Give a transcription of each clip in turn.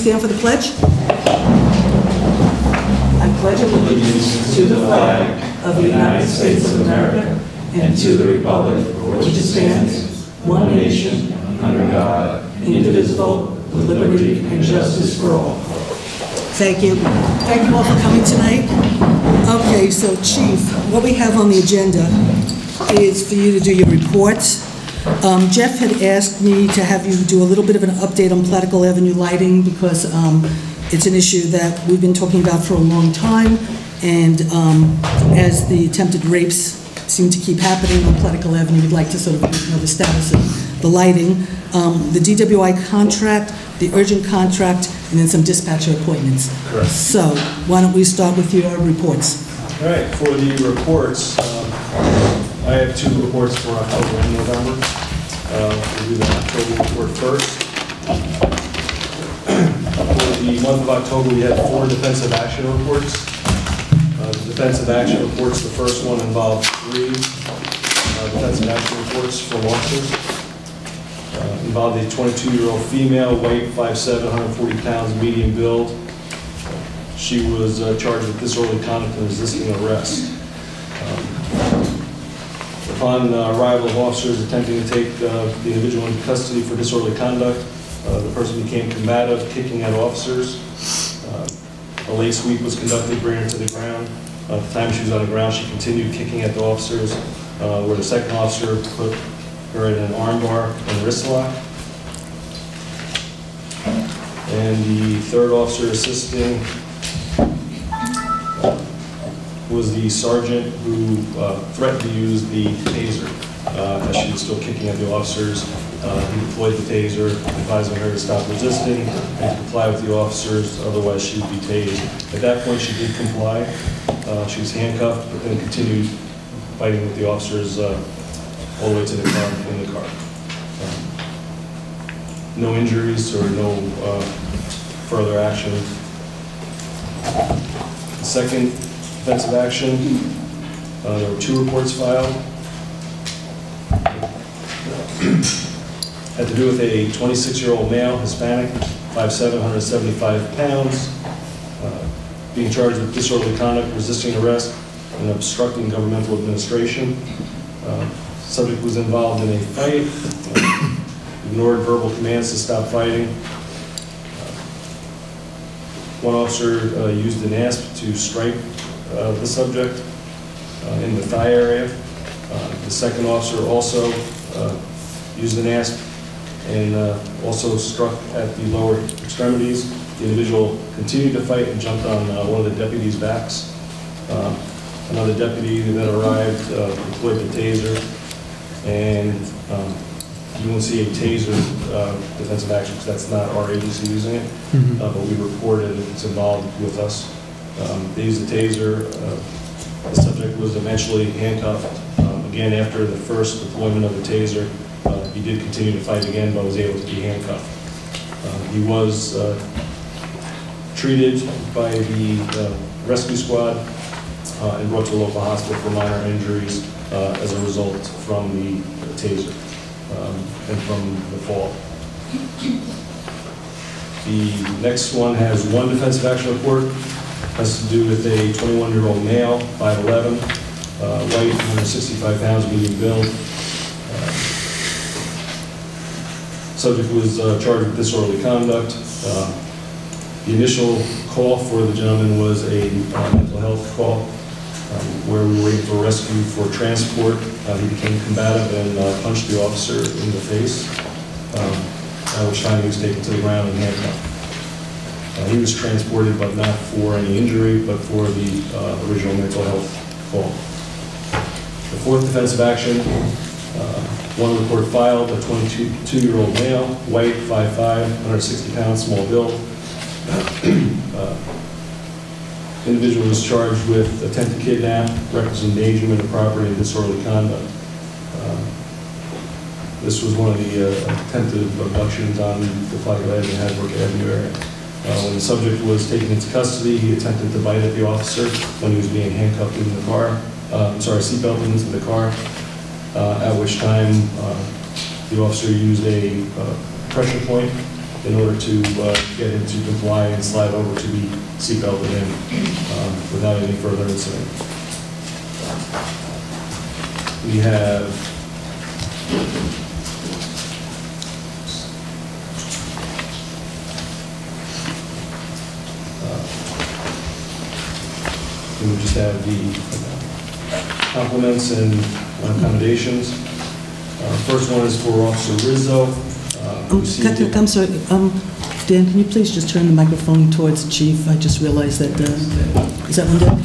stand for the pledge? I pledge allegiance to the flag of the United States of America and to the republic for which it stands, one nation, under God, indivisible, with liberty and justice for all. Thank you. Thank you all for coming tonight. Okay, so Chief, what we have on the agenda is for you to do your reports. Jeff had asked me to have you do a little bit of an update on Plat Hill Avenue lighting because it's an issue that we've been talking about for a long time, and as the attempted rapes seem to keep happening on Plat Hill Avenue, we'd like to sort of know the status of the lighting, the DWI contract, the urgent contract, and then some dispatcher appointments. Correct. So why don't we start with your reports? All right, for the reports, I have 2 reports for October and November. We'll do the October report first. For the month of October, we had 4 defensive action reports. The defensive action reports, the first one involved 3 defensive action reports from officers. Involved a 22-year-old female, weight 5'7", 140 pounds, medium build. She was charged with disorderly conduct and resisting arrest. Upon arrival of officers attempting to take the individual into custody for disorderly conduct, the person became combative, kicking at officers. A late sweep was conducted, bringing her to the ground. At the time she was on the ground, she continued kicking at the officers, where the second officer put her in an arm bar and wrist lock. And the third officer assisting was the sergeant who threatened to use the taser as she was still kicking at the officers. He deployed the taser, advising her to stop resisting and comply with the officers, otherwise she would be tased. At that point she did comply. She was handcuffed, but then continued fighting with the officers all the way to the car, in the car. No injuries or no further action. The second defensive action, there were 2 reports filed. Had to do with a 26-year-old male, Hispanic, 5'7", 175 pounds, being charged with disorderly conduct, resisting arrest, and obstructing governmental administration. Subject was involved in a fight, ignored verbal commands to stop fighting. One officer used an asp to strike the subject in the thigh area. The second officer also used an asp and also struck at the lower extremities. The individual continued to fight and jumped on one of the deputies' backs. Another deputy that arrived deployed the taser, and you won't see a taser defensive action because that's not our agency using it, but we reported it's involved with us. They used the taser. The subject was eventually handcuffed. Again, after the first deployment of the taser, he did continue to fight again, but was able to be handcuffed. He was treated by the rescue squad and brought to a local hospital for minor injuries as a result from the taser and from the fall. The next one has 1 defensive action report. Has to do with a 21-year-old male, 5'11", white, 165 pounds, medium build. Subject was charged with disorderly conduct. The initial call for the gentleman was a mental health call where we were waiting for rescue for transport. He became combative and punched the officer in the face, at which time he was taken to the ground and handcuffed. He was transported, but not for any injury, but for the original mental health call. The fourth defensive action, 1 report filed, a 22-year-old male, white, 5'5", 160 pounds, small build. Individual was charged with attempt to kidnap, reckless endangerment of property, and disorderly conduct. This was one of the attempted abductions on the Plat Hill Avenue and Hadbrook Avenue area. When the subject was taken into custody, he attempted to bite at the officer when he was being handcuffed into the car, seatbelted into the car, at which time the officer used a pressure point in order to get him to comply and slide over to be seatbelted in without any further incident. We have we just have the compliments and accommodations. First one is for Officer Rizzo. I'm sorry, Dan, can you please just turn the microphone towards the chief? I just realized that, is that one dead?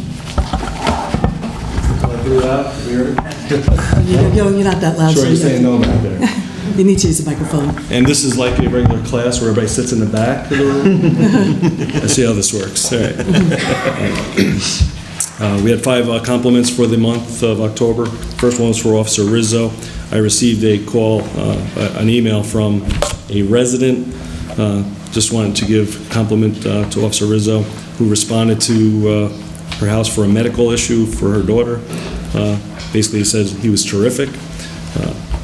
You're not that loud. Sure, so you're saying no back there. You need to use the microphone. And this is like a regular class where everybody sits in the back of the room? I see how this works. All right. We had 5 compliments for the month of October. First one was for Officer Rizzo. I received a call, an email from a resident. Just wanted to give a compliment to Officer Rizzo, who responded to her house for a medical issue for her daughter. Basically, he said he was terrific.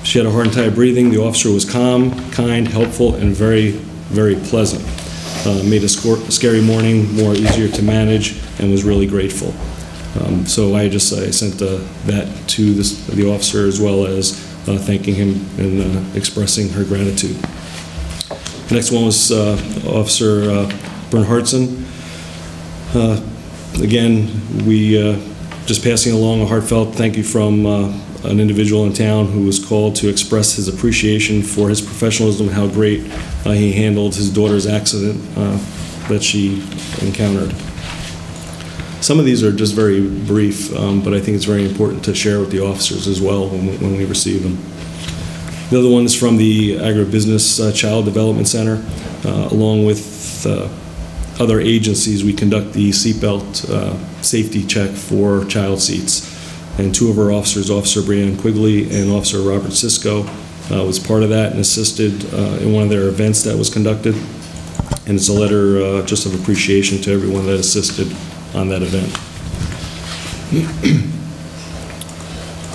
She had a hard time breathing. The officer was calm, kind, helpful, and very, very pleasant. Made a scary morning more easier to manage, and was really grateful. So I sent that to the officer, as well as thanking him and expressing her gratitude. The next one was Officer Bernhardtson. Again, we just passing along a heartfelt thank you from an individual in town who was called to express his appreciation for his professionalism and how great he handled his daughter's accident that she encountered. Some of these are just very brief, but I think it's very important to share with the officers as well when we receive them. The other one is from the Agribusiness Child Development Center. Along with other agencies, we conduct the seatbelt safety check for child seats. And 2 of our officers, Officer Brianne Quigley and Officer Robert Sisko, was part of that and assisted in one of their events that was conducted. And it's a letter just of appreciation to everyone that assisted on that event.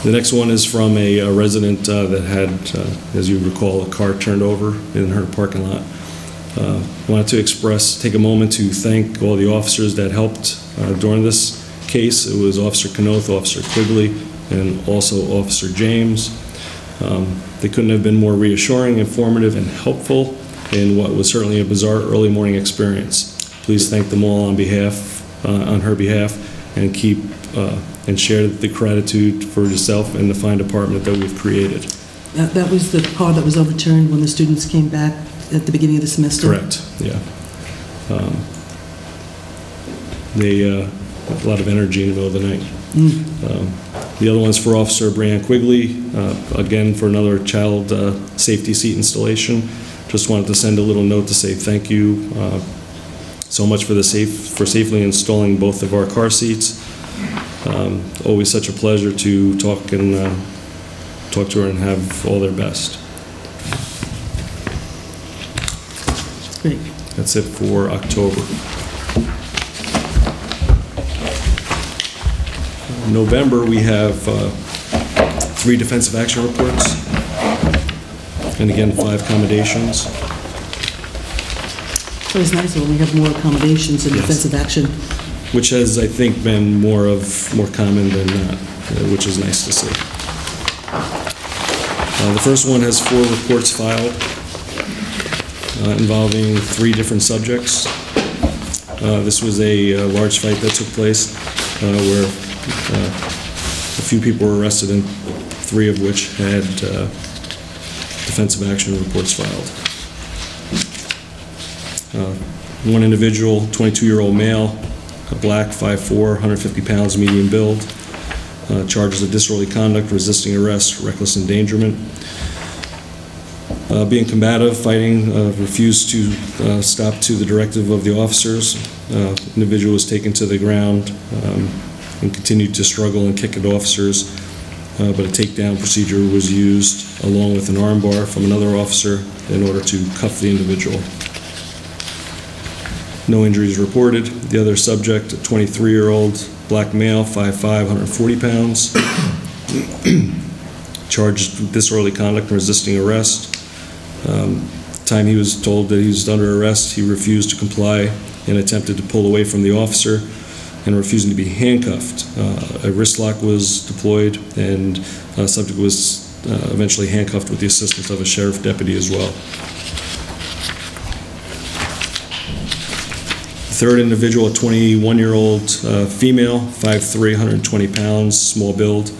The next one is from a resident that had, as you recall, a car turned over in her parking lot. Wanted to take a moment to thank all the officers that helped during this case. It was Officer Knoth, Officer Quigley, and also Officer James. They couldn't have been more reassuring, informative, and helpful in what was certainly a bizarre early morning experience. Please thank them all on her behalf, and keep and share the gratitude for yourself and the fine department that we've created. That was the car that was overturned when the students came back at the beginning of the semester? Correct, yeah. They a lot of energy in the middle of the night. The other one's for Officer Brianne Quigley, again for another child safety seat installation. Just wanted to send a little note to say thank you so much for safely installing both of our car seats. Always such a pleasure to talk to her and have all their best. Great. That's it for October. In November, we have 3 defensive action reports, and again 5 accommodations. So it's nice when we have more accommodations and defensive action. Which has, I think, been more common than not, which is nice to see. The first one has 4 reports filed involving 3 different subjects. This was a large fight that took place where a few people were arrested, and 3 of which had defensive action reports filed. One individual, 22-year-old male, black, 5'4", 150 pounds, medium build, charges of disorderly conduct, resisting arrest, reckless endangerment. Being combative, fighting, refused to stop to the directive of the officers. Individual was taken to the ground and continued to struggle and kick at officers, but a takedown procedure was used along with an arm bar from another officer in order to cuff the individual. No injuries reported. The other subject, a 23-year-old black male, 5'5", 140 pounds, charged with disorderly conduct and resisting arrest. time he was told that he was under arrest, he refused to comply and attempted to pull away from the officer, and refusing to be handcuffed. A wrist lock was deployed, and the subject was eventually handcuffed with the assistance of a sheriff deputy as well. The third individual, a 21-year-old female, 5'3", 120 pounds, small build,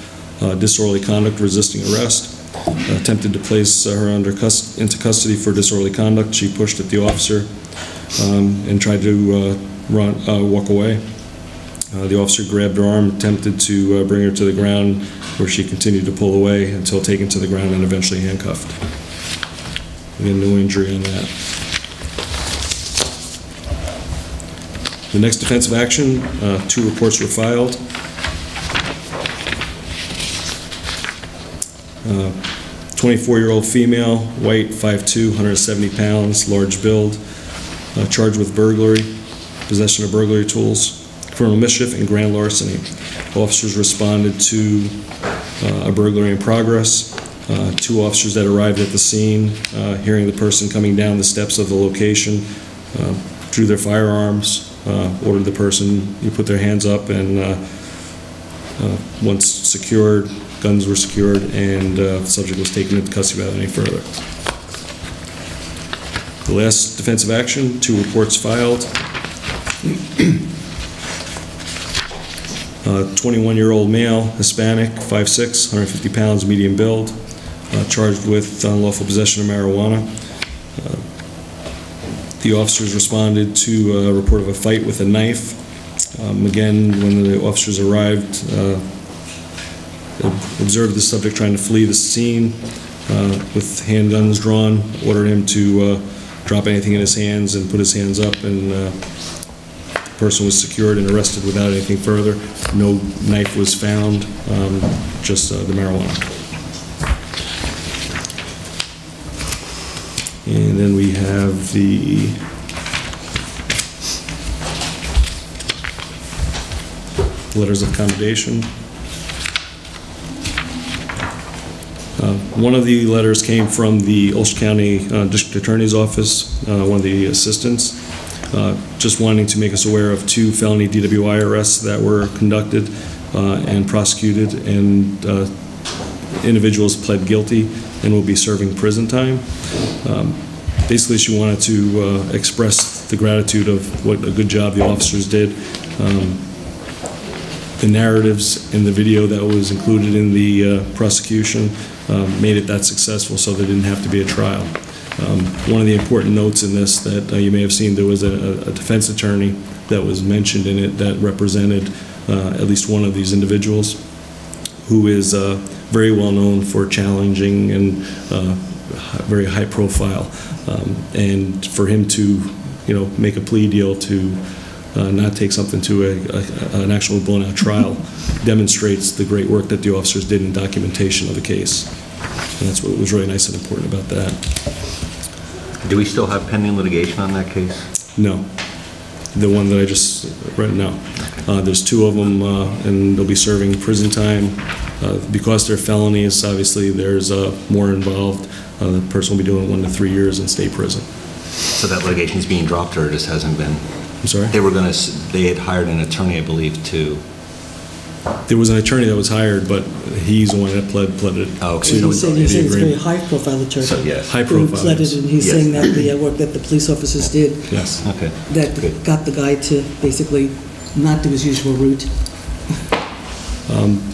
disorderly conduct, resisting arrest. Attempted to place her into custody for disorderly conduct. She pushed at the officer and tried to walk away. The officer grabbed her arm, attempted to bring her to the ground, where she continued to pull away until taken to the ground and eventually handcuffed. Again, no injury on that. The next defensive action, 2 reports were filed. 24-year-old female, white, 5'2", 170 pounds, large build, charged with burglary, possession of burglary tools, criminal mischief, and grand larceny. Officers responded to a burglary in progress. 2 officers that arrived at the scene, hearing the person coming down the steps of the location, drew their firearms, ordered the person to put their hands up, and once secured, guns were secured, and the subject was taken into custody without any further. The last defensive action, 2 reports filed. 21-year-old male, Hispanic, 5'6", 150 pounds, medium build, charged with unlawful possession of marijuana. The officers responded to a report of a fight with a knife. Again, when the officers arrived, observed the subject trying to flee the scene with handguns drawn, ordered him to drop anything in his hands and put his hands up, and the person was secured and arrested without anything further. No knife was found, just the marijuana. And then we have the letters of commendation. One of the letters came from the Ulster County District Attorney's Office, one of the assistants, just wanting to make us aware of 2 felony DWI arrests that were conducted and prosecuted, and individuals pled guilty and will be serving prison time. Basically, she wanted to express the gratitude of what a good job the officers did. The narratives in the video that was included in the prosecution made it that successful, so there didn't have to be a trial. One of the important notes in this that you may have seen, there was a defense attorney that was mentioned in it that represented at least one of these individuals, who is very well known for challenging and very high profile. And for him to, make a plea deal to not take something to an actual blown-out trial demonstrates the great work that the officers did in documentation of the case. And that's what was really nice and important about that. Do we still have pending litigation on that case? No. The one that I just read, no. There's 2 of them, and they'll be serving prison time. Because they're felonies, obviously there's more involved. The person will be doing 1 to 3 years in state prison. So that litigation is being dropped, or it just hasn't been? I'm sorry? They had hired an attorney, I believe, to... There was an attorney that was hired, but he's the one that pled it. Oh, okay. So he's saying it's a very high-profile attorney. So, yes. High profile, who pled it, and he's Yes. saying that the work that the police officers did, Yes. Okay. that Good. got the guy to basically not do his usual route.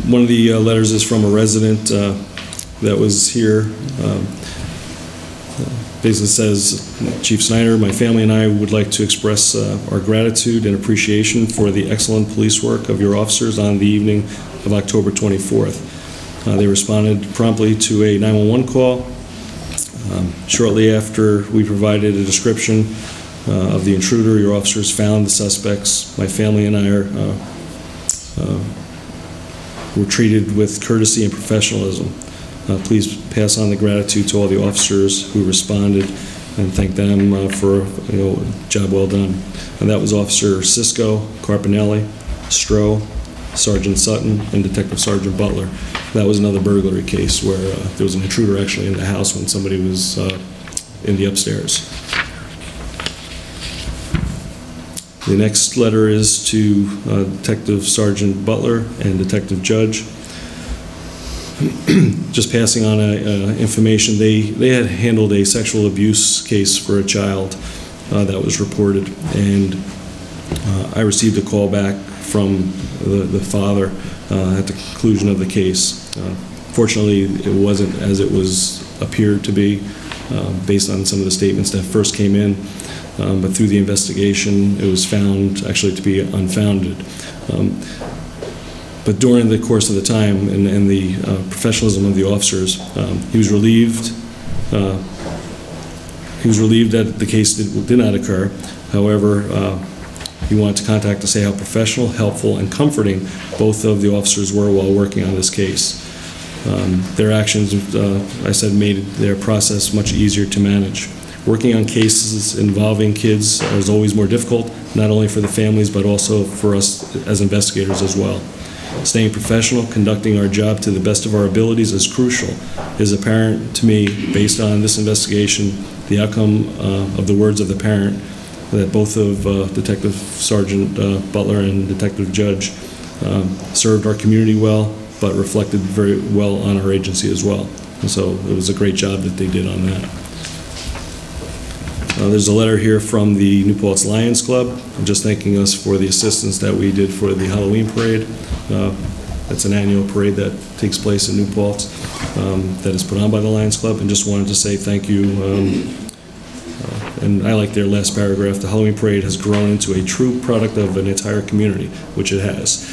One of the letters is from a resident that was here. Basically says, Chief Snyder, my family and I would like to express our gratitude and appreciation for the excellent police work of your officers on the evening of October 24th. They responded promptly to a 911 call. Shortly after we provided a description of the intruder, your officers found the suspects. My family and I were treated with courtesy and professionalism. Please pass on the gratitude to all the officers who responded, and thank them for a job well done. And that was Officer Cisco, Carpinelli, Stroh, Sergeant Sutton, and Detective Sergeant Butler. That was another burglary case where there was an intruder actually in the house when somebody was in the upstairs. The next letter is to Detective Sergeant Butler and Detective Judge. Just passing on information, they had handled a sexual abuse case for a child that was reported, and I received a call back from the father at the conclusion of the case. Fortunately, it wasn't as it was appeared to be based on some of the statements that first came in, but through the investigation, it was found actually to be unfounded. But during the course of the time and the professionalism of the officers, he was relieved. He was relieved that the case did not occur. However, he wanted to contact to say how professional, helpful, and comforting both of the officers were while working on this case. Their actions, I said, made their process much easier to manage. Working on cases involving kids is always more difficult, not only for the families, but also for us as investigators as well. Staying professional, conducting our job to the best of our abilities is crucial. It is apparent to me, based on this investigation, the outcome of the words of the parent, that both of Detective Sergeant Butler and Detective Judge served our community well, but reflected very well on our agency as well. And so it was a great job that they did on that. There's a letter here from the New Paltz Lions Club, just thanking us for the assistance that we did for the Halloween parade. That's an annual parade that takes place in New Paltz that is put on by the Lions Club, and just wanted to say thank you. And I like their last paragraph. The Halloween parade has grown into a true product of an entire community, which it has,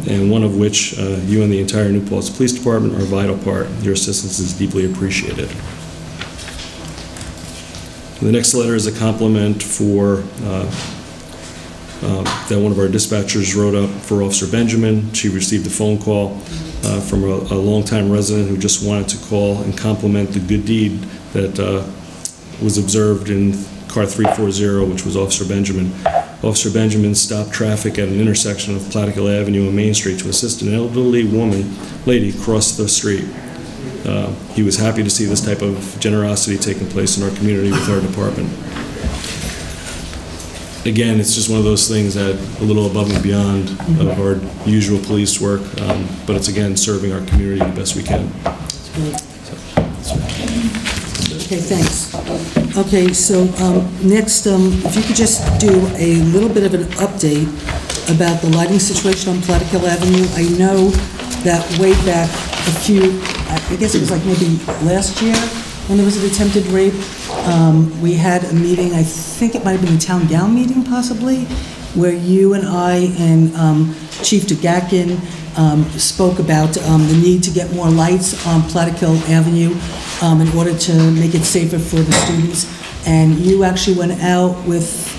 and one of which you and the entire New Paltz Police Department are a vital part. Your assistance is deeply appreciated. The next letter is a compliment for that one of our dispatchers wrote up for Officer Benjamin. She received a phone call from a longtime resident who just wanted to call and compliment the good deed that was observed in car 340, which was Officer Benjamin. Officer Benjamin stopped traffic at an intersection of Plat Hill Avenue and Main Street to assist an elderly lady cross the street. He was happy to see this type of generosity taking place in our community with our department. Again, it's just one of those things that a little above and beyond of our usual police work, but it's again serving our community the best we can. Okay, thanks. Okay, so next, if you could just do a little bit of an update about the lighting situation on Plat Hill Avenue. I know that way back I guess it was like maybe last year when there was an attempted rape, we had a meeting, I think it might have been a town gown meeting possibly, where you and I and Chief DeGakin spoke about the need to get more lights on Plat Hill Avenue in order to make it safer for the students. And you actually went out with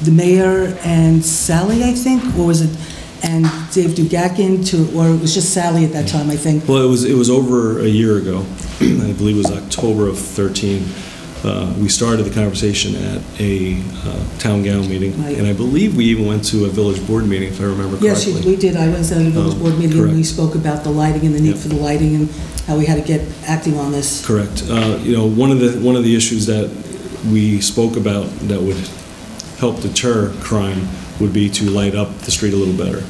the mayor and Sally, I think, or was it, and Dave DeGakin, or it was just Sally at that time, I think. Well, it was over a year ago. I believe it was October of 13. We started the conversation at a town gown meeting, right. And I believe we even went to a village board meeting, if I remember correctly. Yes, we did. I was at a village board meeting, correct. And we spoke about the lighting and the need for the lighting and how we had to get acting on this. Correct. You know, one of the issues that we spoke about that would help deter crime would be to light up the street a little better.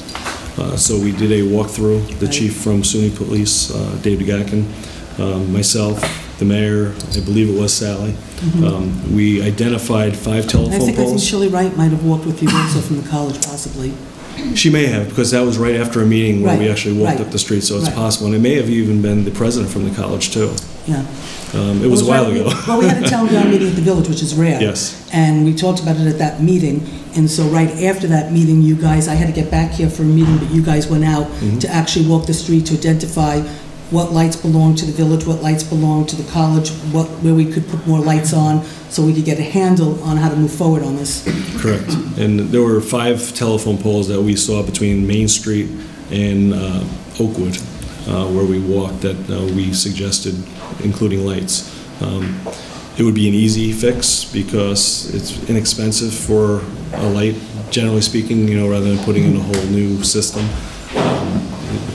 So we did a walkthrough. The chief from SUNY Police, Dave DeGakin, myself, the mayor, I believe it was Sally. We identified 5 telephone poles. I think Shirley Wright might have walked with you also from the college, possibly. She may have, because that was right after a meeting where we actually walked up the street, so it's possible. And it may have even been the president from the college, too. Yeah. It was a while ago. Well, we had a town gown meeting at the village, which is rare. Yes. And we talked about it at that meeting. And so right after that meeting, you guys, I had to get back here for a meeting, but you guys went out to actually walk the street to identify what lights belong to the village, what lights belong to the college, where we could put more lights on so we could get a handle on how to move forward on this. Correct. And there were 5 telephone poles that we saw between Main Street and Oakwood, where we walked, that we suggested including lights. It would be an easy fix because it's inexpensive for a light, generally speaking, you know, rather than putting in a whole new system.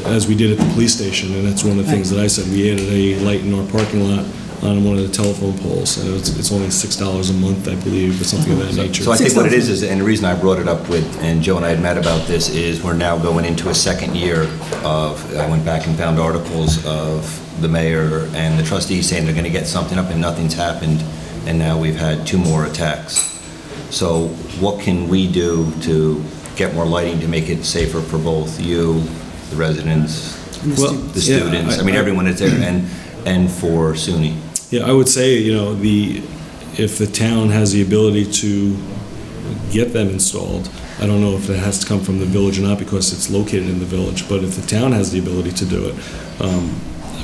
As we did at the police station, and that's one of the things that I said. We added a light in our parking lot on one of the telephone poles, and it's only $6 a month, I believe, or something of that nature. So I think what it is, and the reason I brought it up with, and Joe and I had met about this, is we're now going into a second year of, I went back and found articles of the mayor and the trustees saying they're going to get something up and nothing's happened, and now we've had 2 more attacks. So what can we do to get more lighting to make it safer for both you, the residents, the students, I mean everyone that's there, and for SUNY? Yeah, I would say, you know, if the town has the ability to get them installed, I don't know if it has to come from the village or not because it's located in the village, but if the town has the ability to do it,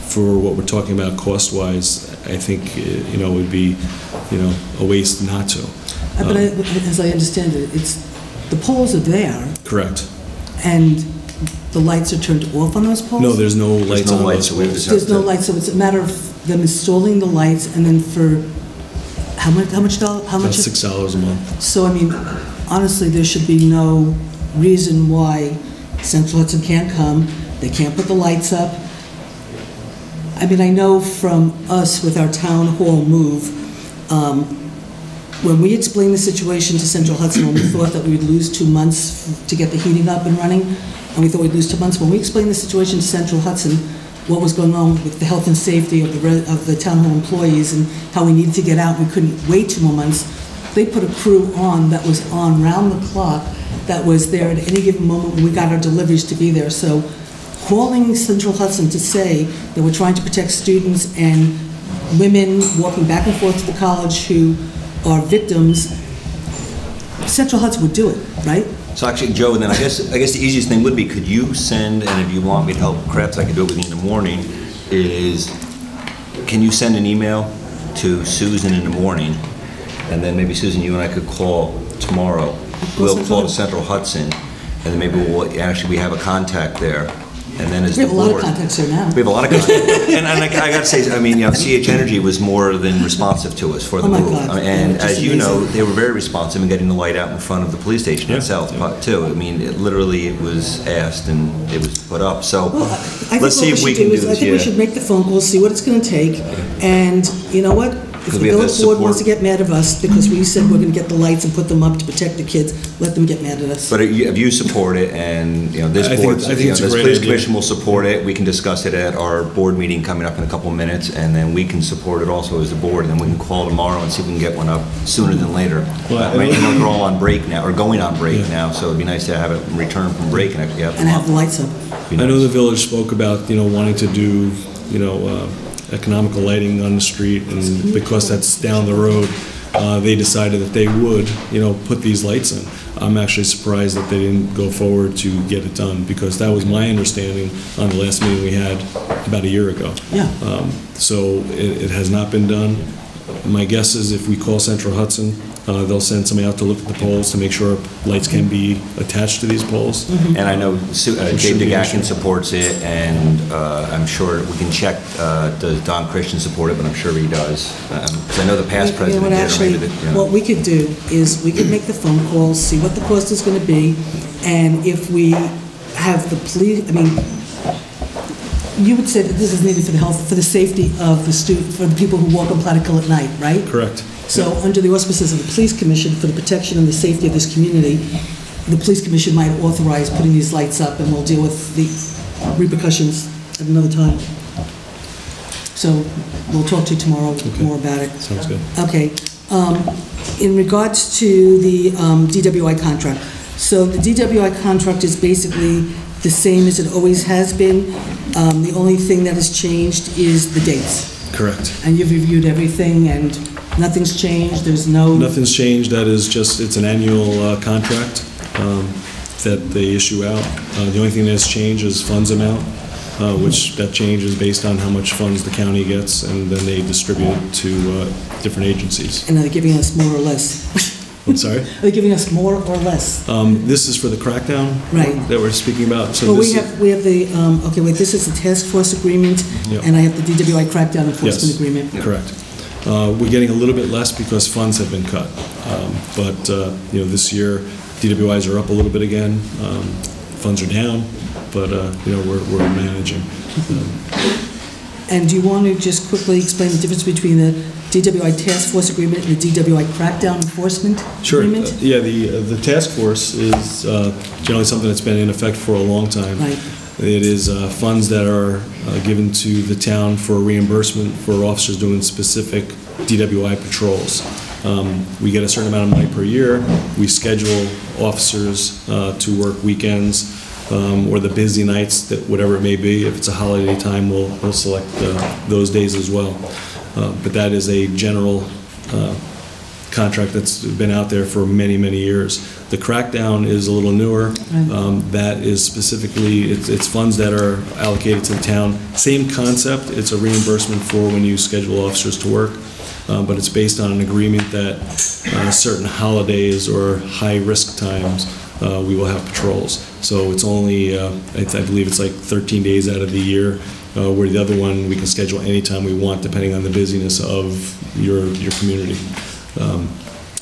for what we're talking about cost-wise, I think, you know, it would be, you know, a waste not to. But as I understand it, the poles are there. Correct. And the lights are turned off on those poles? No, there's no lights on those poles. There's no lights, so it's a matter of them installing the lights, and then for how much? About $6 a month. So, I mean, honestly, there should be no reason why Central Hudson can't come. They can't put the lights up. I mean, I know from us with our town hall move, when we explained the situation to Central Hudson, when we thought that we would lose 2 months to get the heating up and running, and we thought we'd lose 2 months, when we explained the situation to Central Hudson, what was going on with the health and safety of the town hall employees and how we needed to get out, we couldn't wait 2 more months, they put a crew on that was on round the clock, that was there at any given moment when we got our deliveries to be there. So calling Central Hudson to say that we're trying to protect students and women walking back and forth to the college who are victims, Central Hudson would do it, right? So actually, Joe, and then I guess the easiest thing would be, could you send, and if you want me to help, perhaps I could do it with you in the morning, is can you send an email to Susan in the morning, and then maybe Susan, you and I could call tomorrow. We'll call to Central Hudson, and then maybe we have a contact there. And then as we have the a lot board, of contacts there now. we have a lot of contacts. and I got to say, I mean, you know, CH Energy was more than responsive to us for the move. God. And Yeah, as you amazing. know, they were very responsive in getting the light out in front of the police station itself, too. I mean, it was asked and it was put up. So Well, I think let's see if we can do this. I think we should make the phone call, see what it's going to take, and you know what? If the we have village the board wants to support. get mad at us because we said we're going to get the lights and put them up to protect the kids, let them get mad at us. But if you support it, and you know this I think board, it's a this great police idea. commission will support it. We can discuss it at our board meeting coming up in a couple of minutes, and then we can support it also as the board, and then we can call tomorrow and see if we can get one up sooner than later. Well, Right now they're all on break now, or going on break now, so it'd be nice to have it return from break and actually have them And have up. the lights up. Be I know nice. the village spoke about, you know, wanting to do, you know, economical lighting on the street, and because that's down the road, they decided that they would, you know, put these lights in. I'm actually surprised that they didn't go forward to get it done, because that was my understanding on the last meeting we had about a year ago. Yeah. So it has not been done. My guess is if we call Central Hudson, they'll send somebody out to look at the poles to make sure lights can be attached to these poles. And I know Dave DeGakin supports it, and I'm sure we can check, does Don Christian support it, but I'm sure he does. Because I know the past You know president what, did. actually, what we could do is we could make the phone calls, see what the cost is going to be, and if we have the police, I mean, you would say that this is needed for the health, for the safety of the student, for the people who walk on Plat Hill at night, right? Correct. So under the auspices of the Police Commission for the protection and the safety of this community, the Police Commission might authorize putting these lights up, and we'll deal with the repercussions at another time. So we'll talk to you tomorrow more about it. Sounds good. Okay. In regards to the DWI contract, so the DWI contract is basically the same as it always has been. The only thing that has changed is the dates. Correct. And you've reviewed everything, and nothing's changed, there's no... Nothing's changed. That is just, it's an annual contract that they issue out. The only thing that's changed is funds amount, which that changes based on how much funds the county gets, and then they distribute it to different agencies. And are they giving us more or less? I'm sorry? Are they giving us more or less? This is for the crackdown Right. that we're speaking about. So Well, this we have the, okay, wait, this is the task force agreement, Yep. and I have the DWI crackdown enforcement Yes. agreement. Correct. We're getting a little bit less because funds have been cut. But, you know, this year, DWIs are up a little bit again. Funds are down, but, you know, we're managing. And do you want to just quickly explain the difference between the DWI task force agreement and the DWI crackdown enforcement agreement? Yeah, the task force is generally something that's been in effect for a long time. Right. It is funds that are given to the town for reimbursement for officers doing specific DWI patrols. We get a certain amount of money per year. We schedule officers to work weekends or the busy nights, that whatever it may be. If it's a holiday time, we'll select those days as well. But that is a general contract that's been out there for many, many years. The crackdown is a little newer. That is specifically, it's funds that are allocated to the town. Same concept, it's a reimbursement for when you schedule officers to work, but it's based on an agreement that certain holidays or high-risk times we will have patrols. So it's only, I believe it's like 13 days out of the year, where the other one we can schedule anytime we want depending on the busyness of your community.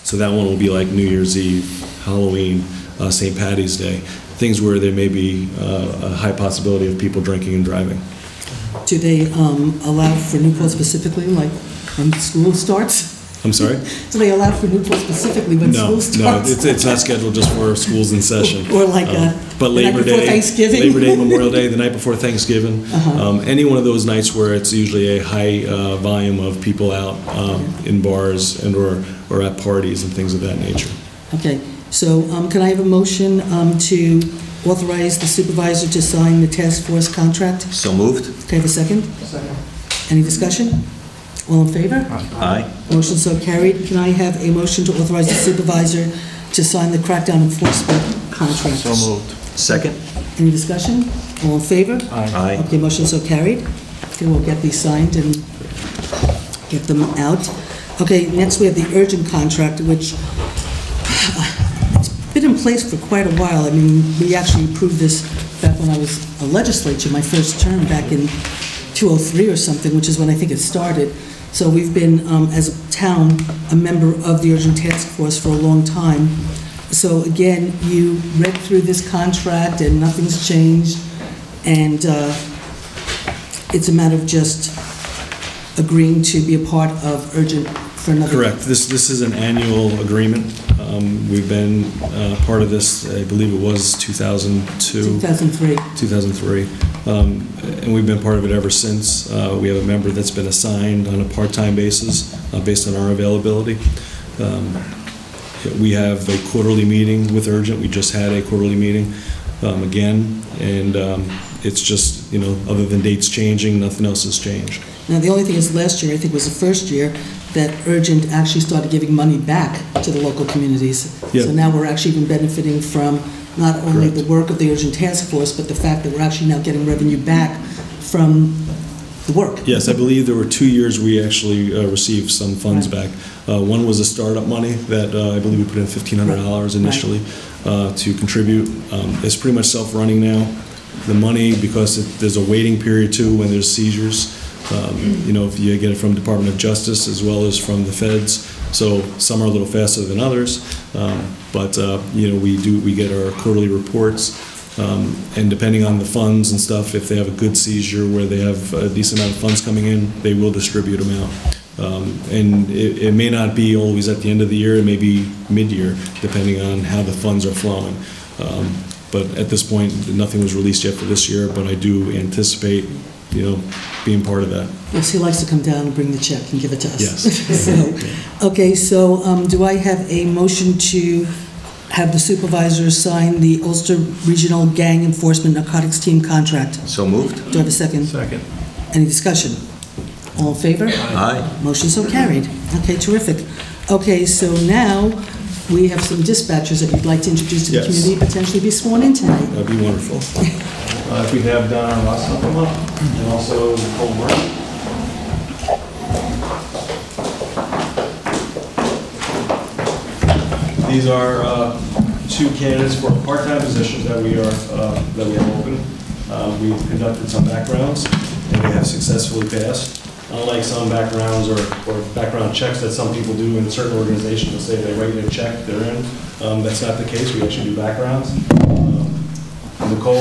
So that one will be like New Year's Eve, Halloween, St. Patty's Day, things where there may be a high possibility of people drinking and driving. Do they allow for Newport specifically, like when school starts? I'm sorry? Do they allow for Newport specifically when school starts? No, it's not scheduled just for schools in session. Or like but Labor Day, Thanksgiving. Labor Day, Memorial Day, the night before Thanksgiving. Any one of those nights where it's usually a high volume of people out in bars and or at parties and things of that nature. Okay, so can I have a motion to authorize the supervisor to sign the task force contract? So moved. Can I have a second? Second. Any discussion? All in favor? Aye. Motion so carried. Can I have a motion to authorize the supervisor to sign the crackdown enforcement contract? So moved. Second. Any discussion? All in favor? Aye. Okay, motion so carried. Okay, we'll get these signed and get them out. Okay, next we have the urgent contract, which it's been in place for quite a while. I mean, we actually approved this back when I was a legislature, my first term back in 2003 or something, which is when I think it started. So we've been, as a town, a member of the urgent task force for a long time. So again, you read through this contract and nothing's changed, and it's a matter of just agreeing to be a part of urgent for another. Correct. This is an annual agreement. We've been part of this, I believe it was 2002. 2003. 2003. And we've been part of it ever since. We have a member that's been assigned on a part-time basis based on our availability. We have a quarterly meeting with Urgent. We just had a quarterly meeting again, and it's just, you know, other than dates changing, nothing else has changed. Now, the only thing is last year, I think was the first year, that Urgent actually started giving money back to the local communities. Yeah. So now we're actually even benefiting from not only Correct. the work of the Urgent Task Force, but the fact that we're actually now getting revenue back from the work. Yes, I believe there were 2 years we actually received some funds back. One was a startup money that I believe we put in $1,500 initially to contribute. It's pretty much self-running now. The money, because there's a waiting period too when there's seizures. You know, if you get it from Department of Justice as well as from the feds, so some are a little faster than others. But you know, we get our quarterly reports, and depending on the funds and stuff, if they have a good seizure where they have a decent amount of funds coming in, they will distribute them out. And it may not be always at the end of the year; it may be mid-year, depending on how the funds are flowing. But at this point, nothing was released yet for this year. But I do anticipate, you know, being part of that. Yes, he likes to come down and bring the check and give it to us. Yes. So, okay, so do I have a motion to have the supervisor sign the Ulster Regional Gang Enforcement Narcotics Team contract? So moved. Do I have a second? Second. Any discussion? All in favor? Aye. Motion so carried. Okay, terrific. Okay, so now we have some dispatchers that you'd like to introduce to the Yes. community, potentially be sworn in tonight. That'd be wonderful. If we have Donna Ross come up, and also Nicole Murray. These are two candidates for part-time positions that we have open. We've conducted some backgrounds, and we have successfully passed. Unlike some backgrounds or background checks that some people do in certain organizations, they'll say they write you a check, they're in. That's not the case. We actually do backgrounds. Nicole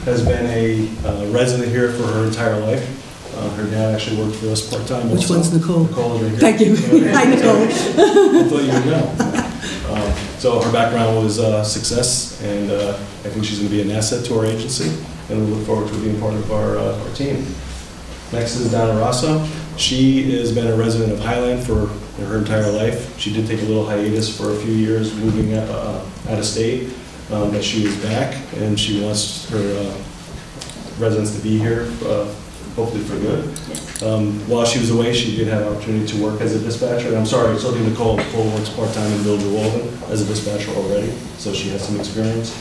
has been a resident here for her entire life. Her dad actually worked for us part-time. Which also. one's Nicole? Nicole is right here. Thank you. Hi, Nicole. I thought you would know. So her background was success, and I think she's going to be an asset to our agency, and we look forward to being part of our team. Next is Donna Rosso. She has been a resident of Highland for her entire life. She did take a little hiatus for a few years moving out of state, but she is back, and she wants her residents to be here, hopefully for good. While she was away, she did have an opportunity to work as a dispatcher. And I'm sorry, I was talking to Nicole. Nicole works part-time in Village of Walden as a dispatcher already, so she has some experience.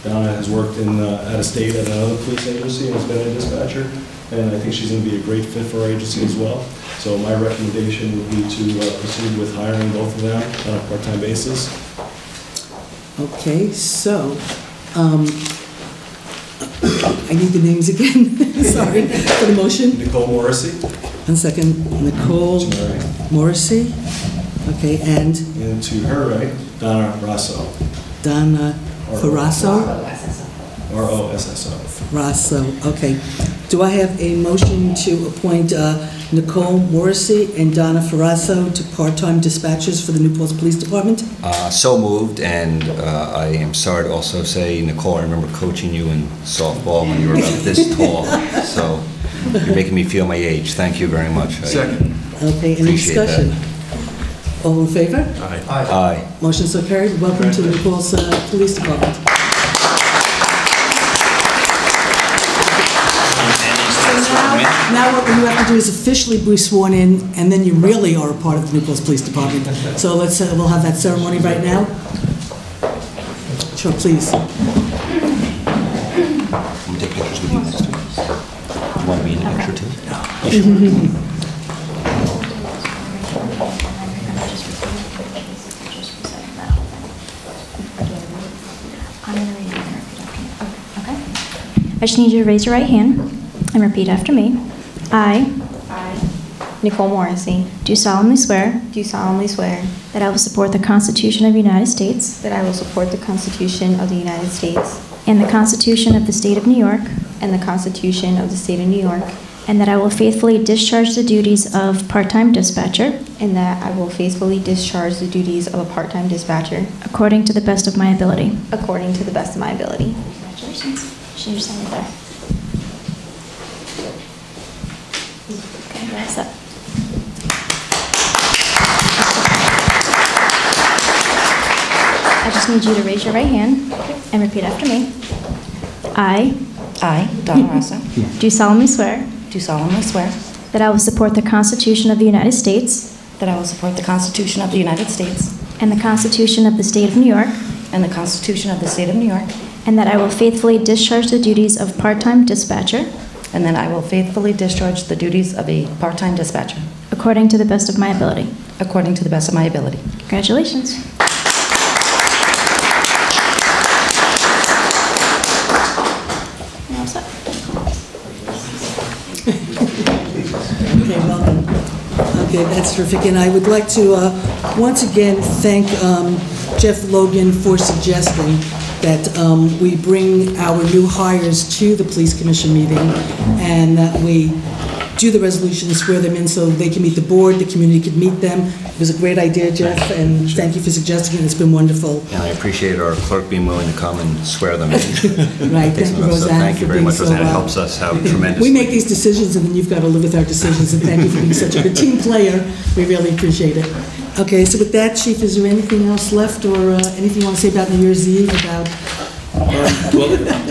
Donna has worked in out of state at another police agency and has been a dispatcher, and I think she's going to be a great fit for our agency as well. So my recommendation would be to proceed with hiring both of them on a part-time basis. Okay, so I need the names again. Sorry for the motion. Nicole Morrissey. 1 second. Nicole Morrissey. Okay, and to her right, Donna Rosso. Donna Farasso. R-O-S-S-O. Rosso. Okay. Do I have a motion to appoint Nicole Morrissey and Donna Farasso to part-time dispatchers for the New Paltz Police Department? So moved, and I am sorry to also say, Nicole, I remember coaching you in softball when you were about this tall, so you're making me feel my age. Thank you very much. Second. Okay, any Appreciate discussion? that. All in favor? Aye. Aye. Motion so carried. Welcome to the New Paltz Police Department. Now what you have to do is officially be sworn in, and then you really are a part of the New Paltz Police Department. So let's we'll have that ceremony right now. Sure, please. I'm going to take pictures with you next week. You want me in the picture too? I just need you to raise your right hand and repeat after me. I, Nicole Morrissey, do solemnly swear do solemnly swear that I will support the Constitution of the United States that I will support the Constitution of the United States and the Constitution of the State of New York, and the Constitution of the State of New York, and that I will faithfully discharge the duties of part-time dispatcher and that I will faithfully discharge the duties of a part-time dispatcher according to the best of my ability. according to the best of my ability. Congratulations. Should you sign it there? Okay, that's up. I just need you to raise your right hand and repeat after me. I Donna Rosso, do solemnly swear do solemnly swear that I will support the Constitution of the United States that I will support the Constitution of the United States and the Constitution of the State of New York, and the Constitution of the State of New York, and that I will faithfully discharge the duties of part-time dispatcher and that I will faithfully discharge the duties of a part-time dispatcher according to the best of my ability. according to the best of my ability. Congratulations. You're all set. Okay, welcome. Okay, that's terrific. And I would like to once again thank Jeff Logan for suggesting that we bring our new hires to the Police Commission meeting and that we do the resolution and swear them in so they can meet the board, the community can meet them. It was a great idea, Jeff, and thank you for suggesting it. It's been wonderful. And I appreciate our clerk being willing to come and swear them in. Right, thank you, So Roseanne. thank you for very being much, so, Roseanne. It helps us out tremendously. We make these decisions, and then you've got to live with our decisions, and thank you for being such a good team player. We really appreciate it. Okay, so with that, Chief, is there anything else left, or anything you want to say about New Year's Eve, about... Well,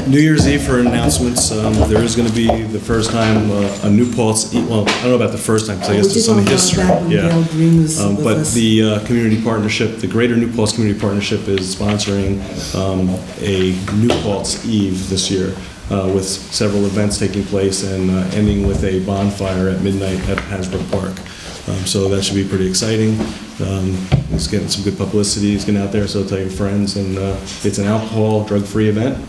New Year's Eve for announcements. There is going to be the first time a New Paltz. Well, I don't know about the first time because I guess there's some history. Gail Green was with But us. the community partnership, the Greater New Paltz Community Partnership, is sponsoring a New Paltz Eve this year with several events taking place and ending with a bonfire at midnight at Hasbrook Park. So that should be pretty exciting. It's getting some good publicity. It's getting out there, so tell your friends. And it's an alcohol, drug-free event.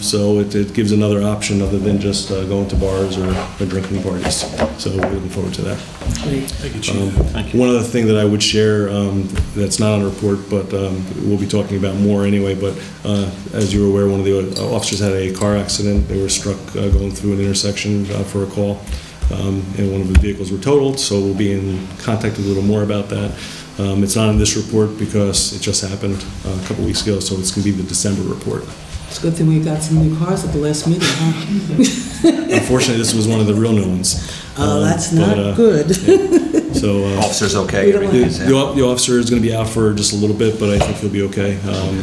So it gives another option other than just going to bars or drinking parties. So we're looking forward to that. Great. Thank you, Chief. One other thing that I would share that's not on the report, but we'll be talking about more anyway, but as you were aware, one of the officers had a car accident. They were struck going through an intersection for a call. and one of the vehicles were totaled, so we'll be in contact a little more about that. It's not in this report because it just happened a couple weeks ago, so it's going to be the December report. It's a good thing we got some new cars at the last meeting, huh? Unfortunately, this was one of the real new ones. Oh, that's not good. Yeah. So Officer's okay? the officer is going to be out for just a little bit, but I think he'll be okay.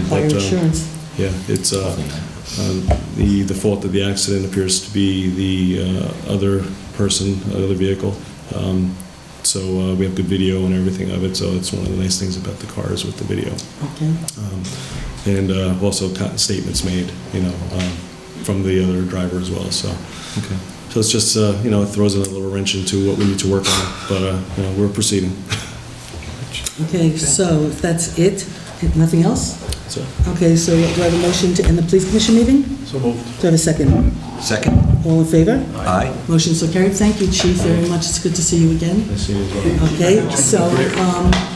Fire insurance. Yeah, it's the fault of the accident appears to be the other person, other vehicle. So we have good video and everything of it, so it's one of the nice things about the cars with the video. Okay. And also statements made, from the other driver as well. So, okay. So it's just, it throws in a little wrench into what we need to work on, but we're proceeding. Okay, so if that's it, nothing else? So. Okay, so do I have a motion to end the police commission meeting? So moved. Do I have a second? Second? All in favor? Aye. Motion so carried. Thank you, Chief, very much. It's good to see you again. I see you as well. Okay, so,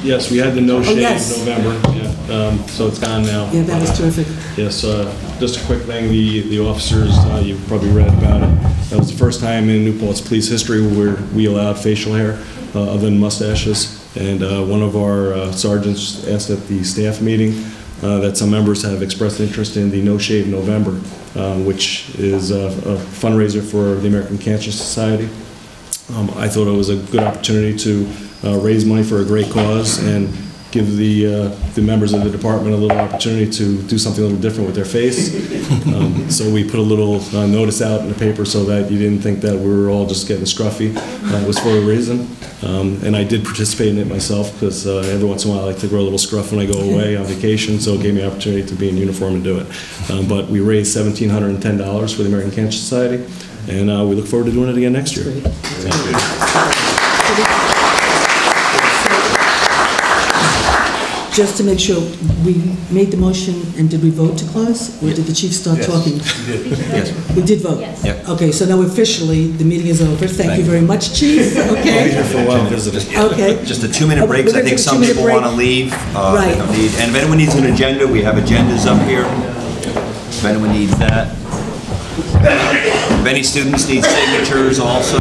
Yes, we had the no shave yes. November, yeah, so it's gone now. yeah, that was terrific. Yes, just a quick thing, the officers, you've probably read about it. That was the first time in New Paltz police history where we allowed facial hair other than mustaches. And one of our sergeants asked at the staff meeting that some members have expressed interest in the No Shave November, which is a fundraiser for the American Cancer Society. I thought it was a good opportunity to raise money for a great cause and give the members of the department a little opportunity to do something a little different with their face. So we put a little notice out in the paper so that you didn't think that we were all just getting scruffy. It was for a reason. And I did participate in it myself because every once in a while I like to grow a little scruff when I go away on vacation, so it gave me an opportunity to be in uniform and do it. But we raised $1,710 for the American Cancer Society, and we look forward to doing it again next year. Just to make sure, we made the motion, and did we vote to close? Or did the chief start talking? Yes. We did vote? Yes. Yep. Okay, so now officially, the meeting is over. Thank you very much, Chief. Okay. For a while, visiting. Okay. Just a 2-minute break, We're because I gonna think take a some 2-minute people break. want to leave. Right. They don't need- And if anyone needs an agenda, we have agendas up here. If anyone needs that. If any students need signatures also.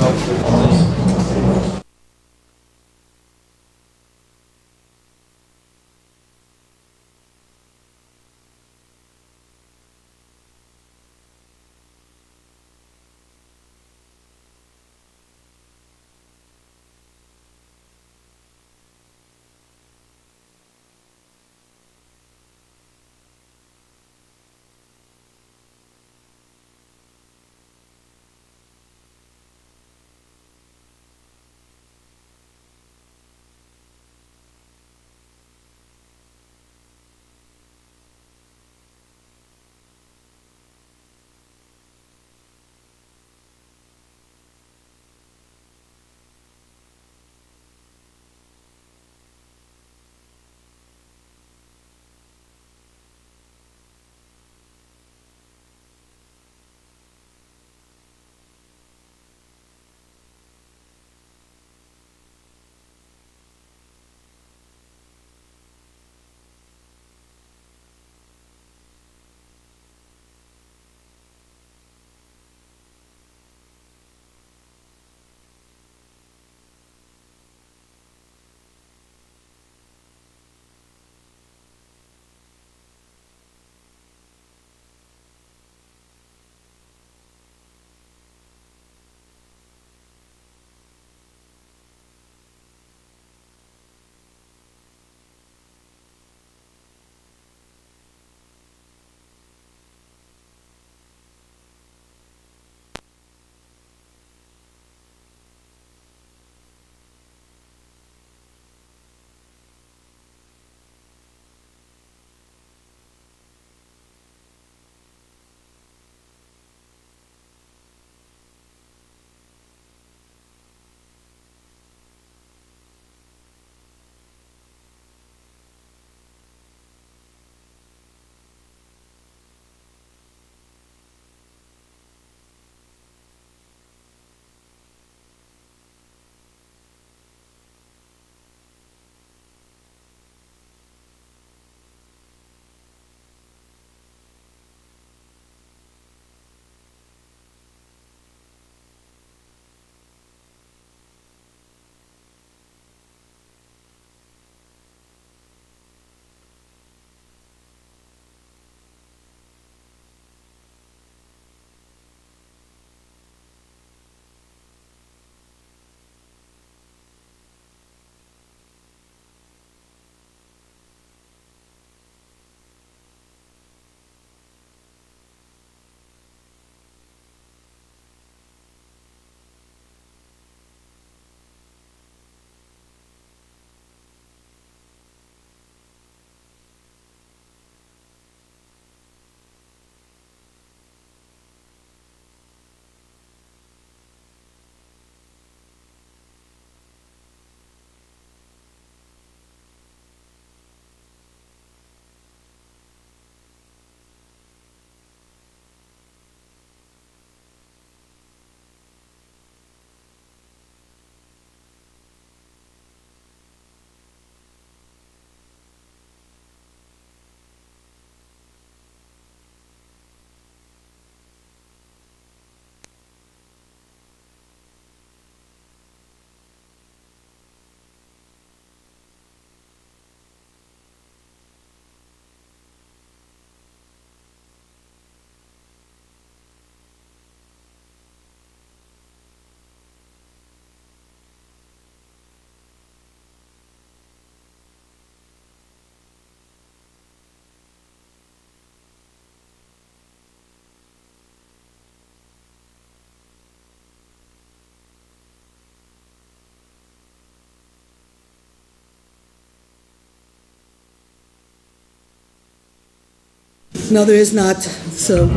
No, there is not. So,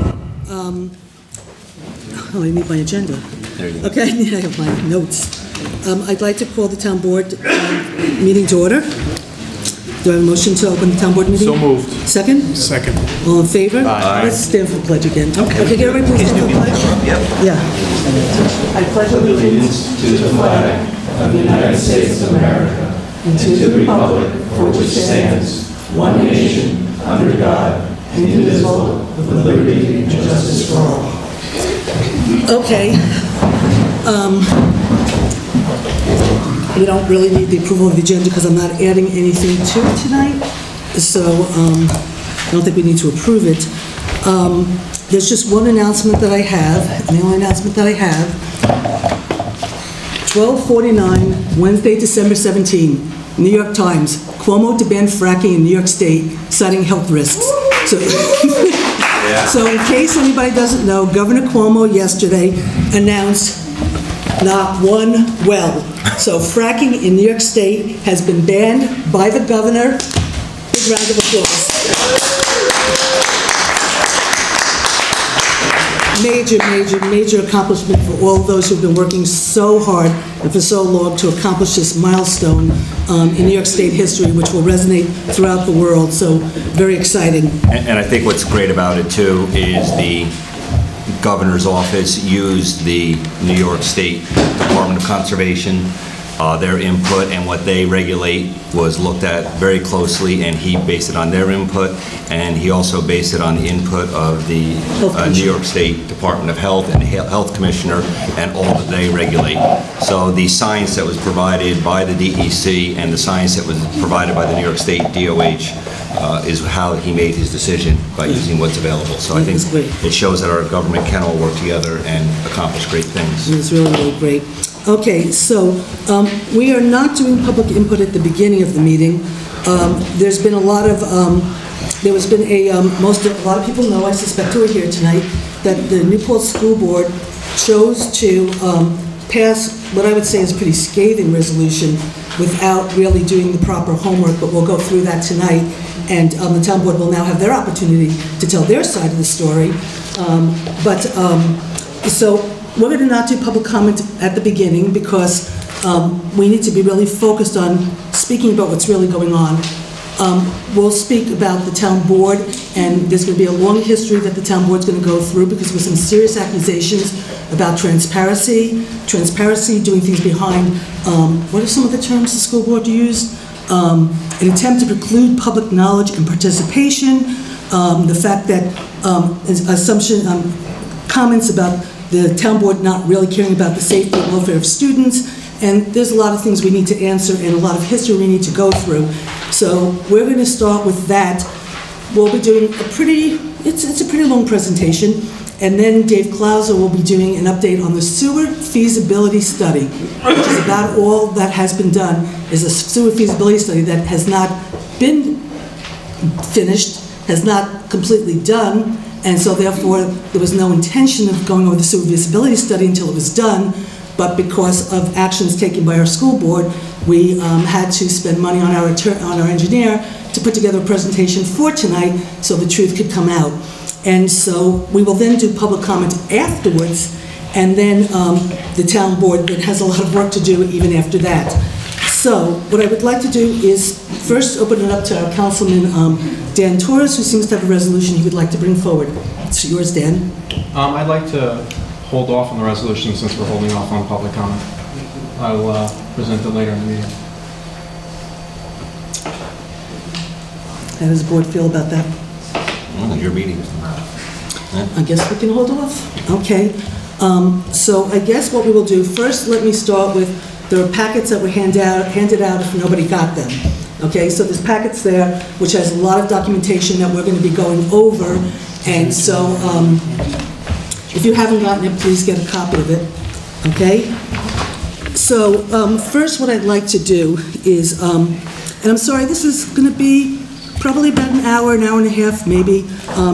oh, I need my agenda. There you go. Okay, I have my notes. I'd like to call the town board meeting to order. Do I have a motion to open the town board meeting? So moved. Second? Second. All in favor? Aye. Let's stand for the pledge again. Okay, get everybody please stand for the pledge? Yeah. I pledge allegiance to the flag of the United States of America and to the republic for which it stands, one nation, under God, indivisible, with liberty and justice for all. Okay. We don't really need the approval of the agenda because I'm not adding anything to it tonight. So I don't think we need to approve it. There's just one announcement that I have, and the only announcement that I have. 12:49, Wednesday, December 17, New York Times. Cuomo to ban fracking in New York State, citing health risks. So in case anybody doesn't know, Governor Cuomo yesterday announced not one well. So fracking in New York State has been banned by the governor. Big round of applause. Major accomplishment for all those who've been working so hard and for so long to accomplish this milestone in New York State history, which will resonate throughout the world. So very exciting. And I think what's great about it too is the governor's office used the New York State Department of Conservation, their input and what they regulate was looked at very closely, and he based it on their input, and he also based it on the input of the New York State Department of Health and the Health Commissioner and all that they regulate. So the science that was provided by the DEC and the science that was provided by the New York State DOH is how he made his decision by using what's available. So I think it shows that our government can all work together and accomplish great things. It's really, really great. Okay, so we are not doing public input at the beginning of the meeting. There's been a lot of, there has been a lot of people know, I suspect who are here tonight, that the Newport School Board chose to pass what I would say is a pretty scathing resolution without really doing the proper homework, but we'll go through that tonight, and the town board will now have their opportunity to tell their side of the story. So we're going to not do public comment at the beginning because we need to be really focused on speaking about what's really going on. We'll speak about the town board, and there's going to be a long history that the town board's going to go through because there were some serious accusations about transparency, doing things behind, what are some of the terms the school board used? An attempt to preclude public knowledge and participation, the fact that comments about the town board not really caring about the safety and welfare of students, and there's a lot of things we need to answer and a lot of history we need to go through. So we're going to start with that. We'll be doing it's a pretty long presentation, and then Dave Clauser will be doing an update on the sewer feasibility study, which is about all that has been done, is a sewer feasibility study that has not been finished, has not completely done, and so therefore there was no intention of going over the sewer feasibility study until it was done, but because of actions taken by our school board, we had to spend money on our engineer to put together a presentation for tonight so the truth could come out. And so we will then do public comment afterwards, and then the town board has a lot of work to do even after that. So what I would like to do is first open it up to our Councilman Dan Torres, who seems to have a resolution he would like to bring forward. It's yours, Dan. I'd like to hold off on the resolution since we're holding off on public comment. I will present it later in the meeting. How does the board feel about that? Well, your meeting. I guess we can hold off. Okay. So I guess what we will do first, let me start with there are packets that were handed out if nobody got them. Okay, so there's packets there which has a lot of documentation that we're going to be going over, and so if you haven't gotten it, please get a copy of it. Okay. So first, what I'd like to do is, and I'm sorry, this is going to be probably about an hour and a half, maybe,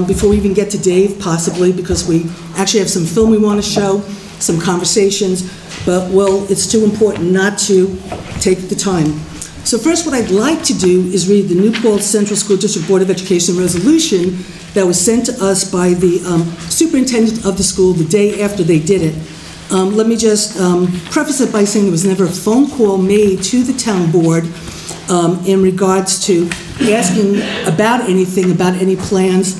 before we even get to Dave, possibly, because we actually have some film we want to show, some conversations, but, well, it's too important not to take the time. So first, what I'd like to do is read the New Paltz Central School District Board of Education resolution that was sent to us by the superintendent of the school the day after they did it. Let me just preface it by saying there was never a phone call made to the town board in regards to asking about anything, about any plans,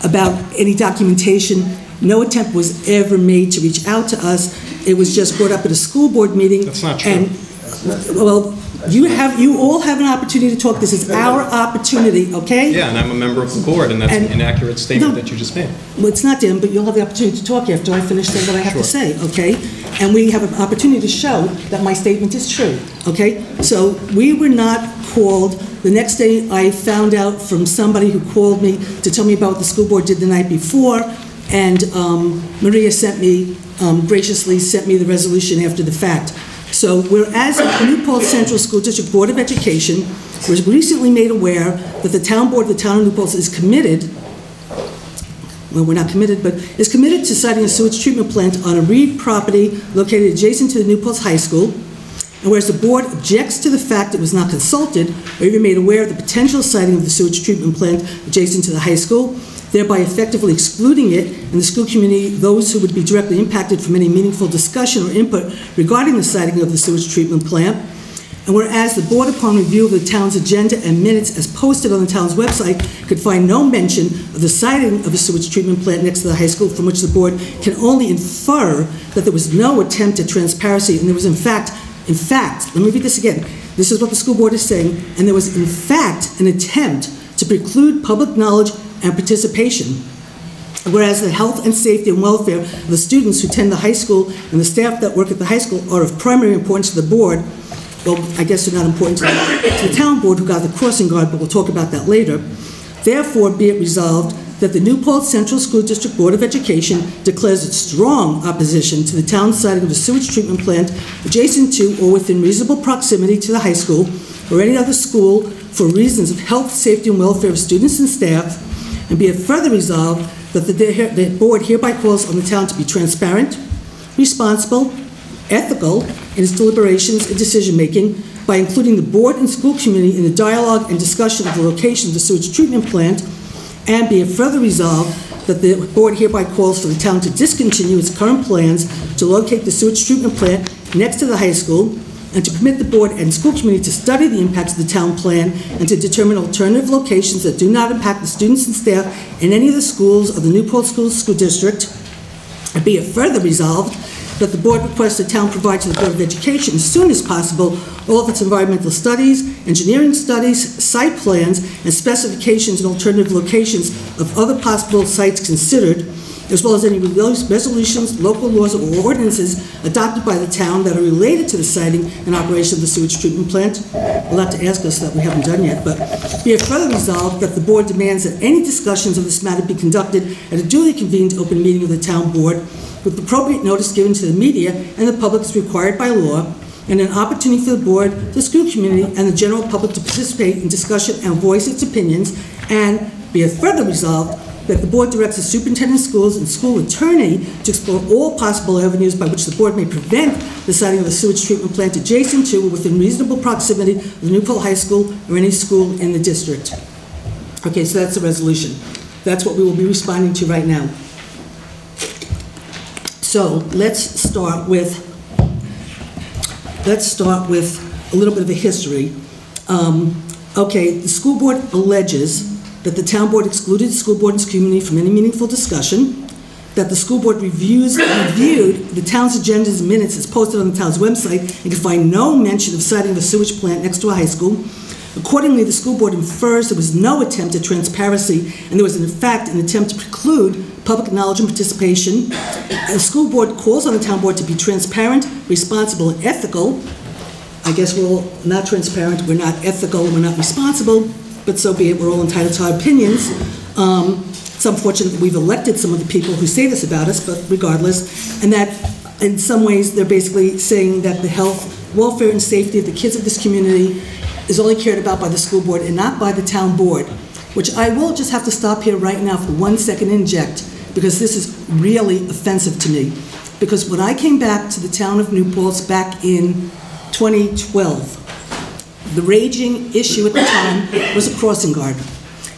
about any documentation. No attempt was ever made to reach out to us. It was just brought up at a school board meeting. That's not true. And, well, you all have an opportunity to talk. This is our opportunity, okay? Yeah, and I'm a member of the board, and that's an inaccurate statement that you just made. Well, it's not, Dan, but you'll have the opportunity to talk after I finish saying what I have to say, okay? And we have an opportunity to show that my statement is true, okay? So we were not called. The next day, I found out from somebody who called me to tell me about what the school board did the night before, and Maria graciously sent me the resolution after the fact. So whereas the New Paltz Central School District Board of Education was recently made aware that the town board of the town of New Paltz is committed, well, we're not committed, but is committed to siting a sewage treatment plant on a Reed property located adjacent to the New Paltz High School, and whereas the board objects to the fact it was not consulted or even made aware of the potential siting of the sewage treatment plant adjacent to the high school, thereby effectively excluding it and the school community, those who would be directly impacted from any meaningful discussion or input regarding the siting of the sewage treatment plant. And whereas the board, upon review of the town's agenda and minutes as posted on the town's website, could find no mention of the siting of a sewage treatment plant next to the high school, from which the board can only infer that there was no attempt at transparency, and there was in fact, let me read this again. This is what the school board is saying, and there was in fact an attempt to preclude public knowledge and participation. Whereas the health and safety and welfare of the students who attend the high school and the staff that work at the high school are of primary importance to the board. Well, I guess they're not important to the town board who got the crossing guard, but we'll talk about that later. Therefore, be it resolved that the New Paltz Central School District Board of Education declares its strong opposition to the town siting of a sewage treatment plant adjacent to or within reasonable proximity to the high school or any other school for reasons of health, safety, and welfare of students and staff, and be it further resolved that the board hereby calls on the town to be transparent, responsible, ethical in its deliberations and decision-making by including the board and school community in the dialogue and discussion of the location of the sewage treatment plant, and be it further resolved that the board hereby calls for the town to discontinue its current plans to locate the sewage treatment plant next to the high school, and to permit the board and school community to study the impacts of the town plan and to determine alternative locations that do not impact the students and staff in any of the schools of the New Paltz School District. And be it further resolved that the board requests the town provide to the Board of Education as soon as possible all of its environmental studies, engineering studies, site plans, and specifications and alternative locations of other possible sites considered, as well as any resolutions, local laws, or ordinances adopted by the town that are related to the siting and operation of the sewage treatment plant. We'll have to ask us that we haven't done yet, but be it further resolved that the board demands that any discussions of this matter be conducted at a duly convened open meeting of the town board with appropriate notice given to the media and the public as required by law, and an opportunity for the board, the school community, and the general public to participate in discussion and voice its opinions, and be it further resolved that the board directs the superintendent of schools and school attorney to explore all possible avenues by which the board may prevent the siting of the sewage treatment plant adjacent to or within reasonable proximity of the New Paltz High School or any school in the district. Okay, so that's the resolution. That's what we will be responding to right now. So let's start with a little bit of a history. Okay, the school board alleges that the town board excluded the school board and its community from any meaningful discussion, that the school board reviewed the town's agendas and minutes as posted on the town's website and could find no mention of siting of a sewage plant next to a high school. Accordingly, the school board infers there was no attempt at transparency, and there was in fact an attempt to preclude public knowledge and participation. The school board calls on the town board to be transparent, responsible, and ethical. I guess we're all not transparent, we're not ethical, we're not responsible, but so be it, we're all entitled to our opinions. It's unfortunate that we've elected some of the people who say this about us, but regardless, and that in some ways they're basically saying that the health, welfare, and safety of the kids of this community is only cared about by the school board and not by the town board, which I will just have to stop here right now for 1 second and inject, because this is really offensive to me. Because when I came back to the town of New Paltz back in 2012, The raging issue at the time was a crossing guard.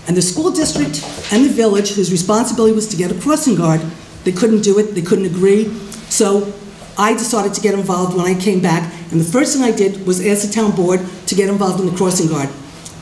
And the school district and the village, whose responsibility was to get a crossing guard, they couldn't do it, they couldn't agree. So I decided to get involved when I came back, and the first thing I did was ask the town board to get involved in the crossing guard.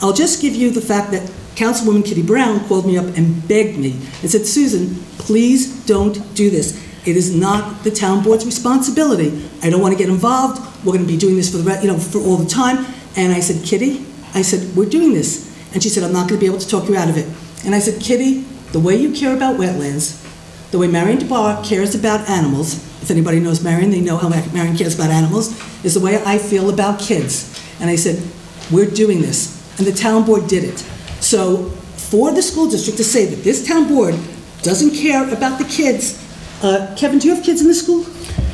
I'll just give you the fact that Councilwoman Kitty Brown called me up and begged me and said, Susan, please don't do this. It is not the town board's responsibility. I don't want to get involved. We're going to be doing this for for all the time. And I said, Kitty, I said, we're doing this. And she said, I'm not going to be able to talk you out of it. And I said, Kitty, the way you care about wetlands, the way Marion DeBar cares about animals, if anybody knows Marion, they know how Marion cares about animals, is the way I feel about kids. And I said, we're doing this. And the town board did it. So for the school district to say that this town board doesn't care about the kids, Kevin, do you have kids in the school?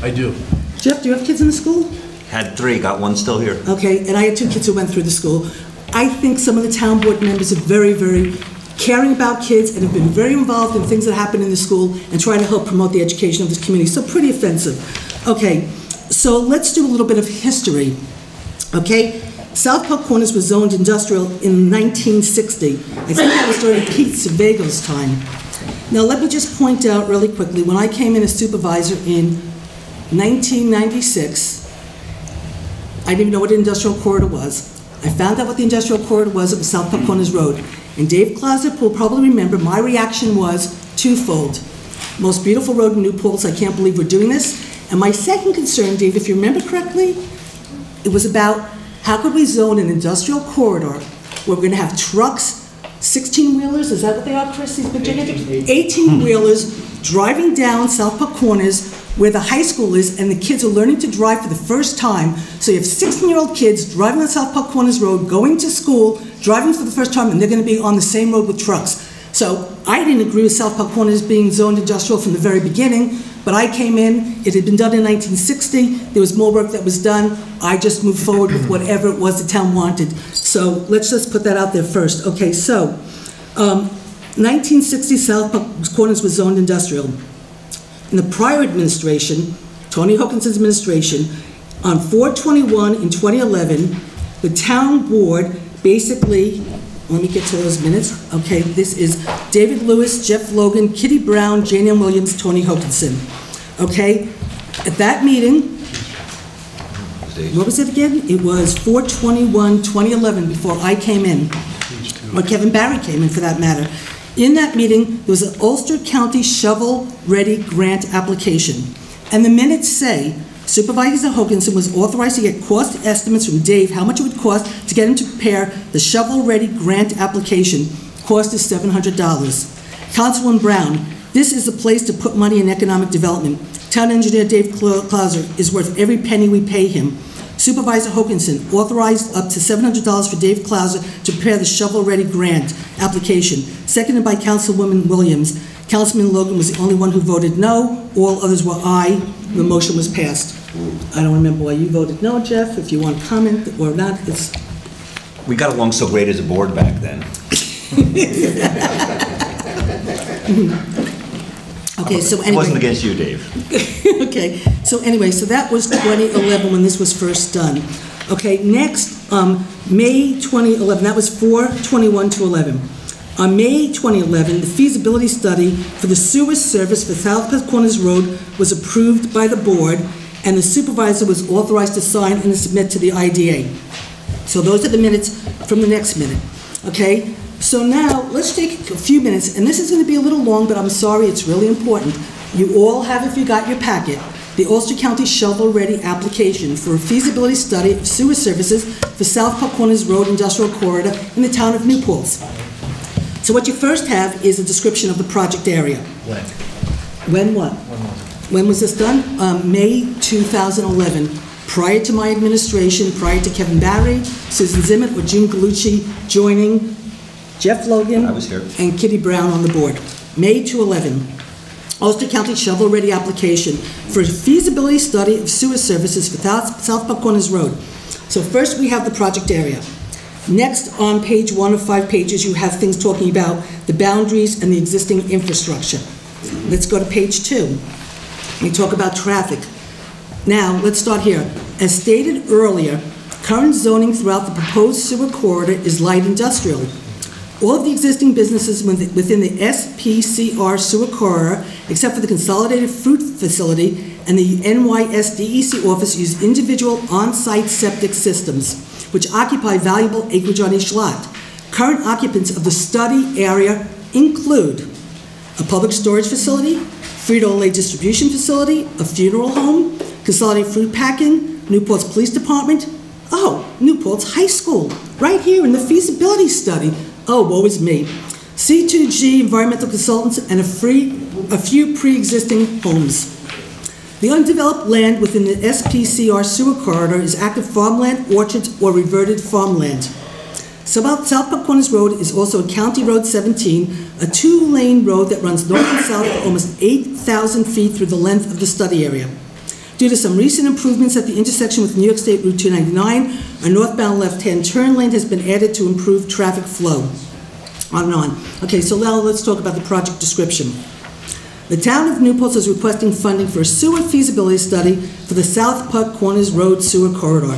I do. Jeff, do you have kids in the school? Had 3, got 1 still here. Okay, and I had 2 kids who went through the school. I think some of the town board members are very, very caring about kids and have been very involved in things that happen in the school and trying to help promote the education of this community. So pretty offensive. Okay, so let's do a little bit of history. Okay, South Park Corners was zoned industrial in 1960. I think that was during Pete Sevago's time. Now let me just point out really quickly, when I came in as supervisor in 1996, I didn't even know what an industrial corridor was. I found out what the industrial corridor was. It was South Park Corners Road. And Dave Clauser will probably remember my reaction was twofold. Most beautiful road in New Paltz, I can't believe we're doing this. And my second concern, Dave, if you remember correctly, it was about how could we zone an industrial corridor where we're going to have trucks, 16-wheelers, is that what they are, Chris? These big 18-wheelers driving down South Park Corners where the high school is, and the kids are learning to drive for the first time. So you have 16-year-old kids driving on South Park Corners Road, going to school, driving for the first time, and they're going to be on the same road with trucks. So I didn't agree with South Park Corners being zoned industrial from the very beginning, but I came in, it had been done in 1960, there was more work that was done, I just moved forward with whatever it was the town wanted. So let's just put that out there first. Okay, so 1960 South Park Corners was zoned industrial. In the prior administration, Tony Hokinson's administration, on 4/21 in 2011, the town board basically, let me get to those minutes. Okay, this is David Lewis, Jeff Logan, Kitty Brown, Jane Ann Williams, Tony Hokinson. Okay, at that meeting, what was it again? It was 4/21/2011 before I came in, or Kevin Barry came in for that matter. In that meeting, there was an Ulster County shovel-ready grant application. And the minutes say, Supervisor Hokinson was authorized to get cost estimates from Dave, how much it would cost to get him to prepare the shovel-ready grant application. Cost is $700. Councilwoman Brown, this is the place to put money in economic development. Town engineer Dave Clauser is worth every penny we pay him. Supervisor Hokinson authorized up to $700 for Dave Clauser to prepare the shovel-ready grant application. Seconded by Councilwoman Williams. Councilman Logan was the only one who voted no. All others were aye. The motion was passed. I don't remember why you voted no, Jeff. If you want to comment or not, it's... We got along so great as a board back then. Okay, so anyway. It wasn't against you, Dave. Okay, so anyway, so that was 2011 when this was first done. Okay, next, May 2011, that was 4/21/11. On May 2011, the feasibility study for the sewer service for South Park Corners Road was approved by the board, and the supervisor was authorized to sign and submit to the IDA. So those are the minutes from the next minute. Okay, so now let's take a few minutes, and this is going to be a little long, but I'm sorry, it's really important. You all have, if you got your packet, the Ulster County shovel-ready application for a feasibility study of sewer services for South Park Corners Road Industrial Corridor in the town of New Paltz. So what you first have is a description of the project area. When? When what? When was this done? May 2011. Prior to my administration, prior to Kevin Barry, Susan Zimmett, or June Gallucci joining Jeff Logan I was here. and Kitty Brown on the board. May 2011. Ulster County shovel-ready application for a feasibility study of sewer services for South Park Corners Road. So first we have the project area. Next, on page 1 of 5 pages, you have things talking about the boundaries and the existing infrastructure. Let's go to page 2. We talk about traffic. Now, let's start here. As stated earlier, Current zoning throughout the proposed sewer corridor is light industrial. All of the existing businesses within the SPCR sewer corridor, except for the Consolidated Fruit Facility and the NYSDEC office, use individual on-site septic systems, which occupy valuable acreage on each lot. Current occupants of the study area include a public storage facility, Frito-Lay distribution facility, a funeral home, Consolidated Fruit Packing, Newport's Police Department, Newport's High School, right here in the feasibility study. Woe is me. C2G Environmental Consultants and a few pre-existing homes. The undeveloped land within the SPCR sewer corridor is active farmland, orchards, or reverted farmland. South Park Corners Road is also a County Road 17, a 2-lane road that runs north and south for almost 8,000 feet through the length of the study area. Due to some recent improvements at the intersection with New York State Route 299, a northbound left-hand turn lane has been added to improve traffic flow. On and on. Okay, so now let's talk about the project description. The town of Newport is requesting funding for a sewer feasibility study for the South Park Corners Road sewer corridor.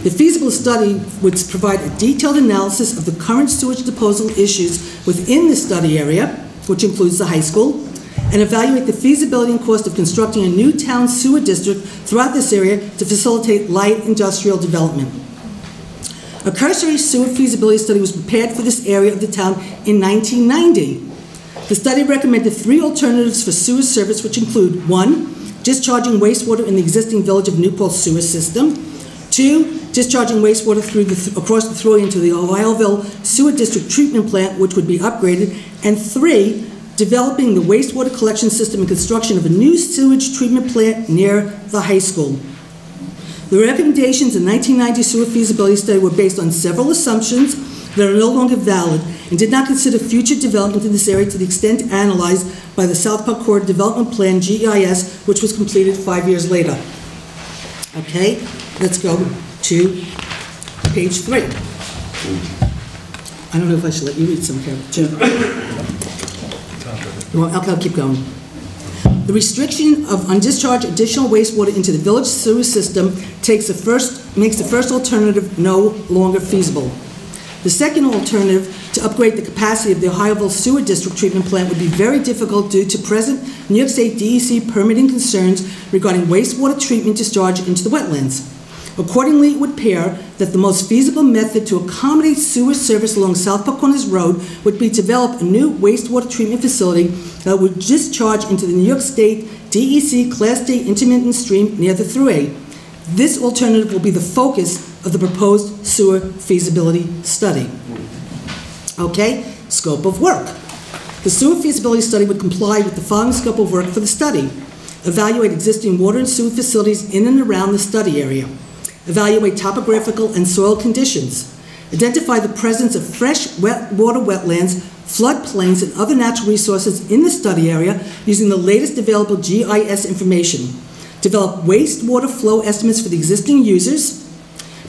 The feasibility study would provide a detailed analysis of the current sewage disposal issues within the study area, which includes the high school, and evaluate the feasibility and cost of constructing a new town sewer district throughout this area to facilitate light industrial development. A cursory sewer feasibility study was prepared for this area of the town in 1990. The study recommended 3 alternatives for sewer service, which include 1, discharging wastewater in the existing Village of Newport sewer system, 2, discharging wastewater across the thruway into the Ohioville Sewer District Treatment Plant, which would be upgraded, and 3, developing the wastewater collection system and construction of a new sewage treatment plant near the high school. The recommendations in the 1990 sewer feasibility study were based on several assumptions that are no longer valid and did not consider future development in this area to the extent analyzed by the South Park Corridor Development Plan, GEIS, which was completed 5 years later. Okay, let's go to page 3. I don't know if I should let you read some, Kevin. Well, I'll keep going. The restriction of undischarged additional wastewater into the village sewer system makes the first alternative no longer feasible. The second alternative, to upgrade the capacity of the Ohioville Sewer District Treatment Plant, would be very difficult due to present New York State DEC permitting concerns regarding wastewater treatment discharge into the wetlands. Accordingly, it would appear that the most feasible method to accommodate sewer service along South Park Corners Road would be to develop a new wastewater treatment facility that would discharge into the New York State DEC Class D intermittent stream near the thruway. This alternative will be the focus of the proposed sewer feasibility study. Okay, scope of work. The sewer feasibility study would comply with the following scope of work for the study. Evaluate existing water and sewer facilities in and around the study area. Evaluate topographical and soil conditions. Identify the presence of fresh water wetlands, floodplains, and other natural resources in the study area using the latest available GIS information. Develop wastewater flow estimates for the existing users.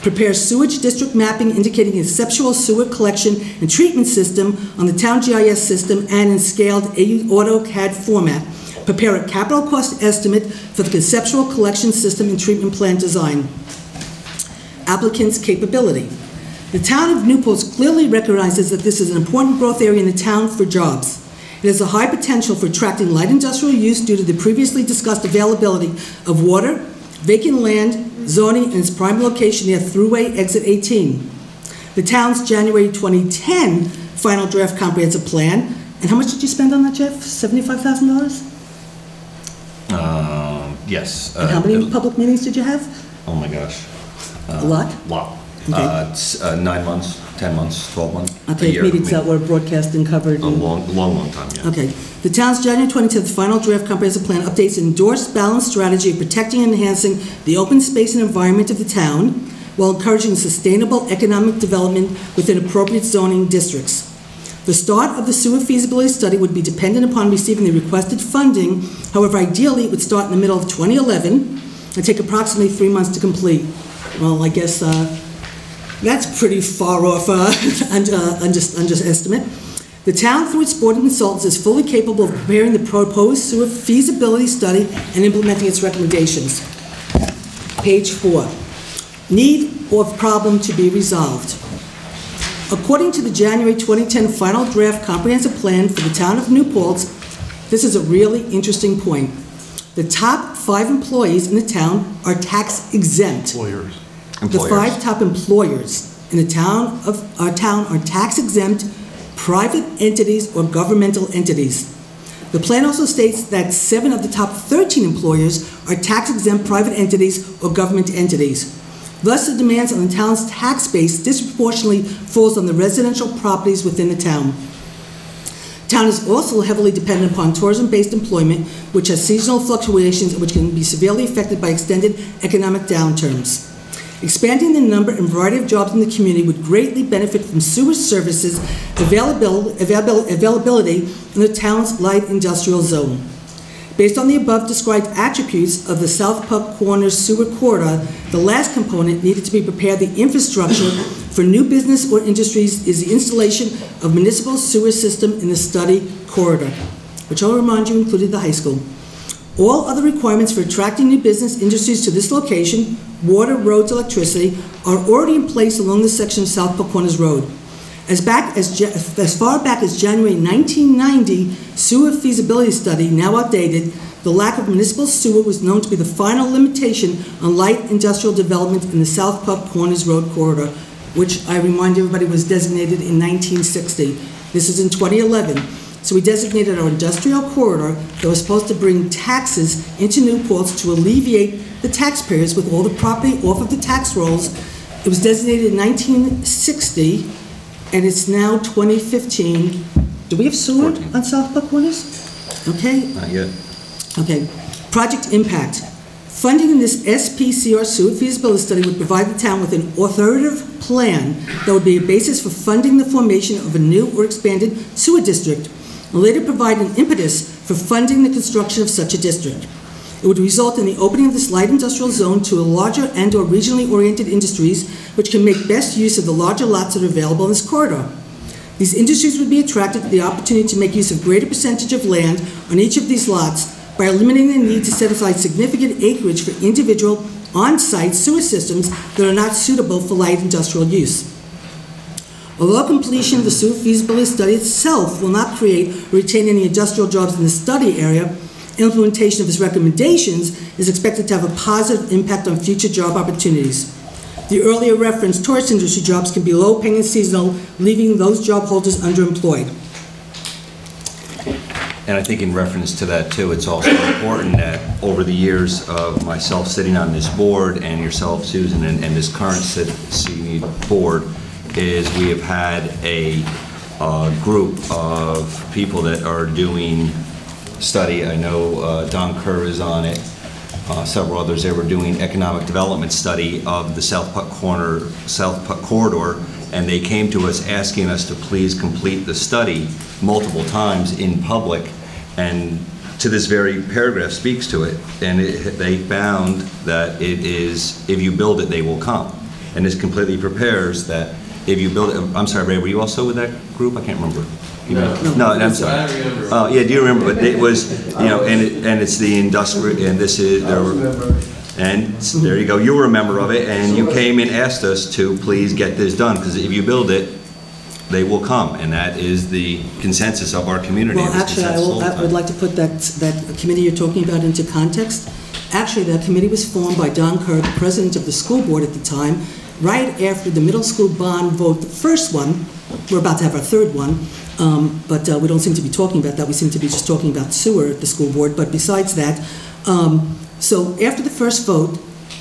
Prepare sewage district mapping indicating a conceptual sewer collection and treatment system on the town GIS system and in scaled AutoCAD format. Prepare a capital cost estimate for the conceptual collection system and treatment plant design. Applicant's capability. The town of Newport clearly recognizes that this is an important growth area in the town for jobs. It has a high potential for attracting light industrial use due to the previously discussed availability of water, vacant land, zoning, and its prime location near Thruway Exit 18. The town's January 2010 final draft comprehensive plan, and how much did you spend on that, Jeff? $75,000? Yes. And how many public meetings did you have? Oh my gosh. A lot? Lot. Okay. It's 9 months, 10 months, 12 months. Okay, a year. meetings that were broadcast and covered. A long time, yeah. Okay. The town's January 2010 final draft comprehensive plan updates an endorsed balanced strategy of protecting and enhancing the open space and environment of the town while encouraging sustainable economic development within appropriate zoning districts. The start of the sewer feasibility study would be dependent upon receiving the requested funding. However, ideally, it would start in the middle of 2011 and take approximately 3 months to complete. Well, I guess that's pretty far off estimate. The town, through its board of consultants, is fully capable of preparing the proposed sewer feasibility study and implementing its recommendations. Page 4. need or problem to be resolved. According to the January 2010 final draft comprehensive plan for the town of New Paltz, this is a really interesting point. The top 5 employees in the town are tax exempt. Employers. The 5 top employers in the town of our town are tax exempt private entities or governmental entities. The plan also states that 7 of the top 13 employers are tax exempt private entities or government entities. Thus, the demands on the town's tax base disproportionately falls on the residential properties within the town. Town is also heavily dependent upon tourism-based employment, which has seasonal fluctuations and which can be severely affected by extended economic downturns. Expanding the number and variety of jobs in the community would greatly benefit from sewer services availability in the town's light industrial zone. Based on the above described attributes of the South Puck Corners sewer corridor, the last component needed to be prepared the infrastructure for new business or industries is the installation of municipal sewer system in the study corridor, which I'll remind you included the high school. All other requirements for attracting new business industries to this location, water, roads, electricity, are already in place along this section of South Puck Corners Road. As far back as January 1990, sewer feasibility study, now outdated, the lack of municipal sewer was known to be the final limitation on light industrial development in the South Puck Corners Road corridor, which I remind everybody was designated in 1960. This is in 2011. So we designated our industrial corridor that was supposed to bring taxes into New Paltz to alleviate the taxpayers with all the property off of the tax rolls. It was designated in 1960, and it's now 2015. Do we have sewer 14. on South Puck Corners? Okay. Not yet. Okay. Project impact. Funding in this SPCR sewer feasibility study would provide the town with an authoritative plan that would be a basis for funding the formation of a new or expanded sewer district, and later provide an impetus for funding the construction of such a district. It would result in the opening of this light industrial zone to a larger and or regionally oriented industries which can make best use of the larger lots that are available in this corridor. These industries would be attracted to the opportunity to make use of greater percentage of land on each of these lots by eliminating the need to set aside significant acreage for individual on-site sewer systems that are not suitable for light industrial use. Although completion of the sewer feasibility study itself will not create or retain any industrial jobs in the study area, implementation of its recommendations is expected to have a positive impact on future job opportunities. The earlier referenced tourist industry jobs can be low-paying and seasonal, leaving those job holders underemployed. And I think in reference to that too, it's also important that over the years of myself sitting on this board and yourself, Susan, and this current city board, is we have had a group of people that are doing study. I know Don Kerr is on it. Several others there were doing economic development study of the South Puck corridor, and they came to us asking us to please complete the study multiple times in public, and to this very paragraph speaks to it. And they found that it is, if you build it, they will come. And this completely prepares that if you build it. I'm sorry, Ray, were you also with that group? I can't remember. No, I'm sorry. I remember. Yeah, do you remember? But it was, you know, and it's the industrial, and this is, and there you go. You were a member of it, and you came and asked us to please get this done, because if you build it, they will come, and that is the consensus of our community. Well, actually, I would like to put that committee you're talking about into context. Actually, that committee was formed by Don Kerr, the president of the school board at the time, right after the middle school bond vote, the first one. We're about to have our third one, but we don't seem to be talking about that. We seem to be just talking about sewer at the school board. But besides that, so after the first vote,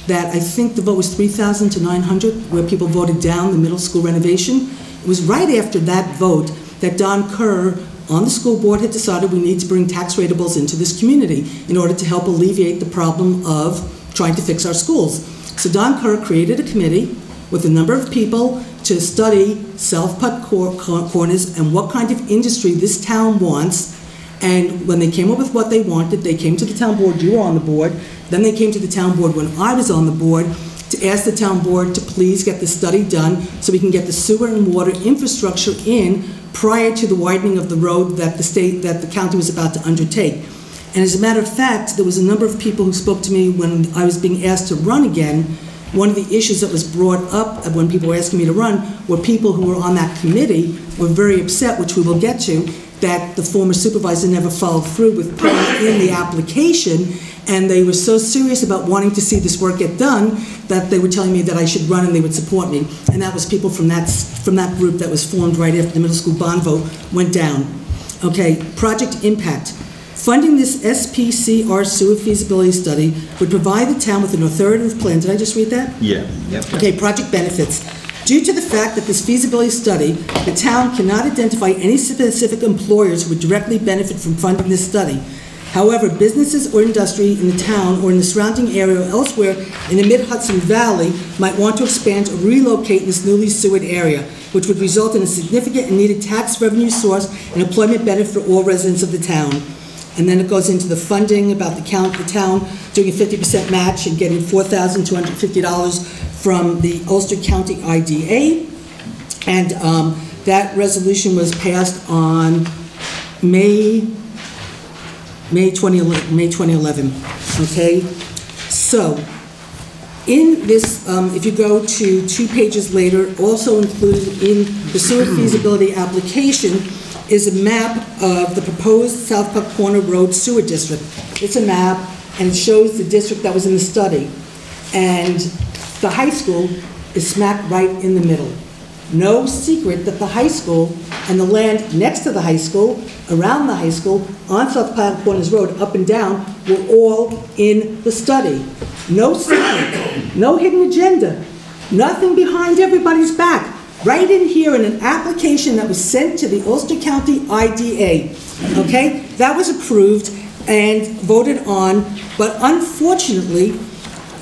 that I think the vote was 3,000 to 900, where people voted down the middle school renovation. It was right after that vote that Don Kerr on the school board had decided we need to bring tax ratables into this community in order to help alleviate the problem of trying to fix our schools. So Don Kerr created a committee with a number of people to study South Puck Corners and what kind of industry this town wants. And when they came up with what they wanted, they came to the town board. You were on the board. Then they came to the town board when I was on the board to ask the town board to please get the study done so we can get the sewer and water infrastructure in prior to the widening of the road that the county was about to undertake. And as a matter of fact, there was a number of people who spoke to me when I was being asked to run again, one of the issues that was brought up when people were asking me to run were people who were on that committee were very upset, which we will get to, that the former supervisor never followed through with putting in the application, and they were so serious about wanting to see this work get done that they were telling me that I should run and they would support me. And that was people from that group that was formed right after the middle school bond vote went down. Okay, project impact. Funding this SPCR sewer feasibility study would provide the town with an authoritative plan. Did I just read that? Yeah. Yep. Okay, project benefits. Due to the fact that this feasibility study, the town cannot identify any specific employers who would directly benefit from funding this study. However, businesses or industry in the town or in the surrounding area or elsewhere in the mid-Hudson Valley might want to expand or relocate in this newly sewered area, which would result in a significant and needed tax revenue source and employment benefit for all residents of the town. And then it goes into the funding about the town doing a 50% match and getting $4,250 from the Ulster County IDA. And that resolution was passed on May 2011, okay? So, in this, if you go to 2 pages later, also included in the sewer feasibility application is a map of the proposed South Puck Corner Road Sewer District. It's a map, and it shows the district that was in the study. And the high school is smack right in the middle. No secret that the high school and the land next to the high school, around the high school, on South Puck Corners Road, up and down, were all in the study. No secret, no hidden agenda, nothing behind everybody's back. Right in here in an application that was sent to the Ulster County IDA, okay? That was approved and voted on, but unfortunately,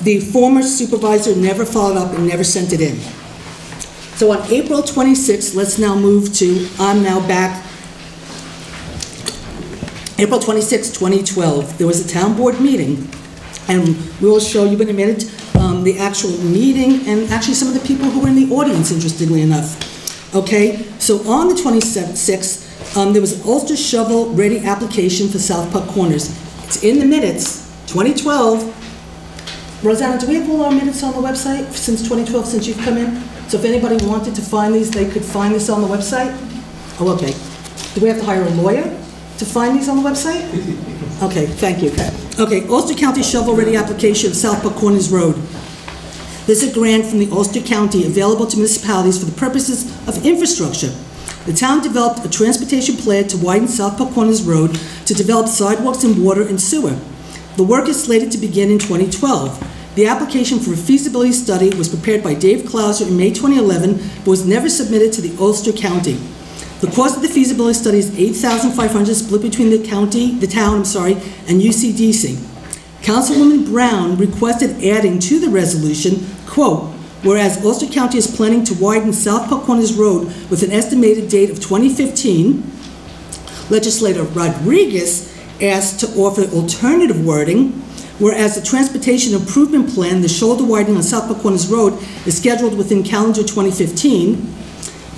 the former supervisor never followed up and never sent it in. So on April 26th, let's now move to, I'm now back, April 26, 2012, there was a town board meeting, and we will show you in a minute the actual meeting and actually some of the people who were in the audience, interestingly enough. Okay, so on the 26th, there was an Ulster shovel-ready application for South Puck Corners. It's in the minutes, 2012. Rosanna, do we have all our minutes on the website since 2012, since you've come in? So if anybody wanted to find these, they could find this on the website? Oh, okay. Do we have to hire a lawyer to find these on the website? Okay, thank you. Okay, Ulster County shovel-ready application of South Puck Corners Road. There's a grant from the Ulster County available to municipalities for the purposes of infrastructure. The town developed a transportation plan to widen South Puck Corners Road to develop sidewalks and water and sewer. The work is slated to begin in 2012. The application for a feasibility study was prepared by Dave Clauser in May 2011, but was never submitted to the Ulster County. The cost of the feasibility study is $8,500 split between the town, and UCDC. Councilwoman Brown requested adding to the resolution, quote, whereas Ulster County is planning to widen South Puck Corners Road with an estimated date of 2015, Legislator Rodriguez asked to offer alternative wording, whereas the Transportation Improvement Plan, the shoulder widening on South Puck Corners Road, is scheduled within calendar 2015,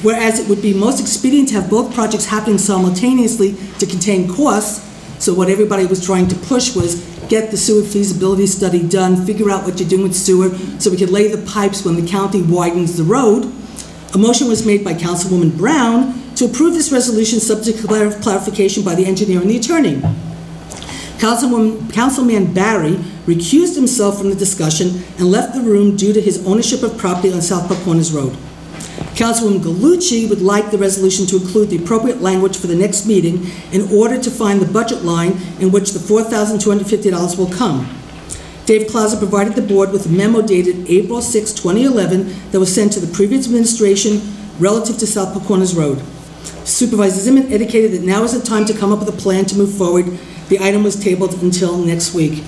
whereas it would be most expedient to have both projects happening simultaneously to contain costs. So what everybody was trying to push was get the sewer feasibility study done, figure out what you're doing with sewer, so we could lay the pipes when the county widens the road. A motion was made by Councilwoman Brown to approve this resolution subject to clarification by the engineer and the attorney. Councilman Barry recused himself from the discussion and left the room due to his ownership of property on South Puck Corners Road. Councilwoman Gallucci would like the resolution to include the appropriate language for the next meeting in order to find the budget line in which the $4,250 will come. Dave Clauser provided the board with a memo dated April 6, 2011 that was sent to the previous administration relative to South Puck Corners Road. Supervisor Zimmerman indicated that now is the time to come up with a plan to move forward. The item was tabled until next week.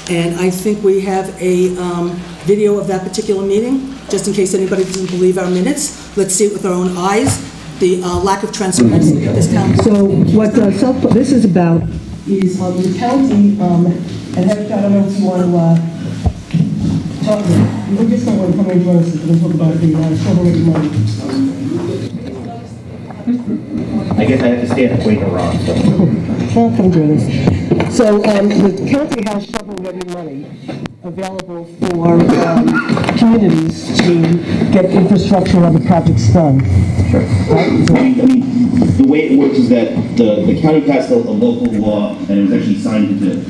And I think we have a video of that particular meeting, just in case anybody doesn't believe our minutes. Let's see it with our own eyes, the lack of transparency of this town. So what this is about is the county, and I don't know if you want to talk to me. We're just going to come and join us and talk about the shovel-ready money. I guess I have to stand and wait around. Well, come join us. So the county has shovel-ready money, available for communities to get infrastructure on the projects done. Sure. I mean, the way it works is that the county passed a local law, and it was actually signed into,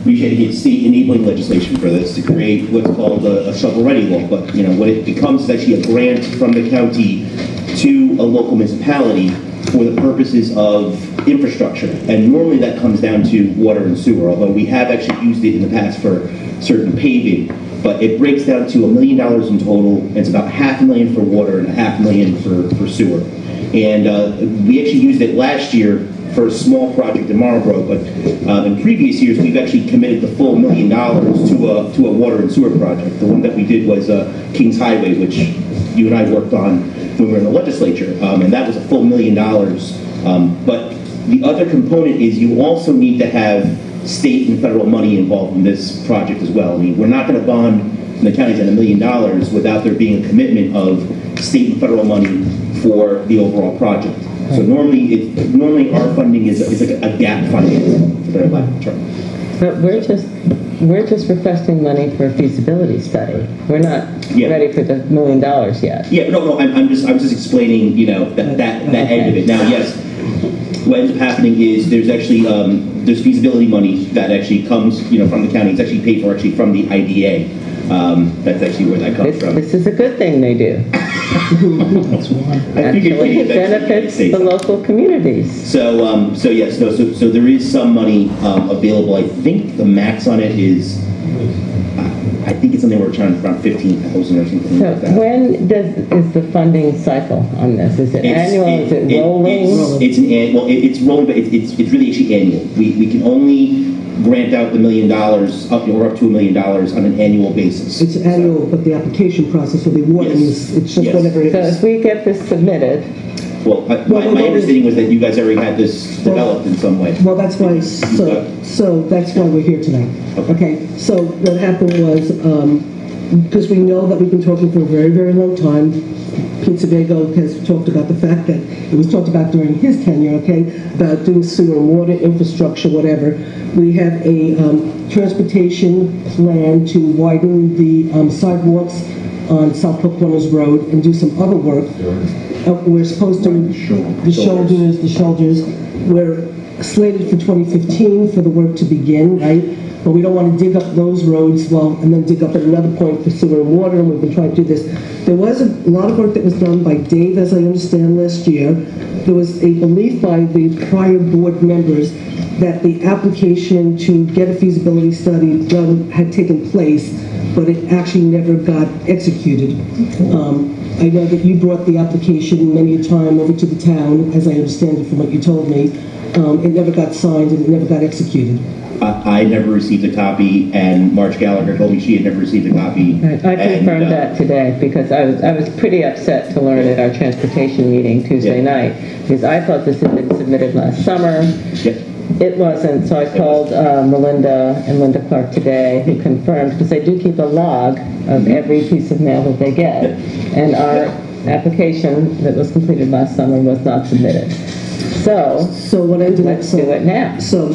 we had to get state enabling legislation for this to create what's called a shovel-ready law. But what it becomes is actually a grant from the county to a local municipality for the purposes of infrastructure. And normally that comes down to water and sewer, although we have actually used it in the past for certain paving. But it breaks down to $1 million in total, and it's about $500,000 for water and $500,000 for sewer. And we actually used it last year for a small project in Marlboro, but in previous years we've actually committed the full $1 million to a water and sewer project. The one that we did was Kings Highway, which you and I worked on when we were in the legislature, and that was a full $1 million. But the other component is you also need to have state and federal money involved in this project as well. I mean, we're not going to bond the counties at $1 million without there being a commitment of state and federal money for the overall project. So normally our funding is like a gap financing, for the lack of a term. But we're just requesting money for a feasibility study. We're not ready for the $1 million yet. Yeah, no, I'm just explaining, that end of it. Now, yes, what ends up happening is there's actually there's feasibility money that actually comes, from the county. It's actually paid for from the IDA. That's actually where that comes from. This is a good thing they do. Actually, it benefits the local communities. So yes, so there is some money available. I think the max on it is, I think it's something we're trying around 15,000 or something So like that. when is the funding cycle on this? Is it annual? Is it rolling? It's an annual. It's rolling, but it's really actually annual. We can only grant out the $1 million up to $1 million on an annual basis. It's annual, but the application process will be more than this. It's just whatever it So is. if we get this submitted, Well, my understanding was that you guys already had this developed in some way. Well, that's why, so that's why we're here tonight. Okay, so what happened was, because we know that we've been talking for a very, very long time, Pete Sebago has talked about the fact that, it was talked about during his tenure, about doing sewer and water infrastructure, whatever. We have a transportation plan to widen the sidewalks on South Four Corners Road and do some other work. We're supposed to, the shoulders, we're slated for 2015 for the work to begin, right? But we don't want to dig up those roads, and then dig up at another point for sewer and water, and we've been trying to do this. There was a lot of work that was done by Dave, as I understand, last year. There was a belief by the prior board members that the application to get a feasibility study done had taken place, but it actually never got executed. I know that you brought the application many a time over to the town, as I understand it from what you told me. It never got signed and it never got executed. I never received a copy, and Marge Gallagher told me she had never received a copy. I confirmed that today because I was pretty upset to learn at our transportation meeting Tuesday night, because I thought this had been submitted last summer. It wasn't, so I called Melinda and Linda Clark today, who confirmed, because they do keep a log of every piece of mail that they get, and our application that was completed last summer was not submitted. So what ended up, let's do it now. So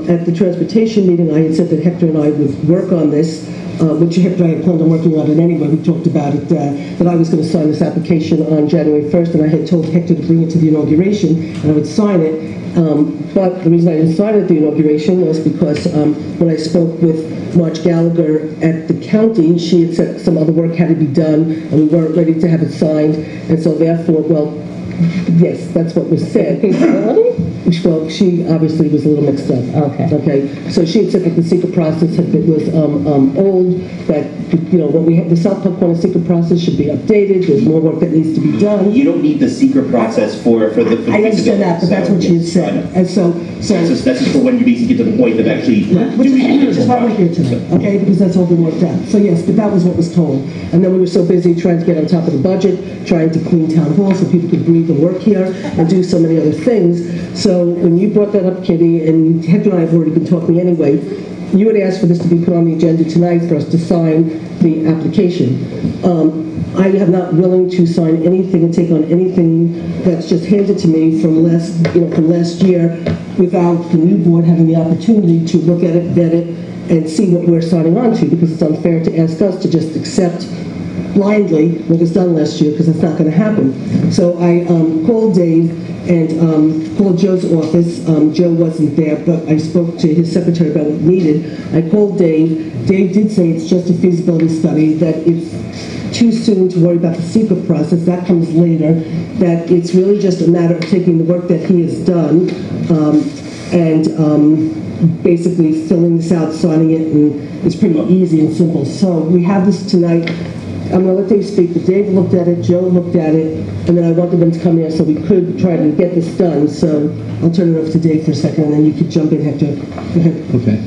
at the transportation meeting, I had said that Hector and I would work on this, which Hector and I had planned on working on it anyway. We talked about it, that I was going to sign this application on January 1st, and I had told Hector to bring it to the inauguration, and I would sign it. But the reason I didn't sign it at the inauguration was because when I spoke with Marge Gallagher at the county, she had said some other work had to be done, and we weren't ready to have it signed, and so therefore, yes, that's what was said. Feasibility? Well, she obviously was a little mixed up. Okay. So she had said that the secret process was old. That what we had, the South Park Corner secret process should be updated. There's more work that needs to be done. You don't need the secret process for the I understand that, but that's what she had said. And so that's just for when you basically get to the point of actually doing which is why we're here tonight. Okay, because that's all been worked out. So yes, but that was what was told. And then we were so busy trying to get on top of the budget, trying to clean town hall so people could breathe and work here and do so many other things. So when you brought that up, Kitty, and Hector and I have already been talking anyway, you had asked for this to be put on the agenda tonight for us to sign the application. I am not willing to sign anything and take on anything that's just handed to me from last year without the new board having the opportunity to look at it, vet it, and see what we're signing on to, because it's unfair to ask us to just accept blindly what was done last year, because that's not going to happen. So I called Dave and called Joe's office. Joe wasn't there, but I spoke to his secretary about what needed. I called Dave. Dave did say it's just a feasibility study, that it's too soon to worry about the secret process. That comes later. That it's really just a matter of taking the work that he has done and basically filling this out, signing it, and it's pretty easy and simple. So we have this tonight. I'm going to let Dave speak, but Dave looked at it, Joe looked at it, and then I wanted them to come here so we could try to get this done. So I'll turn it over to Dave for a second, and then you could jump in, Hector. Go ahead. Okay.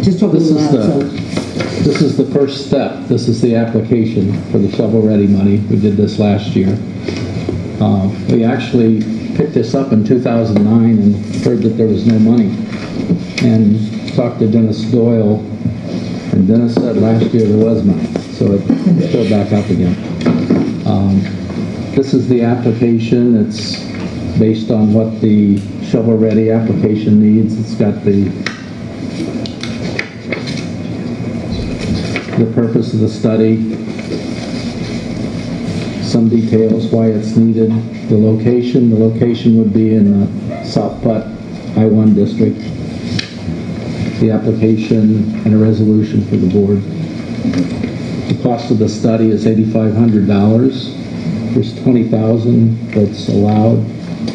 Just talk a little loud. This is the first step. This is the application for the shovel-ready money. We did this last year. We actually picked this up in 2009 and heard that there was no money. And talked to Dennis Doyle, and Dennis said last year there was money. So it's still back up again. This is the application. It's based on what the shovel-ready application needs. It's got the purpose of the study, some details, why it's needed, the location would be in the South Putt I-1 district, the application and a resolution for the board. The cost of the study is $8,500. There's $20,000 that's allowed.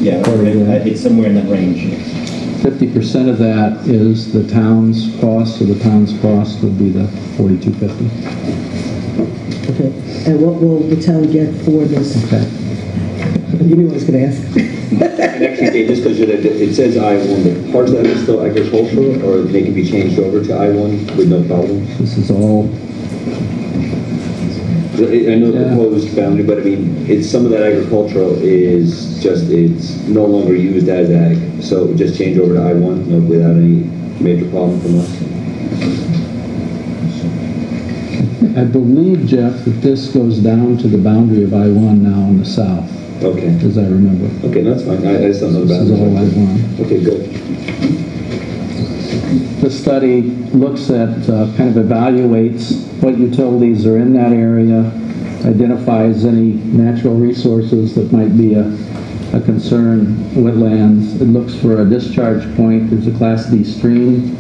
Yeah, it's somewhere in that range. 50% of that is the town's cost, so the town's cost would be the $4,250. Okay. And what will the town get for this? Okay. You knew I was going to ask. And actually, Dave, just because it says I-1, but parts of that is still agricultural, or they can be changed over to I-1 with no problems? This is all... I know the proposed boundary, but I mean, it's some of that agricultural is just, it's no longer used as ag, so just change over to I-1 without any major problem from us. I believe, Jeff, that this goes down to the boundary of I-1 now in the south. Okay. As I remember. Okay, that's fine. I just don't know the boundary. This is all I-1. Okay, good. The study looks at, kind of evaluates what utilities are in that area, identifies any natural resources that might be a concern, wetlands. It looks for a discharge point. There's a Class D stream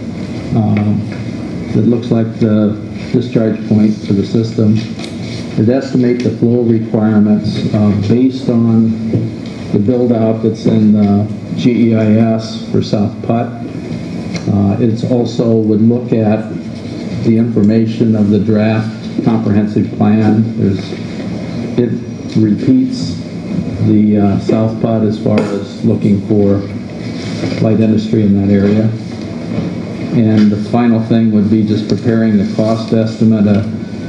that looks like the discharge point for the system. It estimates the flow requirements based on the build-out that's in the GEIS for South Putt. It also would look at the information of the draft comprehensive plan. It repeats the South Putt as far as looking for light industry in that area. And the final thing would be just preparing the cost estimate, a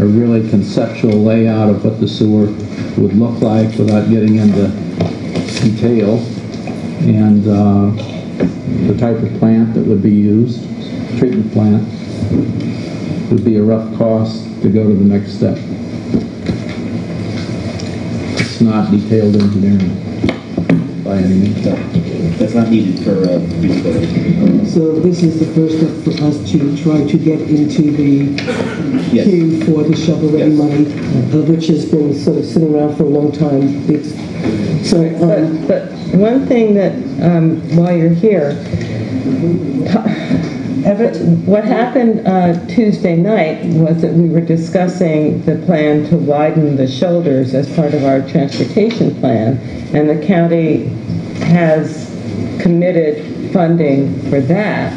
really conceptual layout of what the sewer would look like without getting into detail, and the type of plant that would be used, treatment plant, would be a rough cost to go to the next step. It's not detailed engineering by any means. That's not needed for feasibility. So this is the first step for us to try to get into the queue for the shovel-ready money, which has been sort of sitting around for a long time. So, but one thing that, while you're here, what happened Tuesday night was that we were discussing the plan to widen the shoulders as part of our transportation plan, and the county has committed funding for that.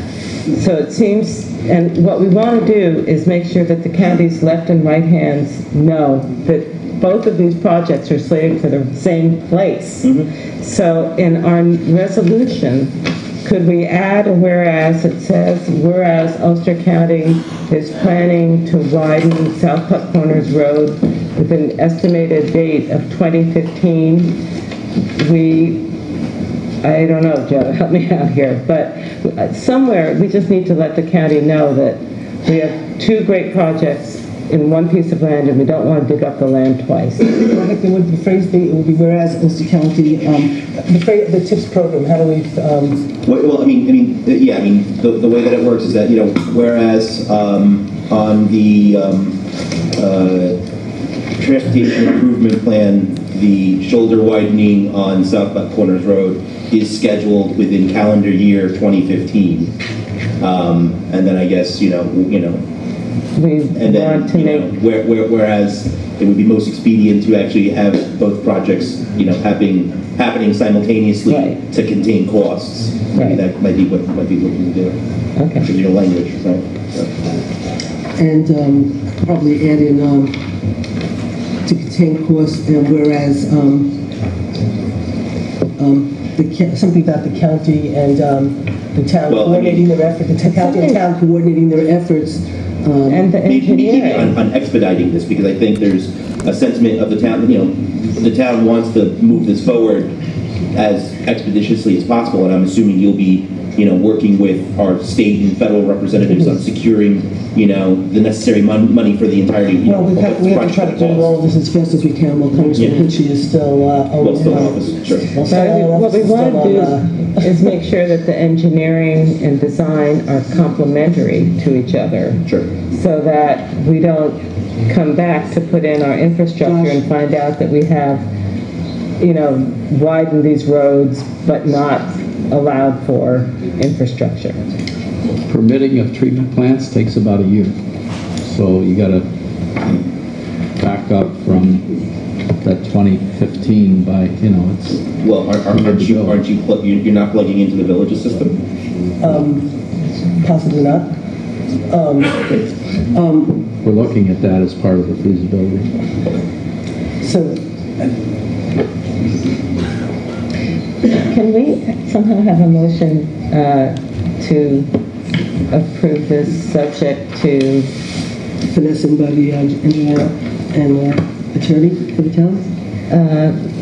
So it seems, and what we want to do is make sure that the county's left and right hands know that both of these projects are slated for the same place. Mm-hmm. So in our resolution, could we add a whereas that says, whereas Ulster County is planning to widen South Putt Corners Road with an estimated date of 2015, I don't know, Joe, help me out here, but somewhere we just need to let the county know that we have two great projects in one piece of land and we don't want to dig up the land twice. I think the phrase it would be whereas Ulster County, the TIPS program, how do we? Well, the way that it works is that, whereas on the transportation improvement plan, the shoulder widening on South Buck Corners Road is scheduled within calendar year 2015. And then I guess, whereas it would be most expedient to actually have both projects, happening simultaneously to contain costs. Maybe that might be what we're looking to do. Okay. For language, right? And probably add in to contain costs, and whereas something about the county and the town coordinating their efforts, the county and town coordinating their efforts. And the engineering. On expediting this, because I think there's a sentiment of the town, the town wants to move this forward as expeditiously as possible, and I'm assuming you'll be, working with our state and federal representatives on securing, the necessary money for the entirety. Well, we have to try to do all of this as fast as we can while Congressman Hitchie is still still in office. Sure. What we want to do is make sure that the engineering and design are complementary to each other. Sure. So that we don't come back to put in our infrastructure and find out that we have, widened these roads but not allowed for infrastructure. Permitting of treatment plants takes about a year. So you got to back up from that 2015 by, it's... Well, you're not plugging into the village's system? Possibly not. We're looking at that as part of the feasibility. So, can we somehow have a motion to approve this subject to finessing by the engineer and attorney for the town?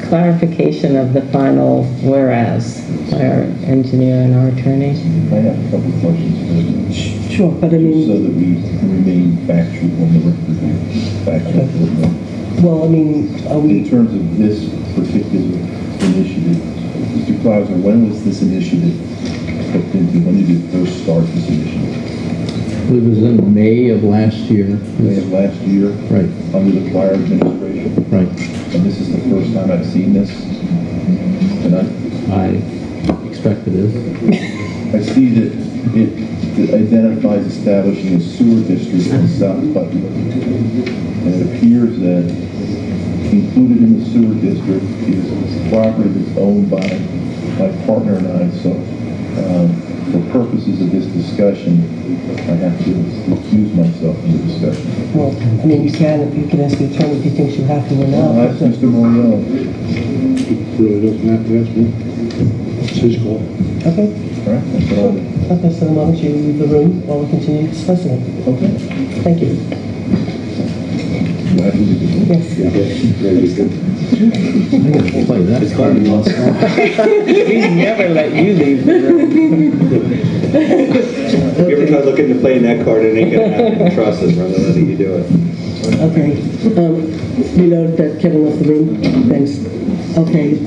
Clarification of the final whereas by our engineer and our attorney. I have a couple of questions. Sure, but I mean... So that we remain factual on the record. Well, I mean, in terms of this particular initiative, Mr. Klauser, when was this initiative hooked into? When did you first start this initiative? It was in May of last year. May of last year? Right. Under the prior administration? Right. And this is the first time I've seen this tonight? I expect it is. I see that it identifies establishing a sewer district on South Putnam. And it appears that included in the sewer district is property that's owned by my partner and I. So for purposes of this discussion, I have to recuse myself from the discussion. Well, I mean, you can ask the attorney if he thinks you have to or not. I'll ask Mr. Moriello. He really doesn't have to ask me. It's his call. Okay. All right, that's what I'll do. Okay, so why don't you leave the room while we continue discussing it? Okay. Thank you. Yes. Play that card. We never let you leave the room. You ever try looking to play in that card and ain't gonna happen? Trust us, brother, letting you do it. Okay. You know that Kevin left the room? Thanks. Okay.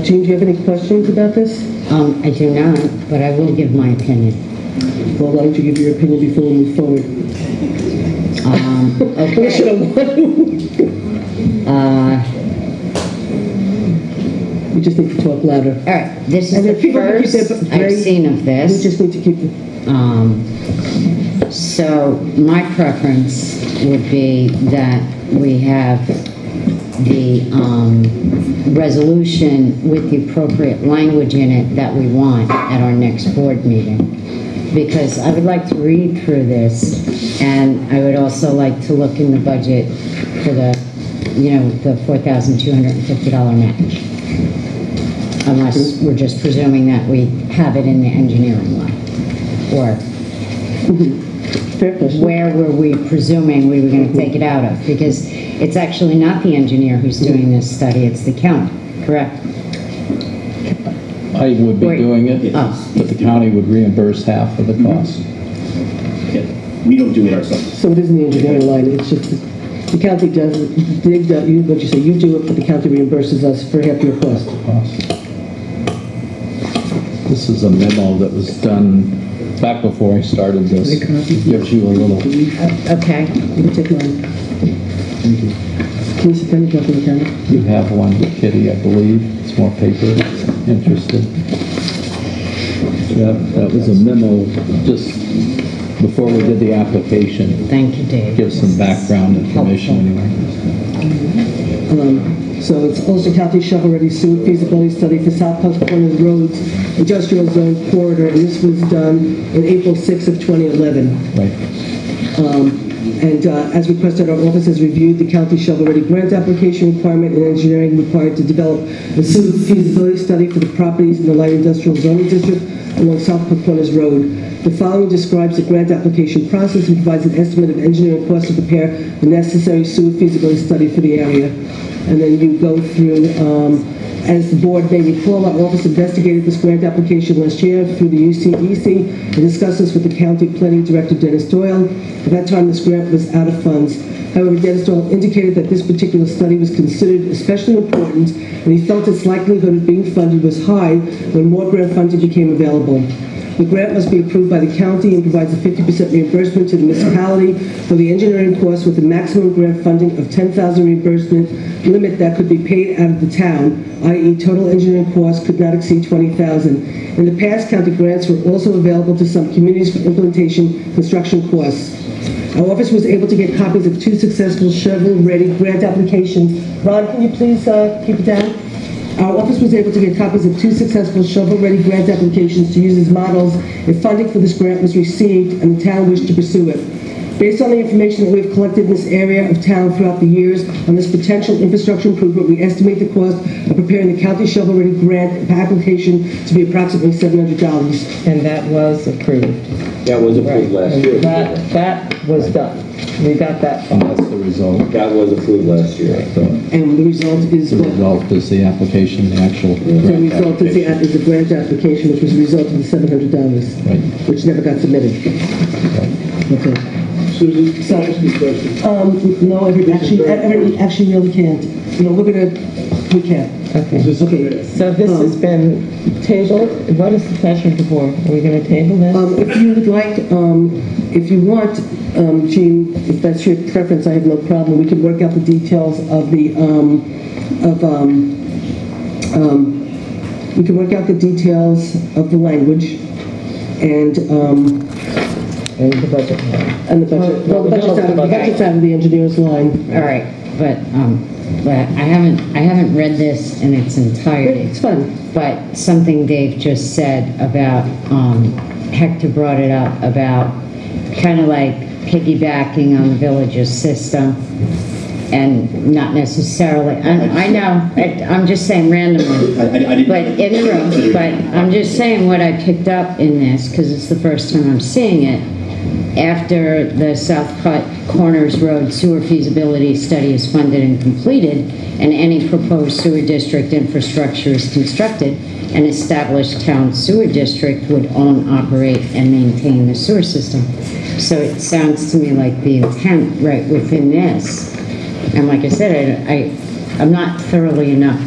Jean, do you have any questions about this? I do not, but I will give my opinion. Well, why don't you give your opinion before we move forward? Okay. You just need to talk louder. All right. This is the first I've seen of this. We just need to keep So my preference would be that we have the resolution with the appropriate language in it that we want at our next board meeting. Because I would like to read through this, and I would also like to look in the budget for the, the $4,250 match. Unless we're just presuming that we have it in the engineering line. Or where were we presuming we were going to take it out of? Because it's actually not the engineer who's doing this study, it's the county, correct? I would be doing it, but the county would reimburse half of the cost. We don't do it ourselves. So it isn't the engineering line, it's just the county does, what you say, you do it, but the county reimburses us for half your cost. This is a memo that was done back before I started this. Gives you a little... Okay. You can take mine. Thank you. Can you sit down and jump in the camera? You have one, Kitty, I believe. It's more paper. Interested. That was a memo just before we did the application. Thank you, Dave. Give some background information anyway. So it's Ulster County shovel-ready sewer feasibility study for South Paltz Corners Roads Industrial Zone Corridor, and this was done in April 6th of 2011. Right. As requested, our office has reviewed the county shovel-ready grant application requirement and engineering required to develop a sewer feasibility study for the properties in the light industrial zoning district along South Paltz Corners Road. The following describes the grant application process and provides an estimate of engineering costs to prepare the necessary sewer feasibility study for the area. And then you go through, as the board may recall, our office investigated this grant application last year through the UCDC and discussed this with the county planning director, Dennis Doyle. At that time, this grant was out of funds. However, Dennis Doyle indicated that this particular study was considered especially important, and he felt its likelihood of being funded was high when more grant funding became available. The grant must be approved by the county and provides a 50% reimbursement to the municipality for the engineering costs with a maximum grant funding of $10,000 reimbursement limit that could be paid out of the town, i.e. total engineering costs could not exceed $20,000. In the past, county grants were also available to some communities for implementation construction costs. Our office was able to get copies of 2 successful shovel-ready grant applications. Ron, can you please keep it down? Our office was able to get copies of 2 successful shovel-ready grant applications to use as models if funding for this grant was received and the town wished to pursue it. Based on the information that we have collected in this area of town throughout the years on this potential infrastructure improvement, we estimate the cost of preparing the county shovel-ready grant application to be approximately $700. And that was approved. That was approved last year. That was done. We got that. And that's the result. That was approved last year, I thought. And the result is The what? result is the application, the actual The result is the grant application, which was the result of the $700, right, which never got submitted. Okay. Susan, can I ask you a question? No, actually really can't. No, we can't. Okay. Is this Okay. So this has been tabled. What is the pleasure of the board? Are we going to table this? If you would like, if you want, Jean, if that's your preference, I have no problem. We can work out the details of the, we can work out the details of the language and the budget. And the budget. Well, the budget's out of the engineer's line. All right, but I haven't read this in its entirety. It's fun. But something Dave just said about, Hector brought it up about kind of like piggybacking on the village's system and not necessarily, I know, I'm just saying randomly, but in the room, but I'm just saying what I picked up in this because it's the first time I'm seeing it. After the South Corners Road sewer feasibility study is funded and completed, and any proposed sewer district infrastructure is constructed, an established town sewer district would own, operate, and maintain the sewer system. So it sounds to me like the intent right within this, and like I said, I'm not thoroughly enough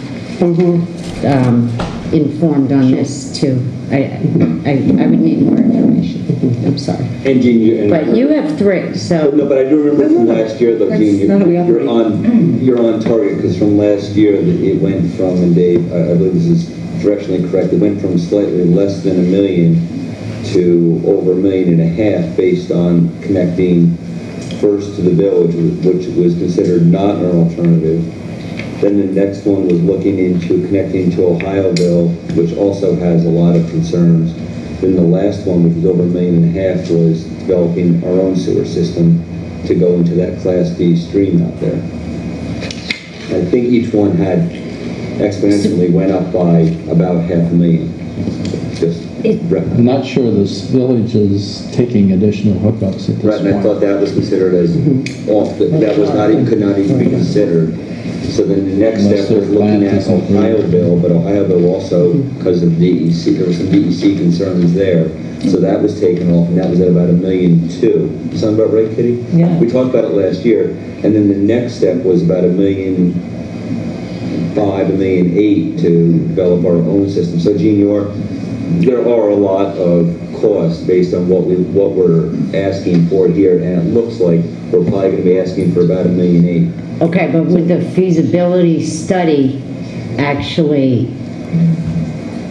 informed on this to, I would need more information. I'm sorry. And Jean, but you have 3, so. No, but I do remember from last year, though, Jean, you're on target, because from last year, it went from, and Dave, I believe this is directionally correct, it went from slightly less than $1 million to over $1.5 million based on connecting first to the village, which was considered not an alternative. Then the next one was looking into connecting to Ohioville, which also has a lot of concerns. Then the last one, which was over $1.5 million, was developing our own sewer system to go into that Class D stream out there. I think each one had exponentially went up by about $500,000. I'm not sure this village is taking additional hookups at this point. Right, and I thought that was considered as off, that was not even, could not even be considered. So then the next step was looking at Ohioville, but Ohioville also, because of DEC, there were some DEC concerns there. So that was taken off, and that was at about $1.2 million. Sound about right, Kitty? Yeah. We talked about it last year, and then the next step was about $1.5 million, $1.8 million to develop our own system. So, Gene, there are a lot of costs based on what we're asking for here, and it looks like we're probably going to be asking for about $1.8 million. Okay, but would the feasibility study actually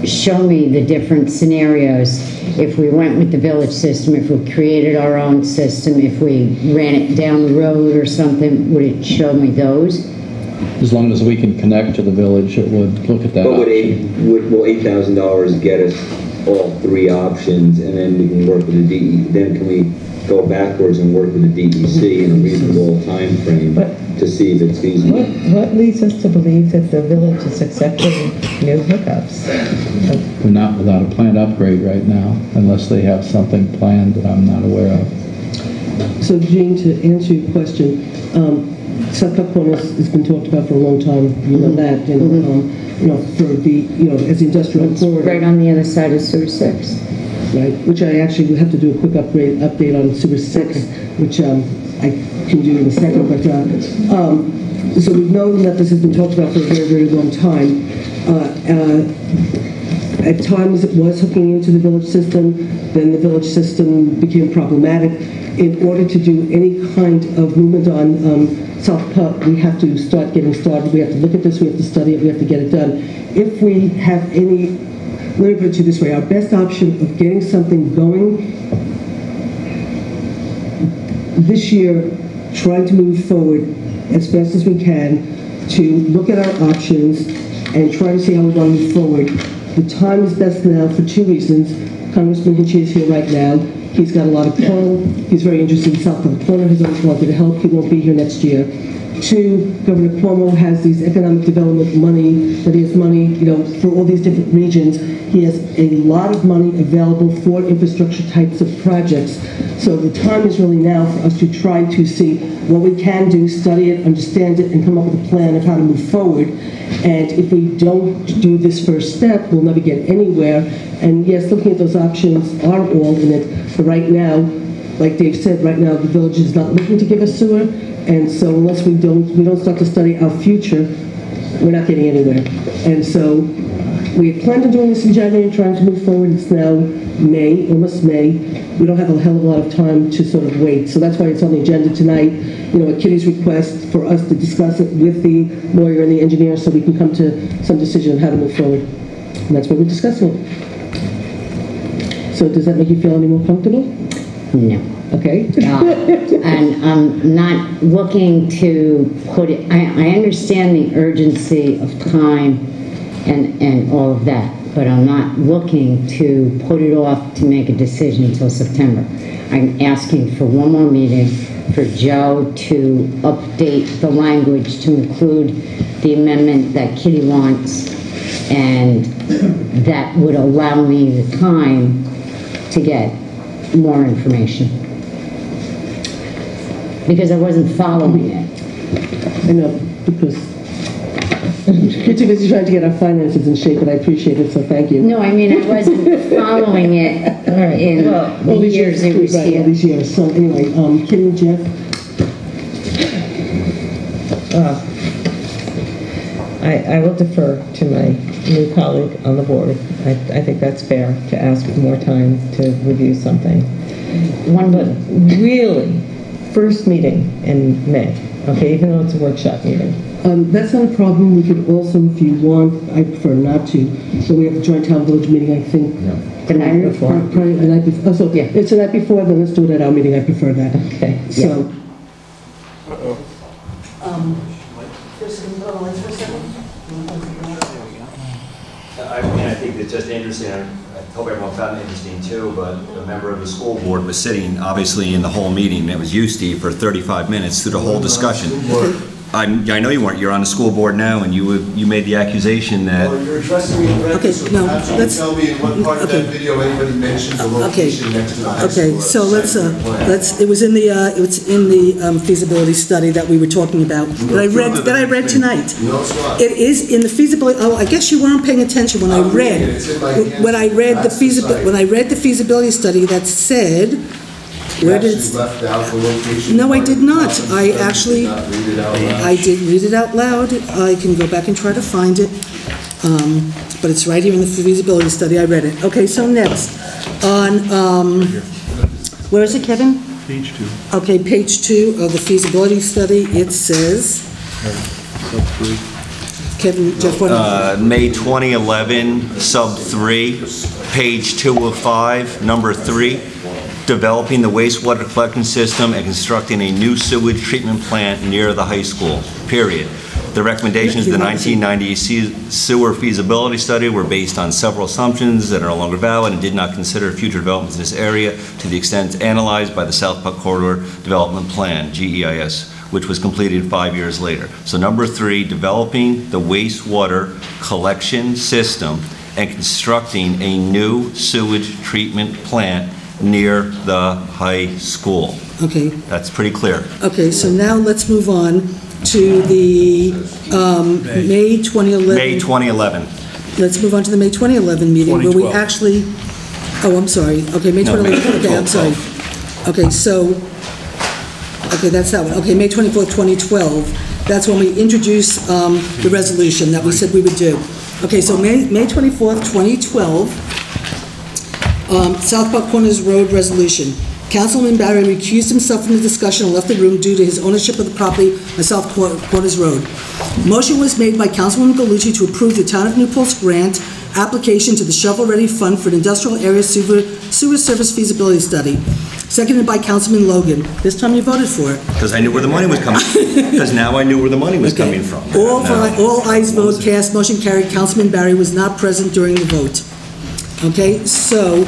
show me the different scenarios? If we went with the village system, if we created our own system, if we ran it down the road or something, would it show me those? As long as we can connect to the village, it would look at that. But will $8,000 get us all three options, and then we can work with the DEC? Then can we go backwards and work with the DEC in a reasonable time frame to see if it's feasible? What leads us to believe that the village is accepting new hookups? We're not without a planned upgrade right now, unless they have something planned that I'm not aware of. So, Gene, to answer your question, South Corner has been talked about for a long time. You know that, and for the as the industrial corridor. Right on the other side of Sewer 6. Right, which I actually will have to do a quick update on Sewer 6, which I can do in a second. But so we've known that this has been talked about for a very, very long time. At times it was hooking into the village system, then the village system became problematic. In order to do any kind of movement on South Putt, we have to start getting started. We have to look at this, we have to study it, we have to get it done. If we have any, let me put it to you this way, our best option of getting something going this year, trying to move forward as fast as we can to look at our options and try to see how we want to move forward. The time is best now for two reasons. Congressman Hitchie is here right now. He's got a lot of pull. He's very interested in South Carolina. He's always wanted to help. He won't be here next year. Two, Governor Cuomo has these economic development money, that he has money, for all these different regions. He has a lot of money available for infrastructure types of projects. So the time is really now for us to try to see what we can do, study it, understand it, and come up with a plan of how to move forward. And if we don't do this first step, we'll never get anywhere. And yes, looking at those options are all in it. But right now, like Dave said, right now the village is not looking to give us sewer. And so unless we don't start to study our future, we're not getting anywhere. And so we had planned on doing this in January and trying to move forward. It's now May, almost May. We don't have a hell of a lot of time to sort of wait. So that's why it's on the agenda tonight, at Kitty's request for us to discuss it with the lawyer and the engineer so we can come to some decision on how to move forward. And that's what we're discussing it. So does that make you feel any more comfortable? No. Okay. And I'm not looking to put it, I understand the urgency of time and all of that, but I'm not looking to put it off to make a decision until September. I'm asking for one more meeting for Joe to update the language to include the amendment that Kitty wants, and that would allow me the time to get more information. Because I wasn't following it. I know, because you're too busy trying to get our finances in shape, and I appreciate it, so thank you. No, I mean, I wasn't following it in the years it was here. All these years. So anyway, Kim and Jeff? I will defer to my new colleague on the board. I think that's fair to ask for more time to review something. But really, first meeting in May, okay, even though it's a workshop meeting. That's not a problem. We could also, if you want, I prefer not to. So we have a joint town village meeting, I think. No. The night before. The night before. Oh, so yeah, it's the night before, then let's do it at our meeting. I prefer that. Okay. So. I think it's just interesting. I hope everyone found it interesting too, but a member of the school board was sitting, obviously, in the whole meeting. It was you, Steve, for 35 minutes through the whole discussion. I know you weren't. You're on the school board now, and you made the accusation that... Well, you're addressing me directly, so perhaps you can tell me in what part of that video anybody mentioned the location next to the high school. Okay, so let's, it was in the feasibility study that we were talking about, that I read tonight. No, it's not. It is in the feasibility, I guess you weren't paying attention when I read the feasibility study that said, where did it... left out the location? No, I did not. I actually, Did not read it out loud? I did read it out loud. I can go back and try to find it. But it's right here in the feasibility study. I read it. Okay, so next, on, where is it, Kevin? Page 2. Okay, page 2 of the feasibility study, it says, Kevin, Jeff, what? May 2011, sub 3, page 2 of 5, number 3, developing the wastewater collection system and constructing a new sewage treatment plant near the high school, period. The recommendations of the 1990 sewer feasibility study were based on several assumptions that are no longer valid and did not consider future developments in this area to the extent analyzed by the South Putt Corridor Development Plan, GEIS, which was completed 5 years later. So number 3, developing the wastewater collection system and constructing a new sewage treatment plant near the high school. Okay. That's pretty clear. Okay, so now let's move on to the May 2011. May 2011. Let's move on to the May 2011 meeting where we actually, I'm sorry. Okay, May 2011, okay, I'm sorry. Okay, so, okay, that's that one. Okay, May 24th, 2012, that's when we introduced the resolution that we said we would do. Okay, so May 24th, 2012, South Park Corners Road resolution. Councilman Barry recused himself from the discussion and left the room due to his ownership of the property on South Corners Road. Motion was made by Councilwoman Galucci to approve the Town of New Paltz grant application to the shovel-ready fund for an industrial area sewer service feasibility study. Seconded by Councilman Logan. This time you voted for it. Because I knew where the money was coming from. Because now I knew where the money was coming from. All ayes vote cast, motion carried. Councilman Barry was not present during the vote. Okay, so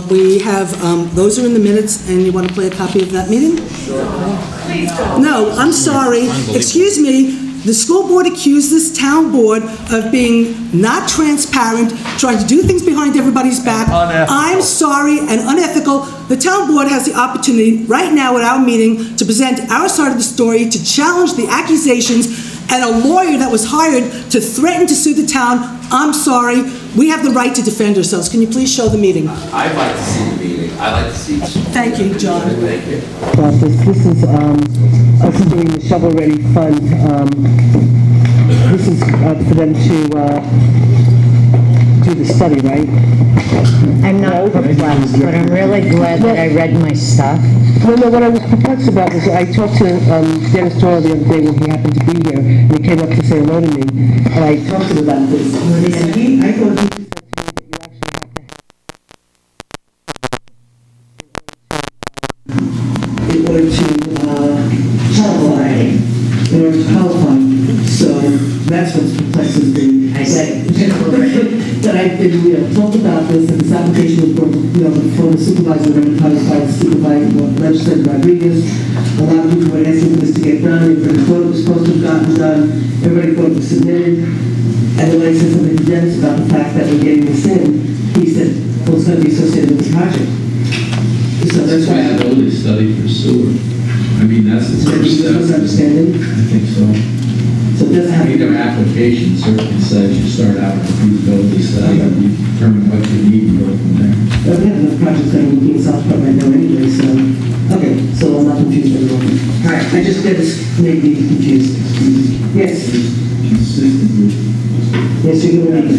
we have, those are in the minutes, and you want to play a copy of that meeting? Sure. Please don't. No, I'm sorry. Excuse me. The school board accused this town board of being not transparent, trying to do things behind everybody's back. I'm sorry, and unethical. The town board has the opportunity right now at our meeting to present our side of the story, to challenge the accusations, and a lawyer that was hired to threaten to sue the town. I'm sorry. We have the right to defend ourselves. Can you please show the meeting? I'd like to see the meeting. I'd like to see... Thank you, John. Thank you. This is us doing the shovel-ready fund. This is for them to do the study, right? I'm not perplexed, but I'm really glad that I read my stuff. Well, no, what I was perplexed about was I talked to Dennis Doyle the other day when he happened to be here, and he came up to say hello to me, and I talked to him about this. And I thought he said to me that you actually have to in order to qualify. So that's what's perplexing me. That I've been, talked about this, and this application was before the supervisor, recognized by the supervisor, Legislator Rodriguez. A lot of people were asking for this to get done. Everybody thought it was supposed to have gotten done. Everybody thought it was submitted. And then when I said something to Dennis about the fact that we're getting this in, he said, well, it's going to be associated with the project. So that's why I feasibility study for sewer. I mean, that's the first step. Understanding? I think so. So it doesn't have to be... Our application certainly says you start out with a feasibility study and you determine what you need and go from there. But we have enough projects that are looking in South Park right now anyway, so... Okay, so I'm not confused anymore. All right, I just get this made me confused. Yes? Consistently. Yes, you're going to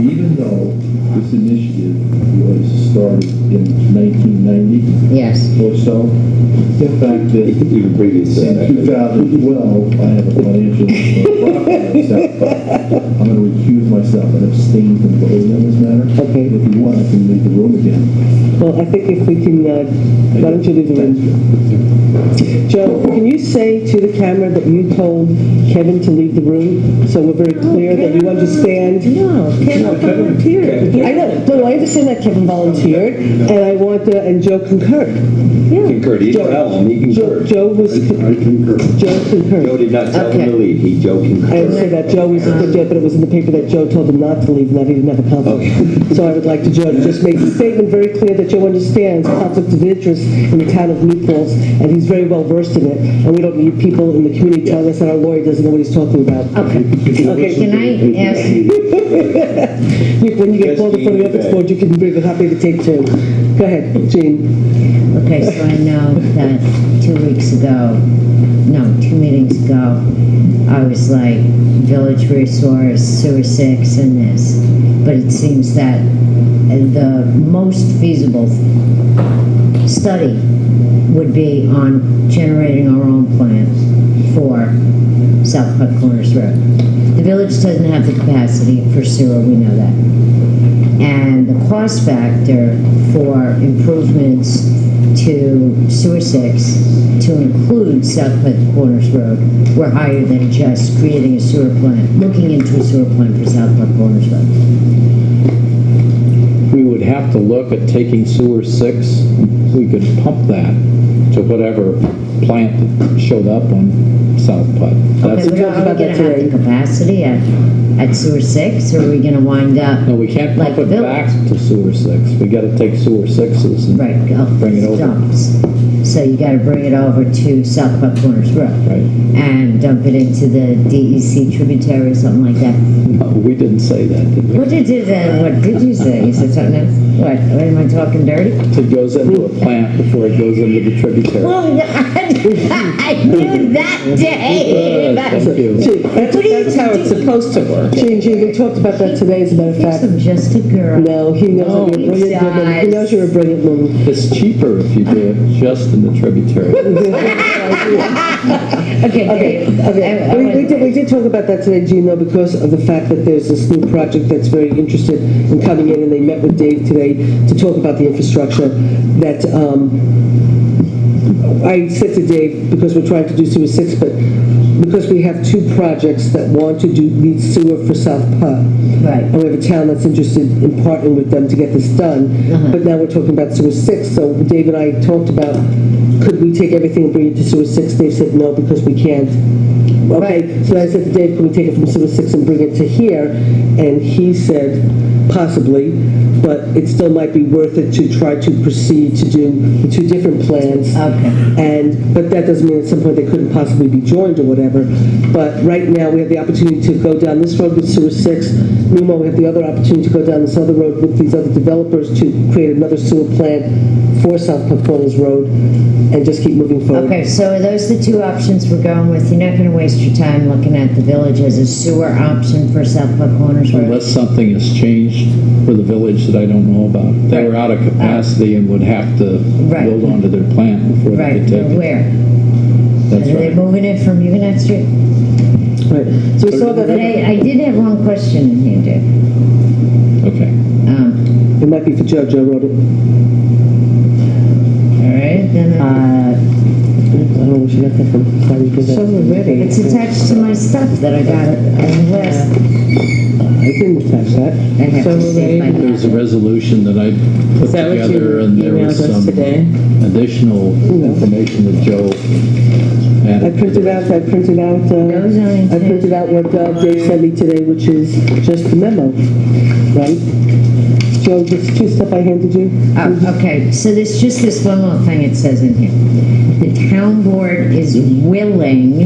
even though this initiative was started in 1990 or so, the fact that in 2012 I have a financial problem at South Park. I'm going to recuse myself and abstain from voting on this matter. Okay. If you want, I can leave the room again. Well, I think if we can, why don't you leave the room? Joe, can you say to the camera that you told Kevin to leave the room, so we're very clear that you understand? No, Kevin volunteered. I know, no, I understand that Kevin volunteered, and I want, and Joe concurred. Yeah. Concurred, he didn't tell him, he concurred. Joe was, I concur. Joe concurred. Joe did not tell him to leave, Joe I concurred. understand that Joe was, but it was in the paper that Joe told him not to leave, and that he didn't have a conflict. So I would like to Joe to just make the statement very clear that Joe understands conflict of interest in the town of New Falls, and he's very well versed in it, and we don't need people in the community telling us that our lawyer doesn't know what he's talking about. Okay. Okay, can I ask? When you get called in front of the ethics board, you can bring a copy of the tape too. Go ahead, Jean. Okay, so I know that 2 meetings ago, I was like, village resource, sewer 6, and this. But it seems that the most feasible study would be on generating our own plans for South Putt Corners Road. The village doesn't have the capacity for sewer, we know that. And the cost factor for improvements to sewer 6 to include South Putt Corners Road were higher than just creating a sewer plant, looking into a sewer plant for South Putt Corners Road. We would have to look at taking sewer 6. We could pump that to whatever plant that showed up on South Putt. Okay, but are we going to have the capacity at sewer 6, or are we going to wind up? No, we can't pump it back to sewer 6. We got to take sewer 6s and bring it over. Dumps. So you got to bring it over to South Putt Corners Road. Right. And dump it into the DEC tributary or something like that. No, we didn't say that, did we? What did you say? You said something else? What am I talking dirty? It goes into a plant before it goes into the tributary. Well, I knew that day. Thank you. That's how it's supposed to work. Jean, we talked about that today, as a matter of fact. I'm just a girl. No, he knows you're a brilliant woman. He knows you're a brilliant woman. It's cheaper if you do it just in the tributary. Okay. We did talk about that today, Gino, because of the fact that there's this new project that's very interested in coming in, and they met with Dave today to talk about the infrastructure that I said to Dave, because we're trying to do sewer 6, but because we have 2 projects that want to need sewer for South Putt. Right. And we have a town that's interested in partnering with them to get this done. But now we're talking about sewer 6, so Dave and I talked about, could we take everything and bring it to sewer 6? Dave said no, because we can't. Okay, so I said to Dave, can we take it from sewer 6 and bring it to here? And he said, possibly, but it still might be worth it to try to proceed to do the 2 different plans. Okay. But that doesn't mean at some point they couldn't possibly be joined or whatever. But right now we have the opportunity to go down this road with sewer 6. Meanwhile, we have the other opportunity to go down this other road with these other developers to create another sewer plant for South Putt Corners Road and just keep moving forward. Okay, so are those the 2 options we're going with? You're not going to waste your time looking at the village as a sewer option for South Putt Corners Road? Unless something has changed for the village that I don't know about. They were out of capacity and would have to build onto their plant before they could take it. Where? That's Are they moving it from Huguenot Street? Right. So we saw that. But I did have one question in here, Dave. Okay. It might be for Joe. Joe wrote it. All right, then. I don't know where she got that from. Sorry, So we're ready. It's attached to my stuff that I got on the list. I didn't attach that. So we're ready. There's a resolution that I put Is that what together, you and there was emailed us some today? additional information that Joe I printed out what Dave sent me today, which is just the memo, right? Joe, this 2 stuff I handed you. Oh, okay, so there's just this one little thing it says in here. The town board is willing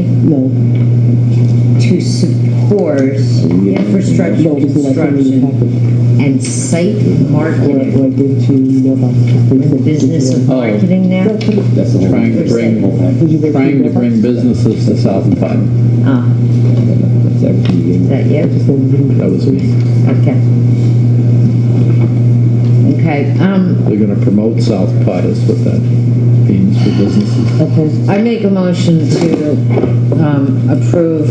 to support infrastructure construction and site marketing. In the business of marketing now? trying to bring businesses to South Putt. Is that you? That was me. Okay. Okay, They're going to promote South Putt is what that payments for businesses. Okay. I make a motion to approve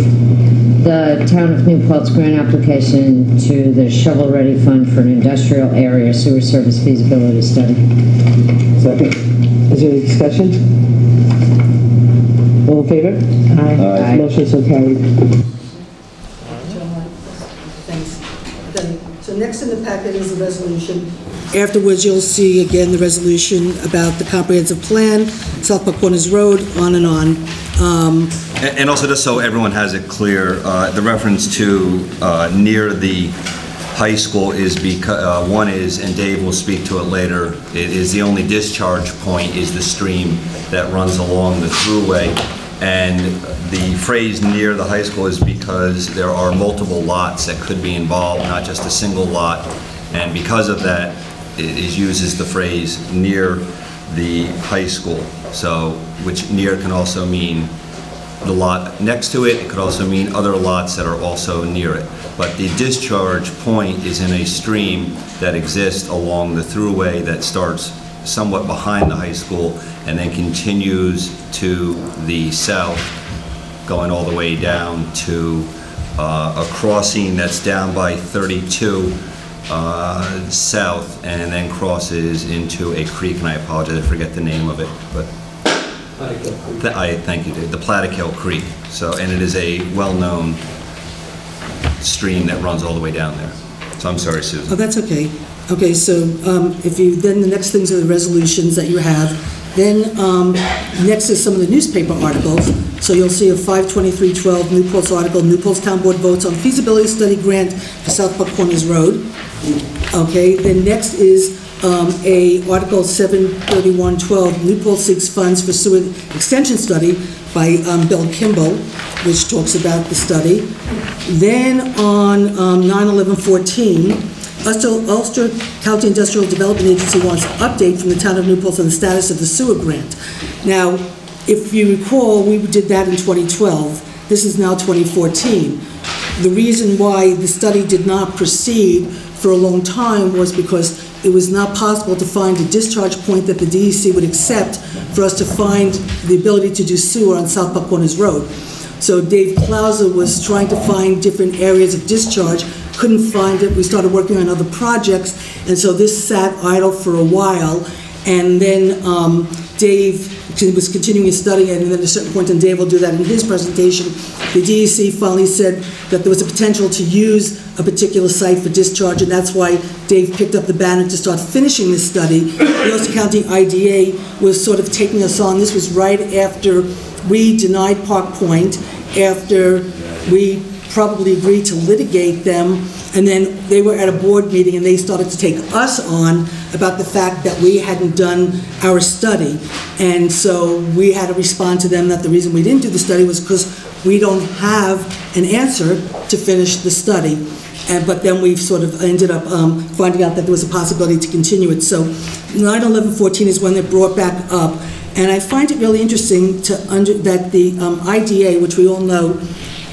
the Town of New Paltz grant application to the Shovel Ready Fund for an industrial area sewer service feasibility study. Second. Is there any discussion? All in favor? Aye. Motion so carried. Thanks. Okay, so next in the packet is the resolution. Afterwards, you'll see again the resolution about the comprehensive plan, South Park Corners Road, on and on. And also, just so everyone has it clear, the reference to near the high school is because, one is, and Dave will speak to it later, it is the only discharge point is the stream that runs along the thruway. And the phrase near the high school is because there are multiple lots that could be involved, not just a single lot. And because of that, it uses the phrase near the high school. So, which near can also mean the lot next to it. It could also mean other lots that are also near it. But the discharge point is in a stream that exists along the thruway that starts somewhat behind the high school and then continues to the south, going all the way down to a crossing that's down by 32 south, and then crosses into a creek, and I apologize, I forget the name of it, but thank you, Dave, the Plat Hill Creek. So, and it is a well-known stream that runs all the way down there. So I'm sorry, Susan. Oh, that's okay. Okay, so if you, then the next things are the resolutions that you have. Then next is some of the newspaper articles. So you'll see a 5/23/12 New Paltz article, New Paltz Town Board votes on feasibility study grant for South Park Corners Road. Okay, then next is a article 7/31/12, New Paltz seeks funds for sewer extension study by Bill Kimball, which talks about the study. Then on 9/11/14, Ulster County Industrial Development Agency wants an update from the town of New Paltz on the status of the sewer grant. Now, if you recall, we did that in 2012. This is now 2014. The reason why the study did not proceed for a long time was because it was not possible to find a discharge point that the DEC would accept for us to find the ability to do sewer on South Park Corners Road. So Dave Clauser was trying to find different areas of discharge, couldn't find it. We started working on other projects, and so this sat idle for a while. And then Dave was continuing his study, and then at a certain point, and Dave will do that in his presentation, the DEC finally said that there was a potential to use a particular site for discharge, and that's why Dave picked up the banner to start finishing this study. The Ulster County IDA was sort of taking us on. This was right after we denied Park Point, after we probably agreed to litigate them, and then they were at a board meeting and they started to take us on about the fact that we hadn't done our study. And so we had to respond to them that the reason we didn't do the study was because we don't have an answer to finish the study. But then we sort of ended up finding out that there was a possibility to continue it. So 9/11/14 is when they brought back up. And I find it really interesting that the IDA, which we all know,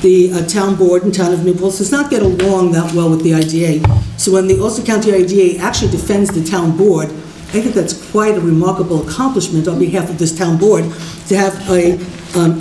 the town board and town of New Paltz does not get along that well with the IDA. So when the Ulster County IDA actually defends the town board, I think that's quite a remarkable accomplishment on behalf of this town board to have a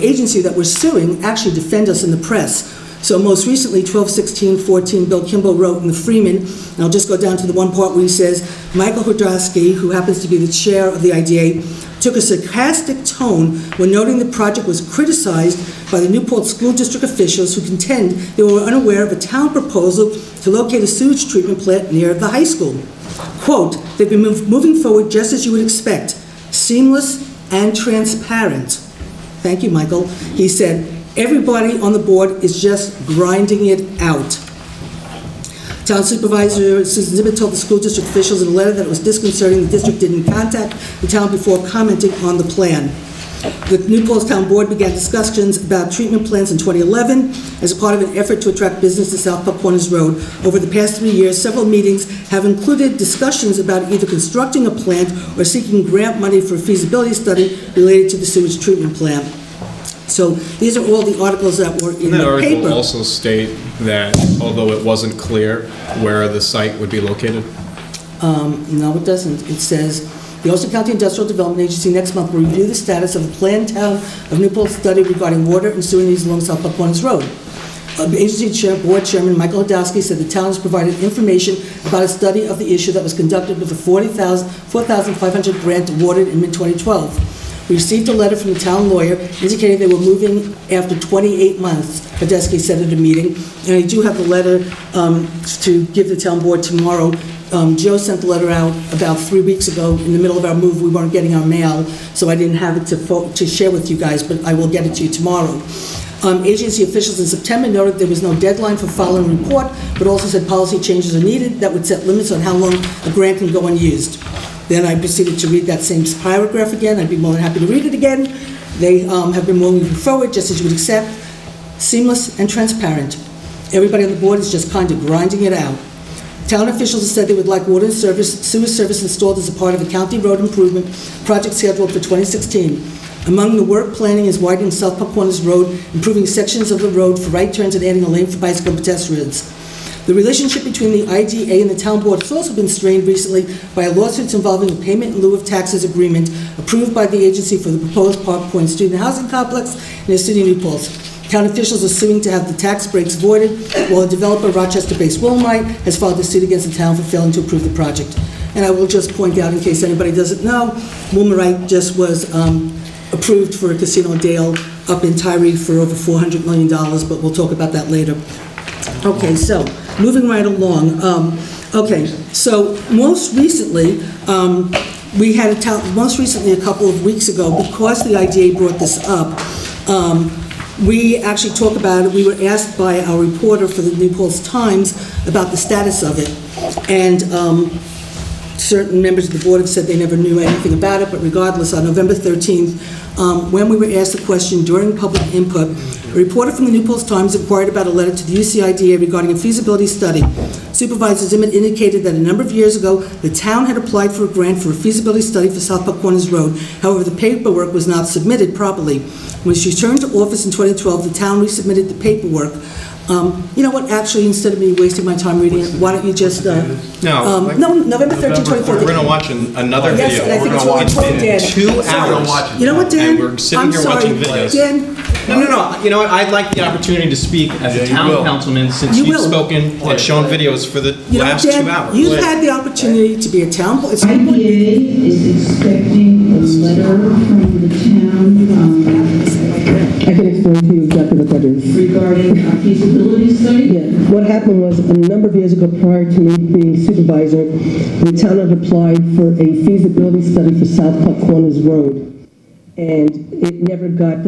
agency that we're suing actually defend us in the press. So most recently, 12/16/14, Bill Kimball wrote in the Freeman, and I'll just go down to the one part where he says, Michael Hodrosky, who happens to be the chair of the IDA, took a sarcastic tone when noting the project was criticized by the New Paltz School District officials who contend they were unaware of a town proposal to locate a sewage treatment plant near the high school. Quote, they've been moving forward just as you would expect, seamless and transparent. Thank you, Michael. He said, everybody on the board is just grinding it out. Town Supervisor Susan Zimmett told the school district officials in a letter that it was disconcerting the district didn't contact the town before commenting on the plan. The New Paltz Town Board began discussions about treatment plants in 2011 as a part of an effort to attract business to South Park Corners Road. Over the past 3 years, several meetings have included discussions about either constructing a plant or seeking grant money for a feasibility study related to the sewage treatment plant. So these are all the articles that were in the paper. That article also state that although it wasn't clear where the site would be located? No, it doesn't. It says The Ulster County Industrial Development Agency next month will review the status of the planned town of New Paltz study regarding water and sewer needs along South Buckwanus Road. Agency Board Chairman Michael Hodowski said the town has provided information about a study of the issue that was conducted with a $4,500 grant awarded in mid-2012. We received a letter from the town lawyer indicating they were moving after 28 months, Hodowski said at a meeting. And I do have the letter to give the town board tomorrow. Joe sent the letter out about 3 weeks ago. In the middle of our move, we weren't getting our mail, so I didn't have it to share with you guys, but I will get it to you tomorrow. Agency officials in September noted there was no deadline for filing a report, but also said policy changes are needed that would set limits on how long a grant can go unused. Then I proceeded to read that same paragraph again. I'd be more than happy to read it again. They have been moving forward, just as you would accept, seamless and transparent. Everybody on the board is just kind of grinding it out. Town officials have said they would like water and sewer service installed as a part of a county road improvement project scheduled for 2016. Among the work planning is widening South Buckwanus Road, improving sections of the road for right turns and adding a lane for bicycle pedestrians. The relationship between the IDA and the town board has also been strained recently by lawsuits involving a payment in lieu of taxes agreement approved by the agency for the proposed Park Point student housing complex in the city of New Paltz. Town officials are suing to have the tax breaks voided, while a developer, Rochester-based Wilmite, has filed a suit against the town for failing to approve the project. And I will just point out, in case anybody doesn't know, Wilmite just was approved for a casino Dale up in Tyree for over $400 million, but we'll talk about that later. Okay, so moving right along. Okay, so most recently, we had a couple of weeks ago, because the IDA brought this up, we actually talked about it. We were asked by our reporter for the New Paltz Times about the status of it, and certain members of the board have said they never knew anything about it, but regardless, on November 13th, when we were asked the question during public input, a reporter from the New Paltz Times inquired about a letter to the UCIDA regarding a feasibility study. Supervisor Zimmett indicated that a number of years ago, the town had applied for a grant for a feasibility study for South Buckwanus Road. However, the paperwork was not submitted properly. When she returned to office in 2012, the town resubmitted the paperwork. You know what, actually, instead of me wasting my time reading it, why don't you just, November 13, 2014. We're going to watch another Yes, video. and I think We're going to watch Dan. 2 hours. You know what, Dan? And we're sitting I'm here sorry. watching videos. Dan, No. You know what? I'd like the opportunity to speak as a town councilman, since You you've will. spoken and shown videos for the last Dan, 2 hours. You've had the opportunity to be a town board. IPA is expecting a letter from the town I can explain to you exactly what that is. regarding a feasibility study. Yeah, what happened was a number of years ago, prior to me being supervisor, the town had applied for a feasibility study for South Buckwanus Road, and it never got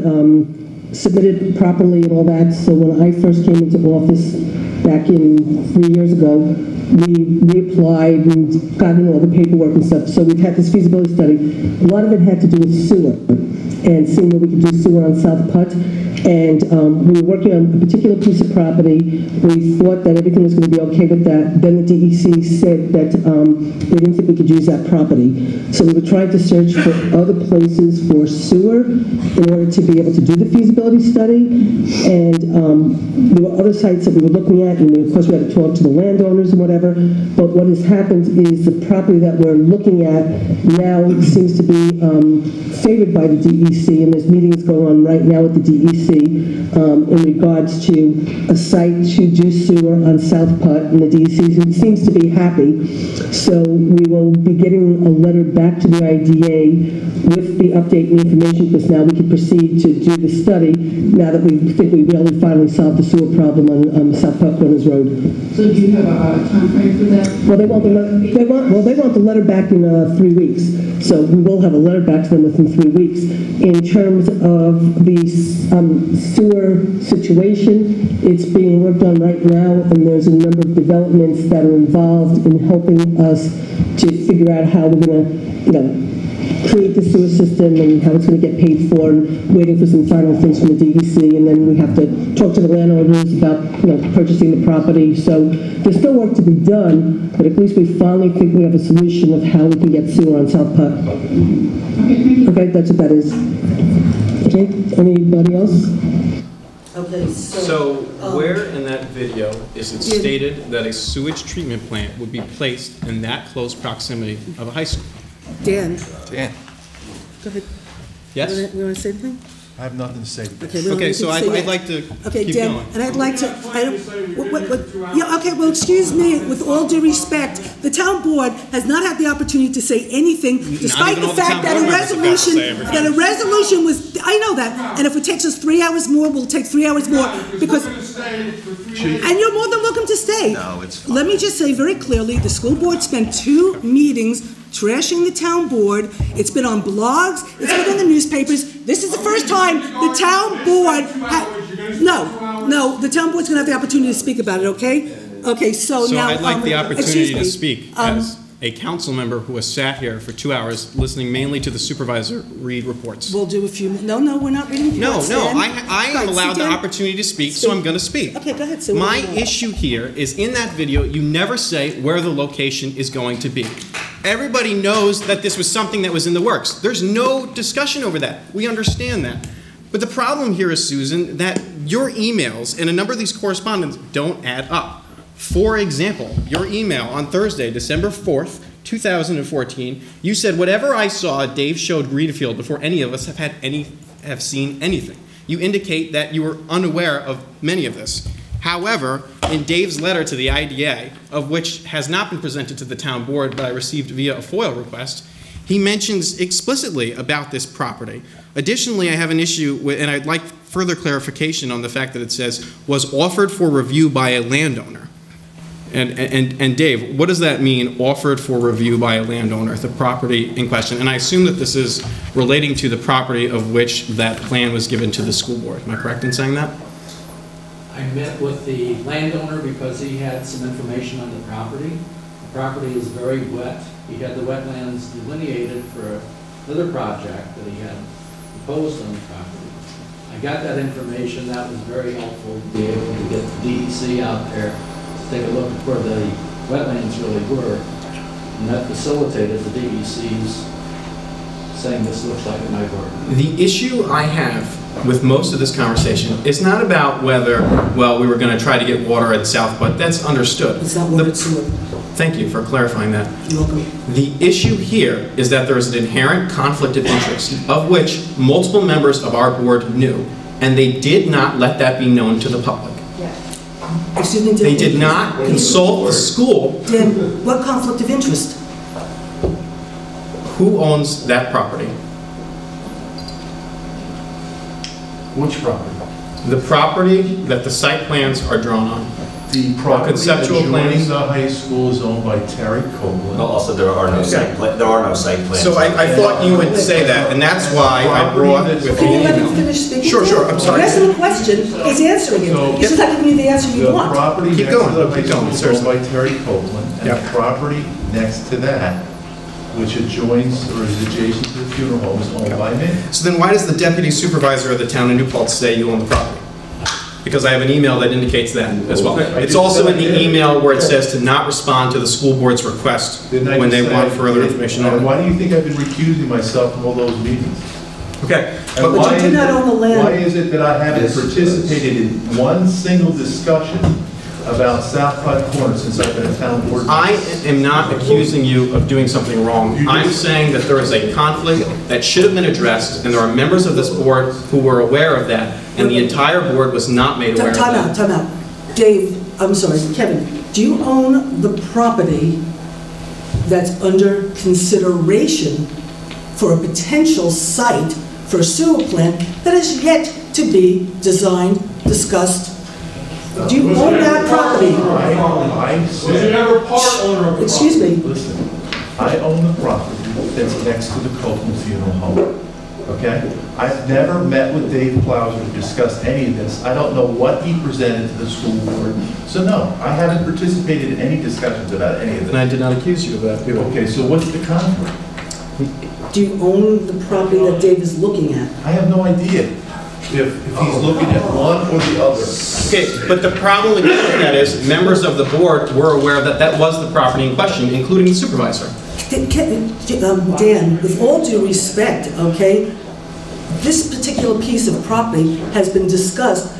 submitted properly and all that. So when I first came into office back in 3 years ago, we reapplied and got in all the paperwork and stuff. So we've had this feasibility study. A lot of it had to do with sewer and seeing that we could do sewer on South Putt. And we were working on a particular piece of property. We thought that everything was going to be okay with that. Then the DEC said that they didn't think we could use that property. So we were trying to search for other places for sewer in order to be able to do the feasibility study. And there were other sites that we were looking at, and of course we had to talk to the landowners and whatever. But what has happened is the property that we're looking at now seems to be favored by the DEC, and there's meetings going on right now with the DEC in regards to a site to do sewer on South Putt, and the DEC seems to be happy. So we will be getting a letter back to the IDA with the update and information, because now we can proceed to do the study now that we think we really finally solved the sewer problem on South Buckwanus Road. So do you have a time frame for that? Well, they want the letter back in 3 weeks. So we will have a letter back to them within 3 weeks. In terms of the sewer situation, it's being worked on right now, and there's a number of developments that are involved in helping us to figure out how we're going to, create the sewer system and how it's going to get paid for, and waiting for some final things from the DEC, and then we have to talk to the landowners about, purchasing the property. So there's still work to be done, but at least we finally think we have a solution of how we can get sewer on South Putt. Okay, that's what that is. Okay, anybody else? Okay, So where in that video is it stated that a sewage treatment plant would be placed in that close proximity of a high school? Dan? Dan. Go ahead. Yes? You want to say anything? I have nothing to say. Okay, so I'd like to keep Dan, going. and I'd like to, yeah, okay, well, excuse me, with all due respect, the town board has not had the opportunity to say anything, despite the fact that a resolution was, I know that, and if it takes us 3 hours more, we'll take 3 hours more, because, and you're more than welcome to stay. No, it's fine. Let me just say very clearly, the school board spent 2 meetings trashing the town board. It's been on blogs, it's been in the newspapers. This is the first time the town board no, the town board's gonna have the opportunity to speak about it, okay? Okay, so now. I'd like the opportunity to excuse me. speak as a council member who has sat here for 2 hours listening mainly to the supervisor read reports. We'll do a few, no, we're not reading reports. No, Dan. I am allowed the opportunity to speak, so I'm going to speak. Okay, go ahead. So My issue here is in that video, you never say where the location is going to be. Everybody knows that this was something that was in the works. There's no discussion over that. We understand that. But the problem here is, Susan, that your emails and a number of these correspondence don't add up. For example, your email on Thursday, December 4th, 2014, you said, whatever I saw, Dave showed Greenfield before any of us have seen anything. You indicate that you were unaware of many of this. However, in Dave's letter to the IDA, of which has not been presented to the town board, but I received via a FOIL request, he mentions explicitly about this property. Additionally, I have an issue with, and I'd like further clarification on the fact that it says, was offered for review by a landowner. And Dave, what does that mean, offered for review by a landowner, the property in question? And I assume that this is relating to the property of which that plan was given to the school board. Am I correct in saying that? I met with the landowner because he had some information on the property. The property is very wet. He had the wetlands delineated for another project that he had proposed on the property. I got that information. That was very helpful to be able to get the DEC out there to take a look at where the wetlands really were. And that facilitated the DEC's saying this looks like it might work. The issue I have with most of this conversation is not about whether, well, we were going to try to get water at South, but that's understood. It's not water, it's sewer. Thank you for clarifying that. You're welcome. The issue here is that there is an inherent conflict of interest, of which multiple members of our board knew, and they did not let that be known to the public. Excuse me, They did not consult the school. Dan, what conflict of interest? Who owns that property? Which property? The property that the site plans are drawn on. The property conceptual adjoining plans. the high school is owned by Terry Copeland. Also, there are no site plans. So I thought you would say that, and that's why I brought with Can you let him email. finish speaking? Sure, I'm sorry. You asked him a question, he's answering it. He's just not giving you the answer you want. The property Keep next to going, the high keep school going, is owned by Terry Copeland, and Yep. the property next to that, which adjoins or is adjacent to the funeral home, is owned by me. So then why does the deputy supervisor of the town of New Paltz say you own the property? Because I have an email that indicates that as well. It's also in the email where it says to not respond to the school board's request when they want further information on it. Why do you think I've been recusing myself from all those meetings? Okay. And But you did not own the land. Why is it that I haven't participated in one single discussion about South Plat Corner since I've been a town board? I am not accusing you of doing something wrong. I'm saying that there is a conflict that should have been addressed, and there are members of this board who were aware of that, and the entire board was not made aware of that. Time out. Dave, I'm sorry, Kevin, do you own the property that's under consideration for a potential site for a sewer plant that is yet to be designed, discussed? Do you own that property? Was it ever part owner of the Excuse me. Listen, I own the property that's next to the Copeland Funeral Home, okay? I've never met with Dave Plowser to discuss any of this. I don't know what he presented to the school board. So no, I haven't participated in any discussions about any of this. And I did not accuse you of that. Okay, so what's the conflict? Do you own the property that Dave is looking at? I have no idea if he's looking at one or the other. Okay, but the problem with doing that is members of the board were aware that that was the property in question, including the supervisor. Dan, with all due respect, okay, this particular piece of property has been discussed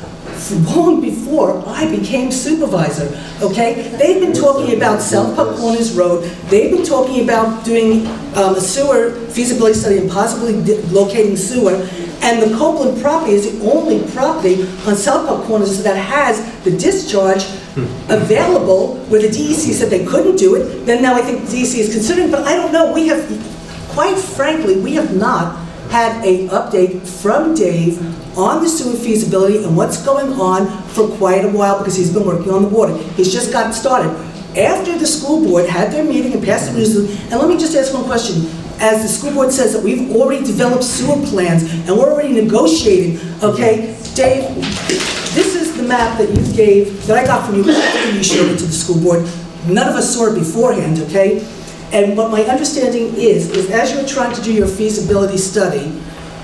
long before I became supervisor, okay? They've been talking about South Park Corners Road. They've been talking about doing a sewer feasibility study and possibly locating sewer. And the Copeland property is the only property on South Park Corners that has the discharge available, where the DEC said they couldn't do it. Then now I think the DEC is considering, but I don't know. We have, quite frankly, we have not had an update from Dave on the sewer feasibility and what's going on for quite a while, because he's been working on the water. He's just gotten started. After the school board had their meeting and passed the news, and let me just ask one question. As the school board says that we've already developed sewer plans and we're already negotiating, okay? Dave, this is the map that you gave, that I got from you after you showed it to the school board. None of us saw it beforehand, okay? And what my understanding is as you're trying to do your feasibility study,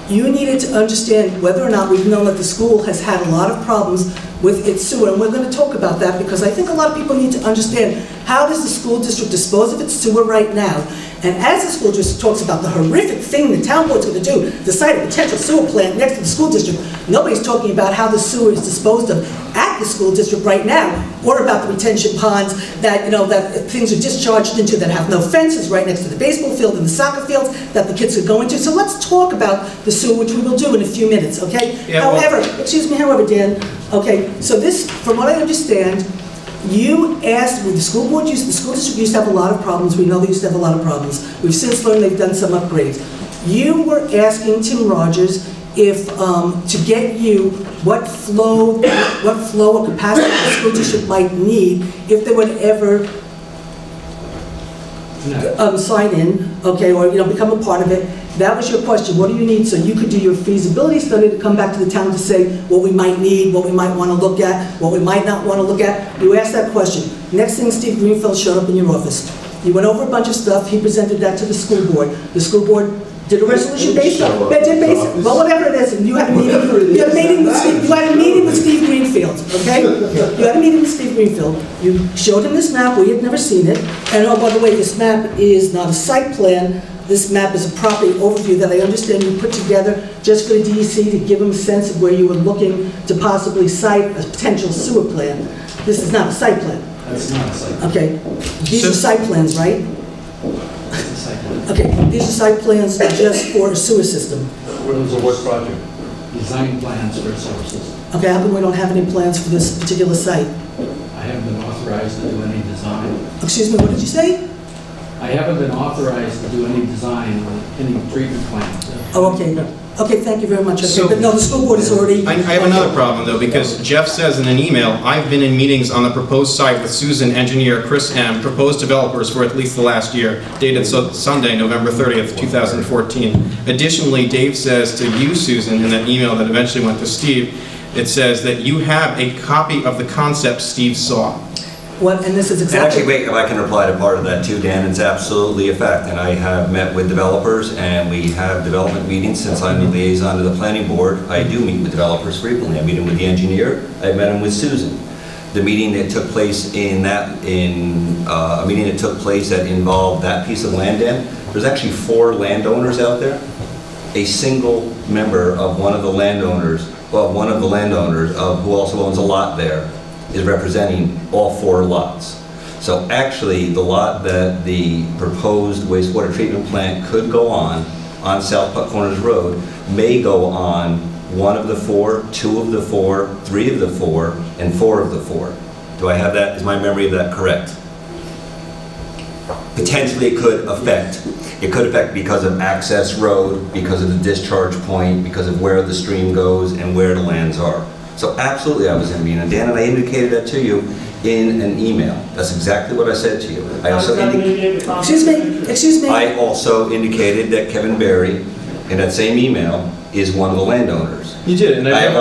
you needed to understand whether or not we've known that the school has had a lot of problems with its sewer, and we're going to talk about that because I think a lot of people need to understand how does the school district dispose of its sewer right now. And as the school district talks about the horrific thing the town board's going to do, decide a potential sewer plant next to the school district, nobody's talking about how the sewer is disposed of at the school district right now, or about the retention ponds that, you know, that things are discharged into that have no fences right next to the baseball field and the soccer fields that the kids could go into. So let's talk about the sewer, which we will do in a few minutes, okay? Yeah, however, Dan, okay, so this, from what I understand, you asked, the school board used, the school district used to have a lot of problems. We know they used to have a lot of problems. We've since learned they've done some upgrades. You were asking Tim Rogers if, to get you what flow or capacity the school district might need if they would ever sign in, okay, or, you know, become a part of it. That was your question. What do you need so you could do your feasibility study to come back to the town to say what we might need, what we might want to look at, what we might not want to look at? You asked that question. Next thing, Steve Greenfield showed up in your office. You went over a bunch of stuff. He presented that to the school board. The school board did a resolution based on it. Well, whatever it is, and you had a meeting. You had a meeting with Steve Greenfield. Okay? You had a meeting with Steve Greenfield. You showed him this map. We had never seen it. And oh, by the way, this map is not a site plan. This map is a property overview that I understand you put together just for the DEC to give them a sense of where you were looking to possibly site a potential sewer plan. This is not a site plan. That's not a site plan. Okay. These are site plans, right? That's a site plan. Okay. These are site plans just for a sewer system. Those are what project? Design plans for a sewer system. Okay, how come we don't have any plans for this particular site? I haven't been authorized to do any design. Excuse me, what did you say? I haven't been authorized to do any design on any treatment plant. Oh, okay. Okay, thank you very much. Okay, but no, the school board is already... I have another problem, though, because Jeff says in an email, I've been in meetings on the proposed site with Susan, engineer, Chris M., proposed developers for at least the last year, dated Sunday, November 30th, 2014. Additionally, Dave says to you, Susan, in that email that eventually went to Steve, it says that you have a copy of the concept Steve saw. What, and this is exactly... And actually, wait, if I can reply to part of that too, Dan, it's absolutely a fact. And I have met with developers, and we have development meetings. Since I'm the liaison to the planning board, I do meet with developers frequently. I meet him with the engineer. I met him with Susan. The meeting that took place a meeting that took place that involved that piece of land, Dan, there's actually 4 landowners out there. A single member of one of the landowners, of who also owns a lot there, is representing all 4 lots. So actually, the lot that the proposed wastewater treatment plant could go on South Putt Corners Road, may go on 1 of the 4, 2 of the 4, 3 of the 4, and 4 of the 4. Do I have that? Is my memory of that correct? Potentially it could affect. It could affect because of access road, because of the discharge point, because of where the stream goes and where the lands are. So absolutely I was in a meeting, and Dan and I indicated that to you in an email. That's exactly what I said to you. I also Excuse me. I also indicated that Kevin Berry, in that same email, is one of the landowners. You did, and I'm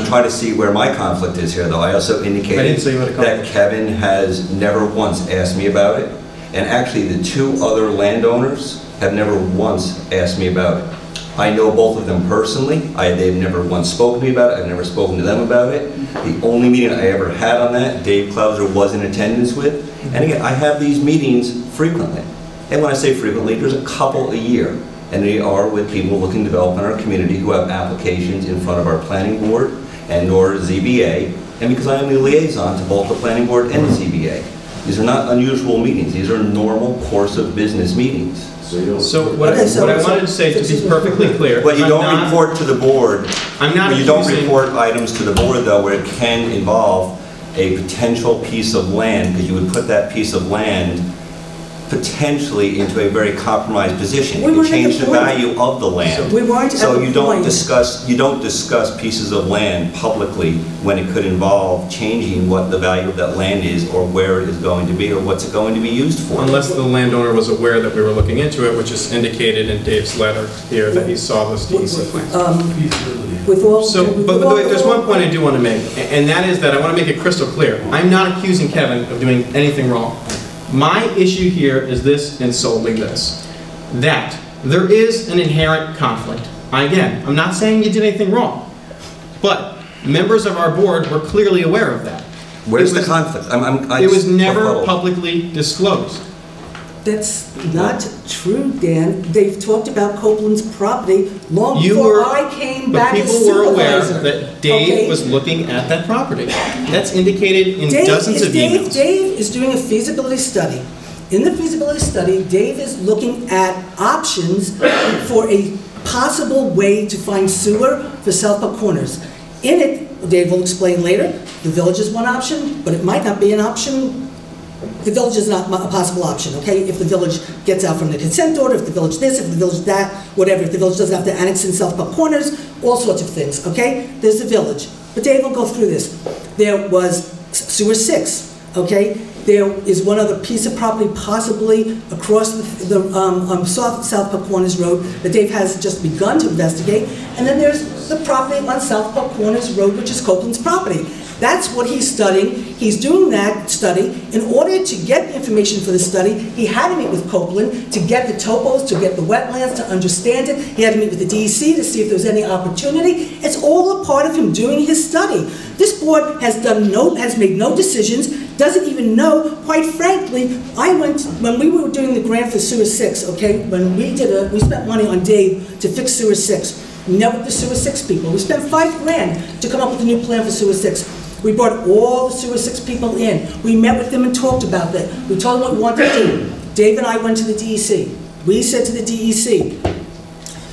trying to see where my conflict is here, though. I also indicated that Kevin has never once asked me about it, and actually the 2 other landowners have never once asked me about it. I know both of them personally. They've never once spoken to me about it. I've never spoken to them about it. The only meeting I ever had on that, Dave Klauser was in attendance with. And again, I have these meetings frequently. And when I say frequently, there's a couple a year. and they are with people looking to develop in our community who have applications in front of our planning board and or ZBA, and because I am the liaison to both the planning board and the ZBA. These are not unusual meetings. These are normal course of business meetings. So what I wanted to say, to be perfectly clear, but you don't report to the board. I'm not. You don't report items to the board though, where it can involve a potential piece of land, because you would put that piece of land potentially into a very compromised position. It could change the value of the land. So you don't discuss pieces of land publicly when it could involve changing what the value of that land is, or where it is going to be, or what's it going to be used for. Unless the landowner was aware that we were looking into it, which is indicated in Dave's letter here that he saw this DEC plan. But there's one point I do want to make, and that is that I want to make it crystal clear. I'm not accusing Kevin of doing anything wrong. My issue here is this and solely this, that there is an inherent conflict. Again, I'm not saying you did anything wrong, but members of our board were clearly aware of that. Where's the conflict? It was never publicly disclosed. That's not true, Dan. They've talked about Copeland's property long before I came back as supervisor. People were aware that Dave was looking at that property. That's indicated in dozens of emails. Dave is doing a feasibility study. In the feasibility study, Dave is looking at options for a possible way to find sewer for South Park Corners. In it, Dave will explain later, the village is one option, but it might not be an option. The village is not a possible option, okay? If the village gets out from the consent order, if the village this, if the village that, whatever, if the village doesn't have to annex in South Park Corners, all sorts of things, okay? There's the village. But Dave will go through this. There was sewer 6, okay? There is one other piece of property possibly across the South Park Corners Road that Dave has just begun to investigate. And then there's the property on South Park Corners Road, which is Copeland's property. That's what he's studying. He's doing that study. In order to get the information for the study, he had to meet with Copeland to get the topos, to get the wetlands, to understand it. He had to meet with the DEC to see if there was any opportunity. It's all a part of him doing his study. This board has made no decisions, doesn't even know. Quite frankly, when we were doing the grant for Sewer 6, okay, when we spent money on Dave to fix Sewer 6. We met with the Sewer 6 people. We spent $5 grand to come up with a new plan for Sewer 6. We brought all the Sewer 6 people in. We met with them and talked about that. We told them what we wanted to do. Dave and I went to the DEC. We said to the DEC,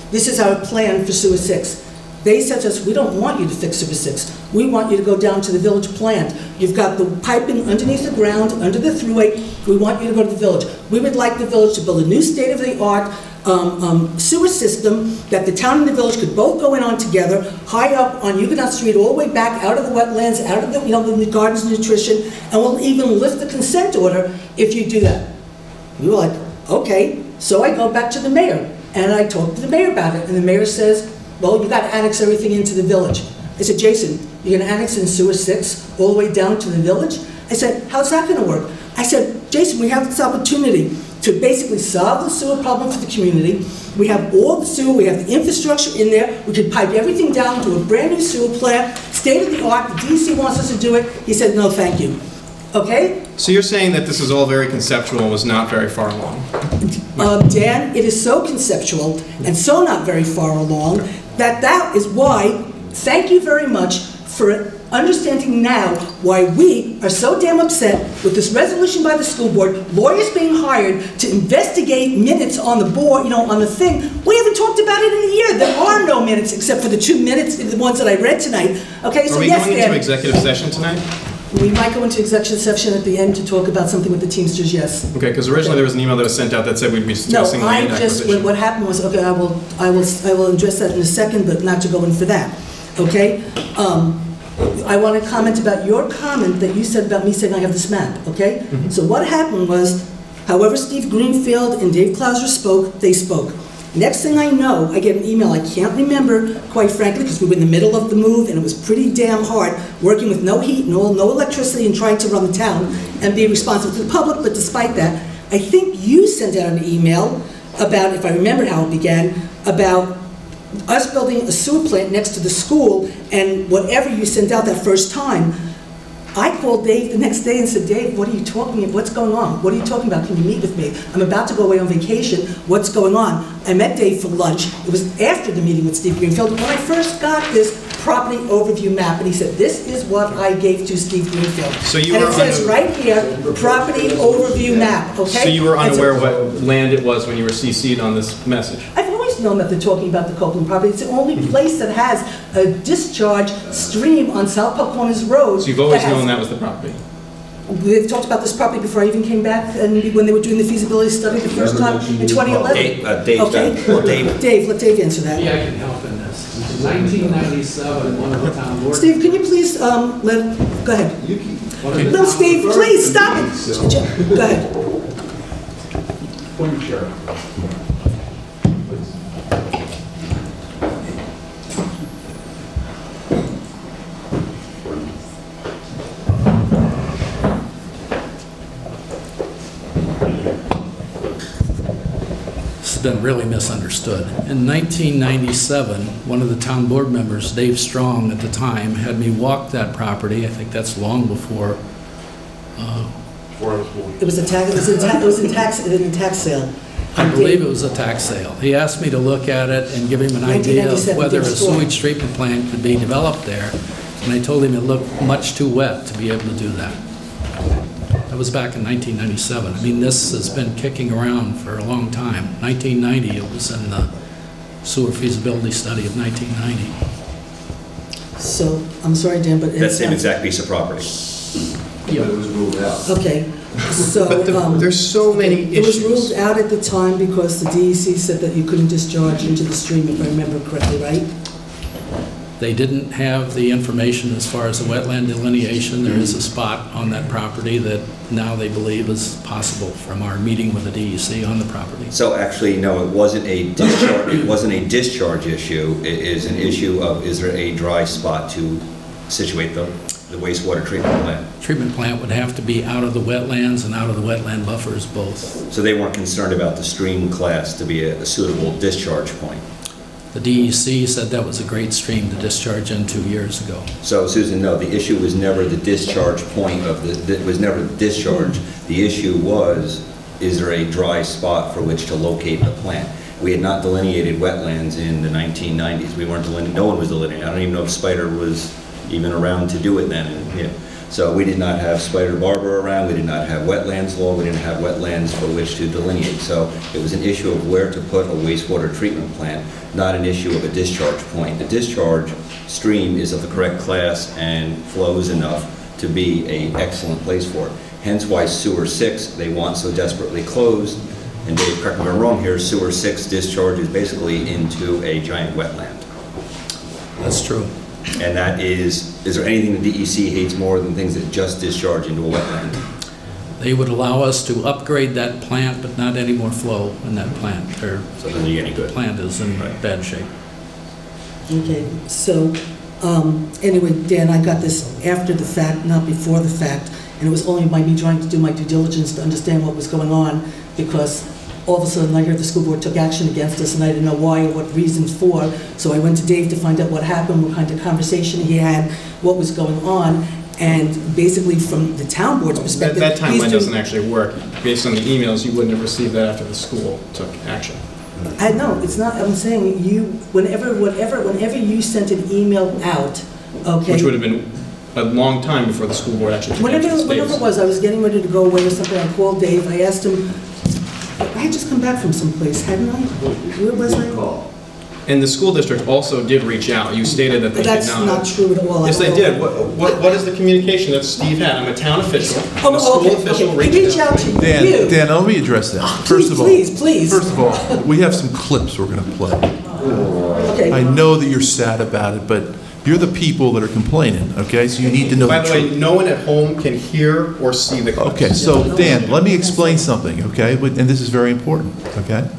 this is our plan for Sewer 6. They said to us, we don't want you to fix Sewer 6. We want you to go down to the village plant. You've got the piping underneath the ground, under the thruway. We want you to go to the village. We would like the village to build a new state-of-the-art sewer system that the town and the village could both go in on together, high up on Huguenot Street, all the way back out of the wetlands, out of the gardens of nutrition, and we'll even lift the consent order if you do that. We were like, okay. So I go back to the mayor, and I talk to the mayor about it, and the mayor says, well, you got to annex everything into the village. I said, Jason, you're going to annex in Sewer 6 all the way down to the village? I said, how's that going to work? I said, Jason, we have this opportunity to basically solve the sewer problem for the community. We have all the sewer, we have the infrastructure in there, we could pipe everything down to a brand new sewer plant, state of the art, the DC wants us to do it. He said, no, thank you. Okay? So you're saying that this is all very conceptual and was not very far along? Dan, it is so conceptual and so not very far along that is why, thank you very much for understanding now why we are so damn upset with this resolution by the school board, lawyers being hired to investigate minutes on the board, on the thing. We haven't talked about it in a year. There are no minutes except for the 2 minutes, the ones that I read tonight. Okay, so yes, Dan. Are we going into executive session tonight? We might go into executive session at the end to talk about something with the Teamsters, yes. Okay, because originally there was an email that was sent out that said we'd be discussing land acquisition. What happened was, okay, I will address that in a second, but not to go in for that. Okay? I want to comment about your comment that you said about me saying I have this map, okay? Mm-hmm. So what happened was, however Steve Greenfield and Dave Klauser spoke, they spoke. Next thing I know, I get an email, I can't remember, quite frankly, because we were in the middle of the move and it was pretty damn hard, working with no heat, no electricity, and trying to run the town and be responsive to the public, but despite that, I think you sent out an email about, if I remember how it began, about us building a sewer plant next to the school, and whatever you sent out that first time, I called Dave the next day and said, Dave, what are you talking about? What's going on? What are you talking about? Can you meet with me? I'm about to go away on vacation. What's going on? I met Dave for lunch. It was after the meeting with Steve Greenfield. When I first got this property overview map, and he said, this is what I gave to Steve Greenfield. So you and were it says right here, property overview map, okay? So you were And unaware what land it was when you were CC'd on this message? I've always known that they're talking about the Copeland property. It's the only place that has a discharge stream on South Paltz Road. So you've always known that was the property? They've talked about this property before I even came back, and when they were doing the feasibility study the first time in 2011. Dave, okay. Dave, let Dave answer that. Maybe I can help in this. In 1997, one of the town board... Steve, can you please go ahead. No, Steve, please stop it. Go ahead. Point of chair. Been really misunderstood. In 1997, one of the town board members, Dave Strong at the time, had me walk that property. I think that's long before. It was a tax sale. I believe it was a tax sale. He asked me to look at it and give him an idea of whether a sewage treatment plant could be developed there, and I told him it looked much too wet to be able to do that. That was back in 1997. I mean, this has been kicking around for a long time. 1990, it was in the sewer feasibility study of 1990. So, I'm sorry, Dan, but... That same exact piece of property. Yeah, it was ruled out. Okay, so... there's so many issues. It was ruled issues. out at the time because the DEC said that you couldn't discharge into the stream, if I remember correctly, right? They didn't have the information as far as the wetland delineation. There is a spot on that property that now they believe is possible from our meeting with the DEC on the property. So actually, no, it wasn't a discharge. It wasn't a discharge issue. It is an issue of, is there a dry spot to situate the wastewater treatment plant? Treatment plant would have to be out of the wetlands and out of the wetland buffers both. So they weren't concerned about the stream class to be a suitable discharge point. The DEC said that was a great stream to discharge into years ago. So Susan, no, the issue was never the discharge point of the, it was never the discharge. The issue was, is there a dry spot for which to locate the plant? We had not delineated wetlands in the 1990s. We weren't delineating, no one was delineating. I don't even know if Spider was even around to do it then. And, yeah. So we did not have Spider Barber around, we did not have wetlands law, we didn't have wetlands for which to delineate. So it was an issue of where to put a wastewater treatment plant, not an issue of a discharge point. The discharge stream is of the correct class and flows enough to be an excellent place for it. Hence why Sewer 6, they want so desperately closed, and Dave, correct me if I'm wrong here, Sewer 6 discharges basically into a giant wetland. That's true. And that is there anything the DEC hates more than things that just discharge into a wetland? They would allow us to upgrade that plant, but not any more flow in that plant. Their so it doesn't do any good. Plant is in bad shape. Okay, so anyway, Dan, I got this after the fact, not before the fact, and it was only by me trying to do my due diligence to understand what was going on, because all of a sudden I heard the school board took action against us and I didn't know why or what reasons for. So I went to Dave to find out what happened, what kind of conversation he had, what was going on. And basically from the town board's perspective... That timeline doesn't actually work. Based on the emails, you wouldn't have received that after the school took action. No, it's not. I'm saying you, whenever you sent an email out, okay... Which would have been a long time before the school board actually took action. Whenever it was, I was getting ready to go away or something, I called Dave, I asked him... I had just come back from someplace, hadn't I? Where was I? And the school district also did reach out. You stated that they did not. That's not true at all. Yes, they did. What is the communication that Steve had? I'm a town official. Oh, a school official reached out to you. Dan, let me address that. First of all, we have some clips we're going to play. Okay. I know that you're sad about it, but you're the people that are complaining, okay? So you need to know By the way, no one at home can hear or see the clips. Okay, so Dan, let me explain something, okay? And this is very important, okay?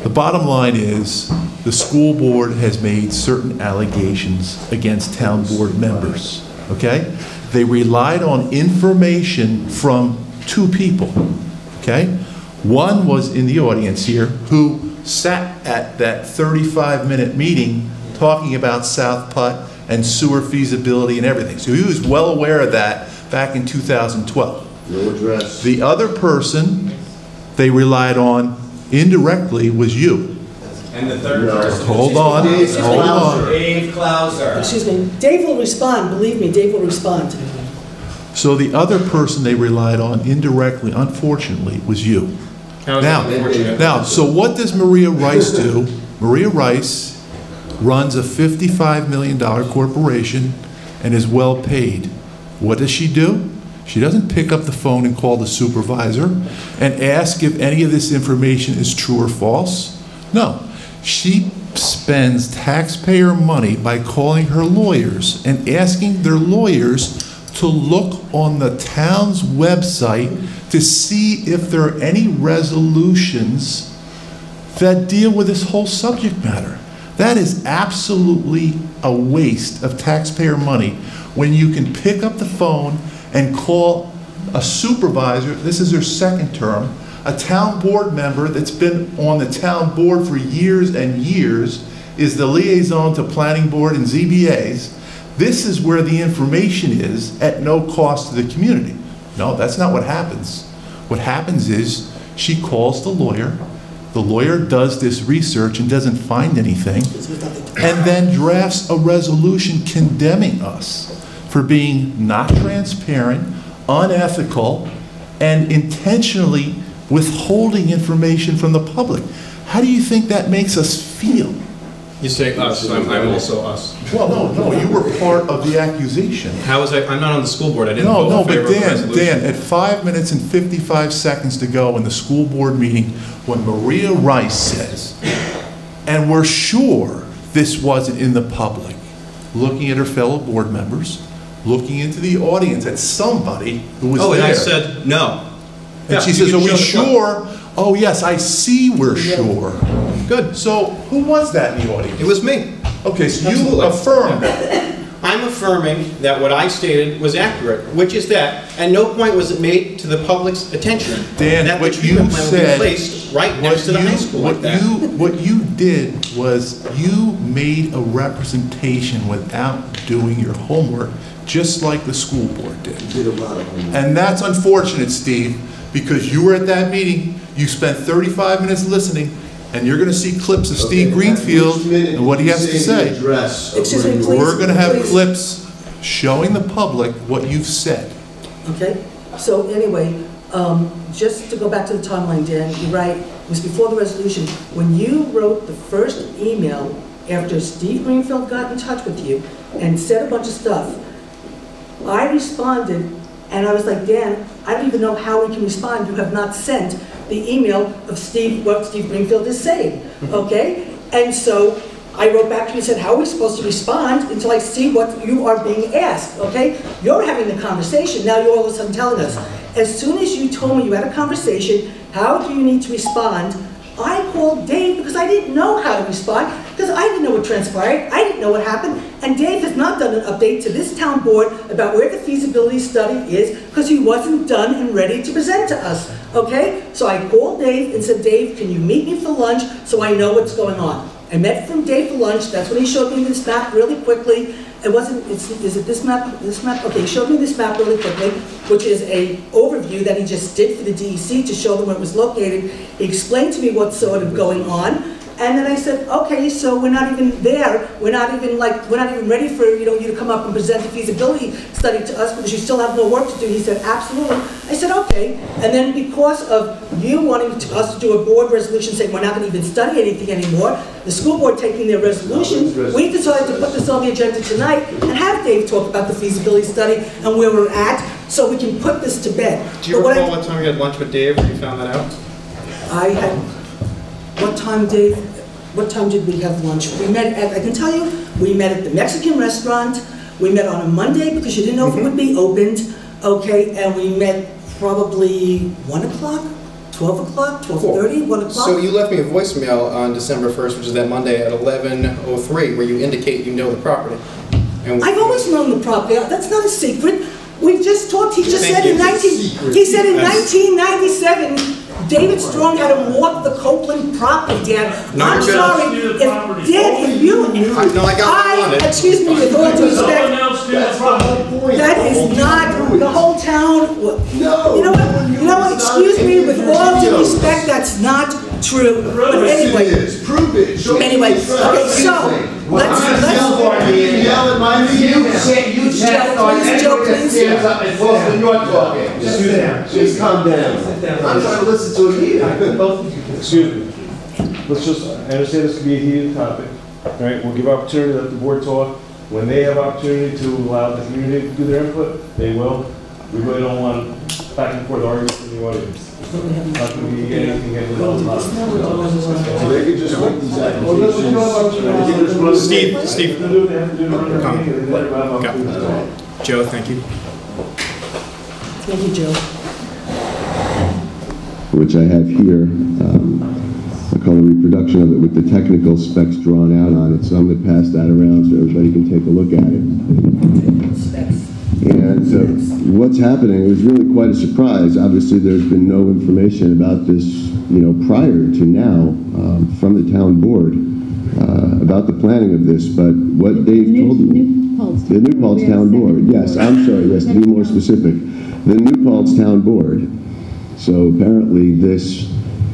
The bottom line is the school board has made certain allegations against town board members, okay? They relied on information from two people, okay? One was in the audience here who sat at that 35-minute meeting talking about South Putt and sewer feasibility and everything. So he was well aware of that back in 2012. No address. The other person they relied on indirectly was you. And the third person. Hold on. Hold on. Dave Klauser. Excuse me. Dave will respond. Believe me, Dave will respond. So the other person they relied on indirectly, unfortunately, was you. Now, so what does Maria Rice do? Maria Rice runs a $55 million corporation and is well paid. What does she do? She doesn't pick up the phone and call the supervisor and ask if any of this information is true or false. No, she spends taxpayer money by calling her lawyers and asking their lawyers to look on the town's website to see if there are any resolutions that deal with this whole subject matter. That is absolutely a waste of taxpayer money when you can pick up the phone and call a supervisor, this is her second term, a town board member that's been on the town board for years and years, is the liaison to planning board and ZBAs. This is where the information is at no cost to the community. No, that's not what happens. What happens is she calls the lawyer does this research and doesn't find anything, and then drafts a resolution condemning us for being not transparent, unethical, and intentionally withholding information from the public. How do you think that makes us feel? You say us, I'm also us. Well, no, you were part of the accusation. How was I? I'm not on the school board. I didn't vote in favor of the resolution. Dan, at 5 minutes and 55 seconds to go in the school board meeting, when Maria Rice says, and we're sure this wasn't in the public, looking at her fellow board members, looking into the audience at somebody who was there. And I said no. And she says, are we sure? Oh yes, I see we're sure. Good. So who was that in the audience? It was me. Okay, so you affirmed that. I'm affirming that what I stated was accurate, which is that at no point was it made to the public's attention. Dan, that what the you treatment plan said, would be placed right next to the high school like that. What you did was you made a representation without doing your homework, just like the school board did. And that's unfortunate, Steve, because you were at that meeting, you spent 35 minutes listening, and you're going to see clips of Steve Greenfield and what he has to say. Excuse me, please. We're going to have clips showing the public what you've said. Okay, so anyway, just to go back to the timeline, Dan, you're right, it was before the resolution. When you wrote the first email after Steve Greenfield got in touch with you and said a bunch of stuff, I responded and I was like, Dan, I don't even know how we can respond. You have not sent the email of what Steve Greenfield is saying, okay? And so I wrote back to you and said, how are we supposed to respond until I see what you are being asked, okay? You're having the conversation, now you're all of a sudden telling us. As soon as you told me you had a conversation, how do you need to respond? I called Dave because I didn't know how to respond, because I didn't know what transpired, I didn't know what happened, and Dave has not done an update to this town board about where the feasibility study is, because he wasn't done and ready to present to us, okay? So I called Dave and said, Dave, can you meet me for lunch so I know what's going on? I met from Dave for lunch, that's when he showed me this map really quickly. It wasn't, is it this map? This map? Okay, he showed me this map really quickly, which is a overview that he just did for the DEC to show them where it was located. He explained to me what's sort of going on, and then I said, okay, so we're not even there. We're not even ready for you to come up and present a feasibility study to us because you still have more work to do. He said, absolutely. I said, okay. And then because of you wanting us to do a board resolution saying we're not going to even study anything anymore, the school board taking their resolution, we decided to put this on the agenda tonight and have Dave talk about the feasibility study and where we're at so we can put this to bed. Do you recall what time you had lunch with Dave when you found that out? I had, what time, Dave? What time did we have lunch? We met at, I can tell you, we met at the Mexican restaurant. We met on a Monday because you didn't know if it would be opened, okay? And we met probably 1 o'clock, 12 o'clock, 12:30, 1 o'clock. So you left me a voicemail on December 1st, which is that Monday at 11:03, where you indicate you know the property. And I've always known the property. That's not a secret. We just talked. He just said in 1997 David Strong had him walk the Copeland property, Dan. No, I'm you're good. sorry, if, Dan, if you, No, I got what I wanted. excuse me, with all due respect, that is not, the whole town, you know what, excuse me, with all due respect, that's not true. But anyway. Prove it. Show me Anyway, the okay, so, let's. Yell at my meeting. Joe, please. When you're talking. Just calm down. I'm trying to listen to it. Excuse me. Let's just, I understand this could be a heated topic. All right, we'll give opportunity to let the board talk. When they have opportunity to allow the community to do their input, they will. We really don't want back and forth arguments in the audience. Not going to be anything getting involved. So they could just make these accusations. Steve, come. Go. Joe, thank you. Thank you, Joe. Which I have here. I call a reproduction of it with the technical specs drawn out on it, so I'm going to pass that around so everybody can take a look at it. And what's happening, it was really quite a surprise. Obviously, there's been no information about this, prior to now from the town board about the planning of this, but what Dave told me, the New Paltz Town Board, yes, I'm sorry, yes, to be more specific, the New Paltz Town Board. So apparently this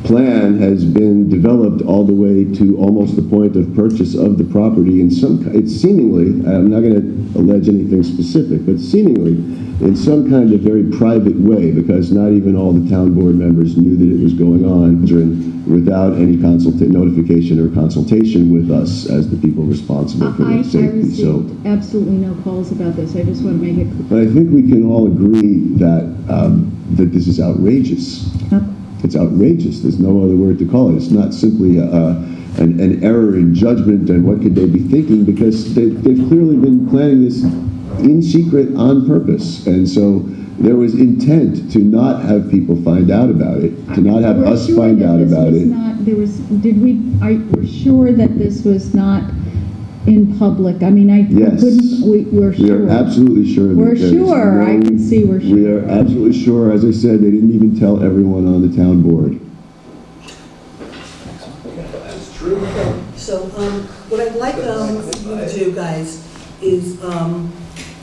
plan has been developed all the way to almost the point of purchase of the property in it's seemingly, I'm not going to allege anything specific, but seemingly in some kind of very private way, because not even all the town board members knew that it was going on without any notification or consultation with us as the people responsible for the safety. I received absolutely no calls about this. I just want to make it clear. But I think we can all agree that that this is outrageous. It's outrageous. There's no other word to call it. It's not simply an error in judgment and what could they be thinking, because they've clearly been planning this in secret on purpose. And so there was intent to not have people find out about it, to not have us find out about it. Are you sure that this was not in public? I mean, yes. We're sure. We are absolutely sure. We're sure. I can see we're sure. We are absolutely sure. As I said, they didn't even tell everyone on the town board. That's true. So, what I'd like you to do, guys, is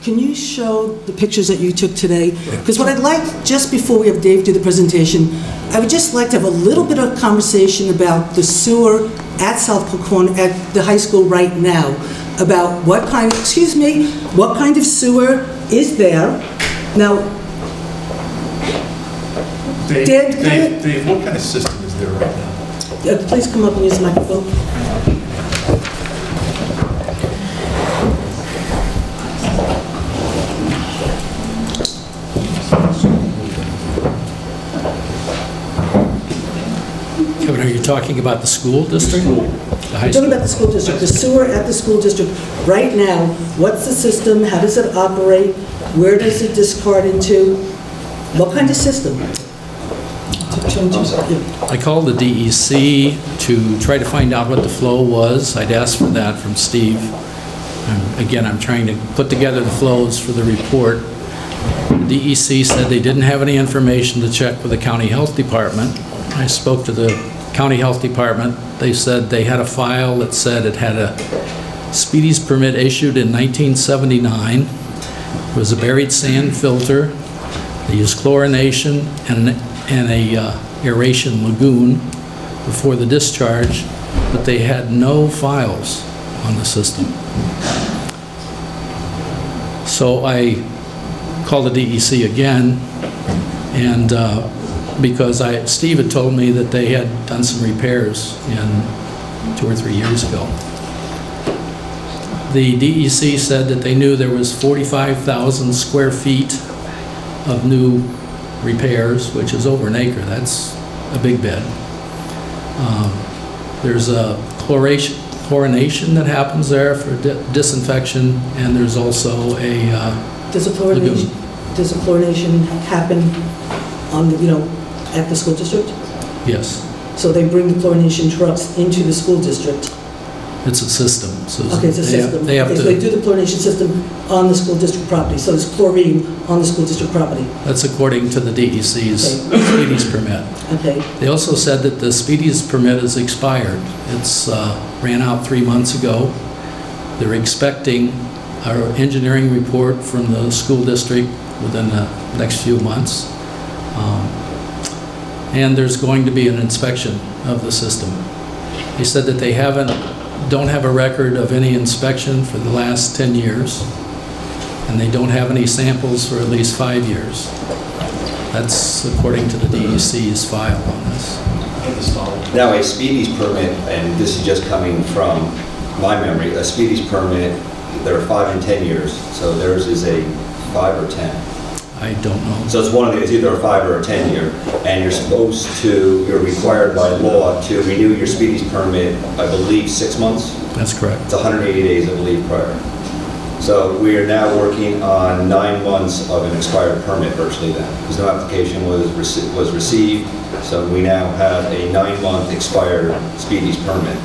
can you show the pictures that you took today? Because what I'd like, just before we have Dave do the presentation, I would just like to have a little bit of conversation about the sewer at South Polk at the high school right now, about what kind of sewer is there. Now, Dave, what kind of system is there right now? Please come up and use the microphone. Kevin, are you talking about the school district? I'm talking about the school district, the sewer at the school district. Right now, what's the system? How does it operate? Where does it discard into? What kind of system? I called the DEC to try to find out what the flow was. I'd asked for that from Steve. Again, I'm trying to put together the flows for the report. The DEC said they didn't have any information to check with the county health department. I spoke to the county health department. They said they had a file that said it had a speedies permit issued in 1979. It was a buried sand filter. They used chlorination and a aeration lagoon before the discharge, but they had no files on the system. So I called the DEC again, and because Steve had told me that they had done some repairs 2 or 3 years ago. The DEC said that they knew there was 45,000 square feet of new repairs, which is over an acre. That's a big bed. There's a chlorination that happens there for disinfection, and there's also a Does a chlorination happen on at the school district? Yes. So they bring the chlorination trucks into the school district? It's a system. So Okay, it's a system. They have okay, to. so they do the chlorination system on the school district property. So there's chlorine on the school district property. That's according to the DEC's Speedies permit. Okay. They also said that the Speedies permit is expired. It's ran out 3 months ago. They're expecting our engineering report from the school district within the next few months. And there's going to be an inspection of the system. They said that they don't have a record of any inspection for the last 10 years, and they don't have any samples for at least 5 years. That's according to the DEC's file on this. Now, a Speedies permit, and this is just coming from my memory, a Speedies permit, there are 5 and 10 years, so theirs is a 5 or 10. I don't know. So it's one of the, it's either a 5 or a 10 year, and you're required by law to renew your Speedies permit, I believe, 6 months? That's correct. It's 180 days, I believe, prior. So we are now working on 9 months of an expired permit virtually then, because no application was received, so we now have a 9-month expired Speedies permit.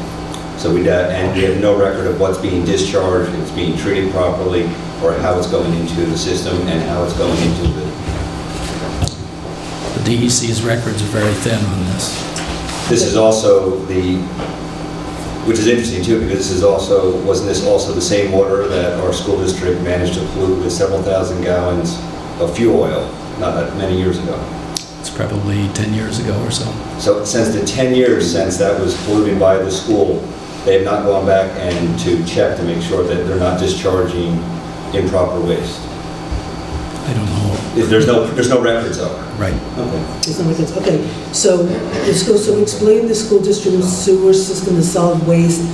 So and we have no record of what's being discharged, if it's being treated properly, or how it's going into the system and how it's going into the DEC's records are very thin on this. This is also which is interesting too, because this is also, wasn't this also the same water that our school district managed to pollute with several thousand gallons of fuel oil not that many years ago? It's probably 10 years ago or so. So since the 10 years since that was polluted by the school, they have not gone back and to check to make sure that they're not discharging improper waste. I don't know. There's no records of it. Right. Okay. There's no records. Okay. So explain the school district sewer system, the solid waste,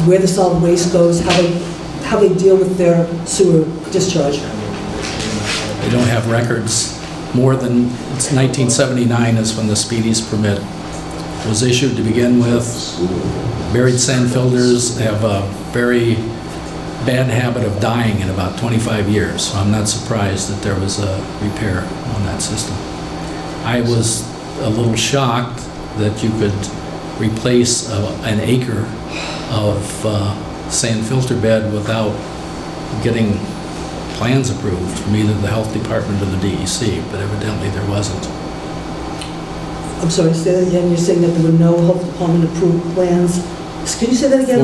where the solid waste goes, how they deal with their sewer discharge. They don't have records more than, it's 1979 is when the Speedies permit was issued to begin with. Buried sand filters have a very bad habit of dying in about 25 years, so I'm not surprised that there was a repair on that system. I was a little shocked that you could replace an acre of sand filter bed without getting plans approved from either the health department or the DEC, but evidently there wasn't. I'm sorry, say that again. You're saying that there were no health department approved plans. Can you say that again?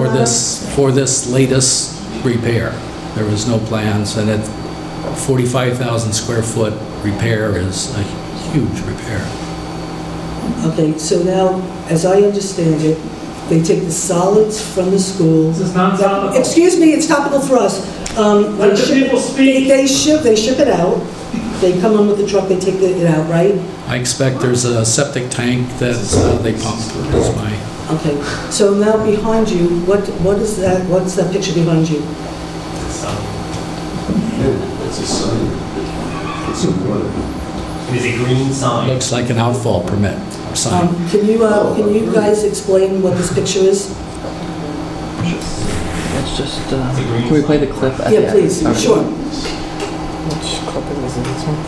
For this latest repair, there was no plans, and a 45,000 square foot repair is a huge repair. Okay, so now, as I understand it, they take the solids from the school. This is not topical. Excuse me, it's topical for us. Let the people speak. They ship it out. They come on with the truck, they take it out, right? I expect there's a septic tank that they pump. Is my. Okay, so now behind you, what is that? What's that picture behind you? It's a sign. It's a water. It is a green sign. Looks like an outfall permit sign. Can you guys explain what this picture is? It's just, can we play the clip? Yeah, please, sure. Which clipping is this one?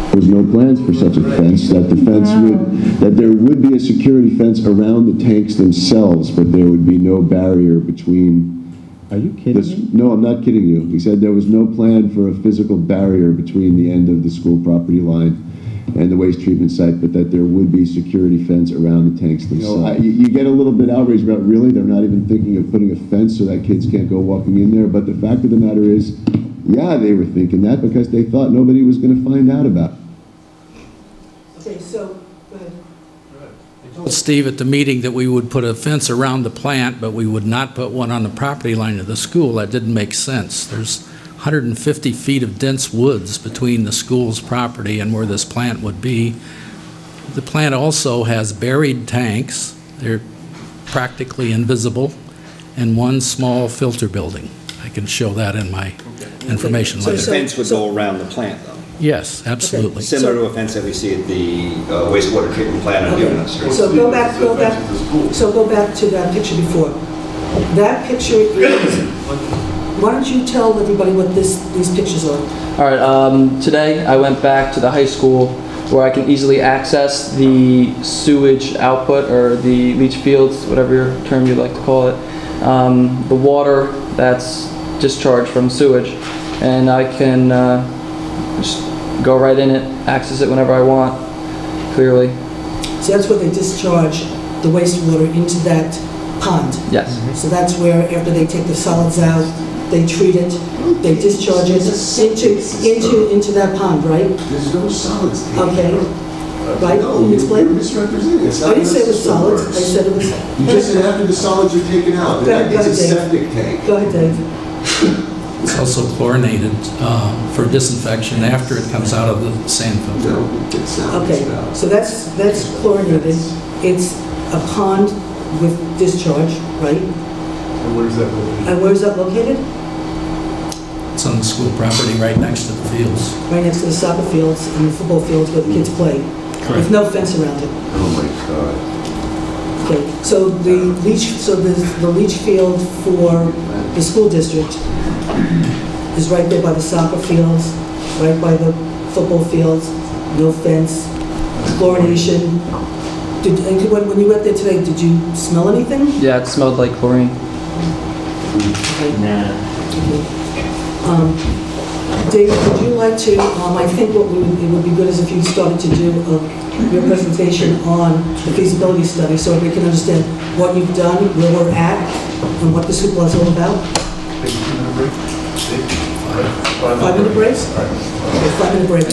There was no plans for such a fence, that there would be a security fence around the tanks themselves, but there would be no barrier between. Are you kidding me? No, I'm not kidding you. He said there was no plan for a physical barrier between the end of the school property line and the waste treatment site, but that there would be security fence around the tanks themselves. You get a little bit outraged about, really, they're not even thinking of putting a fence so that kids can't go walking in there, but the fact of the matter is, yeah, they were thinking that because they thought nobody was going to find out about it. Okay, so, go ahead. I told Steve at the meeting that we would put a fence around the plant, but we would not put one on the property line of the school. That didn't make sense. There's 150 feet of dense woods between the school's property and where this plant would be. The plant also has buried tanks. They're practically invisible, and one small filter building. I can show that in my information So later. the fence would go around the plant, though? Yes, absolutely. Similar to a fence that we see at the wastewater treatment plant on Union Street. So go back to that picture before. That picture is, why don't you tell everybody what these pictures are? All right, today I went back to the high school where I can easily access the sewage output or the leach fields, whatever your term you'd like to call it, the water that's discharged from sewage, and I can just go right in it, access it whenever I want, clearly. So that's where they discharge the wastewater into that pond? Yes. So that's where, after they take the solids out, they treat it, they discharge it into that pond, right? There's no solids. Okay. Right? No, Can you explain? you're misrepresenting. It's not I didn't say it was solids. works. I said it was... You just said after the solids are taken out. Go ahead, It's a Dave. septic tank. Go ahead, Dave. It's also chlorinated for disinfection after it comes out of the sand filter. Okay, so that's chlorinated. It's a pond with discharge, right? And where's that located? And where's that located? It's on the school property right next to the fields. Right next to the soccer fields and the football fields where the kids play. With no fence around it. Oh my God. Okay, so the leach field for the school district is right there by the soccer fields, right by the football fields, no fence, chlorination. When you went there today, did you smell anything? Yeah, it smelled like chlorine. Okay. Dave, would you like to, I think it would be good is if you started to do your presentation on the feasibility study so we can understand what you've done, where we're at, and what this hoopla is all about. 5-minute breaks? Okay, 5-minute break.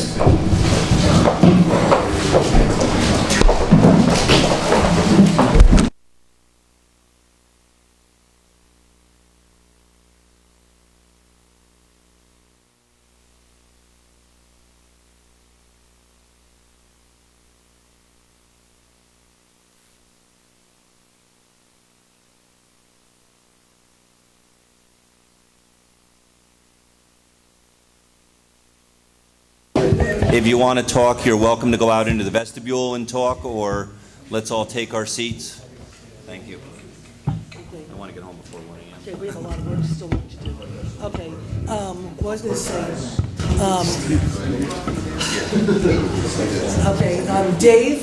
If you want to talk, you're welcome to go out into the vestibule and talk, or let's all take our seats. Thank you. I want to get home before 1 a.m. Okay, we have a lot of work still to do. Okay, what was I going to say? Okay, Dave,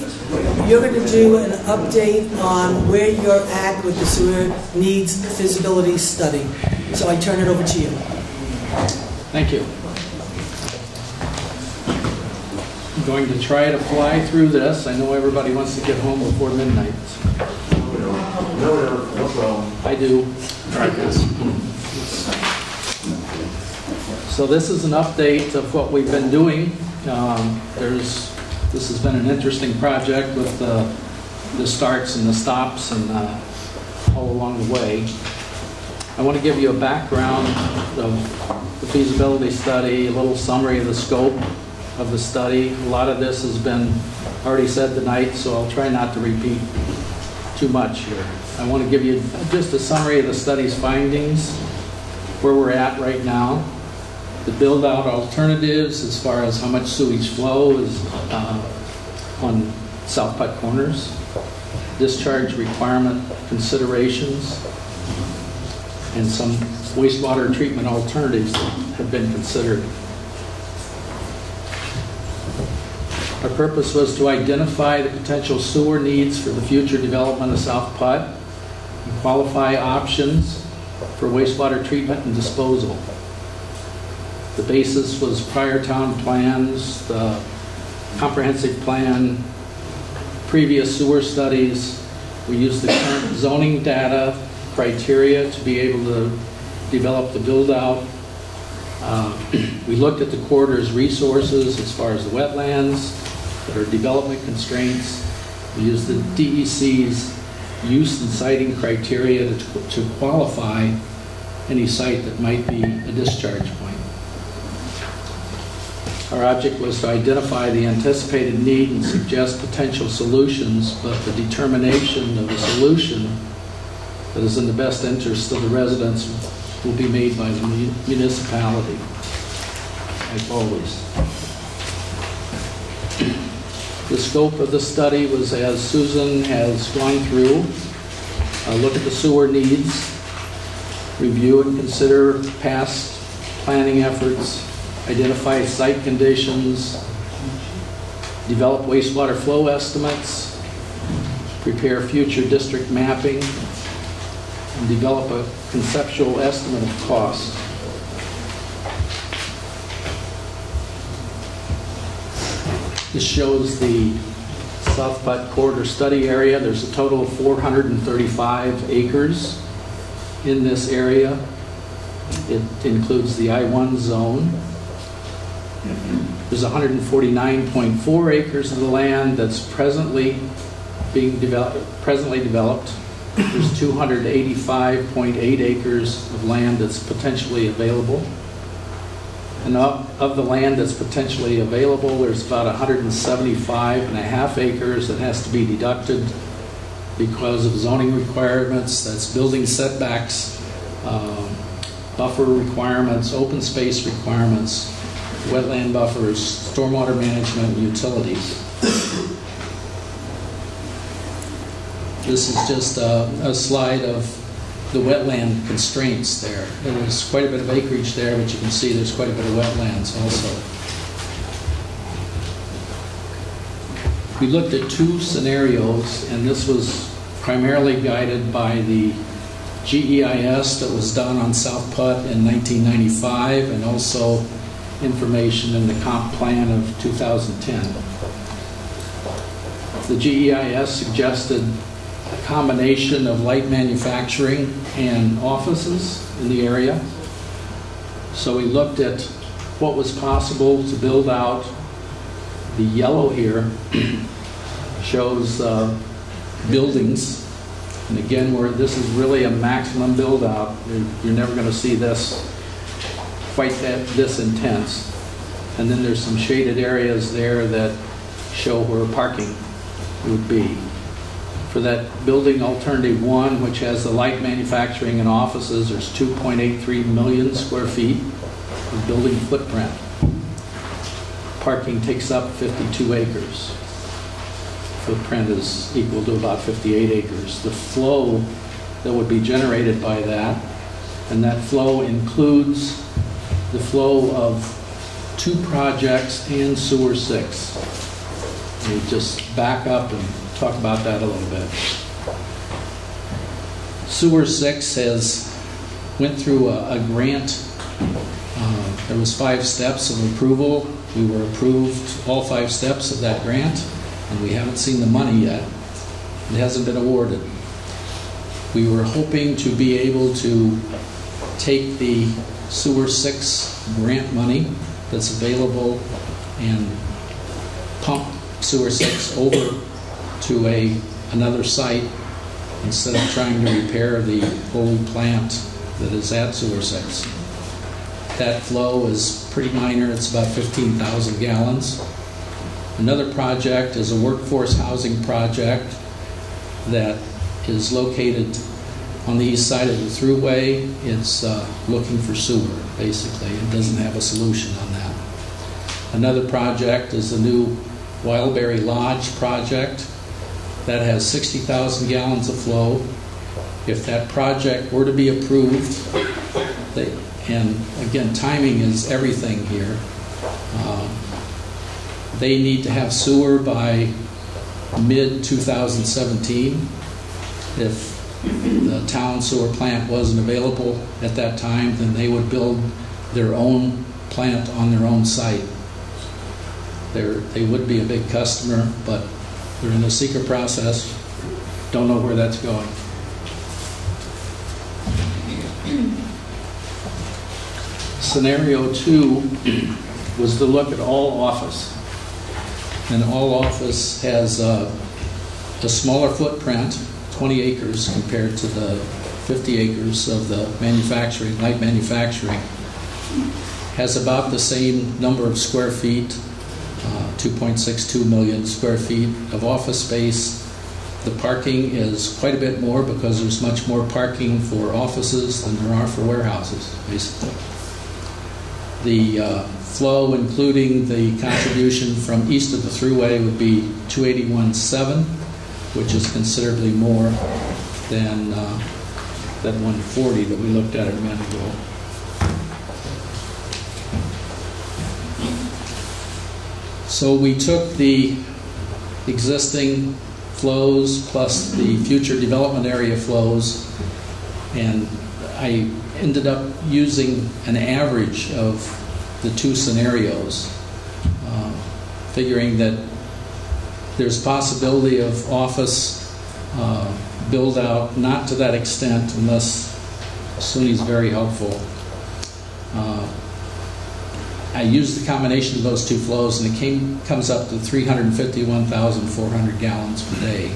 you're going to do an update on where you're at with the sewer needs feasibility study. So I turn it over to you. Thank you. I'm going to try to fly through this. I know everybody wants to get home before midnight. No problem. I do. So this is an update of what we've been doing. This has been an interesting project with the starts and the stops and all along the way. I want to give you a background of the feasibility study, a little summary of the scope of the study. A lot of this has been already said tonight, so I'll try not to repeat too much here. I want to give you just a summary of the study's findings, where we're at right now, the build-out alternatives as far as how much sewage flow is on South Putt Corners, discharge requirement considerations, and some wastewater treatment alternatives that have been considered. Our purpose was to identify the potential sewer needs for the future development of South Putt and qualify options for wastewater treatment and disposal. The basis was prior town plans, the comprehensive plan, previous sewer studies. We used the current zoning data criteria to be able to develop the build-out. We looked at the corridor's resources as far as the wetlands, that are development constraints. We used the DEC's use and siting criteria to qualify any site that might be a discharge point. Our object was to identify the anticipated need and suggest potential solutions, but the determination of a solution that is in the best interest of the residents will be made by the municipality, like always. The scope of the study was, as Susan has gone through, look at the sewer needs, review and consider past planning efforts, identify site conditions, develop wastewater flow estimates, prepare future district mapping, and develop a conceptual estimate of cost. This shows the South Platte Corridor Study Area. There's a total of 435 acres in this area. It includes the I-1 zone. There's 149.4 acres of the land that's presently developed. There's 285.8 acres of land that's potentially available. And of the land that's potentially available, there's about 175.5 acres that has to be deducted because of zoning requirements. That's building setbacks, buffer requirements, open space requirements, wetland buffers, stormwater management, and utilities. This is just a slide of the wetland constraints there. There's quite a bit of acreage there, but you can see there's quite a bit of wetlands also. We looked at two scenarios, and this was primarily guided by the GEIS that was done on South Putt in 1995, and also information in the comp plan of 2010. The GEIS suggested a combination of light manufacturing and offices in the area. So we looked at what was possible to build out. The yellow here shows buildings. And again, this is really a maximum build out. You're never going to see this quite this intense. And then there's some shaded areas there that show where parking would be. For that building alternative 1, which has the light manufacturing and offices, there's 2.83 million square feet of building footprint. Parking takes up 52 acres. Footprint is equal to about 58 acres. The flow that would be generated by that, and that flow includes the flow of 2 projects and Sewer 6. We just back up and talk about that a little bit. Sewer 6 went through a grant. There was 5 steps of approval. We were approved all 5 steps of that grant, and we haven't seen the money yet. It hasn't been awarded. We were hoping to be able to take the Sewer 6 grant money that's available and pump Sewer 6 over to another site instead of trying to repair the old plant that is at Sewer 6. That flow is pretty minor. It's about 15,000 gallons. Another project is a workforce housing project that is located on the east side of the thruway. It's looking for sewer, basically. It doesn't have a solution on that. Another project is the new Wildberry Lodge project that has 60,000 gallons of flow. If that project were to be approved, and again, timing is everything here, they need to have sewer by mid-2017. If the town sewer plant wasn't available at that time, then they would build their own plant on their own site. They would be a big customer, but they're in the secret process. Don't know where that's going. Scenario 2 was to look at all office. And all office has a smaller footprint, 20 acres compared to the 50 acres of the manufacturing, light manufacturing. Has about the same number of square feet, 2.62 million square feet of office space. The parking is quite a bit more because there's much more parking for offices than there are for warehouses, basically. The flow, including the contribution from east of the thruway, would be 281.7, which is considerably more than that 140 that we looked at a minute ago. So we took the existing flows plus the future development area flows, and I ended up using an average of the two scenarios, figuring that there's possibility of office build out, not to that extent unless SUNY's very helpful. I used the combination of those two flows, and it comes up to 351,400 gallons per day.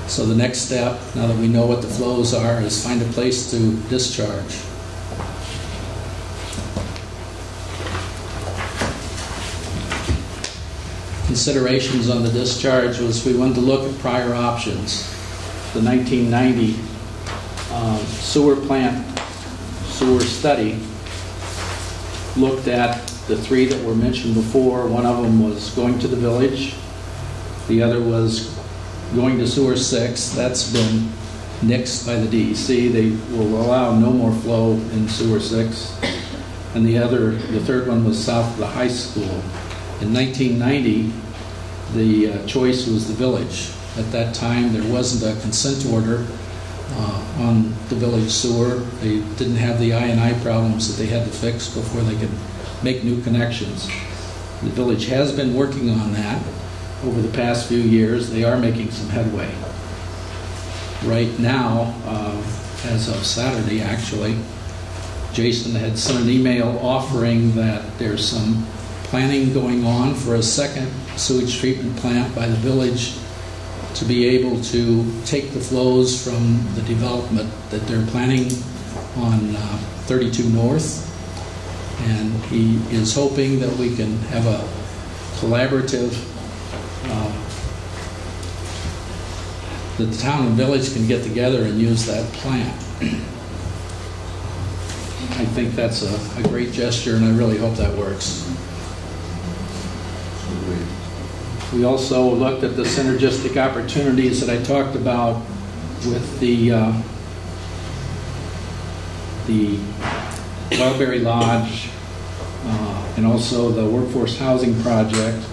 So the next step, now that we know what the flows are, is find a place to discharge. Considerations on the discharge was we wanted to look at prior options. The 1990 sewer plant sewer study looked at the three that were mentioned before. One of them was going to the village. The other was going to sewer 6. That's been nixed by the DEC. They will allow no more flow in sewer 6. And the third one was south of the high school. In 1990, the choice was the village. At that time, there wasn't a consent order on the village sewer. They didn't have the I&I problems that they had to fix before they could make new connections. The village has been working on that over the past few years. They are making some headway. Right now, as of Saturday actually, Jason had sent an email offering that there's some planning going on for a second sewage treatment plant by the village to be able to take the flows from the development that they're planning on 32 North. And he is hoping that we can have a collaborative, that the town and village can get together and use that plant. I think that's a great gesture, and I really hope that works. We also looked at the synergistic opportunities that I talked about with the Wildberry Lodge and also the workforce housing project.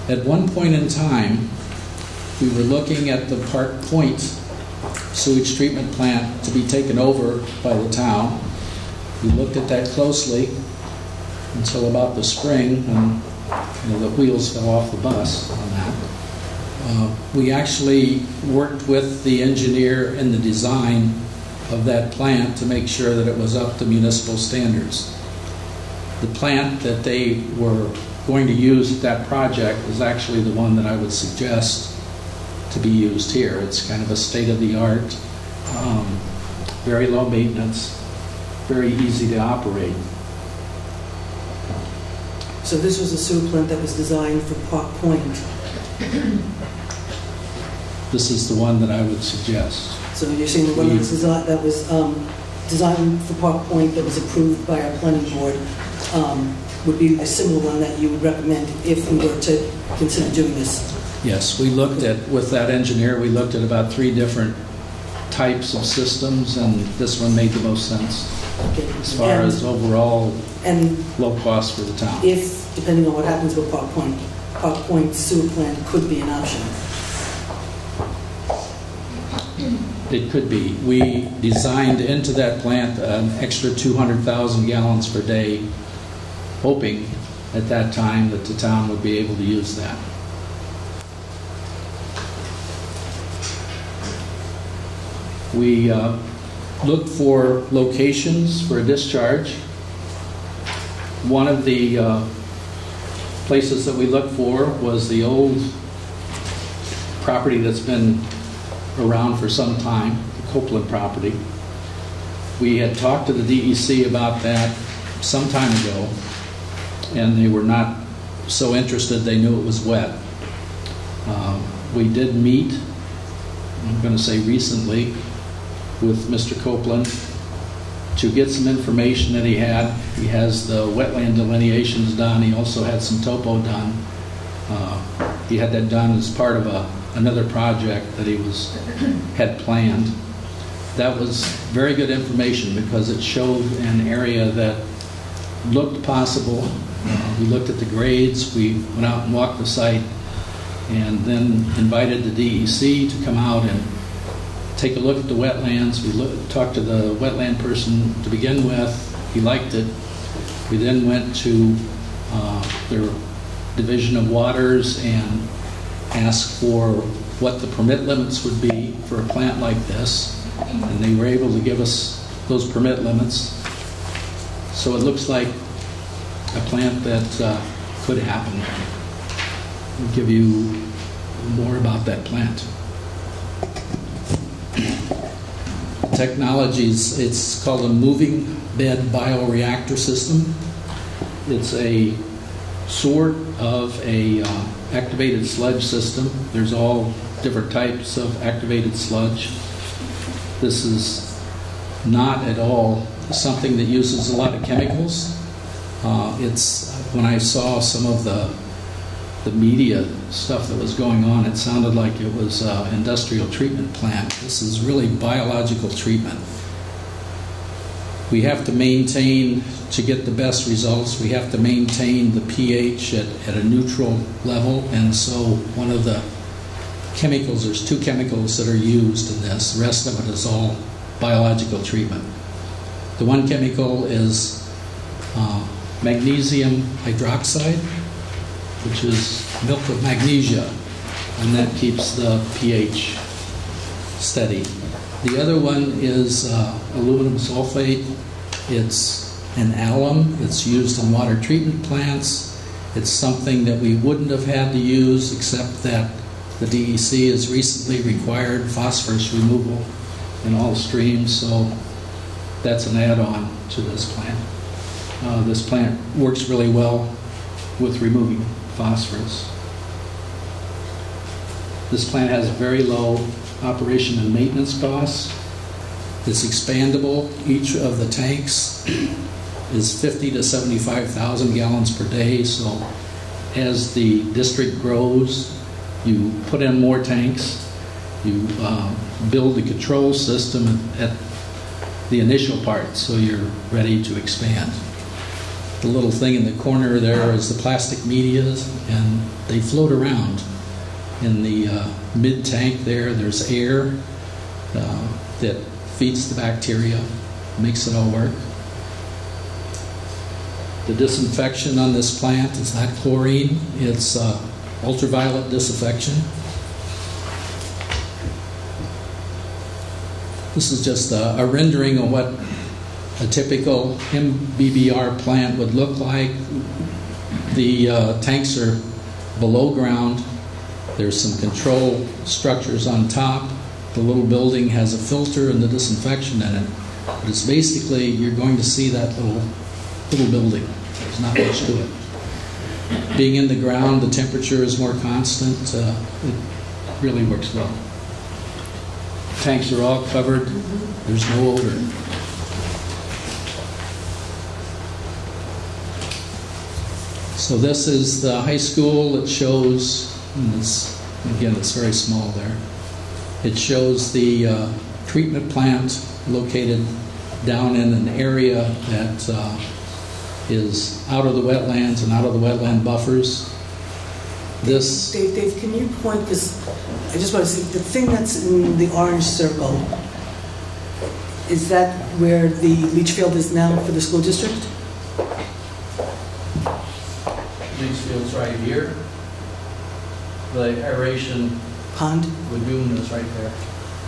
At one point in time, we were looking at the Park Point sewage treatment plant to be taken over by the town. We looked at that closely until about the spring, and the wheels fell off the bus on that. We actually worked with the engineer in the design of that plant to make sure that it was up to municipal standards. The plant that they were going to use at that project is actually the one that I would suggest to be used here. It's kind of a state-of-the-art, very low maintenance, very easy to operate. So this was a sewer plant that was designed for Park Point. This is the one that I would suggest. So you're saying the one that was designed for Park Point that was approved by our planning board would be a similar one that you would recommend if we were to consider doing this? Yes, we looked at, with that engineer, we looked at about 3 different types of systems, and this one made the most sense. Okay. As far as overall and low cost for the town. If, depending on what happens with Park Point sewer plant could be an option. It could be. We designed into that plant an extra 200,000 gallons per day, hoping at that time that the town would be able to use that. We looked for locations for a discharge. One of the places that we looked for was the old property that's been around for some time, the Copeland property. We had talked to the DEC about that some time ago, and they were not so interested. They knew it was wet. We did meet, I'm going to say recently, with Mr. Copeland to get some information that he had. He has the wetland delineations done. He also had some topo done. He had that done as part of another project that he had planned. That was very good information because it showed an area that looked possible We looked at the grades, we went out and walked the site, and then invited the DEC to come out and take a look at the wetlands. We talked to the wetland person to begin with. He liked it. We then went to their Division of Waters and asked for what the permit limits would be for a plant like this, and they were able to give us those permit limits. So it looks like a plant that could happen. I'll give you more about that plant. Technologies, it's called a moving bed bioreactor system. It's a sort of a activated sludge system. There's all different types of activated sludge. This is not at all something that uses a lot of chemicals. When I saw some of the media stuff that was going on, it sounded like it was an industrial treatment plant. This is really biological treatment. We have to maintain, to get the best results, we have to maintain the pH at a neutral level, and so one of the chemicals, there's 2 chemicals that are used in this. The rest of it is all biological treatment. The one chemical is magnesium hydroxide, which is milk of magnesia, and that keeps the pH steady. The other one is aluminum sulfate. It's an alum. It's used in water treatment plants. It's something that we wouldn't have had to use, except that the DEC has recently required phosphorus removal in all streams, so that's an add-on to this plant. This plant works really well with removing phosphorus. This plant has very low operation and maintenance costs. It's expandable. Each of the tanks is 50 to 75,000 gallons per day, so as the district grows, you put in more tanks, you build the control system at the initial part so you're ready to expand. The little thing in the corner there is the plastic medias, and they float around. In the mid-tank there's air that feeds the bacteria, makes it all work. The disinfection on this plant is not chlorine, it's ultraviolet disinfection. This is just a rendering of what a typical MBBR plant would look like. The tanks are below ground. There's some control structures on top. The little building has a filter and the disinfection in it. But it's basically, you're going to see that little building. There's not much to it. Being in the ground, the temperature is more constant. It really works well. Tanks are all covered. There's no odor. So this is the high school. It shows, again, it's very small there. It shows the treatment plant located down in an area that is out of the wetlands and out of the wetland buffers. This Dave, can you point this? I just want to see the thing that's in the orange circle. Is that where the leach field is now for the school district? Leach field's right here. The aeration pond lagoon is right there.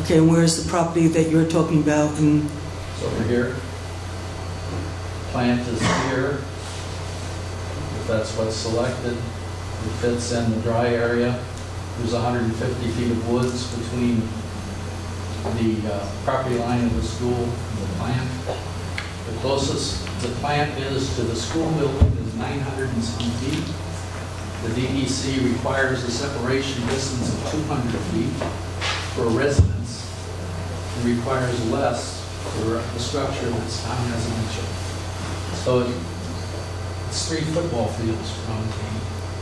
Okay, and where's the property that you're talking about? It's over here. Plant is here. If that's what's selected, it fits in the dry area. There's 150 feet of woods between the property line of the school and the plant. The closest the plant is to the school building is 900 and some feet. The DEC requires a separation distance of 200 feet for a residence. It requires less for a structure that's non-residential. So it's 3 football fields from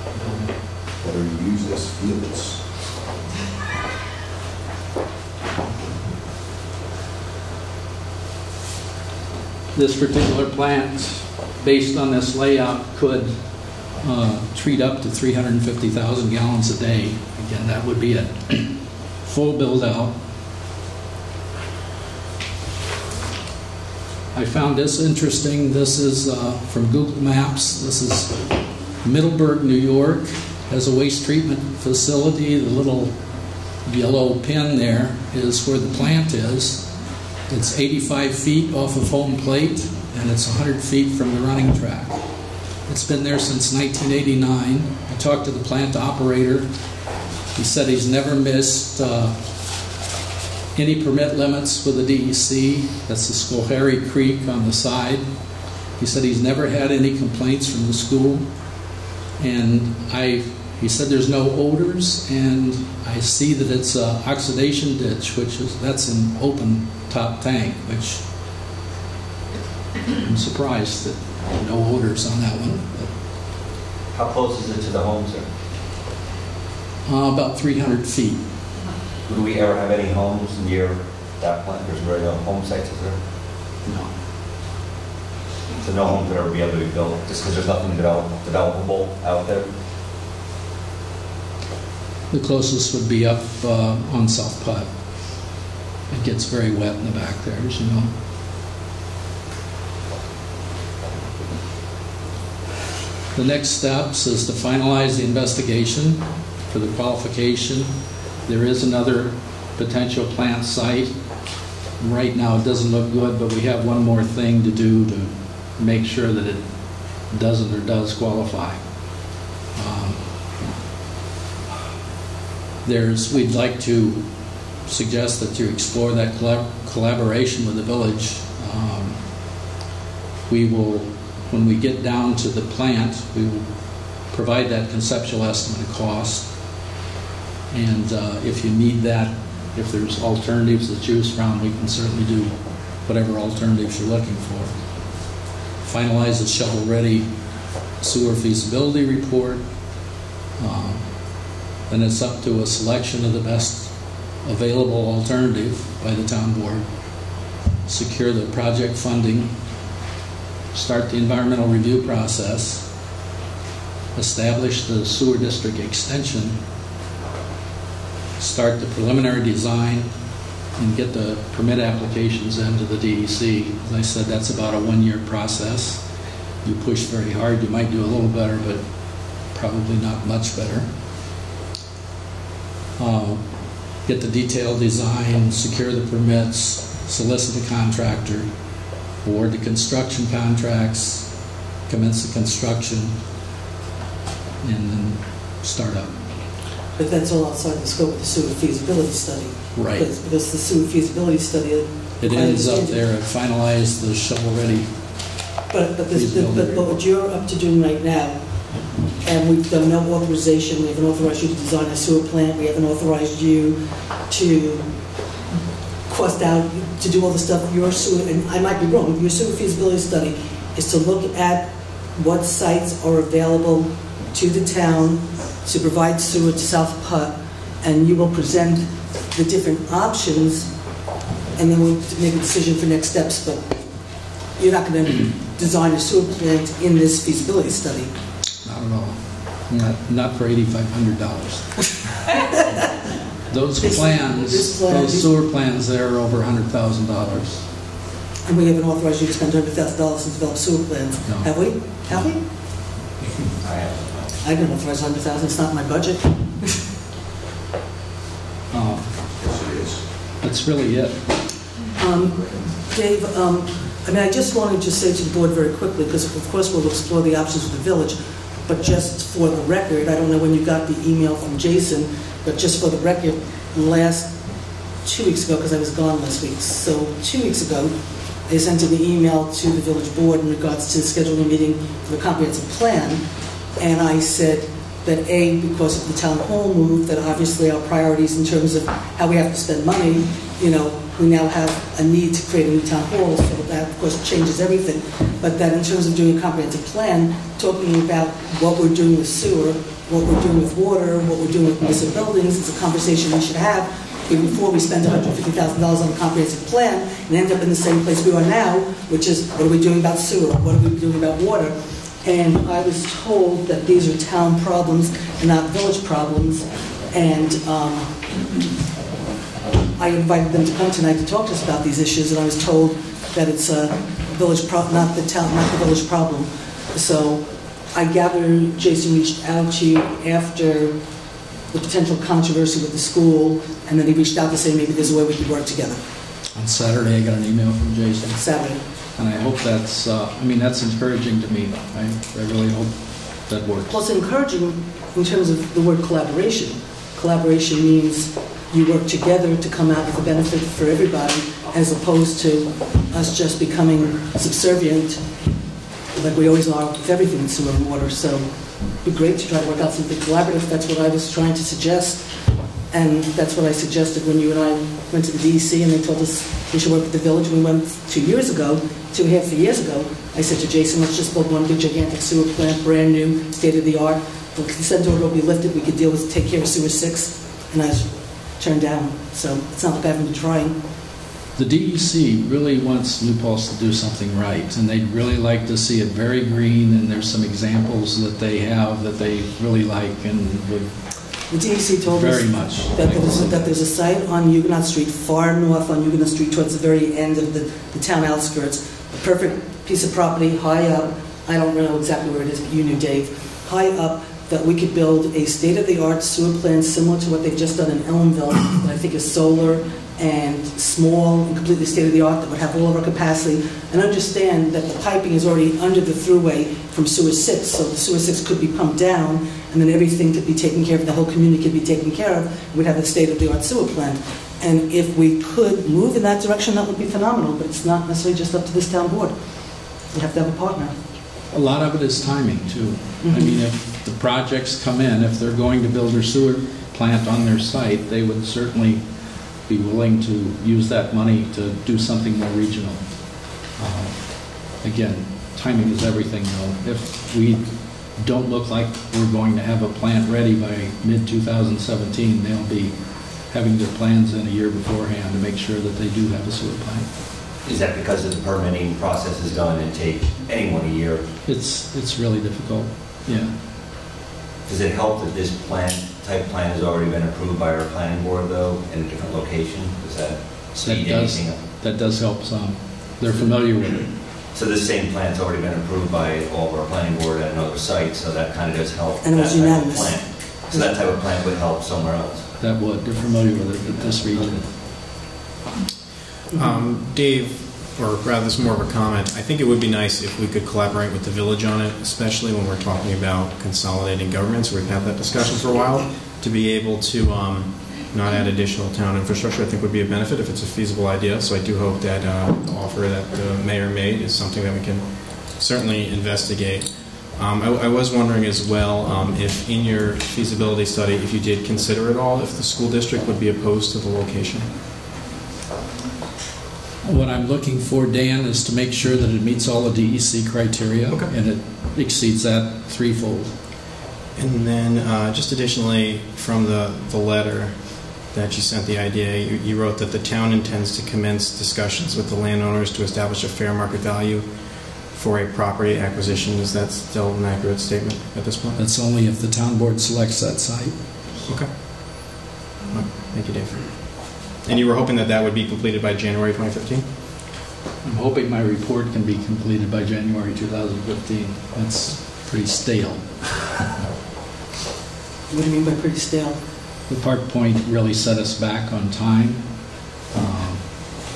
the building. Better use as fields. This particular plant based on this layout, could treat up to 350,000 gallons a day. Again, that would be a full build out. I found this interesting. This is from Google Maps. This is Middleburg, New York. Has a waste treatment facility. The little yellow pin there is where the plant is. It's 85 feet off of home plate, and it's 100 feet from the running track. It's been there since 1989. I talked to the plant operator. He said he's never missed any permit limits with the DEC. That's the Schoharie Creek on the side. He said he's never had any complaints from the school. And he said there's no odors, and I see that it's an oxidation ditch, that's an open top tank, which I'm surprised that no odors on that one. How close is it to the homes there? About 300 feet. Do we ever have any homes near that plant? There's really no home sites, is there? No. So no homes that ever be able to be built, just because there's nothing developable out there? The closest would be up on South Putt. It gets very wet in the back there, as you know. The next steps is to finalize the investigation for the qualification. There is another potential plant site. Right now it doesn't look good, but we have one more thing to do to make sure that it doesn't or does qualify. We'd like to suggest that you explore that collaboration with the village. We will, when we get down to the plant, we will provide that conceptual estimate of cost. And if you need that, if there's alternatives to choose from, we can certainly do whatever alternatives you're looking for. Finalize the shovel-ready sewer feasibility report. Then it's up to a selection of the best available alternative by the town board. Secure the project funding. Start the environmental review process. Establish the sewer district extension. Start the preliminary design and get the permit applications into the DEC. As I said, that's about a 1-year process. You push very hard, you might do a little better, but probably not much better. Get the detailed design, secure the permits, solicit a contractor, award the construction contracts, commence the construction, and then start up. But that's all outside the scope of the sewer feasibility study. Right. Because the sewer feasibility study... It ends up there at finalize the shovel-ready But what you're up to doing right now, and we've done no authorization, we haven't authorized you to design a sewer plant, we haven't authorized you to cost out, to do all the stuff, your sewer, and I might be wrong, your sewer feasibility study is to look at what sites are available to the town to provide sewer to South Putt, and you will present the different options, and then we'll make a decision for next steps, but you're not going to design a sewer plant in this feasibility study. Not at all. Not for $8,500. Those sewer plans there are over $100,000. And we haven't authorized you to spend $100,000 to develop sewer plans, no. Have we? Have we? I didn't authorize $100,000. It's not my budget. That's really it. Dave, I mean, I just wanted to say to the board very quickly, because of course we'll explore the options with the village, but just for the record, I don't know when you got the email from Jason, but just for the record, 2 weeks ago, because I was gone last week, so 2 weeks ago, I sent an email to the village board in regards to scheduling a meeting for the comprehensive plan, and I said that A, because of the town hall move, that obviously our priorities in terms of how we have to spend money, you know, we now have a need to create a new town hall, so that of course changes everything. But that in terms of doing a comprehensive plan, talking about what we're doing with sewer, what we're doing with water, what we're doing with municipal buildings, it's a conversation we should have. before we spent $150,000 on a comprehensive plan and end up in the same place we are now, which is, what are we doing about sewer? What are we doing about water? And I was told that these are town problems and not village problems. And I invited them to come tonight to talk to us about these issues, and I was told that it's a village not the village problem. So I gather Jason reached out to you after the potential controversy with the school, and then he reached out to say maybe there's a way we could work together. On Saturday, I got an email from Jason. Saturday. And I hope that's, that's encouraging to me. I really hope that works. Plus encouraging in terms of the word collaboration. Collaboration means you work together to come out with a benefit for everybody, as opposed to us just becoming subservient, like we always are with everything in sewer and water. So it'd be great to try to work out something collaborative. That's what I was trying to suggest. And that's what I suggested when you and I went to the DEC and they told us we should work with the village. We went 2 years ago, 2.5 years ago. I said to Jason, let's just build one big gigantic sewer plant, brand new, state of the art. The consent order will be lifted. We could deal with, take care of sewer 6. And I was turned down. So it's not like I haven't been trying. The DEC really wants New Paltz to do something right, and they'd really like to see it very green, and there's some examples that they have that they really like and would the DEC told us that there's a site on Huguenot Street, far north on Huguenot Street, towards the very end of the town outskirts. A perfect piece of property, high up. I don't know exactly where it is, but you knew, Dave. High up, that we could build a state-of-the-art sewer plant similar to what they've just done in Elmville, that I think is solar and small and completely state-of-the-art, that would have all of our capacity, and understand that the piping is already under the thruway from sewer 6, so the sewer 6 could be pumped down, and then everything could be taken care of, the whole community could be taken care of, and we'd have a state-of-the-art sewer plant. And if we could move in that direction, that would be phenomenal, but it's not necessarily just up to this town board. We have to have a partner. A lot of it is timing, too. I mean, if the projects come in, if they're going to build their sewer plant on their site, they would certainly be willing to use that money to do something more regional. Again, timing is everything, though. If we don't look like we're going to have a plant ready by mid-2017, they'll be having their plans in a year beforehand to make sure that they do have a sewer plant. Is that because of the permitting process is going to take anyone a year? It's really difficult, yeah. Does it help that this type plan has already been approved by our planning board, though, in a different location? Does that speed anything up? That does help some. They're familiar with it. So this same plan's already been approved by all of our planning board at another site, so that kind of does help. And it was unanimous. So that type of plant would help somewhere else. That would. They're familiar with it at this region. Dave, or rather this is more of a comment, I think it would be nice if we could collaborate with the village on it, especially when we're talking about consolidating governments. We've had that discussion for a while. To be able to not add additional town infrastructure, I think would be a benefit if it's a feasible idea. So I do hope that the offer that the mayor made is something that we can certainly investigate. I was wondering as well if in your feasibility study, if you did consider at all, if the school district would be opposed to the location. What I'm looking for, Dan, is to make sure that it meets all the DEC criteria, and it exceeds that threefold. And then just additionally, from the letter that you sent the IDA, you wrote that the town intends to commence discussions with the landowners to establish a fair market value for a property acquisition. Is that still an accurate statement at this point? That's only if the town board selects that site. Okay. Thank you, Dave. And you were hoping that that would be completed by January 2015? I'm hoping my report can be completed by January 2015. That's pretty stale. What do you mean by pretty stale? The Park Point really set us back on time.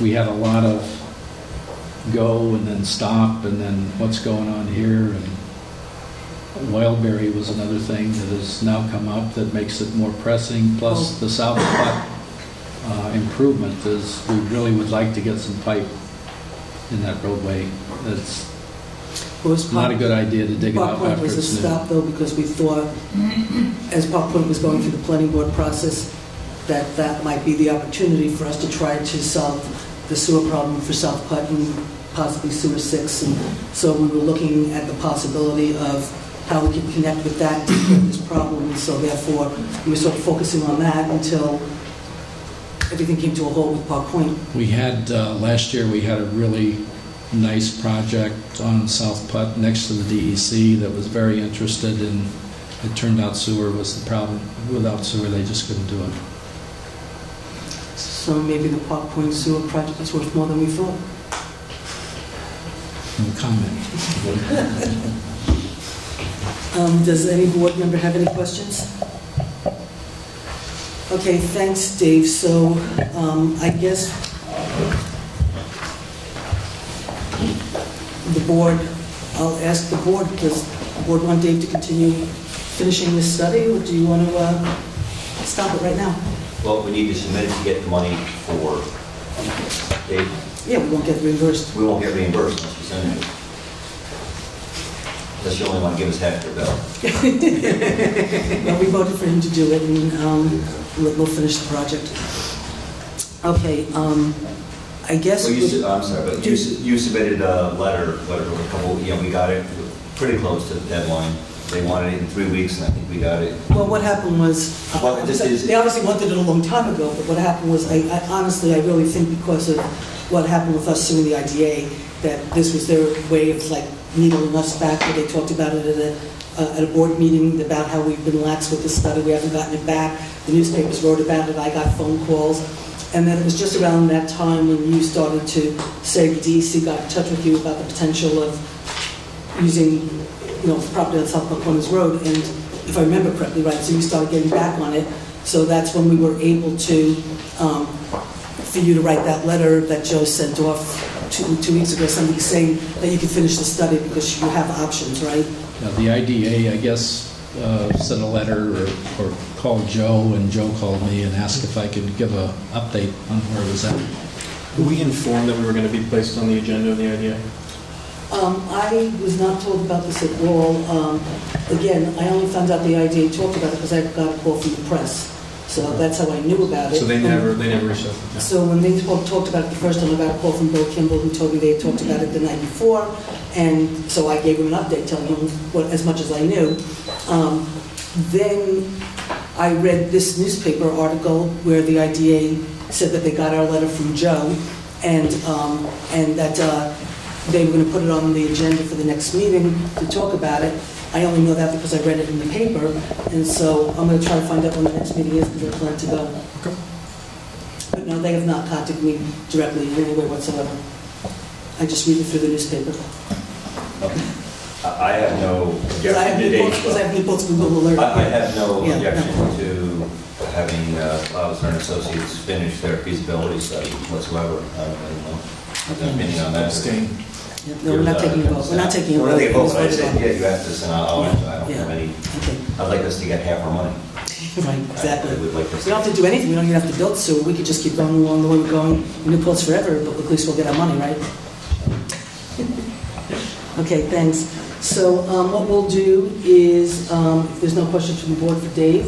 We had a lot of go and then stop and then what's going on here. And Wildberry was another thing that has now come up that makes it more pressing. Plus the South Plat improvement is we really would like to get some pipe in that roadway. That's not a good idea to dig it up after it's new. Park Point was a stop though because we thought as Park Point was going through the planning board process that that might be the opportunity for us to try to solve the sewer problem for South Putt and possibly sewer 6. And so we were looking at the possibility of how we could connect with that to get this problem. And so therefore we were sort of focusing on that until everything came to a halt with Park Point. We had, last year, we had a really nice project on South Putt next to the DEC that was very interested in. It turned out sewer was the problem. Without sewer, they just couldn't do it. So maybe the Park Point sewer project is worth more than we thought. No comment. Does any board member have any questions? Okay, thanks, Dave. So I guess the board, I'll ask the board, does the board want Dave to continue finishing this study, or do you want to stop it right now? Well, we need to submit it to get the money for Dave. Yeah, we won't get reimbursed. We won't get reimbursed unless we send it. Unless you only want to give us half your bill. Well, we voted for him to do it, and we'll finish the project. Okay, I guess... Well, I'm sorry, but you submitted a letter a couple, we got it pretty close to the deadline. They wanted it in 3 weeks, and I think we got it. Well, what happened was, they obviously wanted it a long time ago, but what happened was, I honestly, I really think because of what happened with us suing the IDA, that this was their way of like needling us back, but they talked about it at a board meeting about how we've been lax with the study, we haven't gotten it back, the newspapers wrote about it, I got phone calls, and then it was just around that time when you started to say the DEC got in touch with you about the potential of using property on South Park Corners Road, and if I remember correctly, right, so you started getting back on it, so that's when we were able to, for you to write that letter that Joe sent off 2 weeks ago, somebody saying that you could finish the study because you have options, right? Now, the IDA, I guess, sent a letter or called Joe, and Joe called me and asked if I could give an update on where it was at. Were we informed that we were going to be placed on the agenda of the IDA? I was not told about this at all. Again, I only found out the IDA talked about it because I got a call from the press. So that's how I knew about it. So they never reached out. So when they talked about it the first time, I got a call from Bill Kimball, who told me they had talked about it the night before, and so I gave him an update telling him as much as I knew. Then I read this newspaper article where the IDA said that they got our letter from Joe, and that they were going to put it on the agenda for the next meeting to talk about it. I only know that because I read it in the paper, and so I'm going to try to find out when the next meeting is because I plan to go. Okay. But no, they have not contacted me directly in any way whatsoever. I just read it through the newspaper. Okay. I have no objection to Dave's. Because I have Naples Google Alert. I have no objection to having Paltz and Associates finish their feasibility study whatsoever. I don't know. I have an opinion on that. Yeah, no, we're not taking a vote. We're not taking a vote. We're not taking a vote, but I said, yeah, you asked us, and I'll answer. I don't have any. Okay. I'd like us to get half our money. Right, exactly. I would like us. We don't have to do anything. We don't even have to build sewer. We could just keep going along the way we're going. Newport's forever, but at least we'll get our money, right? Okay, thanks. So what we'll do is, if there's no questions from the board for Dave,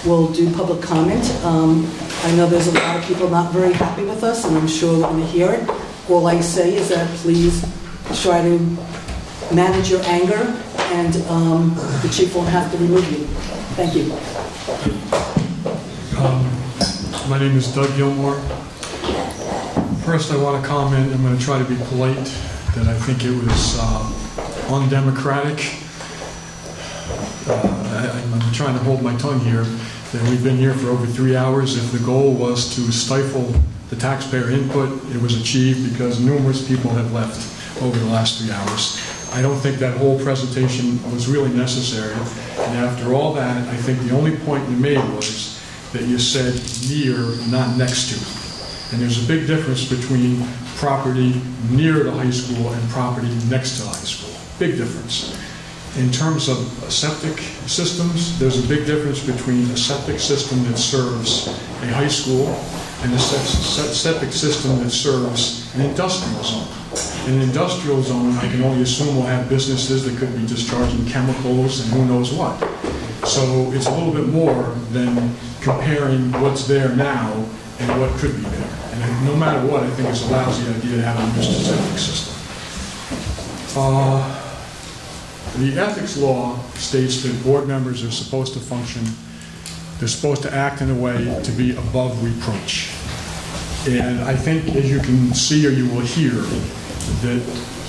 we'll do public comment. I know there's a lot of people not very happy with us, and I'm sure we're going to hear it. All I say is that please try to manage your anger, and the chief won't have to remove you. Thank you. My name is Doug Gilmore. First, I want to comment, I'm going to try to be polite, that I think it was undemocratic. I'm trying to hold my tongue here, that we've been here for over 3 hours. If the goal was to stifle the taxpayer input, it was achieved because numerous people have left over the last 3 hours. I don't think that whole presentation was really necessary. And after all that, I think the only point you made was that you said near, not next to. And there's a big difference between property near the high school and property next to the high school. Big difference. In terms of septic systems, there's a big difference between a septic system that serves a high school and a septic system that serves an industrial zone. In an industrial zone, I can only assume we'll have businesses that could be discharging chemicals and who knows what. So it's a little bit more than comparing what's there now and what could be there. And no matter what, I think it's a lousy idea to have a new septic system. The ethics law states that board members are supposed to function, they're supposed to act in a way to be above reproach. And I think, as you can see or you will hear, that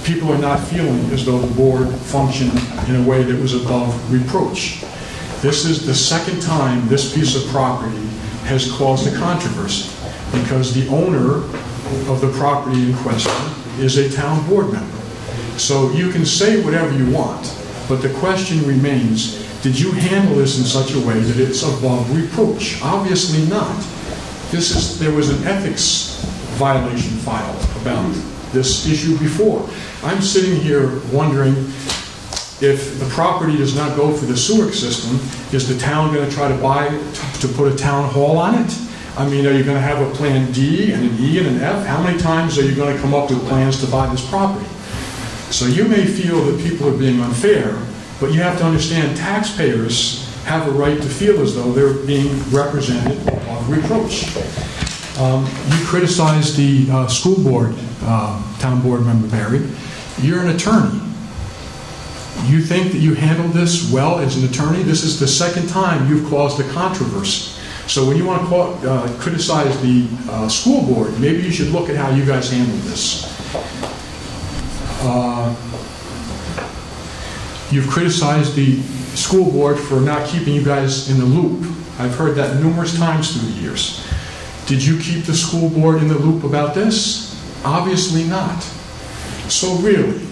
people are not feeling as though the board functioned in a way that was above reproach. This is the second time this piece of property has caused a controversy because the owner of the property in question is a town board member. So you can say whatever you want, but the question remains, did you handle this in such a way that it's above reproach? Obviously not. There was an ethics violation filed about this issue before. I'm sitting here wondering, if the property does not go for the sewer system, is the town going to try to buy, to put a town hall on it? I mean, are you going to have a plan D and an E and an F? How many times are you going to come up with plans to buy this property? So you may feel that people are being unfair, but you have to understand taxpayers have a right to feel as though they're being represented of reproach. You criticized the school board, town board member Barry. You're an attorney. You think that you handled this well as an attorney? This is the second time you've caused a controversy. So when you want to criticize the school board, maybe you should look at how you guys handled this. You've criticized the school board for not keeping you guys in the loop. I've heard that numerous times through the years. Did you keep the school board in the loop about this? Obviously not. So really,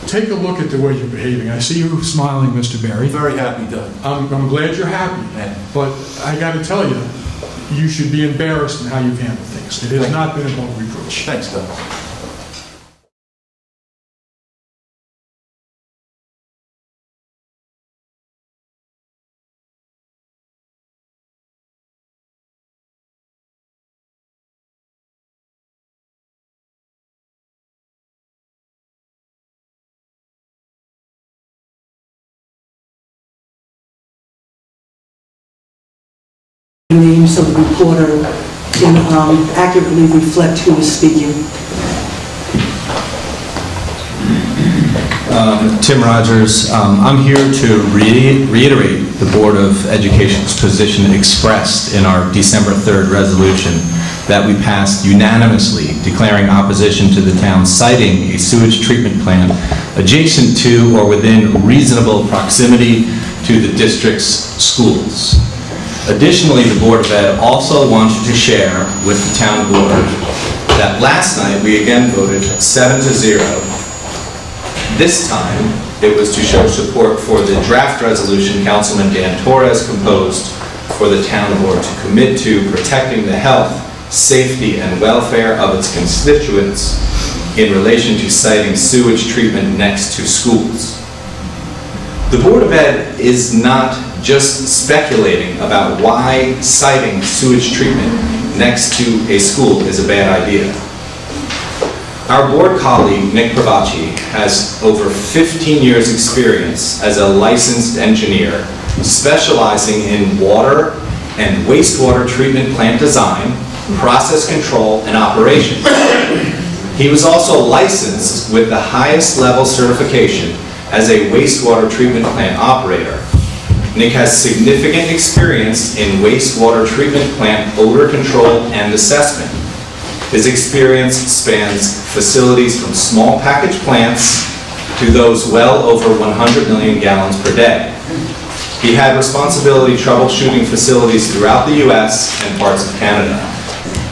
take a look at the way you're behaving. I see you smiling, Mr. Barry. Very happy, Doug. I'm glad you're happy, but I got to tell you, you should be embarrassed in how you've handled things. It has not been above reproach. Thanks, Doug. Name so the reporter can accurately reflect who is speaking. Tim Rogers. I'm here to reiterate the Board of Education's position expressed in our December 3rd resolution that we passed unanimously, declaring opposition to the town citing a sewage treatment plant adjacent to or within reasonable proximity to the district's schools. Additionally, the Board of Ed also wanted to share with the town board that last night we again voted 7-0. This time, it was to show support for the draft resolution Councilman Dan Torres composed for the town board to commit to protecting the health, safety, and welfare of its constituents in relation to siting sewage treatment next to schools. The Board of Ed is not just speculating about why siting sewage treatment next to a school is a bad idea. Our board colleague, Nick Pravacci, has over 15 years experience as a licensed engineer specializing in water and wastewater treatment plant design, process control, and operation. He was also licensed with the highest level certification as a wastewater treatment plant operator. Nick has significant experience in wastewater treatment plant odor control and assessment. His experience spans facilities from small package plants to those well over 100 million gallons per day. He had responsibility troubleshooting facilities throughout the US and parts of Canada.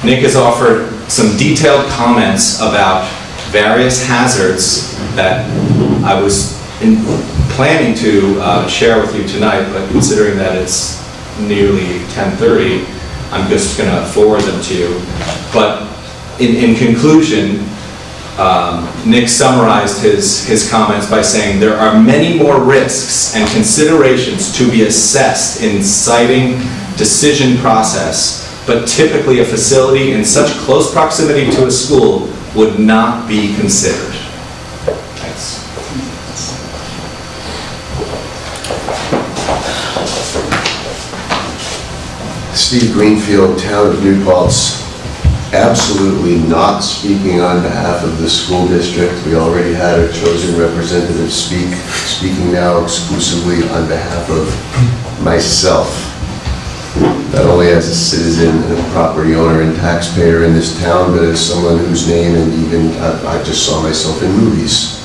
Nick has offered some detailed comments about various hazards that I was planning to share with you tonight, but considering that it's nearly 10:30, I'm just going to forward them to you. But in conclusion, Nick summarized his comments by saying there are many more risks and considerations to be assessed in siting decision process, but typically a facility in such close proximity to a school would not be considered. Thanks. Steve Greenfield, Town of New Paltz. Absolutely not speaking on behalf of the school district. We already had our chosen representative speaking now exclusively on behalf of myself. not only as a citizen and a property owner and taxpayer in this town, but as someone whose name and even I just saw myself in movies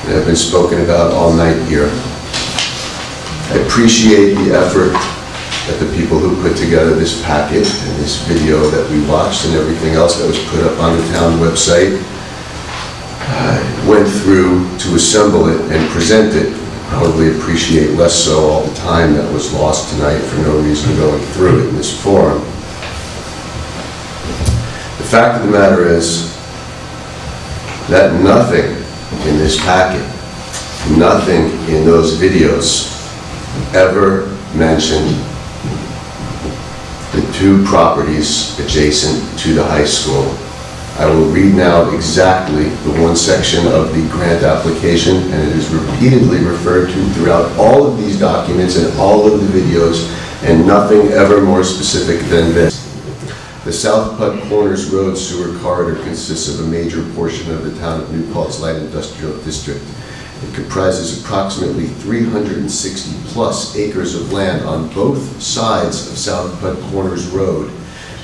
that have been spoken about all night here. I appreciate the effort that the people who put together this packet and this video that we watched and everything else that was put up on the town website went through to assemble it and present it. Probably appreciate less so all the time that was lost tonight for no reason going through it in this forum. The fact of the matter is that nothing in this packet, nothing in those videos ever mentioned the two properties adjacent to the high school. I will read now exactly the one section of the grant application, and it is repeatedly referred to throughout all of these documents and all of the videos, and nothing ever more specific than this. The South Put Corners Road sewer corridor consists of a major portion of the town of New Paltz Light Industrial District. It comprises approximately 360 plus acres of land on both sides of South Put Corners Road.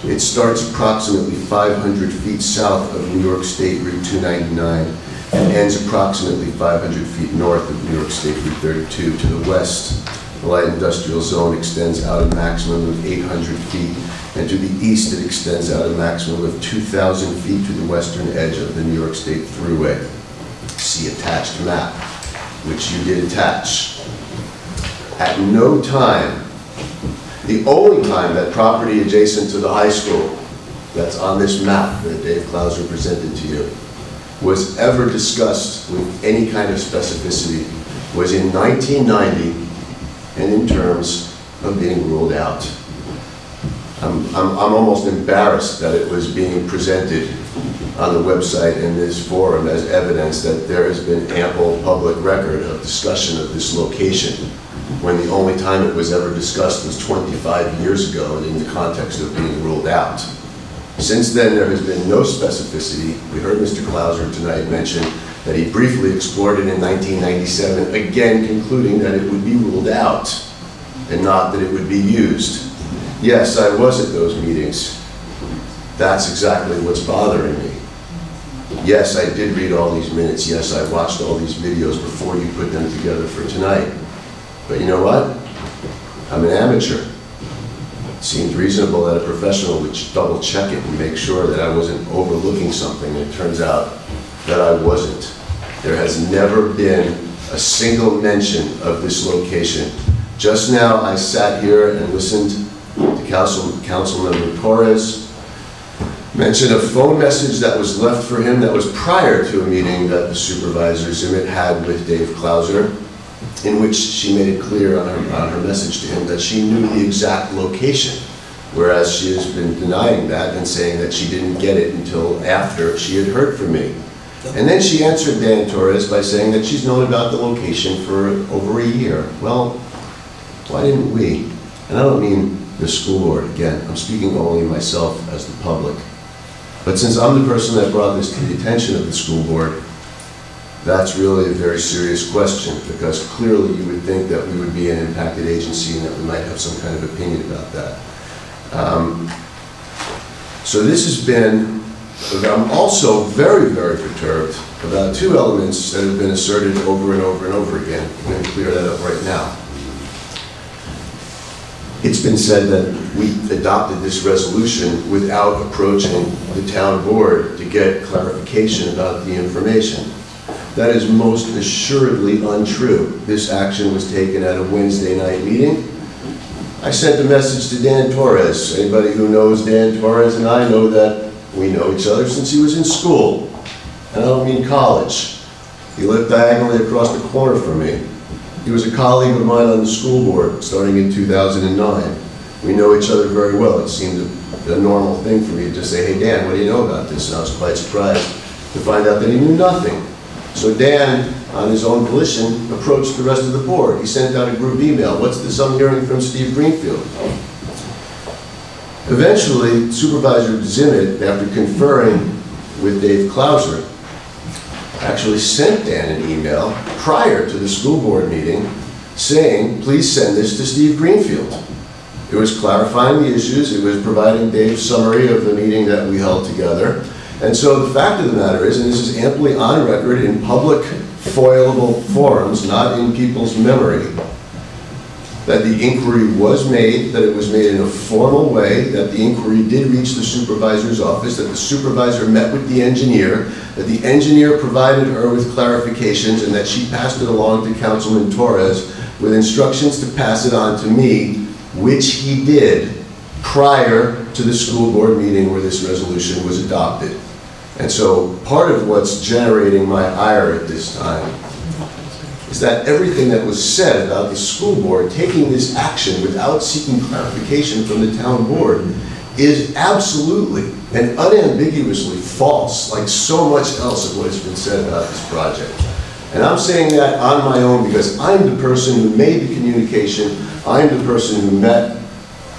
It starts approximately 500 feet south of New York State Route 299 and ends approximately 500 feet north of New York State Route 32 to the west. The light industrial zone extends out a maximum of 800 feet, and to the east it extends out a maximum of 2,000 feet to the western edge of the New York State Thruway. See attached map, which you did attach. At no time, the only time that property adjacent to the high school that's on this map that Dave Klauser presented to you was ever discussed with any kind of specificity was in 1990 and in terms of being ruled out. I'm almost embarrassed that it was being presented on the website in this forum as evidence that there has been ample public record of discussion of this location, when the only time it was ever discussed was 25 years ago and in the context of being ruled out. Since then, there has been no specificity. We heard Mr. Klauser tonight mention that he briefly explored it in 1997, again concluding that it would be ruled out and not that it would be used. Yes, I was at those meetings. That's exactly what's bothering me. Yes, I did read all these minutes. Yes, I watched all these videos before you put them together for tonight. But you know what? I'm an amateur. It seemed reasonable that a professional would double check it and make sure that I wasn't overlooking something. And it turns out that I wasn't. There has never been a single mention of this location. Just now I sat here and listened to Councilmember Torres mention a phone message that was left for him that was prior to a meeting that the Supervisor Zimmet had with Dave Klauser, in which she made it clear on her message to him that she knew the exact location, whereas she has been denying that and saying that she didn't get it until after she had heard from me. And then she answered Dan Torres by saying that she's known about the location for over a year. Well, why didn't we? And I don't mean the school board, again, I'm speaking only myself as the public. But since I'm the person that brought this to the attention of the school board, that's really a very serious question, because clearly you would think that we would be an impacted agency and that we might have some kind of opinion about that. So this has been, I'm also very, very perturbed about two elements that have been asserted over and over and over again. I'm going to clear that up right now. It's been said that we adopted this resolution without approaching the town board to get clarification about the information. That is most assuredly untrue. This action was taken at a Wednesday night meeting. I sent a message to Dan Torres. Anybody who knows Dan Torres and I know that we know each other since he was in school. And I don't mean college. He lived diagonally across the corner from me. He was a colleague of mine on the school board starting in 2009. We know each other very well. It seemed a normal thing for me to just say, hey Dan, what do you know about this? And I was quite surprised to find out that he knew nothing. So Dan, on his own volition, approached the rest of the board. He sent out a group email. What's this I'm hearing from Steve Greenfield? Eventually, Supervisor Zimmet, after conferring with Dave Klauser, actually sent Dan an email prior to the school board meeting saying, please send this to Steve Greenfield. It was clarifying the issues. It was providing Dave's summary of the meeting that we held together. And so the fact of the matter is, and this is amply on record in public foilable forums, not in people's memory, that the inquiry was made, that it was made in a formal way, that the inquiry did reach the supervisor's office, that the supervisor met with the engineer, that the engineer provided her with clarifications, and that she passed it along to Councilman Torres with instructions to pass it on to me, which he did prior to the school board meeting where this resolution was adopted. And so part of what's generating my ire at this time is that everything that was said about the school board taking this action without seeking clarification from the town board is absolutely and unambiguously false, like so much else of what has been said about this project. And I'm saying that on my own because I'm the person who made the communication, I'm the person who met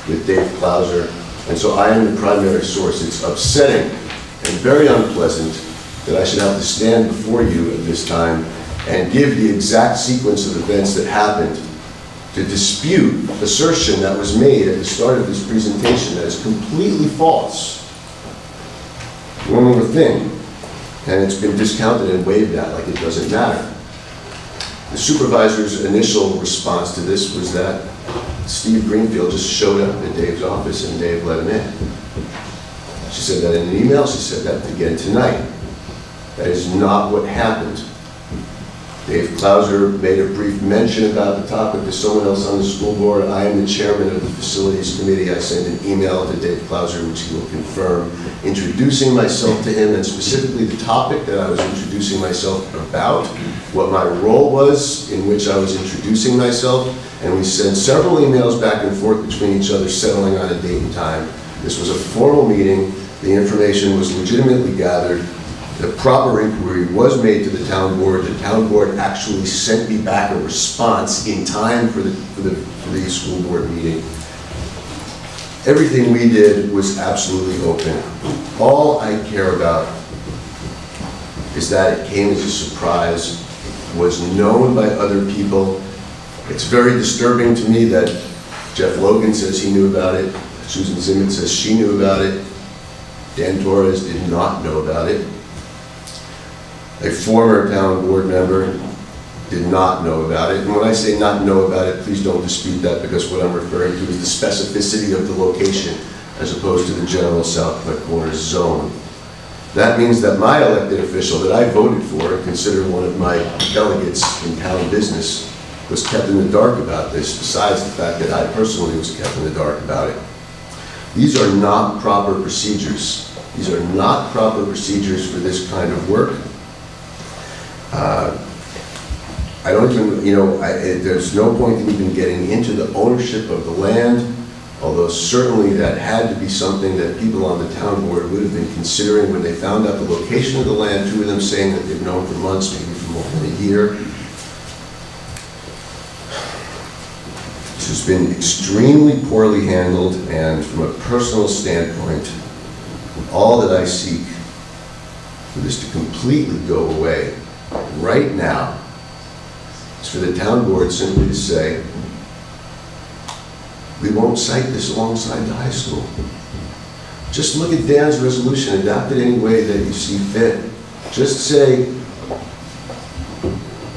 with Dave Klauser, and so I am the primary source. It's upsetting and very unpleasant that I should have to stand before you at this time and give the exact sequence of events that happened to dispute assertion that was made at the start of this presentation that is completely false. One more thing, and it's been discounted and waved at like it doesn't matter. The supervisor's initial response to this was that Steve Greenfield just showed up at Dave's office and Dave let him in. She said that in an email, she said that again tonight. That is not what happened. Dave Klauser made a brief mention about the topic to someone else on the school board. I am the chairman of the facilities committee. I sent an email to Dave Klauser, which he will confirm, introducing myself to him and specifically the topic that I was introducing myself about, what my role was in which I was introducing myself, and we sent several emails back and forth between each other settling on a date and time. This was a formal meeting. The information was legitimately gathered. The proper inquiry was made to the town board. The town board actually sent me back a response in time for the school board meeting. Everything we did was absolutely open. All I care about is that it came as a surprise, was known by other people. It's very disturbing to me that Jeff Logan says he knew about it. Susan Zimmern says she knew about it. Dan Torres did not know about it. A former town board member did not know about it. And when I say not know about it, please don't dispute that, because what I'm referring to is the specificity of the location as opposed to the general Southwest Corner zone. That means that my elected official that I voted for and considered one of my delegates in town business was kept in the dark about this, besides the fact that I personally was kept in the dark about it. These are not proper procedures. These are not proper procedures for this kind of work. I don't even, there's no point in even getting into the ownership of the land, although certainly that had to be something that people on the town board would have been considering when they found out the location of the land, two of them saying that they've known for months, maybe for more than a year. This has been extremely poorly handled, and from a personal standpoint, all that I seek for this to completely go away right now is for the town board simply to say, we won't cite this alongside the high school. Just look at Dan's resolution, adapt it any way that you see fit. Just say,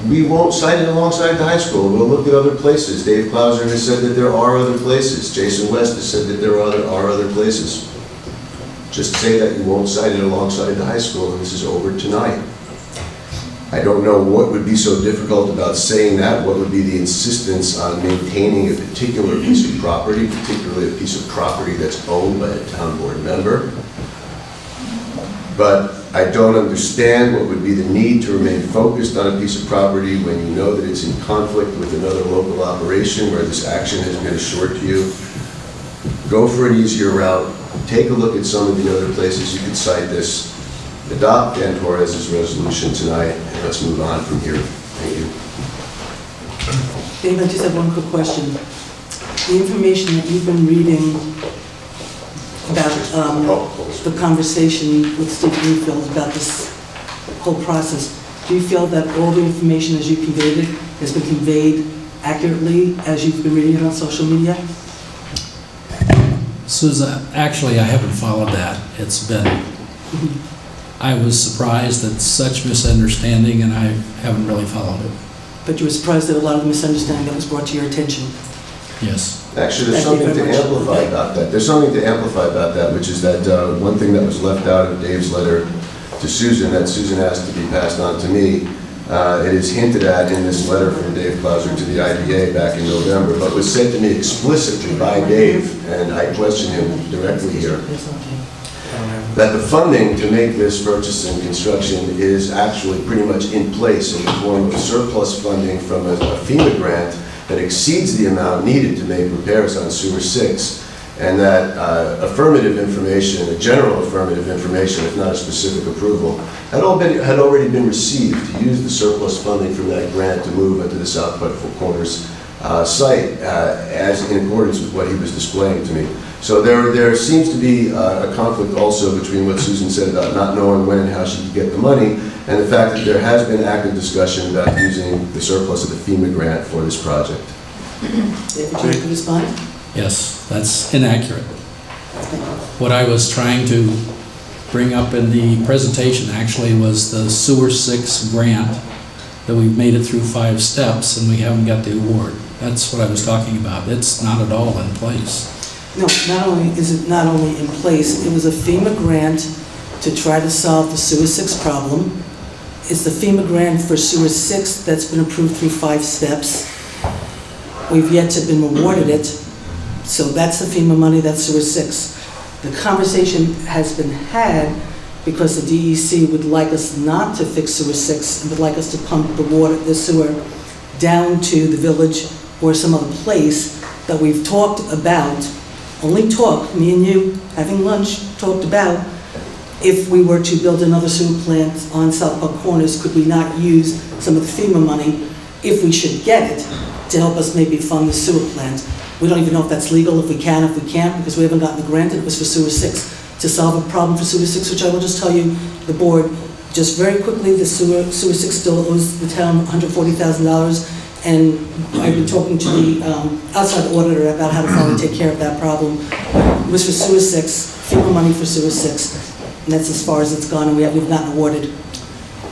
we won't cite it alongside the high school. We'll look at other places. Dave Klauser has said that there are other places. Jason West has said that there are other places. Just say that you won't cite it alongside the high school, and this is over tonight. I don't know what would be so difficult about saying that. What would be the insistence on maintaining a particular piece of property, particularly a piece of property that's owned by a town board member? But I don't understand what would be the need to remain focused on a piece of property when you know that it's in conflict with another local operation where this action has been assured to you. Go for an easier route. Take a look at some of the other places you could cite this. Adopt Dan Torres' resolution tonight, and let's move on from here. Thank you. Dave, I just have one quick question. The information that you've been reading about the conversation with Steve Greenfield about this whole process, do you feel that all the information as you conveyed it has been conveyed accurately as you've been reading it on social media? Susan, actually, I haven't followed that. It's been, I was surprised at such misunderstanding, and I haven't really followed it. But you were surprised at a lot of the misunderstanding that was brought to your attention. Yes. Actually, there's something to amplify about that. There's something to amplify about that, which is that one thing that was left out of Dave's letter to Susan, that Susan asked to be passed on to me. It is hinted at in this letter from Dave Clauser to the IDA back in November, but was said to me explicitly by Dave, and I question him directly here, that the funding to make this purchase and construction is actually pretty much in place in the form of surplus funding from a FEMA grant that exceeds the amount needed to make repairs on Sewer 6, and that affirmative information, a general affirmative information, if not a specific approval, had already been received to use the surplus funding from that grant to move into the South Plat Four Corners site as in accordance with what he was displaying to me. So there seems to be a conflict also between what Susan said about not knowing when and how she could get the money, and the fact that there has been active discussion about using the surplus of the FEMA grant for this project. David, would you like to respond? Yes, that's inaccurate. What I was trying to bring up in the presentation actually was the Sewer 6 grant, that we've made it through 5 steps and we haven't got the award. That's what I was talking about. It's not at all in place. No, not only is it not only in place, it was a FEMA grant to try to solve the Sewer 6 problem. It's the FEMA grant for Sewer 6 that's been approved through 5 steps. We've yet to been awarded it. So that's the FEMA money, that's Sewer 6. The conversation has been had because the DEC would like us not to fix Sewer 6 and would like us to pump the sewer down to the village or some other place that we've talked about, only talk, me and you having lunch, talked about if we were to build another sewer plant on South Plat Corners, could we not use some of the FEMA money, if we should get it, to help us maybe fund the sewer plant. We don't even know if that's legal, if we can, if we can't, because we haven't gotten the grant. It was for Sewer 6, to solve a problem for Sewer 6, which I will just tell you, the board, just very quickly, the Sewer 6 still owes the town $140,000, and I've been talking to the outside auditor about how to finally take care of that problem. It was for Sewer 6, FEMA money for Sewer 6, and that's as far as it's gone, and we've gotten awarded.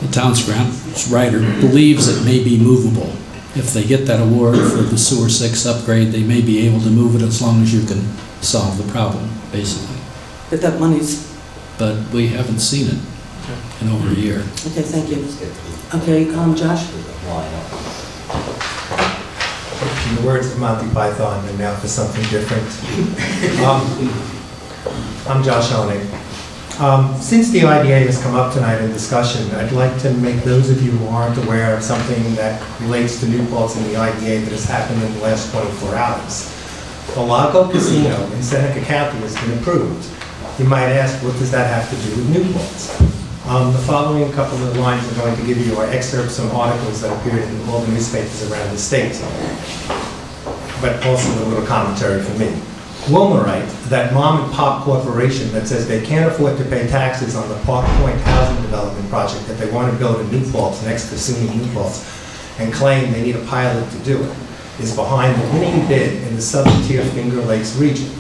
The town's grant writer believes it may be movable. If they get that award for the Sewer 6 upgrade, they may be able to move it as long as you can solve the problem, basically. But that money's... But we haven't seen it in over a year. Okay, thank you. Okay, Josh? In the words of Monty Python, and now for something different. I'm Josh Honig. Since the IDA has come up tonight in discussion, I'd like to make those of you who aren't aware of something that relates to New Paltz in the IDA that has happened in the last 24 hours. The Lago Casino in Seneca County has been approved. You might ask, what does that have to do with New Paltz? The following couple of lines I'm going to give you are excerpts from articles that appeared in all the newspapers around the state, but also a little commentary from me. Wilmerite, that mom and pop corporation that says they can't afford to pay taxes on the Park Point housing development project that they want to build in New Paltz next to SUNY New Paltz, and claim they need a pilot to do it, is behind the winning bid in the Southern Tier Finger Lakes region.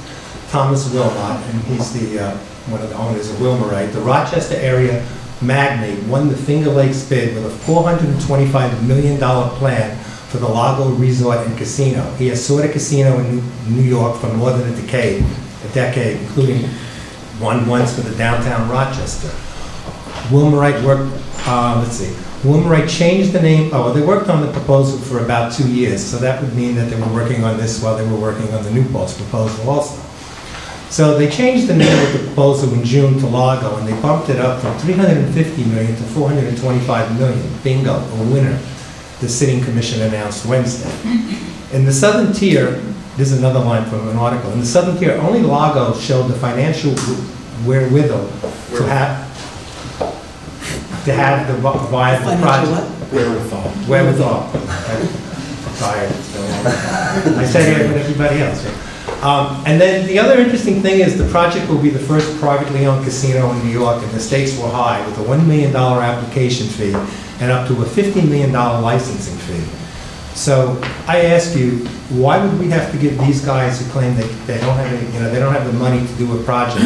Thomas Wilmot, and he's the one of the owners of Wilmerite, the Rochester area magnate, won the Finger Lakes bid with a $425 million plan for the Lago Resort and Casino. He has sought a casino in New York for more than a decade, including one once for the downtown Rochester. Wilmerite worked, Wilmerite changed the name, they worked on the proposal for about 2 years, so that would mean that they were working on this while they were working on the New Paltz proposal also. So they changed the name of the proposal in June to Lago, and they bumped it up from $350 million to $425 million. Bingo, a winner. The Sitting Commission announced Wednesday. In the Southern Tier, this is another line from an article, in the Southern Tier, only Lago showed the financial wherewithal to have the viable project. Wherewithal. I'm tired. I said it with everybody else. And then the other interesting thing is the project will be the first privately owned casino in New York, and the stakes were high, with a $1 million application fee and up to a $50 million licensing fee. So I ask you, why would we have to give these guys who claim that they don't have any, they don't have the money to do a project,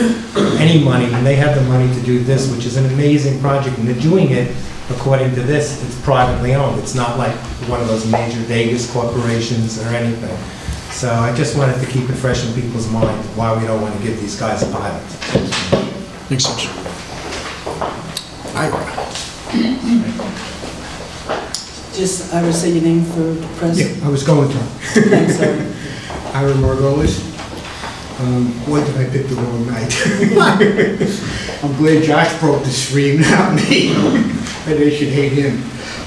any money, and they have the money to do this, which is an amazing project, and they're doing it according to this, it's privately owned. It's not like one of those major Vegas corporations or anything. So I just wanted to keep it fresh in people's minds why we don't want to give these guys a pilot. Makes sense. Just, Ira, say your name for the press. Yeah, I was going to. Thanks, sir. Ira Margolis. Boy, did I pick the wrong night. I'm glad Josh broke the stream, not me. And they should hate him.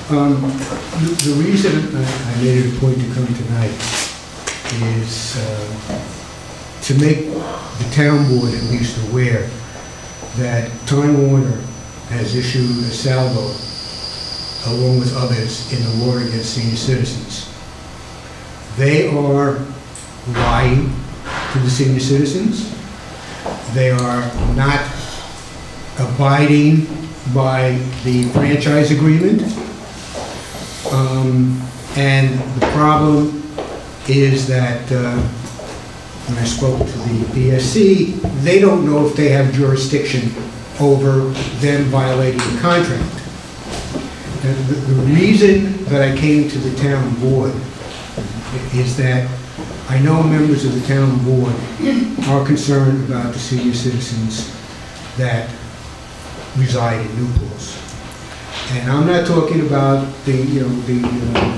The reason I made it a point to come tonight is to make the town board at least aware that Time Warner has issued a salvo along with others in the war against senior citizens. They are lying to the senior citizens. They are not abiding by the franchise agreement. And the problem is that when I spoke to the PSC, they don't know if they have jurisdiction over them violating the contract. And the reason that I came to the town board is that I know members of the town board are concerned about the senior citizens that reside in New Paltz. And I'm not talking about the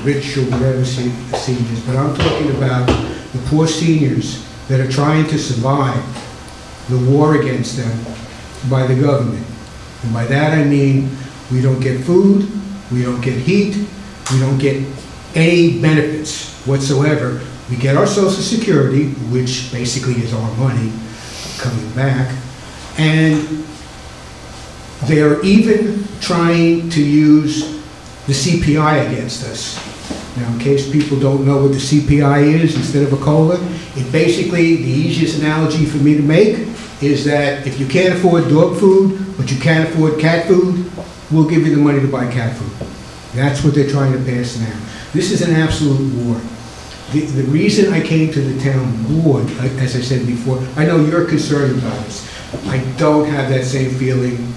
rich or whatever seniors, but I'm talking about the poor seniors that are trying to survive the war against them by the government. And by that I mean we don't get food, we don't get heat, we don't get any benefits whatsoever. We get our Social Security, which basically is our money coming back, and they're even trying to use the CPI against us. Now, in case people don't know what the CPI is, instead of a COLA, it basically, the easiest analogy for me to make is that if you can't afford dog food, but you can't afford cat food, we'll give you the money to buy cat food. That's what they're trying to pass now. This is an absolute war. The reason I came to the town board, as I said before, I know you're concerned about this. I don't have that same feeling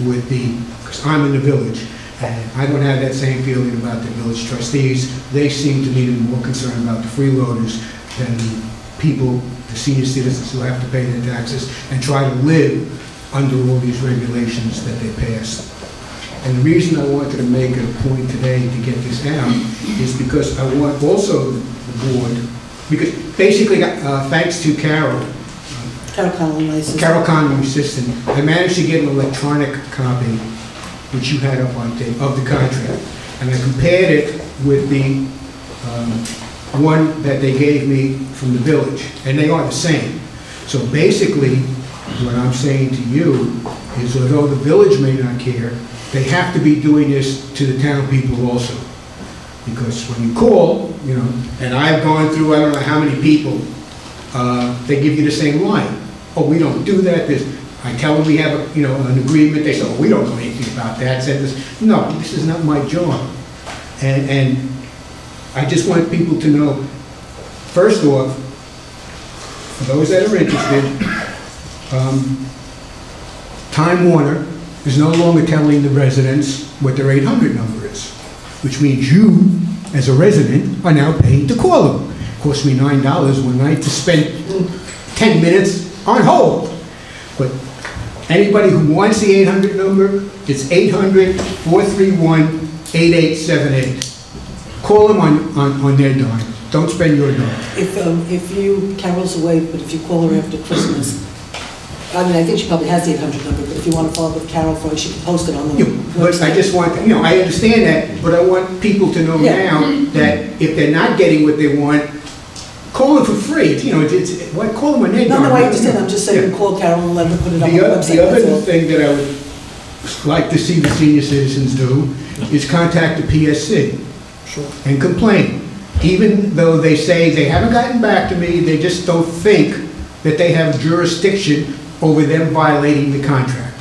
with because I'm in the village, and I don't have that same feeling about the village trustees. They seem to me to be more concerned about the freeloaders than the people, the senior citizens who have to pay their taxes and try to live under all these regulations that they passed. And the reason I wanted to make it a point today to get this out is because I want also the board, because basically, thanks to Carol Conley, my assistant, I managed to get an electronic copy, which you had up on tape, of the contract. And I compared it with the one that they gave me from the village, and they are the same. So basically, what I'm saying to you is although the village may not care, they have to be doing this to the town people also. Because when you call, and I've gone through I don't know how many people, they give you the same line. Oh, we don't do that. I tell them we have an agreement. They say, oh, we don't know anything about that. Said this. No, this is not my job. And I just want people to know, first off, for those that are interested, Time Warner is no longer telling the residents what their 800 number is, which means you, as a resident, are now paying to call them. It cost me $9 one night to spend 10 minutes on hold. But anybody who wants the 800 number, it's 800-431-8878. Call them on their dime. Don't spend your dime. If Carol's away, but if you call her after Christmas, I mean, I think she probably has the 800 number, but if you want to follow up with Carol for it, she can post it on the website. But I just want, I understand that, but I want people to know now that if they're not getting what they want, call them for free. Call them on their dime. No, I understand. I'm just saying call Carol and let her put it on the website. The other thing that I would like to see the senior citizens do is contact the PSC and complain. Even though they say they haven't gotten back to me, they just don't think that they have jurisdiction over them violating the contract.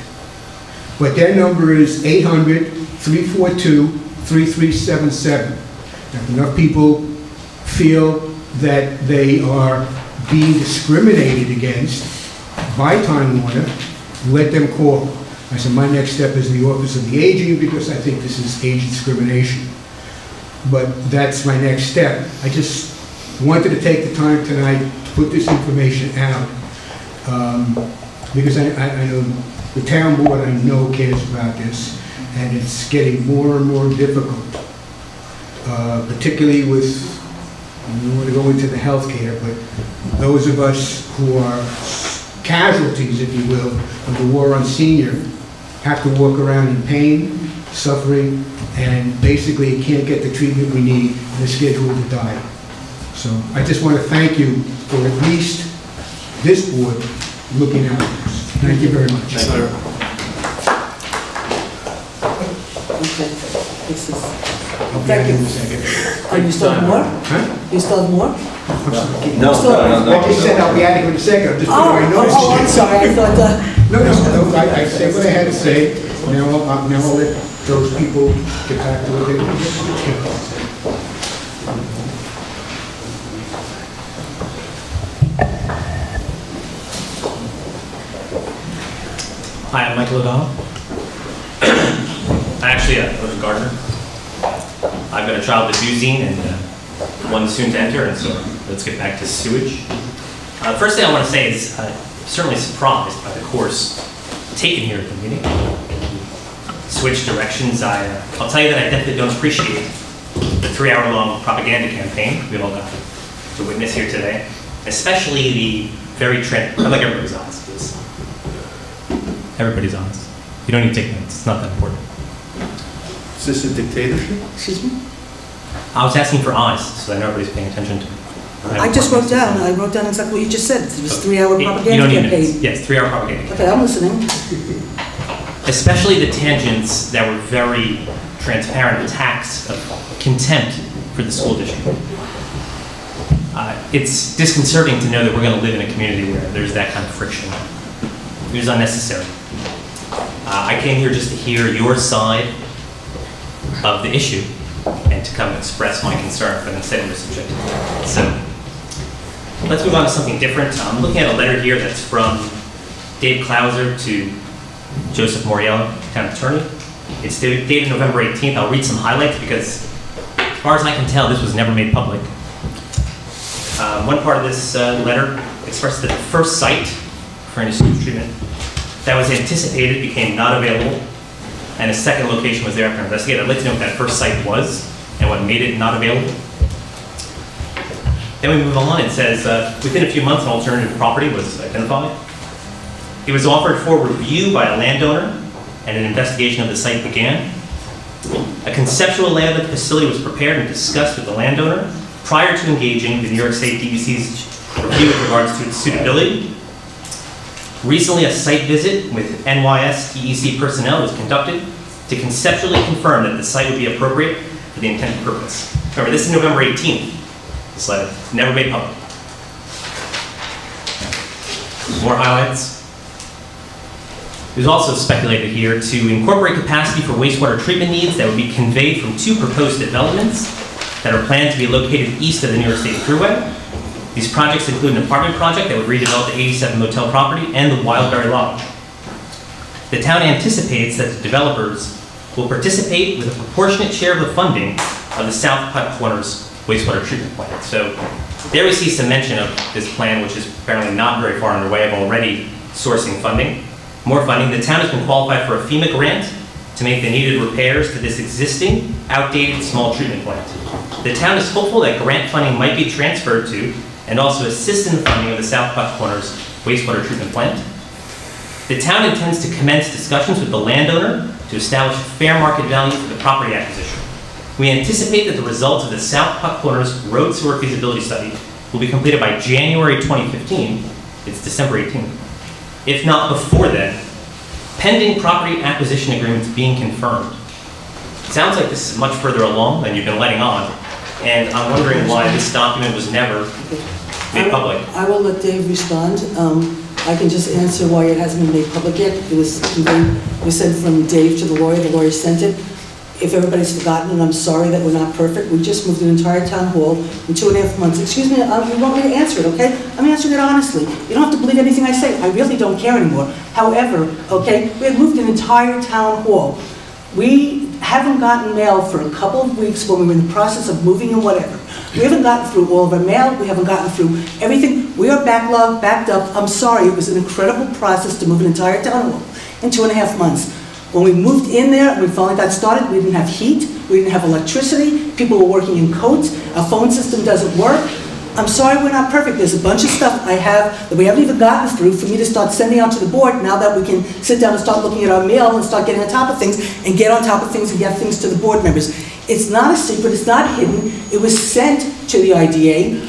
But their number is 800-342-3377. If enough people feel that they are being discriminated against by Time Warner, let them call. I said, my next step is the Office of the Aging, because I think this is age discrimination. But that's my next step. I just wanted to take the time tonight to put this information out, because I know the town board, I know, cares about this, and it's getting more and more difficult, particularly with, I don't want to go into the healthcare, but those of us who are casualties, if you will, of the war on senior, have to walk around in pain, suffering, and basically can't get the treatment we need and are scheduled to die. So I just want to thank you for at least this board looking out for this. Thank you very much. Thank you. Okay, this is, I'll be thank out you. in a second. Are you still have more? Huh? You still have more? I just said I'll be out in a second. I'm just putting my notice. I'm sorry, I thought, No, I said what I had to say. Now I'll let those people get back to what they do. Hi, I'm Michael O'Donnell. I actually live in Gardner. I've got a child with Buzine and one soon to enter, and so let's get back to sewage. First thing I want to say is I'm certainly surprised by the course taken here at the meeting. Switch directions. I'll tell you that I definitely don't appreciate the 3-hour-long propaganda campaign we all got to witness here today, especially the very I like everybody's honest, please. Everybody's honest. You don't need to take notes. It's not that important. Is this a dictatorship? excuse me? I was asking for honest, so that nobody's paying attention to me. I just wrote down exactly what you just said. It was 3-hour You propaganda don't need campaign. minutes. Yes, 3-hour propaganda. Okay, I'm listening. Especially the tangents that were very transparent attacks of contempt for the school district. It's disconcerting to know that we're going to live in a community where there's that kind of friction. It was unnecessary. I came here just to hear your side of the issue and to come express my concern for the state of the subject. So let's move on to something different. I'm looking at a letter here that's from Dave Klauser to Joseph Moriello, town attorney. It's dated November 18th. I'll read some highlights because as far as I can tell, this was never made public. One part of this letter expressed that the first site for any sewage treatment that was anticipated became not available, and a second location was thereafter investigated. I'd like to know what that first site was and what made it not available. Then we move on. It says, within a few months, an alternative property was identified. It was offered for review by a landowner, and an investigation of the site began. A conceptual layout of the facility was prepared and discussed with the landowner prior to engaging the New York State DEC's review with regards to its suitability. Recently, a site visit with NYS DEC personnel was conducted to conceptually confirm that the site would be appropriate for the intended purpose. Remember, this is November 18th. This letter, never made public. More highlights. It was also speculated here to incorporate capacity for wastewater treatment needs that would be conveyed from 2 proposed developments that are planned to be located east of the New York State Thruway. These projects include an apartment project that would redevelop the 87 motel property and the Wildberry Lodge. The town anticipates that the developers will participate with a proportionate share of the funding of the South Putt Corners wastewater treatment plant. So there we see some mention of this plan, which is apparently not very far underway, of already sourcing funding. More funding. The town has been qualified for a FEMA grant to make the needed repairs to this existing, outdated small treatment plant. The town is hopeful that grant funding might be transferred to and also assist in the funding of the South Putt Corners wastewater treatment plant. The town intends to commence discussions with the landowner to establish a fair market value for the property acquisition. We anticipate that the results of the South Putt Corners road sewer feasibility study will be completed by January 2015. It's December 18th. If not before then, pending property acquisition agreements being confirmed. It sounds like this is much further along than you've been letting on, and I'm wondering why this document was never made public. I will let Dave respond. I can just answer why it hasn't been made public yet. It was sent from Dave to the lawyer. The lawyer sent it. if everybody's forgotten, and I'm sorry that we're not perfect, we just moved an entire town hall in 2.5 months. Excuse me, you want me to answer it, okay? I'm answering it honestly. You don't have to believe anything I say. I really don't care anymore. However, okay, we have moved an entire town hall. We haven't gotten mail for a couple of weeks when we were in the process of moving and whatever. We haven't gotten through all of our mail. We haven't gotten through everything. We are backlogged, backed up. I'm sorry, it was an incredible process to move an entire town hall in 2.5 months. When we moved in there, we finally got started, we didn't have heat, we didn't have electricity, people were working in coats, our phone system doesn't work. I'm sorry we're not perfect. There's a bunch of stuff I have that we haven't even gotten through for me to start sending out to the board now that we can sit down and start looking at our mail and start getting on top of things and get on top of things and get things to the board members. It's not a secret, it's not hidden. It was sent to the IDA.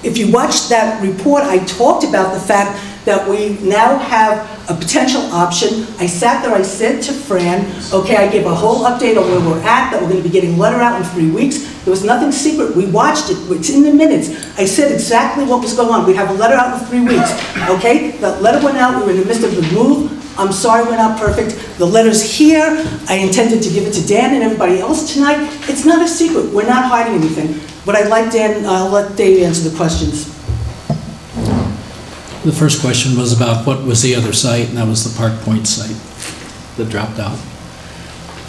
If you watched that report, I talked about the fact that we now have a potential option. I sat there, I said to Fran, okay, I gave a whole update on where we're at, that we're going to be getting a letter out in 3 weeks. There was nothing secret. We watched it. It's in the minutes. I said exactly what was going on. We'd have a letter out in 3 weeks, okay? That letter went out. We were in the midst of the move. I'm sorry we're not perfect. The letter's here. I intended to give it to Dan and everybody else tonight. It's not a secret. We're not hiding anything. But I'd like Dan, I'll let Dave answer the questions. The first question was about what was the other site, and that was the Park Point site that dropped out.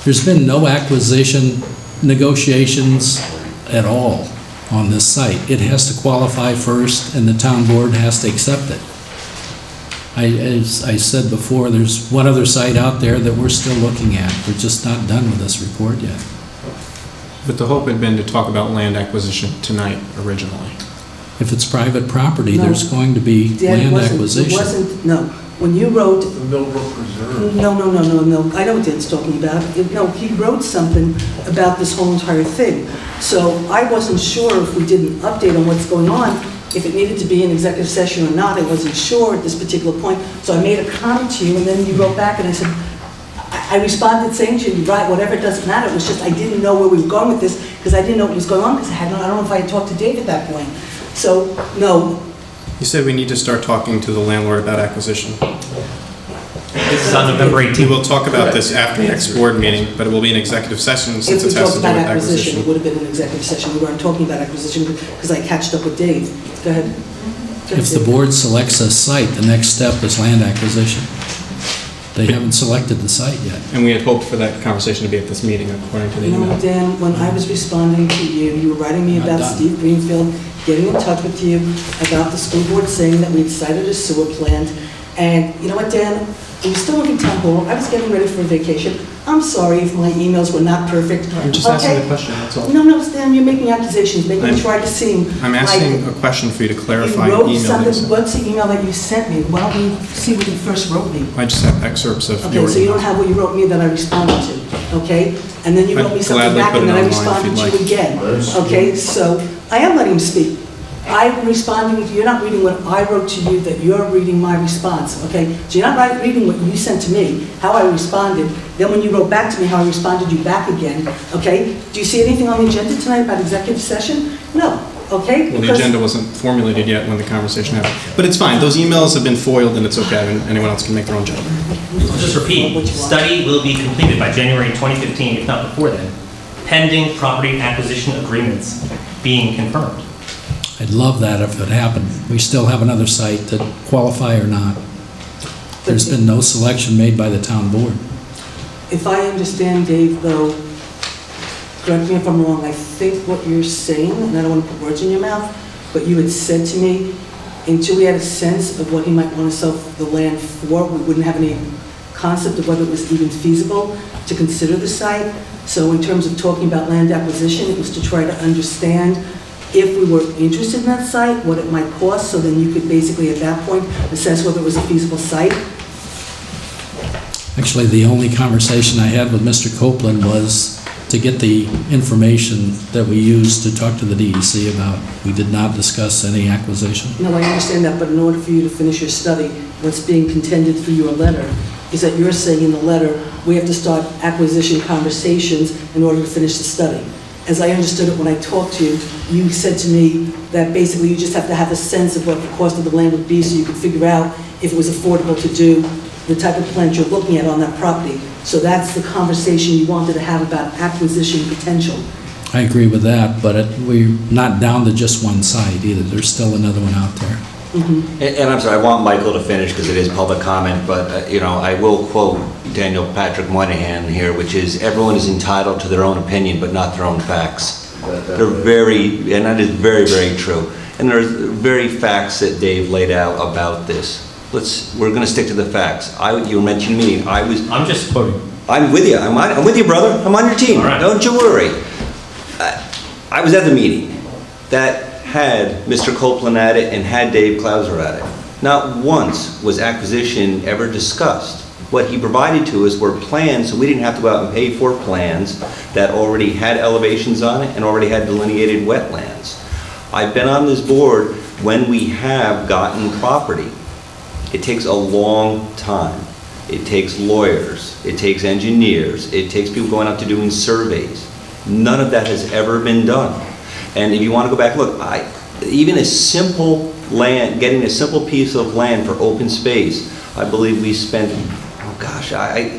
There's been no acquisition negotiations at all on this site. It has to qualify first, and the town board has to accept it. As I said before, there's one other site out there that we're still looking at. We're just not done with this report yet. But the hope had been to talk about land acquisition tonight originally. If it's private property, No. there's going to be land acquisition. It wasn't, no. When you wrote... The Millbrook Preserve. No. I know what Dan's talking about. No, he wrote something about this whole entire thing. So I wasn't sure if we did an update on what's going on, if it needed to be an executive session or not. I wasn't sure at this particular point. So I made a comment to you, and then you wrote back, and I said, I responded saying to you, right, whatever, it doesn't matter. It was just I didn't know where we were going with this, because I didn't know what was going on, because I don't know if I had talked to Dave at that point. So, no. You said we need to start talking to the landlord about acquisition. This is on November 18th. We will talk about this after next board meeting, but it will be an executive session since it has to do with acquisition. It would have been an executive session. We weren't talking about acquisition because I catched up with Dave. Go ahead. If the board selects a site, the next step is land acquisition. They haven't selected the site yet. And we had hoped for that conversation to be at this meeting, according to the email. No, Dan, when I was responding to you, you were writing me about Steve Greenfield, getting in touch with you about the school board saying that we had cited a sewer plant. And you know what, Dan? We were still working town hall. I was getting ready for a vacation. I'm sorry if my emails were not perfect. I'm just asking the question, that's all. No, Stan, you're making accusations, making me try to seem I'm asking a question for you to clarify you an wrote email. something. What's the email that you sent me? Why don't we see what you first wrote me? I just have excerpts of Okay, your so you email. don't have what you wrote me that I responded to, okay? And then you I'd wrote me something gladly back put and it then I online if responded you'd to you like. again. Okay, so I am letting him speak. I'm responding, you're not reading what I wrote to you, that you're reading my response, okay? So you're not reading what you sent to me, how I responded. Then when you wrote back to me, how I responded you back again, okay? Do you see anything on the agenda tonight about executive session? No, okay? Well, the agenda wasn't formulated yet when the conversation happened. But it's fine, those emails have been foiled and it's okay, and anyone else can make their own judgment. I'll just repeat, study will be completed by January 2015, if not before then, pending property acquisition agreements being confirmed. I'd love that if it happened. We still have another site that qualify or not. There's been no selection made by the town board. If I understand Dave, though, correct me if I'm wrong, I think what you're saying, and I don't want to put words in your mouth, but you had said to me, until we had a sense of what he might want to sell the land for, we wouldn't have any concept of whether it was even feasible to consider the site. So in terms of talking about land acquisition, it was to try to understand if we were interested in that site, what it might cost, so then you could basically at that point assess whether it was a feasible site. Actually, the only conversation I had with Mr. Copeland was to get the information that we used to talk to the DEC about. We did not discuss any acquisition. No, I understand that, but in order for you to finish your study, what's being contended through your letter is that you're saying in the letter, we have to start acquisition conversations in order to finish the study. As I understood it when I talked to you, you said to me that basically you just have to have a sense of what the cost of the land would be so you could figure out if it was affordable to do the type of plant you're looking at on that property. So that's the conversation you wanted to have about acquisition potential. I agree with that, but we're not down to just one site either. There's still another one out there. And I'm sorry, I want Michael to finish because it is public comment, but you know, I will quote Daniel Patrick Moynihan here, which is, everyone is entitled to their own opinion, but not their own facts. They're very, and that is very, very true. And there's very facts that Dave laid out about this. We're going to stick to the facts. You mentioned me. I'm just quoting. I'm with you. I'm with you, brother. I'm on your team. All right. Don't you worry. I was at the meeting that had Mr. Copeland at it and had Dave Klauser at it. Not once was acquisition ever discussed. What he provided to us were plans, so we didn't have to go out and pay for plans that already had elevations on it and already had delineated wetlands. I've been on this board when we have gotten property. It takes a long time. It takes lawyers. It takes engineers. It takes people going out to doing surveys. None of that has ever been done. And if you want to go back, look, even a simple land, getting a simple piece of land for open space, I believe we spent, oh gosh,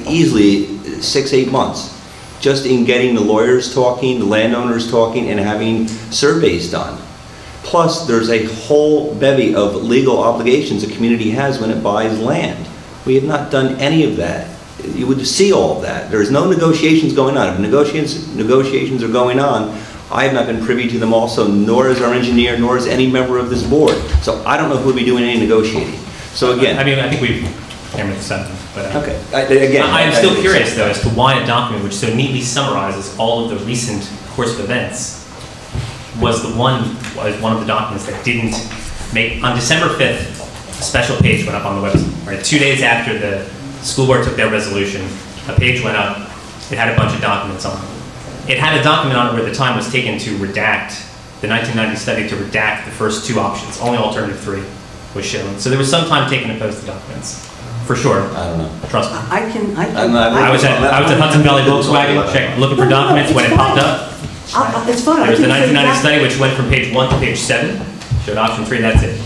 easily 6-8 months just in getting the lawyers talking, the landowners talking, and having surveys done. Plus, there's a whole bevy of legal obligations a community has when it buys land. We have not done any of that. You would see all of that. There's no negotiations going on. If negotiations are going on, I have not been privy to them also, nor is our engineer, nor is any member of this board. So I don't know who would be doing any negotiating. So again, I mean, I think we've hammered the sentence, but okay. Again, I am still curious though as to why a document which so neatly summarizes all of the recent course of events was one of the documents that didn't make, on December 5th, a special page went up on the website. Right, 2 days after the school board took their resolution, a page went up. It had a bunch of documents on it. It had a document on it where the time was taken to redact the 1990 study, to redact the first 2 options. Only alternative 3 was shown. So there was some time taken to post the documents. For sure. I don't know. Trust me. I was at Hudson Valley Volkswagen, looking for documents when it popped up. It's fine. There was the 1990 study, which went from page 1 to page 7. Showed option 3, that's it.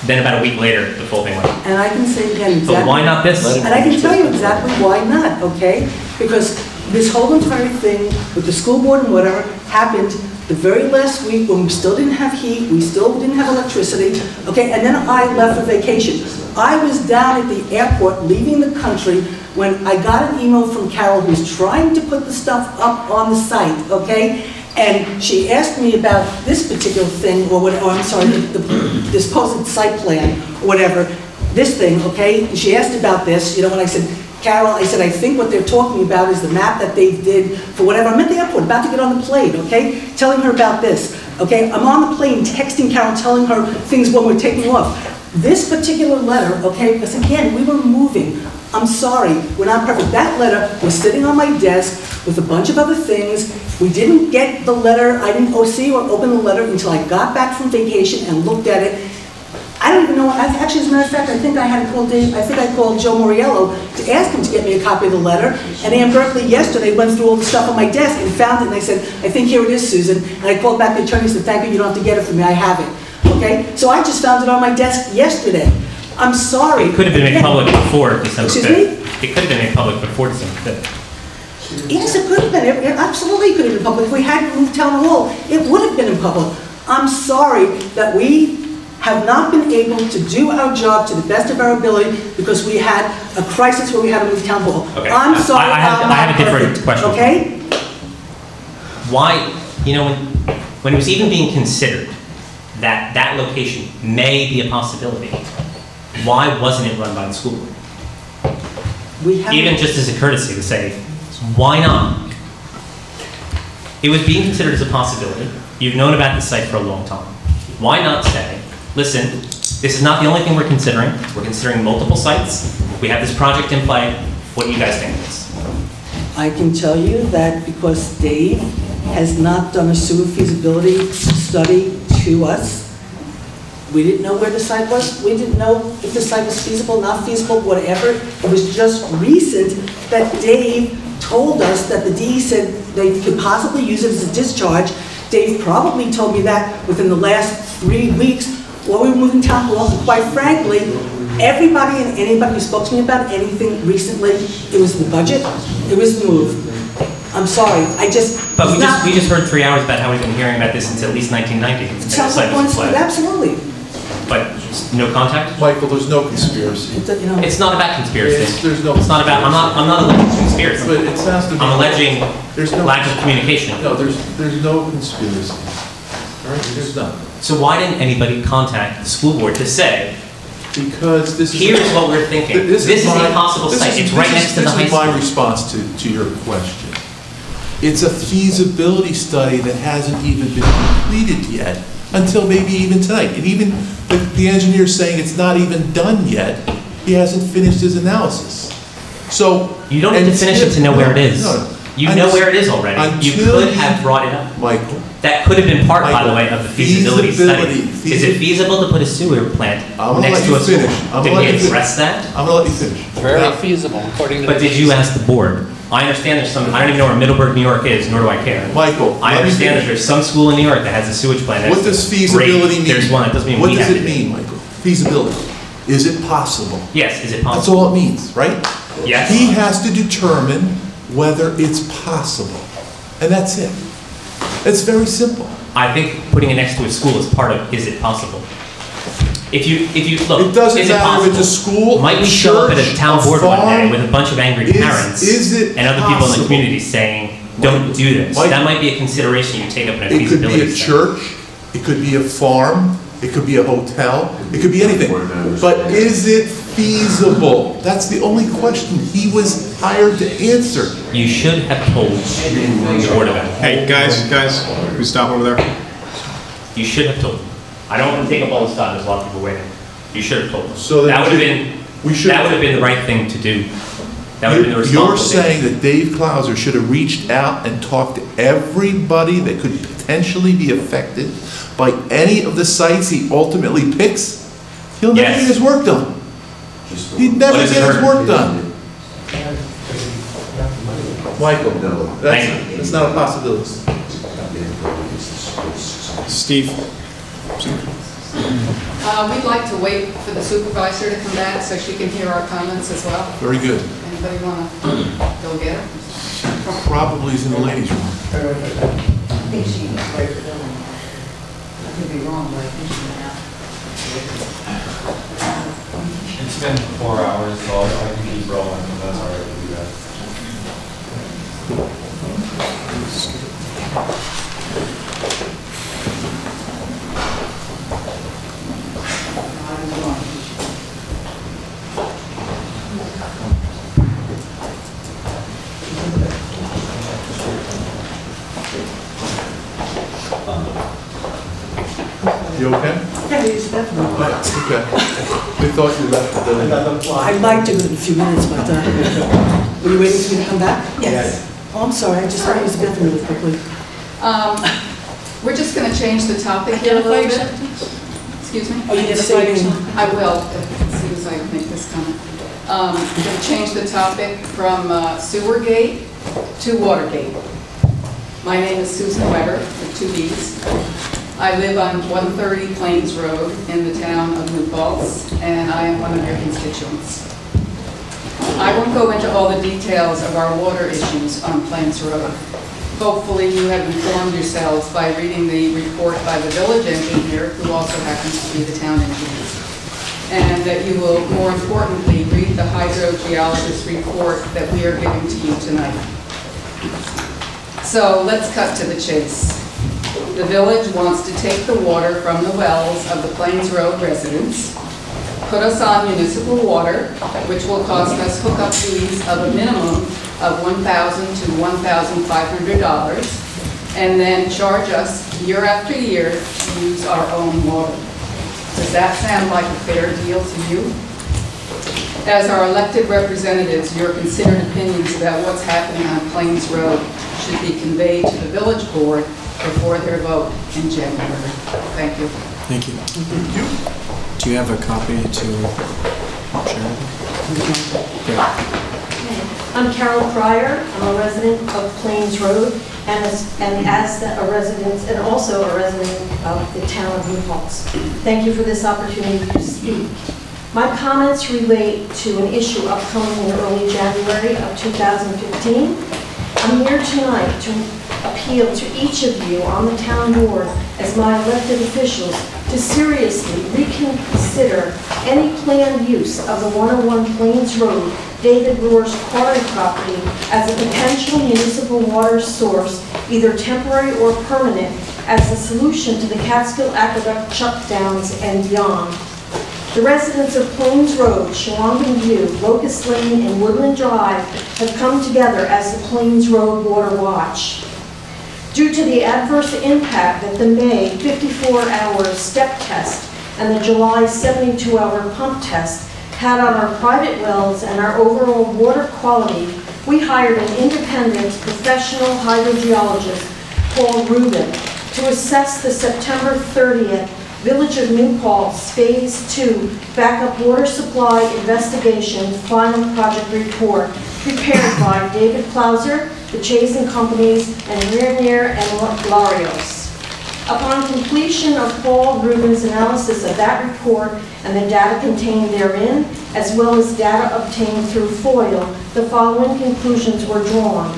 Then about a week later, the full thing went. And I can say again exactly. So why not this? And I can tell you exactly why not, okay? Because this whole entire thing with the school board and whatever happened the very last week when we still didn't have heat, we still didn't have electricity, okay? And then I left for vacation. I was down at the airport leaving the country when I got an email from Carol, who's trying to put the stuff up on the site, okay? And she asked me about this particular thing, or whatever, I'm sorry, this supposed site plan, or whatever, this thing, okay? And she asked about this, you know, and I said, Carol, I said, I think what they're talking about is the map that they did for whatever. I'm at the airport, about to get on the plane, okay? Telling her about this, okay? I'm on the plane texting Carol, telling her things when we're taking off. This particular letter, okay, because again, we were moving. I'm sorry, we're not perfect. That letter was sitting on my desk with a bunch of other things. We didn't get the letter, I didn't see or open the letter until I got back from vacation and looked at it. I don't even know, actually, as a matter of fact, I think I had called Dave, I think I called Joe Moriello to ask him to get me a copy of the letter. And Ann Berkeley yesterday went through all the stuff on my desk and found it, and I said, I think here it is, Susan. And I called back the attorney and said, thank you, you don't have to get it for me, I have it. Okay? So I just found it on my desk yesterday. I'm sorry. It could have been made public before December 5th. Excuse me? It could have been made public before December 5th. Yes, it could have been. It absolutely could have been public. If we hadn't moved town hall, it would have been in public. I'm sorry that we have not been able to do our job to the best of our ability because we had a crisis where we had to move town hall. Okay. I'm sorry. I have a different question. Okay? Why, you know, when it was even being considered that that location may be a possibility, why wasn't it run by the school board? Even just as a courtesy to say, why not? It was being considered as a possibility. You've known about this site for a long time. Why not say, listen, this is not the only thing we're considering. We're considering multiple sites. We have this project in play. What do you guys think of this? I can tell you that because Dave has not done a sewer feasibility study to us, we didn't know where the site was. We didn't know if the site was feasible, not feasible, whatever. It was just recent that Dave told us that the DE said they could possibly use it as a discharge. Dave probably told me that within the last 3 weeks while we were moving town hall. Quite frankly, Everybody and anybody who spoke to me about anything recently, it was the budget, it was the move. I'm sorry, But we just heard 3 hours about how we've been hearing about this since at least 1990. Sounds like one split, absolutely. But no contact? Michael, there's no conspiracy. It's not about conspiracy. There's no. It's not about. I'm not alleging conspiracy. But it sounds to me. I'm alleging there's no lack of communication. No, there's no conspiracy. All right, there's none. So why didn't anybody contact the school board to say? Because this is. Here's what we're thinking. This is a possible site. It's right next to the high school. This is my response to your question. It's a feasibility study that hasn't even been completed yet, until maybe even tonight. And even the engineer's saying it's not even done yet. He hasn't finished his analysis. So you don't need to finish it to know where it is. No. You know where it is already. You could have brought it up. Michael. That could have been part, by the way, of the feasibility study. Is it feasible to put a sewer plant next to a school? Did we address that? I'm going to let you finish. Very feasible, according to. But did you ask the board? I understand there's some. I don't even know where Middleburg, New York is, nor do I care. Michael, I understand that there's some school in New York that has a sewage plant. What does feasibility mean? There's one. That doesn't mean what we does have it to mean, Michael? Feasibility. Is it possible? Yes. Is it possible? That's all it means, right? Yes. He has to determine whether it's possible, and that's it. It's very simple. I think putting it next to a school is part of. Is it possible? If you look, it doesn't is it matter possible? if it's a school, might we show up at a town board one day with a bunch of angry parents and other people in the community saying, "Don't do this"? That might be a consideration you take up in a feasibility. It could be a church. It could be a farm. It could be a hotel. It could be anything. But is it feasible? That's the only question he was hired to answer. You should have told the board about it. Hey, guys, can we stop over there? You should have told them. I don't want to take up all this time. There's a lot of people waiting. You should have told them. So that would have been. That would have been the right thing to do. That would have been the responsible You're saying that Dave Klauser should have reached out and talked to everybody that could potentially be affected by any of the sites he ultimately picks? He'll never get his work done. He'd never get his work done. Michael, that's not a possibility. Steve? We'd like to wait for the supervisor to come back so she can hear our comments as well. Very good. Anybody want to go get her? Probably is in the ladies' room. I think she was right for them. I could be wrong, but I think she went out. It's been 4 hours, so I can keep rolling, if that's all right with you guys. You okay? Yeah, he's definitely. Okay. They thought you left the building. I'd like to in a few minutes, but were you waiting for me to come back? Yes. Oh, I'm sorry, I just thought I was bathroom really quickly. We're just going to change the topic here a little bit. Excuse me? Oh, you didn't say anything? I will, as soon as I make this comment. We're going to change the topic from Sewergate to Watergate. My name is Susan Weber, with 2 B's. I live on 130 Plains Road in the town of New Paltz, and I am one of your constituents. I won't go into all the details of our water issues on Plains Road. Hopefully you have informed yourselves by reading the report by the village engineer, who also happens to be the town engineer. And that you will, more importantly, read the hydrogeologist report that we are giving to you tonight. So let's cut to the chase. The village wants to take the water from the wells of the Plains Road residents, put us on municipal water, which will cost us hookup fees of a minimum of $1,000 to $1,500, and then charge us year after year to use our own water. Does that sound like a fair deal to you? As our elected representatives, your considered opinions about what's happening on Plains Road should be conveyed to the village board before their vote in January. Thank you. Thank you. Do you have a copy to share? Great. I'm Carol Pryor. I'm a resident of Plains Road, and also a resident of the town of New Paltz. Thank you for this opportunity to speak. My comments relate to an issue upcoming in early January of 2015. I'm here tonight to appeal to each of you on the town board as my elected officials to seriously reconsider any planned use of the 101 Plains Road, David Rohr's quarry property as a potential municipal water source, either temporary or permanent, as a solution to the Catskill Aqueduct shutdowns and beyond. The residents of Plains Road, Shawangin View, Locust Lane, and Woodland Drive have come together as the Plains Road Water Watch. Due to the adverse impact that the May 54-hour step test and the July 72-hour pump test had on our private wells and our overall water quality, we hired an independent professional hydrogeologist, Paul Rubin, to assess the September 30th Village of New Paltz Phase 2 Backup Water Supply Investigation Final Project Report prepared by David Clauser, the Chase & Companies, and Ranier and Larios. Upon completion of Paul Rubin's analysis of that report and the data contained therein, as well as data obtained through FOIL, the following conclusions were drawn.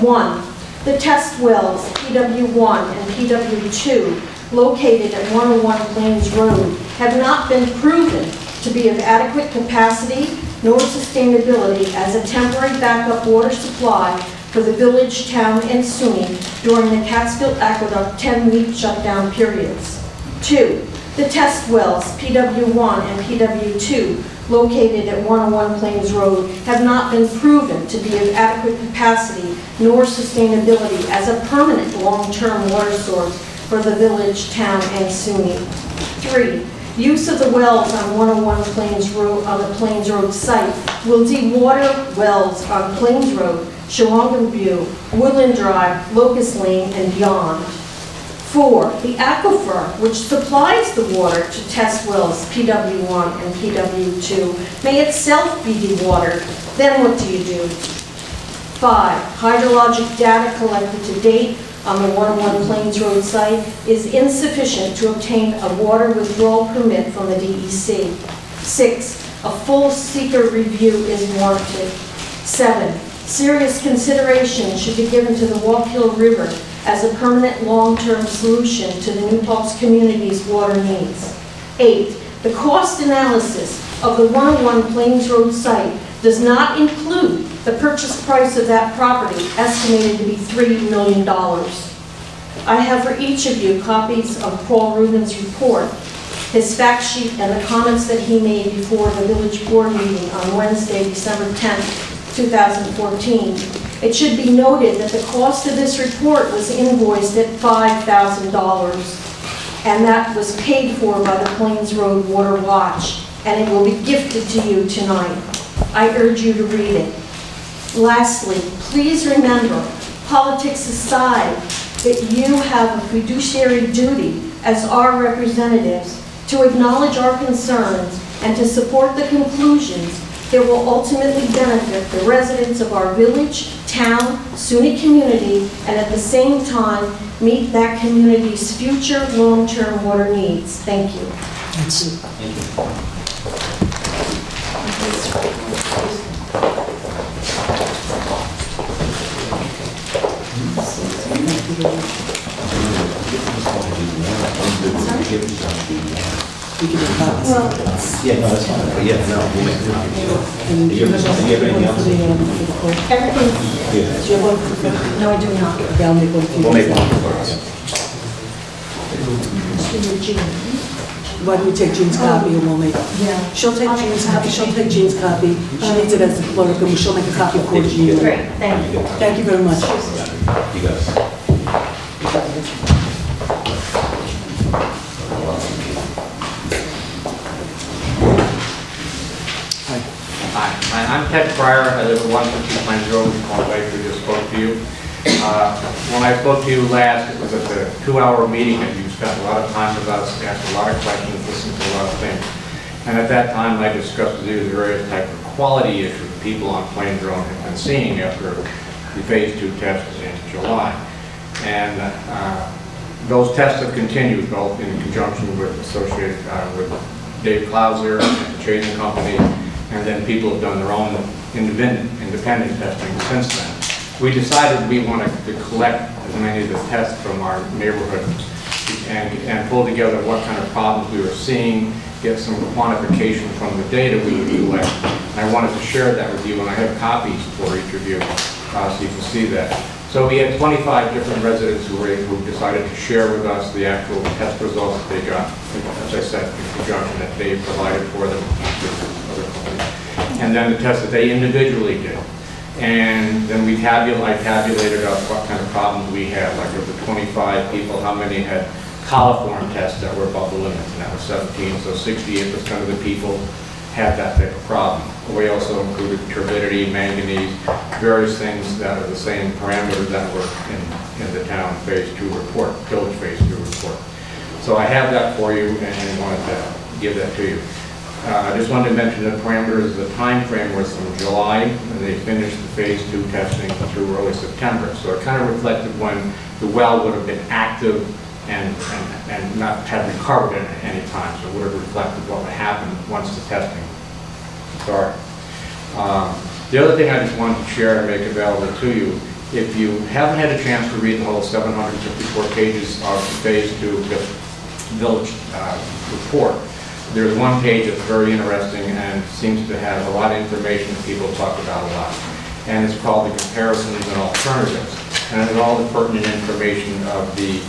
1. The test wells, PW1 and PW2, located at 101 Plains Road, have not been proven to be of adequate capacity nor sustainability as a temporary backup water supply for the village, town, and SUNY during the Catskill Aqueduct 10-week shutdown periods. 2. The test wells, PW1 and PW2, located at 101 Plains Road, have not been proven to be of adequate capacity nor sustainability as a permanent long-term water source for the village, town, and SUNY. 3. Use of the wells on 101 Plains Road, on the Plains Road site, will dewater wells on Plains Road, Shawangin View, Woodland Drive, Locust Lane, and beyond. 4. The aquifer, which supplies the water to test wells PW1 and PW2, may itself be dewatered. Then what do you do? 5. Hydrologic data collected to date on the 101 Plains Road site is insufficient to obtain a water withdrawal permit from the DEC. 6. A full seeker review is warranted. 7. Serious consideration should be given to the Walk Hill River as a permanent long-term solution to the New Paltz community's water needs. 8. The cost analysis of the 101 Plains Road site does not include the purchase price of that property, estimated to be $3 million. I have for each of you copies of Paul Rubin's report, his fact sheet, and the comments that he made before the village board meeting on Wednesday, December 10th, 2014. It should be noted that the cost of this report was invoiced at $5,000, and that was paid for by the Plains Road Water Watch, and it will be gifted to you tonight. I urge you to read it. Lastly, please remember, politics aside, that you have a fiduciary duty as our representatives to acknowledge our concerns and to support the conclusions that will ultimately benefit the residents of our village, town, SUNY community, and at the same time meet that community's future long-term water needs. Thank you. Thank Well, yeah, no, that's fine. But yeah, no, we'll make it. Do you have anything else? Everything. Yeah. Do you have one? No, I do not. We'll make one for us. Why don't we take Jean's copy and we'll make it? Yeah. She'll take Jean's copy. She'll take Jean's copy. She needs it as the clerk, and she'll make a copy for Jean. Great, thank you. Thank you very much. You got it. Hi, I'm Ted Pryor. I live at 150 Plains Road, on the way who just spoke to you. When I spoke to you last, it was at the 2-hour meeting, and you spent a lot of time with us, asked a lot of questions, listened to a lot of things. And at that time, I discussed with you the various types of quality issues people on Plains Road have been seeing after the Phase 2 test in July. And those tests have continued, both in conjunction with associated with Dave Klauser and the Trading Company, and then people have done their own independent testing since then. We decided we wanted to collect as many of the tests from our neighborhood and pull together what kind of problems we were seeing, get some quantification from the data we would collect. And I wanted to share that with you, and I have copies for each of you so you can see that. So we had 25 different residents who decided to share with us the actual test results that they got, as I said, in conjunction that Dave provided for them with other companies. And then the tests that they individually did. And then I tabulated up what kind of problems we had, like of the 25 people, how many had coliform tests that were above the limit, and that was 17, so 68% of the people had that type of problem. We also included turbidity, manganese, various things that are the same parameters that were in the town phase 2 report, village phase 2 report. So I have that for you and wanted to give that to you. I just wanted to mention the parameters. The time frame was from July, and they finished the phase 2 testing through early September. So it kind of reflected when the well would have been active and not had recovered at any time. So it would have reflected what would happen once the testing started. The other thing I just wanted to share and make available to you, if you haven't had a chance to read the whole 754 pages of the phase 2 village report, there's one page that's very interesting and seems to have a lot of information that people talk about a lot. And it's called the comparisons and alternatives. And it's all the pertinent information of the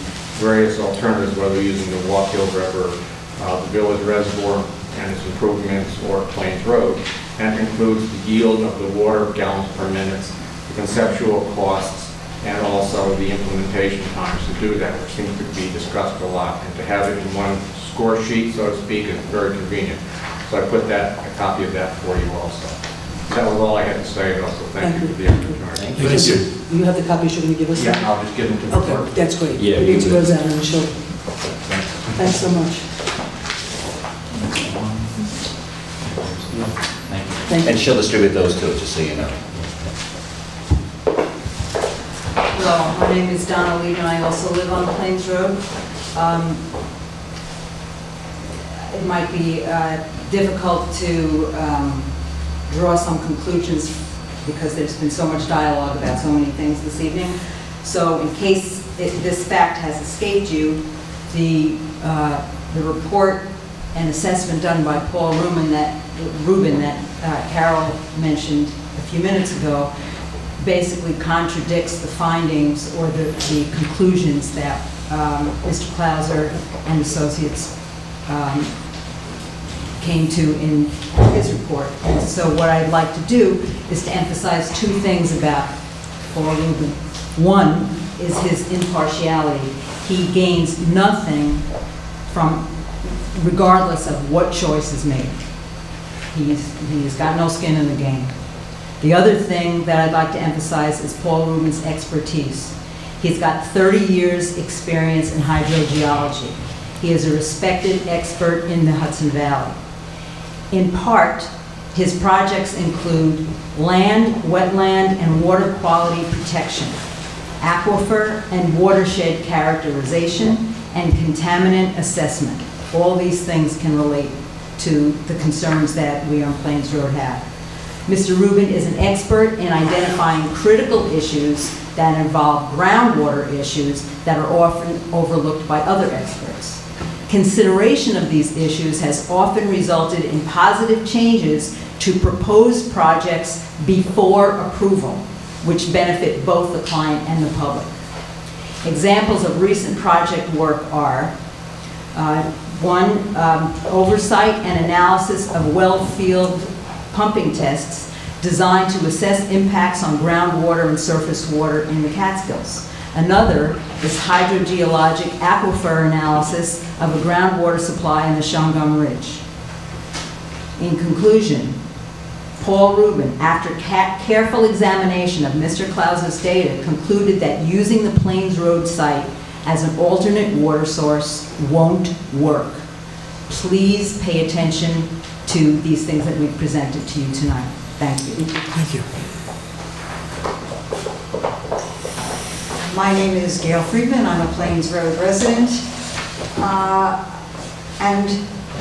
various alternatives, whether using the Walk Hill River, the village reservoir and its improvements, or Plains Road. And it includes the yield of the water gallons per minute, the conceptual costs, and also the implementation times to do that, which seems to be discussed a lot. And to have it in one score sheet, so to speak, is very convenient. So I put a copy of that for you also. That was all I had to say, and also thank you for the opportunity. Thank you. You have the copies you're going to give us? Yeah, I'll just give them to the clerk. Okay, that's great. Yeah, We'll get you to those out and she'll. Thanks so much. Thank you. And she'll distribute those too, just so you know. Hello, my name is Donna Lee, and I also live on Plains Road. It might be difficult to draw some conclusions because there's been so much dialogue about so many things this evening. So in case this fact has escaped you, the report and assessment done by Paul Rubin that Carol mentioned a few minutes ago basically contradicts the findings or the conclusions that Mr. Klauser and Associates came to in his report. And so what I'd like to do is to emphasize two things about Paul Rubin. One is his impartiality. He gains nothing from, regardless of what choice is made. He's got no skin in the game. The other thing that I'd like to emphasize is Paul Rubin's expertise. He's got 30 years experience in hydrogeology. He is a respected expert in the Hudson Valley. In part, his projects include land, wetland, and water quality protection, aquifer and watershed characterization, and contaminant assessment. All these things can relate to the concerns that we on Plains Road have. Mr. Rubin is an expert in identifying critical issues that involve groundwater issues that are often overlooked by other experts. Consideration of these issues has often resulted in positive changes to proposed projects before approval, which benefit both the client and the public. Examples of recent project work are one, oversight and analysis of well field pumping tests designed to assess impacts on groundwater and surface water in the Catskills. Another is hydrogeologic aquifer analysis of a groundwater supply in the Shungum Ridge. In conclusion, Paul Rubin, after careful examination of Mr. Klauser's data, concluded that using the Plains Road site as an alternate water source won't work. Please pay attention to these things that we've presented to you tonight. Thank you. Thank you. My name is Gail Friedman. I'm a Plains Road resident. And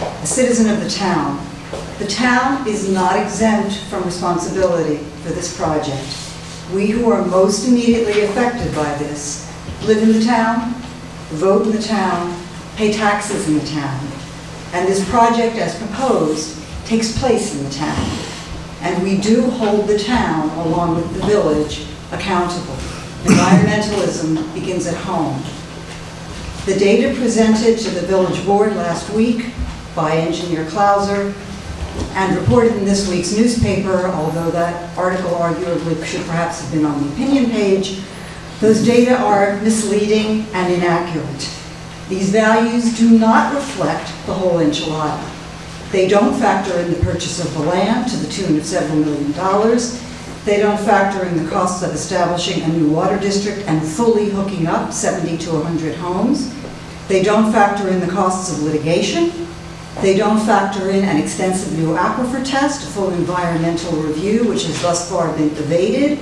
a citizen of the town is not exempt from responsibility for this project. We who are most immediately affected by this live in the town, vote in the town, pay taxes in the town. And this project, as proposed, takes place in the town. And we do hold the town, along with the village, accountable. Environmentalism begins at home. The data presented to the village board last week by engineer Clauser and reported in this week's newspaper, although that article arguably should perhaps have been on the opinion page, those data are misleading and inaccurate. These values do not reflect the whole enchilada. They don't factor in the purchase of the land to the tune of several $million. They don't factor in the costs of establishing a new water district and fully hooking up 70 to 100 homes. They don't factor in the costs of litigation. They don't factor in an extensive new aquifer test, a full environmental review, which has thus far been evaded.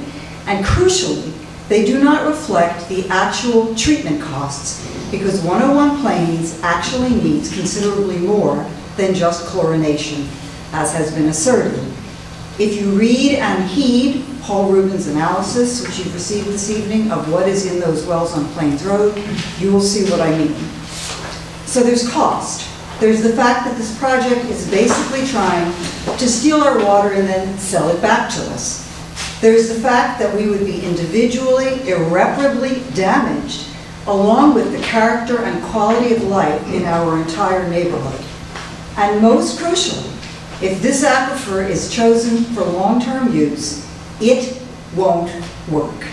And crucially, they do not reflect the actual treatment costs, because 101 Plains actually needs considerably more than just chlorination, as has been asserted. If you read and heed Paul Rubin's analysis, which you've received this evening, of what is in those wells on Plains Road, you will see what I mean. So there's cost. There's the fact that this project is basically trying to steal our water and then sell it back to us. There's the fact that we would be individually, irreparably damaged, along with the character and quality of life in our entire neighborhood. And most crucially, if this aquifer is chosen for long-term use, it won't work.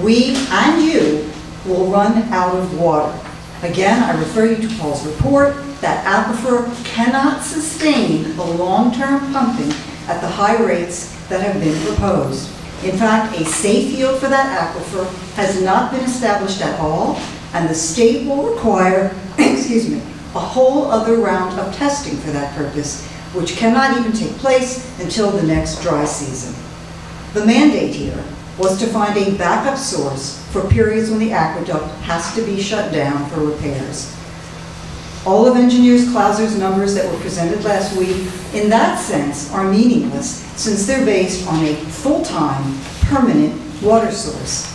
We and you will run out of water. Again, I refer you to Paul's report. That aquifer cannot sustain the long-term pumping at the high rates that have been proposed. In fact, a safe yield for that aquifer has not been established at all, and the state will require, excuse me, a whole other round of testing for that purpose, which cannot even take place until the next dry season. The mandate here was to find a backup source for periods when the aqueduct has to be shut down for repairs. All of engineers Clauser's numbers that were presented last week, in that sense, are meaningless, since they're based on a full-time, permanent water source.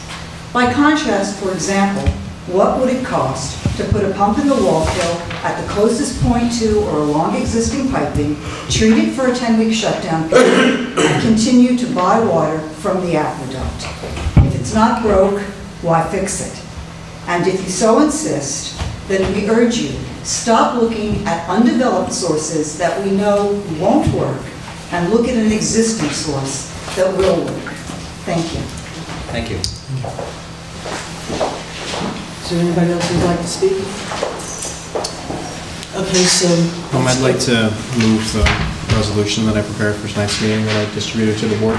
By contrast, for example, what would it cost to put a pump in the Wallkill at the closest point to or along existing piping, treat it for a 10-week shutdown period, and continue to buy water from the aqueduct? If it's not broke, why fix it? And if you so insist, then we urge you, stop looking at undeveloped sources that we know won't work, and look at an existing source that will work. Thank you. Thank you. Is there anybody else who'd like to speak? Okay, so... I'd like to move the resolution that I prepared for tonight's meeting that I distributed to the board.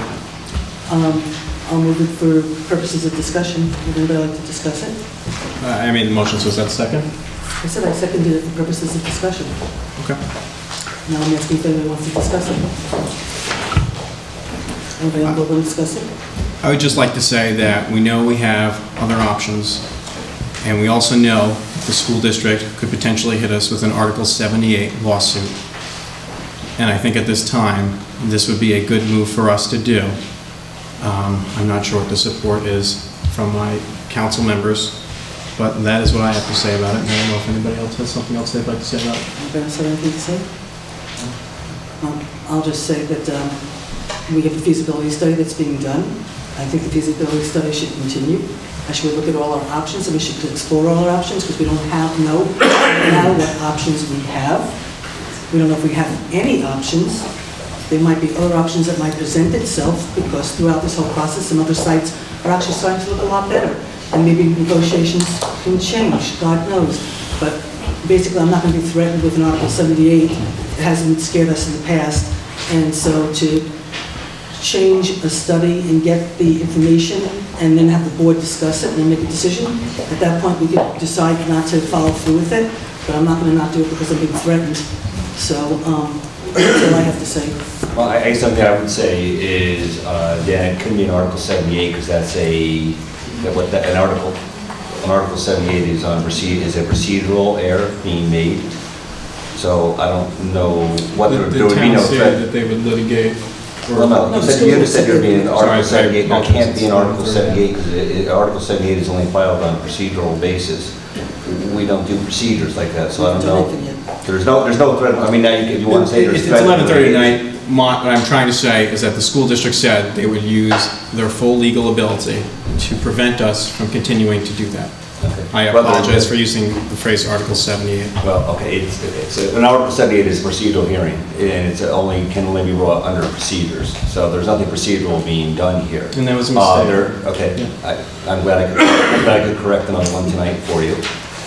I'll move it for purposes of discussion. Would anybody like to discuss it? I made the motion, so is that second? I said I seconded it for purposes of discussion. Okay. Now I'm asking if anyone wants to discuss it. Anybody want to discuss it? I would just like to say that we know we have other options, and we also know the school district could potentially hit us with an Article 78 lawsuit. And I think at this time, this would be a good move for us to do. I'm not sure what the support is from my council members, but that is what I have to say about it. And I don't know if anybody else has something else they'd like to say about it. Anybody else have anything to say? I'll just say that we have a feasibility study that's being done. I think the feasibility study should continue. I should look at all our options, and we should explore all our options, because we don't know now what options we have. We don't know if we have any options. There might be other options that might present itself, because throughout this whole process, some other sites are actually starting to look a lot better. And maybe negotiations can change, God knows. But basically, I'm not going to be threatened with an Article 78. It hasn't scared us in the past. And so to change a study and get the information and then have the board discuss it and then make a decision, at that point we could decide not to follow through with it. But I'm not going to not do it because I'm being threatened. So that's all I have to say. Well, I guess something I would say is, yeah, it couldn't be an Article 78 because that's an Article 78 is on is a procedural error being made. So I don't know what there would be The no town said threat. that they would litigate. Well, no, you said there'd be an Article Sorry, 78, there can't be an Article 78, because Article 78 is only filed on a procedural basis. We don't do procedures like that, so I don't know. There's no threat, I mean, now if you want to say there's It's threat. 11:30 tonight. What I'm trying to say is that the school district said they would use their full legal ability to prevent us from continuing to do that. Okay. I apologize for using the phrase Article 78. Well, okay, it's an Article 78 is a procedural hearing, and can only be brought under procedures. So there's nothing procedural being done here. And that was a mistake. Okay, Yeah. I'm glad I could correct another one tonight for you.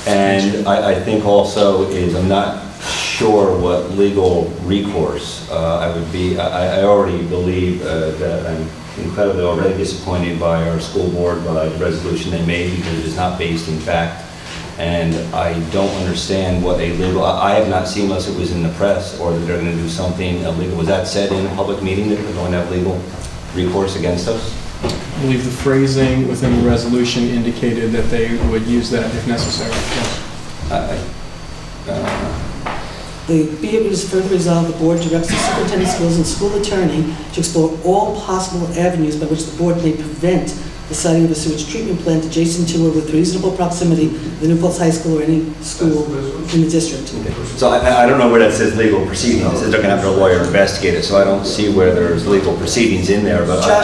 And I think also I'm not sure what legal recourse I would be. I already believe that I'm incredibly already disappointed by our school board, by the resolution they made, because it is not based in fact. And I don't understand what a legal, I have not seen unless it was in the press or that they're going to do something illegal. Was that said in a public meeting that they're going to have legal recourse against us? I believe the phrasing within the resolution indicated that they would use that if necessary. Yes. Be it further resolved, the board directs the superintendent of schools and school attorney to explore all possible avenues by which the board may prevent the siting of a sewage treatment plant adjacent to or with reasonable proximity to the New Paltz High School or any school in the district. Okay. So I don't know where that says legal proceedings. It says they're going to have their lawyer investigate it, so I don't see where there's legal proceedings in there. But I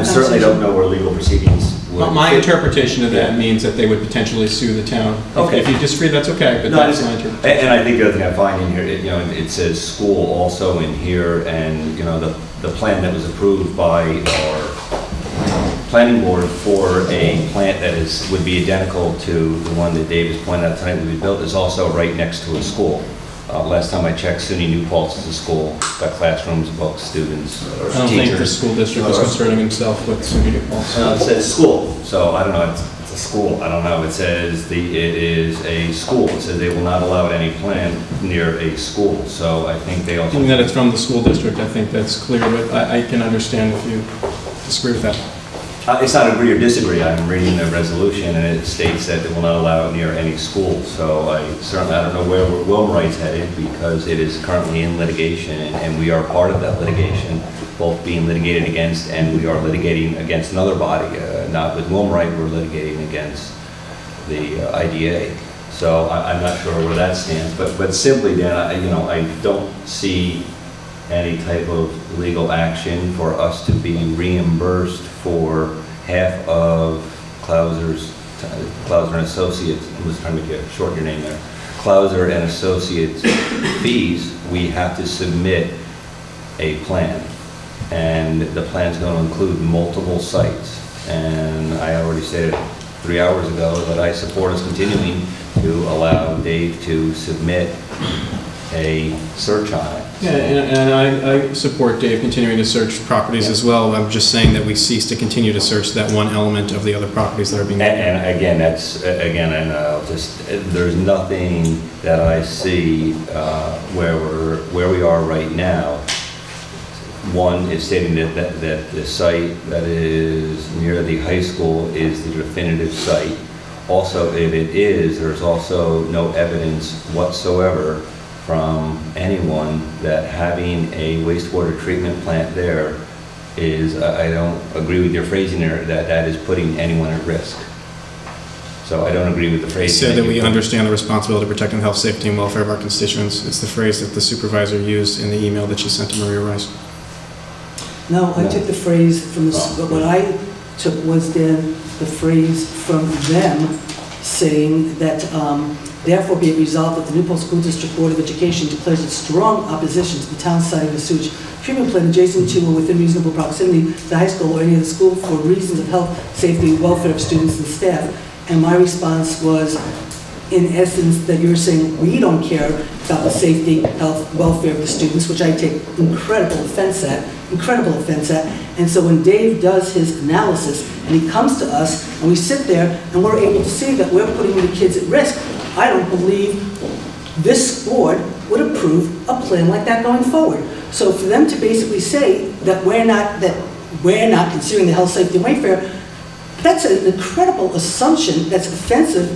certainly don't know where legal proceedings would. My interpretation of that means that they would potentially sue the town. Okay. If you disagree, that's okay, but that's my interpretation. And I think the other thing I find in here, it says school also in here, and the plan that was approved by our planning board for a plant that would be identical to the one that Dave has pointed out tonight would be built is also right next to a school. Last time I checked, SUNY New Paltz is a school, got classrooms, books, students, I don't think the school district is concerning himself with SUNY New Paltz. No, it says school, so I don't know, it's a school, I don't know. It says it is a school. It says they will not allow any plant near a school, so I think they also... Being that it's from the school district, I think that's clear, but I can understand if you disagree with that. It's not agree or disagree. I'm reading the resolution, and it states that they will not allow it near any school. So I don't know where Wilmerite's headed, because it is currently in litigation, and we are part of that litigation, both being litigated against, and we are litigating against another body. Not with Wilmerite, we're litigating against the IDA. So I'm not sure where that stands. But simply, Dan, I don't see any type of legal action for us to be reimbursed for half of Clauser and Associates. I was trying to shorten your name there. Clauser and Associates fees. We have to submit a plan, and the plan is going to include multiple sites. And I already said 3 hours ago that I support us continuing to allow Dave to submit a search on it. Yeah, and I support Dave continuing to search properties as well. I'm just saying that we cease to continue to search that one element of the other properties that are being... And again, there's nothing that I see where we are right now. One is stating that the site that is near the high school is the definitive site. Also, if it is, there's also no evidence whatsoever from anyone that having a wastewater treatment plant there is, I don't agree with your phrasing there, that is putting anyone at risk. So I don't agree with the phrasing. Said that we understand the responsibility of protecting the health, safety, and welfare of our constituents. It's the phrase that the supervisor used in the email that she sent to Maria Rice. No, I took the phrase from what I took was then the phrase from them saying that therefore be it resolved that the New Paltz School District Board of Education declares its strong opposition to the town site of the sewage treatment plant adjacent to or within reasonable proximity to the high school or any other school for reasons of health, safety, and welfare of students and staff. And my response was, in essence, that you're saying we don't care about the safety, health, welfare of the students, which I take incredible offense at. And so when Dave does his analysis and he comes to us and we sit there and we're able to see that we're putting the kids at risk, I don't believe this board would approve a plan like that going forward. So for them to basically say that we're not considering the health, safety, and welfare, that's an incredible assumption that's offensive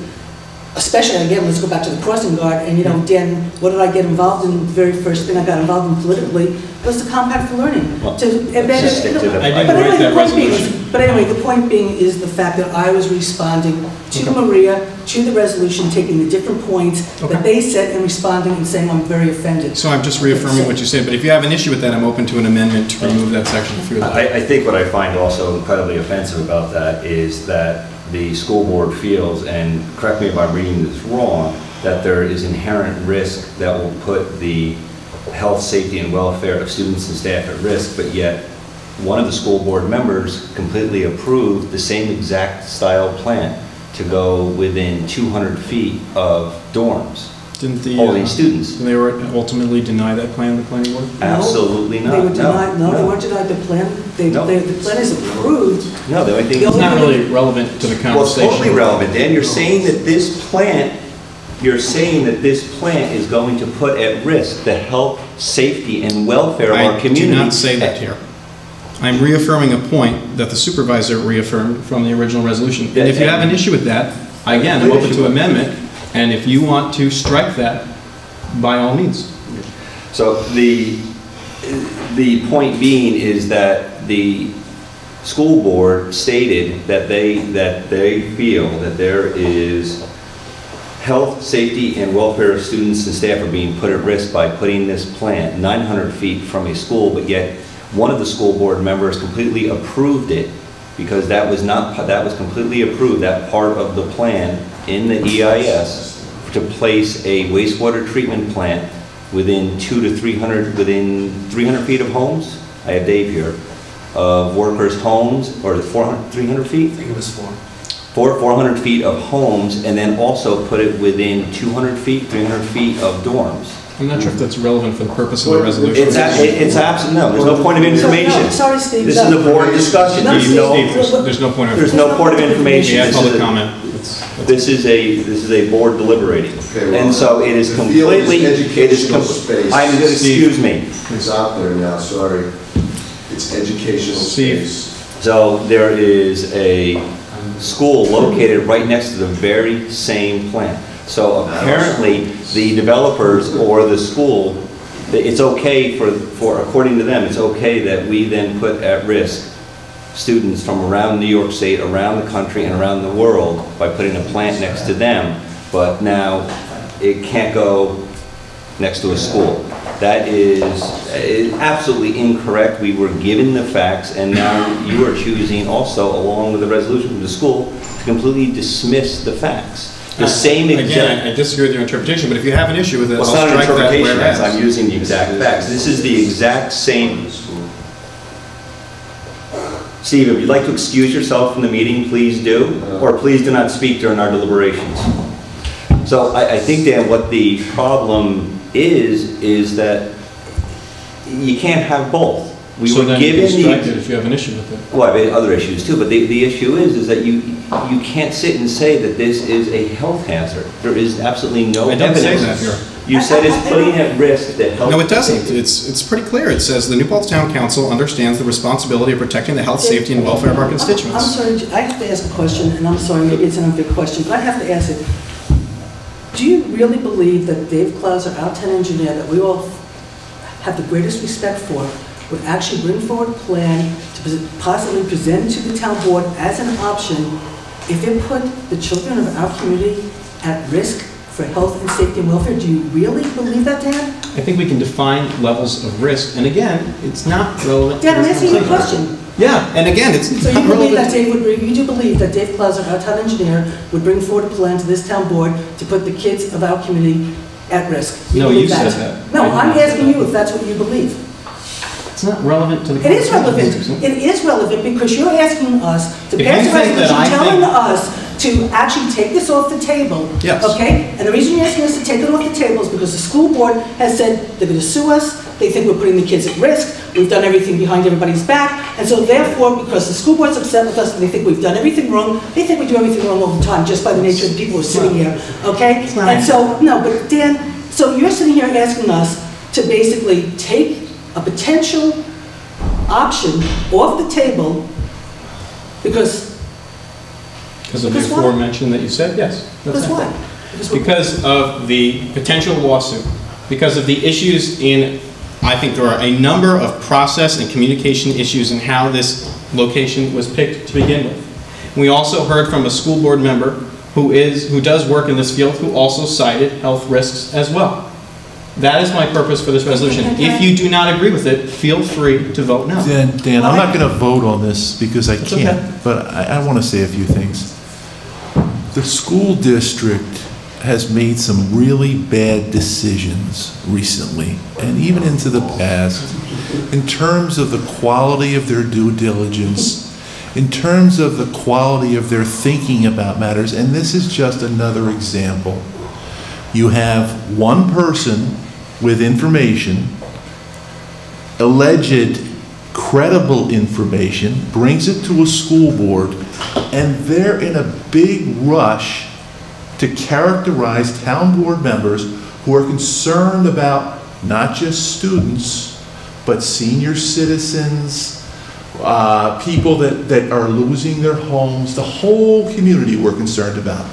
especially, again, let's go back to the crossing guard, and Dan, what did I get involved in? The very first thing I got involved in politically was the Compact for Learning. Well, to embed just stick to the- I didn't anyway, write that but anyway, the point being is the fact that I was responding to Maria, to the resolution, taking the different points that they said and responding and saying I'm very offended. So I'm just reaffirming what you said, but if you have an issue with that, I'm open to an amendment to remove that section if you would like. I think what I find also incredibly offensive about that is that the school board feels, and correct me if I'm reading this wrong, that there is inherent risk that will put the health, safety, and welfare of students and staff at risk, but yet one of the school board members completely approved the same exact style plan to go within 200 feet of dorms. Didn't the holding students. Did they ultimately deny that plan, the planning board? Absolutely not. They were denied, no, they weren't denied the plan. The plan is approved. No, the only thing it's not really relevant to the conversation. Well, it's totally relevant, Dan. You're saying that this plant is going to put at risk the health, safety, and welfare of our community. I do not say that here. I'm reaffirming a point that the supervisor reaffirmed from the original resolution. And if you have an issue with that, again, I'm open to amendment. And if you want to strike that, by all means. So the point being is that the school board stated that they feel that there is health, safety, and welfare of students and staff are being put at risk by putting this plant 900 feet from a school, but yet one of the school board members completely approved it because that was completely approved, that part of the plan in the EIS to place a wastewater treatment plant within 300 feet of homes. I have Dave here, of workers' homes, or 300 feet? I think it was 400 feet of homes, and then also put it within 200 feet, 300 feet of dorms. I'm not sure if that's relevant for the purpose of the resolution. It's absolutely, no, there's no point of information. Sorry, Steve. This is a board discussion. Steve, there's no point of There's no point of information. We had public comment. This is a board deliberating. Okay, and so it is completely, excuse me. It's out there now, sorry. It's educational space. So there is a school located right next to the very same plant. So apparently the developers or the school, it's okay for according to them, it's okay that we then put at risk students from around New York State, around the country, and around the world by putting a plant next to them, but now it can't go next to a school. That is absolutely incorrect. We were given the facts, and now you are choosing also, along with the resolution from the school, to completely dismiss the facts. The same exact... Again, I disagree with your interpretation, but if you have an issue with it, well, I'll strike that whereas. I'm using the exact facts. This is the exact same... Steve, if you'd like to excuse yourself from the meeting, please do, or please do not speak during our deliberations. So I think, Dan, what the problem is that you can't have both. We so were then given you can strike it if you have an issue with it. Well, I have other issues too, but the issue is that you can't sit and say that this is a health hazard. There is absolutely no evidence. I don't say that here. You said it's putting at risk the health. No, it doesn't. It's pretty clear. It says the New Paltz Town Council understands the responsibility of protecting the health, safety, and welfare of our constituents. I'm sorry, I have to ask a question, and I'm sorry, maybe it's an unfair question, but I have to ask it. Do you really believe that Dave Clauser, our town engineer, that we all have the greatest respect for, would actually bring forward a plan to possibly present to the town board as an option if it put the children of our community at risk for health and safety and welfare? Do you really believe that, Dan? I think we can define levels of risk, and again, it's not relevant. Dan, I'm asking you a question. Yeah, and again, it's so you believe that Dave you do believe that Dave Clauser, our town engineer, would bring forward a plan to this town board to put the kids of our community at risk? No, you said that. No, I'm asking you if that's what you believe. It's not relevant to the It is relevant. It is relevant because you're asking us to pass a resolution telling us to actually take this off the table. Yes. Okay? And the reason you're asking us to take it off the table is because the school board has said they're going to sue us. They think we're putting the kids at risk. We've done everything behind everybody's back. And so therefore, because the school board's upset with us and they think we've done everything wrong, they think we do everything wrong all the time just by the nature of the people who are sitting here. Okay? And so, no, but Dan, so you're sitting here asking us to basically take a potential option off the table because of the aforementioned that you said? Yes. Because why? because of the potential lawsuit, because of the issues in, I think there are a number of process and communication issues in how this location was picked to begin with. We also heard from a school board member who does work in this field, who also cited health risks as well. That is my purpose for this resolution. If you do not agree with it, feel free to vote no. Dan, I'm not going to vote on this because I can't, okay. but I want to say a few things. The school district has made some really bad decisions recently, and even into the past, in terms of the quality of their due diligence, in terms of the quality of their thinking about matters, and this is just another example. You have one person with information, alleged credible information, brings it to a school board, and they're in a big rush to characterize town board members who are concerned about not just students, but senior citizens, people that are losing their homes, the whole community we're concerned about.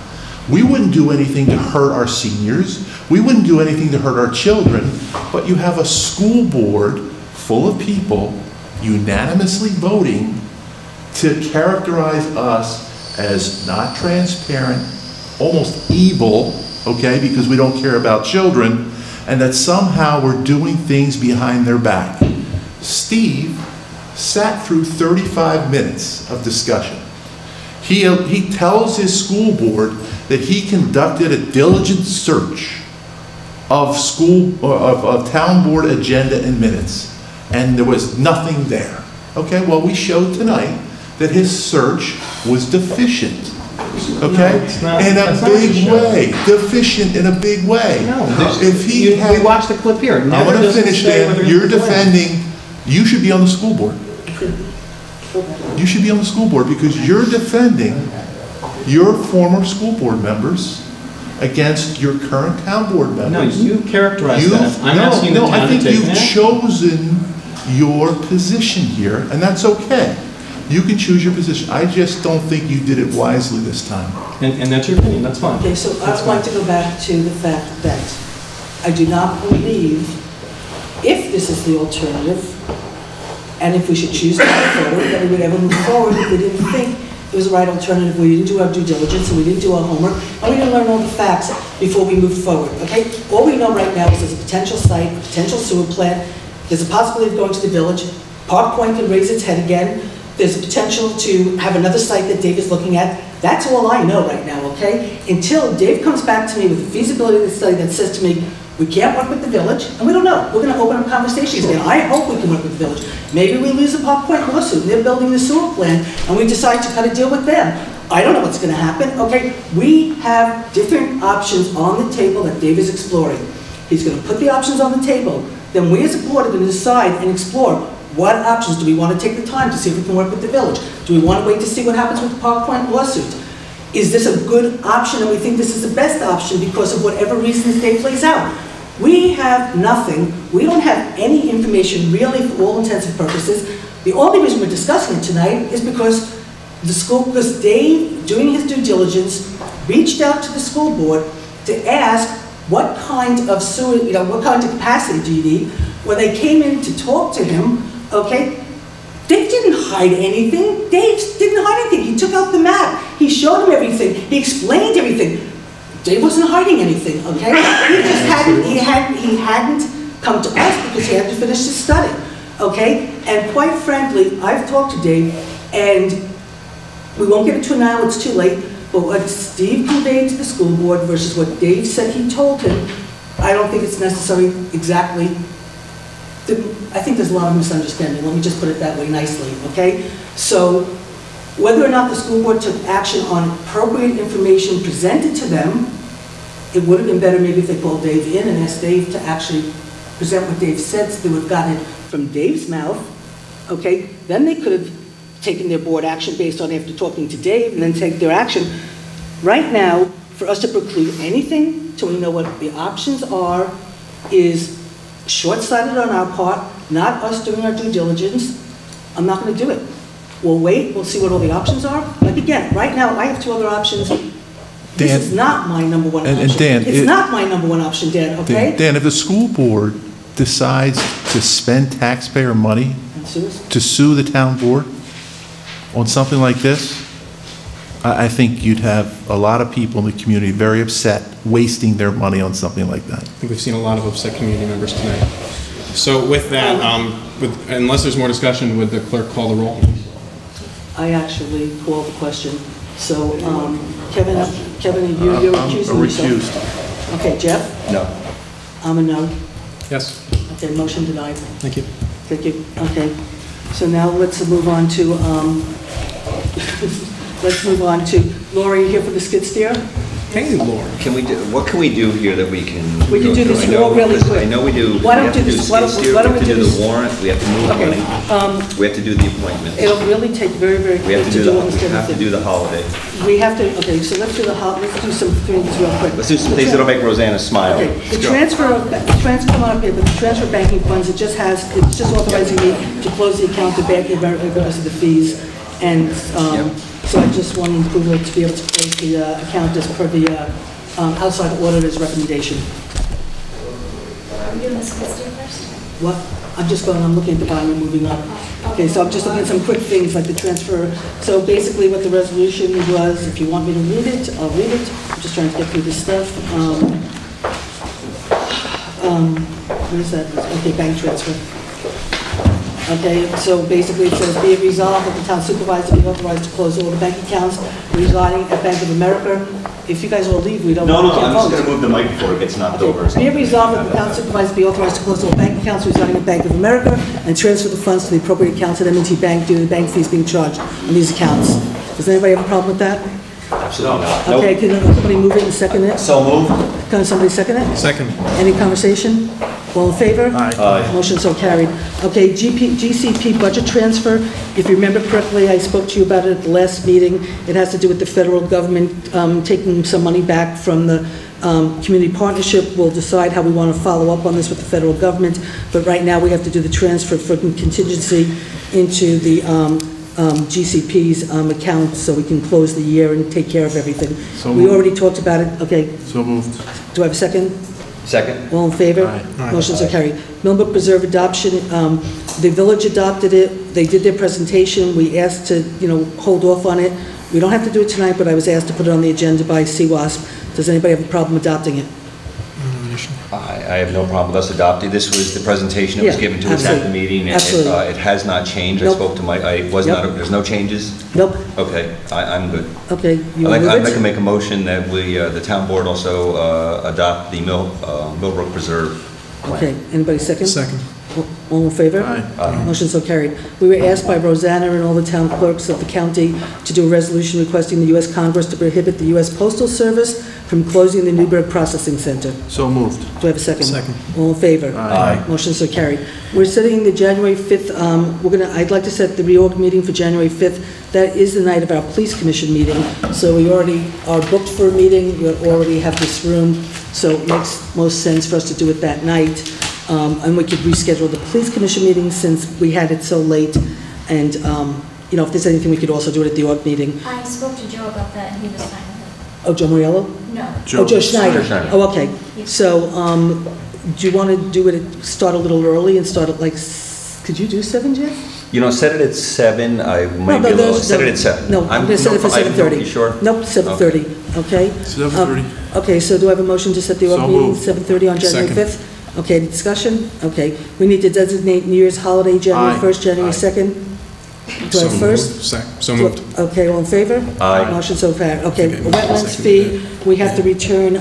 We wouldn't do anything to hurt our seniors. We wouldn't do anything to hurt our children, but you have a school board full of people unanimously voting to characterize us as not transparent, almost evil, okay, because we don't care about children, and that somehow we're doing things behind their back. Steve sat through 35 minutes of discussion. He tells his school board that he conducted a diligent search of town board agenda and minutes, and there was nothing there. Okay, well, we showed tonight that his search was deficient. Okay, in a big way, deficient in a big way. No, if he had, we watched the clip here. I'm going to finish, Dan. You're defending. You should be on the school board. You should be on the school board because you're defending your former school board members against your current town board members. No, you characterize that. I'm asking the town I think to take you've that. chosen your position here, and that's okay. You can choose your position. I just don't think you did it wisely this time. And that's your opinion. That's fine. Okay, so I'd like to go back to the fact that I do not believe, if this is the alternative, and if we should choose to move forward, that we would ever move forward if we didn't think it was the right alternative. We didn't do our due diligence, and we didn't do our homework, and we didn't learn all the facts before we moved forward, okay? All we know right now is there's a potential site, a potential sewer plant, there's a possibility of going to the village, Park Point can raise its head again, there's a potential to have another site that Dave is looking at. That's all I know right now, okay? Until Dave comes back to me with a feasibility study that says to me, we can't work with the village, and we don't know. We're going to open up conversations again. I hope we can work with the village. Maybe we lose a Park Point lawsuit, and they're building the sewer plant, and we decide to kind of deal with them. I don't know what's going to happen, okay? We have different options on the table that Dave is exploring. He's going to put the options on the table. Then we as a board are going to decide and explore what options do we want to take the time to see if we can work with the village. Do we want to wait to see what happens with the Park Point lawsuit? Is this a good option, and we think this is the best option because of whatever reasons Dave plays out? We have nothing. We don't have any information really for all intents and purposes. The only reason we're discussing it tonight is because Dave, doing his due diligence, reached out to the school board to ask what kind of sewer, what kind of capacity do you need? When they came in to talk to him, okay, Dave didn't hide anything. Dave didn't hide anything. He took out the map. He showed him everything. He explained everything. Dave wasn't hiding anything, okay? He just hadn't come to us because he had to finish his study, okay? And quite frankly, I've talked to Dave, and we won't get into it now, it's too late, but what Steve conveyed to the school board versus what Dave said he told him, I don't think it's necessary exactly. I think there's a lot of misunderstanding, let me just put it that way nicely, okay? So, whether or not the school board took action on appropriate information presented to them, it would have been better maybe if they called Dave in and asked Dave to actually present what Dave said, so they would have gotten it from Dave's mouth, okay? Then they could have taken their board action based on after talking to Dave and then take their action. Right now, for us to preclude anything till we know what the options are is short-sighted on our part, not us doing our due diligence. I'm not going to do it. We'll wait, we'll see what all the options are. Like again, right now I have two other options This is not my number one option. And Dan, It's not my number one option, Dan, okay? Dan, if the school board decides to spend taxpayer money to sue the town board on something like this, I think you'd have a lot of people in the community very upset wasting their money on something like that. I think we've seen a lot of upset community members tonight. So with that, unless there's more discussion, would the clerk call the roll? I actually called the question. So, Kevin, you're recusing yourself? Okay, Jeff? No. I'm a no. Yes. Okay, motion denied. Thank you. Thank you. Okay. So now let's move on to, Lori, you here for the skid steer? Hey, Lord. What can we do here that we can? We can do this all really quick. I know we do. Why don't we do this? Why don't we do this? the warrant, we have to move money. We have to do the appointments. It'll really take very, very We have quick to to do we almost have to do everything. the holiday. We have to, okay, so let's do let's do some things real quick. Let's do some things that'll make Rosanna smile. Okay, the transfer, come on up here, but the transfer banking funds, it's just authorizing me to close the account to Bank of America because of the fees. And so I just want approval to be able to close the account as per the outside auditor's recommendation. Are we doing the skid steer first? What? I'm looking at the bottom and moving up. Okay, so I'm just looking at some quick things like the transfer. So basically what the resolution was, if you want me to read it, I'll read it. I'm just trying to get through this stuff. What is that? Okay, bank transfer. Okay, so basically it says, be it resolved that the town supervisor be authorized to close all the bank accounts residing at Bank of America. If you guys all leave, we can't vote. I'm just going to move the mic before it gets knocked over. Be it resolved that the town supervisor be authorized to close all bank accounts residing at Bank of America and transfer the funds to the appropriate accounts at M&T Bank due to the bank fees being charged on these accounts. Does anybody have a problem with that? Absolutely not. Okay, can somebody move it and second it? So moved. Can somebody second it? Second. Any conversation? All in favor? Aye. Motion so carried. Okay, GCP budget transfer. If you remember correctly, I spoke to you about it at the last meeting. It has to do with the federal government taking some money back from the community partnership. We'll decide how we want to follow up on this with the federal government. But right now, we have to do the transfer for contingency into the GCP's account so we can close the year and take care of everything. So we moved. already talked about it. Okay. So moved. Do I have a second? Second. All in favor? Aye. Motion's are carried. Millbrook Preserve adoption, the village adopted it. They did their presentation. We asked to, hold off on it. We don't have to do it tonight, but I was asked to put it on the agenda by CWASP. Does anybody have a problem adopting it? I have no problem with us adopting. This was the presentation that was Yeah, given to us at the meeting. Absolutely. It has not changed. Nope. I spoke to Mike. There's no changes? Nope. Okay, I'm good. Okay, you I'd move like to it? make a motion that the town board also adopt the Millbrook Preserve plan. Okay, anybody second? Second. All in favor? Aye. Motion so carried. We were asked by Rosanna and all the town clerks of the county to do a resolution requesting the U.S. Congress to prohibit the U.S. Postal Service from closing the Newburgh Processing Center. So moved. Do I have a second? Second. All in favor? Aye. Motion so carried. We're setting the January 5th, I'd like to set the reorg meeting for January 5th. That is the night of our police commission meeting. So we already are booked for a meeting. We already have this room. So it makes most sense for us to do it that night. And we could reschedule the police commission meeting since we had it so late. And, if there's anything, we could also do it at the org meeting. I spoke to Joe about that, and he was fine with Oh, Joe Moriello? it. No. Joe Schneider. Schneider. Oh, okay. So, do you want to do it, start a little early and start at could you do 7, Jeff? Set it at 7. I might be a little. Set it at 7. No, I'm going to set it for 7:30. You sure? Nope, 7:30, okay? 7:30. Okay, so do I have a motion to set the org So meeting, moved. 7:30 on January Second. 5th? Okay, any discussion? Okay. We need to designate New Year's holiday, January Aye. 1st, January Aye. 2nd. Do I have first? So moved. Okay, all in favor? Aye. Motion so carried. Okay, Okay, wetlands second. fee, we have to return,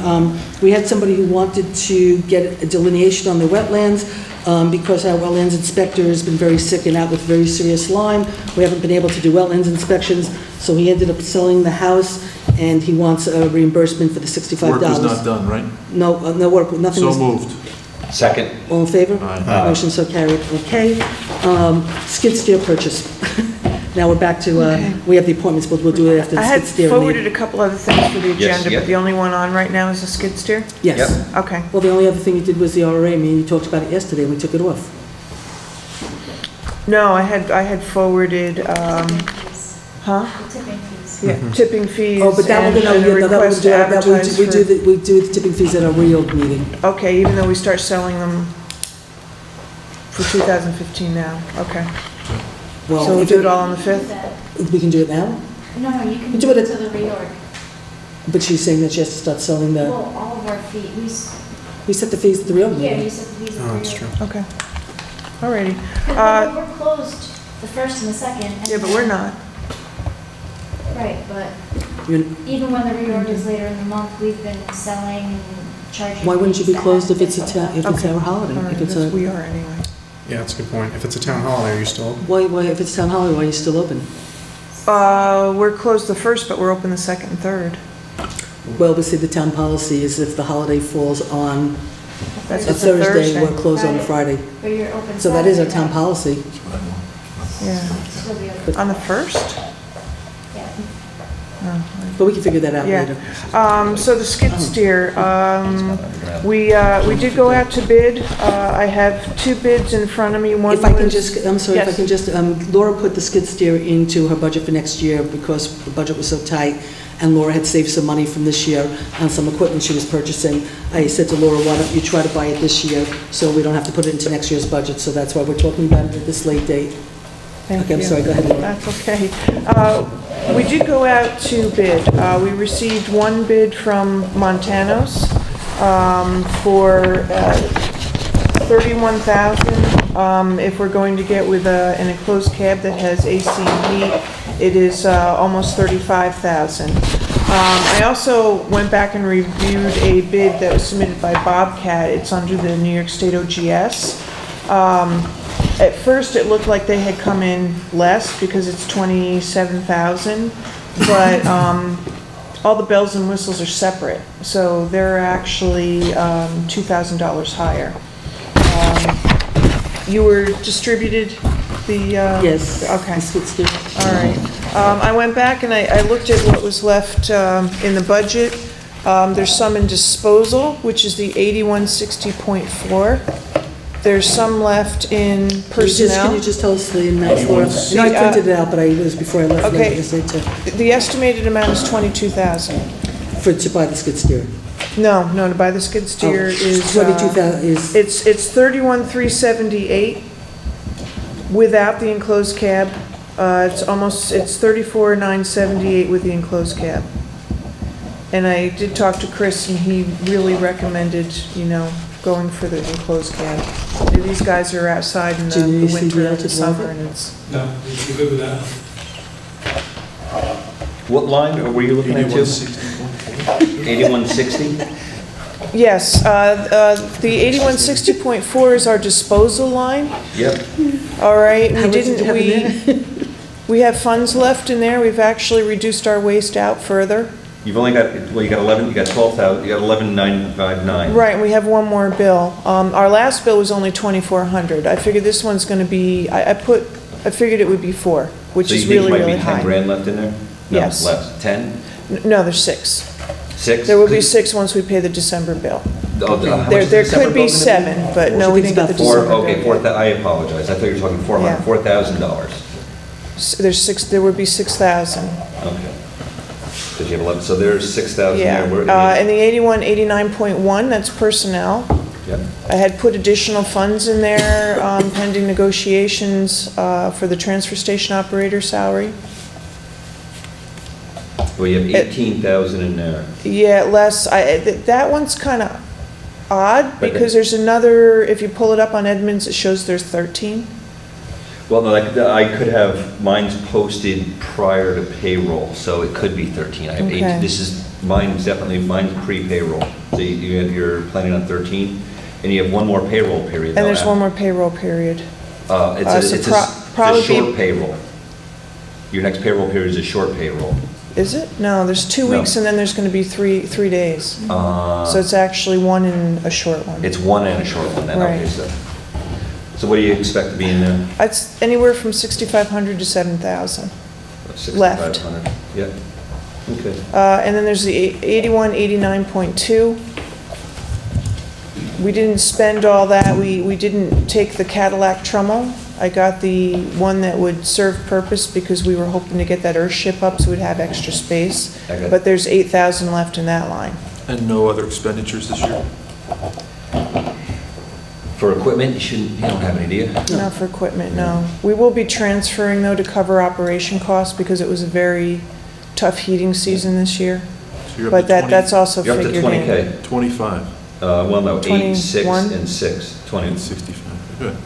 we had somebody who wanted to get a delineation on the wetlands, because our wetlands inspector has been very sick and out with very serious Lyme. We haven't been able to do wetlands inspections, so he ended up selling the house, and he wants a reimbursement for the $65. Work was not done, right? No, no work, nothing So was... moved. Second. All in favor? Aye. Motion so carried. Okay. Skid steer purchase. Now we're back to, we have the appointments, but we'll do it after the I skid had steer. forwarded a couple other things for the Yes, agenda, yep. but the only one on right now is the skid steer? Yes. Yep. Okay. Well, the only other thing you did was the RRA. I mean, you talked about it yesterday, and we took it off. No, I had forwarded, Huh? The tipping fees. Yeah, tipping fees. Oh, but that and- we're gonna, and a yeah, that request we to do, advertise we for- do the tipping fees at a real meeting. Okay, even though we start selling them for 2015 now, okay. Well, So we'll if do it all on the 5th? We can do it now? No, you can Do do it it at- to the reorg. But she's saying that she has to start selling the, Well, all of our fees, we set the fees at the real yeah, meeting. you said the fees Oh, at that's the true. reorg. Okay. Alrighty. Because we're closed the 1st and the 2nd. and Yeah, but we're then- not. Right, but You're- even when the reorg is later in the month, we've been selling and charging. Why wouldn't you be fees that closed if it's a haven't been if it's our holiday? All right, If it's that's- a, we are anyway. Yeah, that's a good point. If it's a town holiday, are you still open? why, if it's town holiday, why are you still open? We're closed the 1st, but we're open the 2nd and 3rd. Well, we see the town policy is if the holiday falls on That's a a Thursday, Thursday. we're closed on a Friday. But you're open So that is our Saturday, town policy. Yeah. still be open. On the 1st? Yeah. But we can figure that out Yeah. later. So the skid steer, we did go out to bid. I have 2 bids in front of me. One If I can was- just, I'm sorry, if I Yes. can just, Laura put the skid steer into her budget for next year because the budget was so tight, and Laura had saved some money from this year on some equipment she was purchasing. I said to Laura, why don't you try to buy it this year, so we don't have to put it into next year's budget, so that's why we're talking about it at this late date. Thank Okay, I'm you. sorry, go ahead, Laura. That's okay. We did go out to bid. We received 1 bid from Montanos for $31,000. If we're going to get with an enclosed cab that has AC and heat, it is almost $35,000. I also went back and reviewed a bid that was submitted by Bobcat. It's under the New York State OGS. At first, it looked like they had come in less because it's $27,000, but all the bells and whistles are separate, so they're actually $2,000 higher. You were distributed the... Yes. Okay. the skid steer. All right. I went back and I looked at what was left in the budget. There's some in disposal, which is the 8160.4. There's some left in Can personnel. you just tell us the amounts, Laura? No, I printed it out, but it was before I left. Okay. I said The estimated amount is $22,000. to buy the skid steer. No, to buy the skid steer Oh, is... 22,000 is... It's $31,378 without the enclosed cab. It's 34,978 with the enclosed cab. And I did talk to Chris, and he really recommended, going for the enclosed cab. These guys are outside in Do you the need winter CDL and to the drive summer, it? and it's... No, you're good with that. What line were you looking at, too? 8160? Yes, the 8160.4 is our disposal line. Yep. All right, How much did you have in we have funds left in there. We've actually reduced our waste out further. You've only got, well, you got 11, you got 12,000, you got 11,959. Right, and we have one more bill. Our last bill was only $2,400. I figured this one's gonna be, I figured it would be 4, which is really, really So you think there might be 10 high. grand left in there? Yes. No, less, 10? No, there's 6. 6? There will be 6 once we pay the December bill. Oh, how much There is the December could bill be gonna 7, but no, we didn't get the Four, December bill. okay, I apologize. I thought you were talking Yeah. $4,000. There's 6, there would be 6,000. Okay. Because you have 11, so there's 6,000 Yeah, there. and the 8189.1, that's personnel. Yep. I had put additional funds in there pending negotiations for the transfer station operator salary. Well, you have 18,000 in there. Yeah, less, that one's kind of odd But- because there's another, if you pull it up on Edmunds, it shows there's 13. Well, no, I could have, mine's posted prior to payroll, so it could be 13. I have 8, Okay. mine's pre-payroll. So you're planning on 13, and you have one more payroll period. And though, there's one more payroll period. It's a probably short payroll. Your next payroll period is a short payroll. Is it? No, there's 2 No. weeks and then there's going to be three days. So it's actually one and a short one. It's one and a short one then, okay, Right. so what do you expect to be in there? It's anywhere from 6,500 to 7,000 left. 6,500, yep, okay. And then there's the 8189.2. We didn't spend all that. We didn't take the Cadillac Trummel. I got the one that would serve purpose because we were hoping to get that earth ship up so we'd have extra space. Okay. But there's 8,000 left in that line. And no other expenditures this year? For equipment, you don't have any, do you? Not for equipment, no. We will be transferring though to cover operation costs because it was a very tough heating season this year. So you're up But to that's also You're up to figured in. 20K. 25. Well, no, 8, 6, 21? and 6. 20. And 65. Good.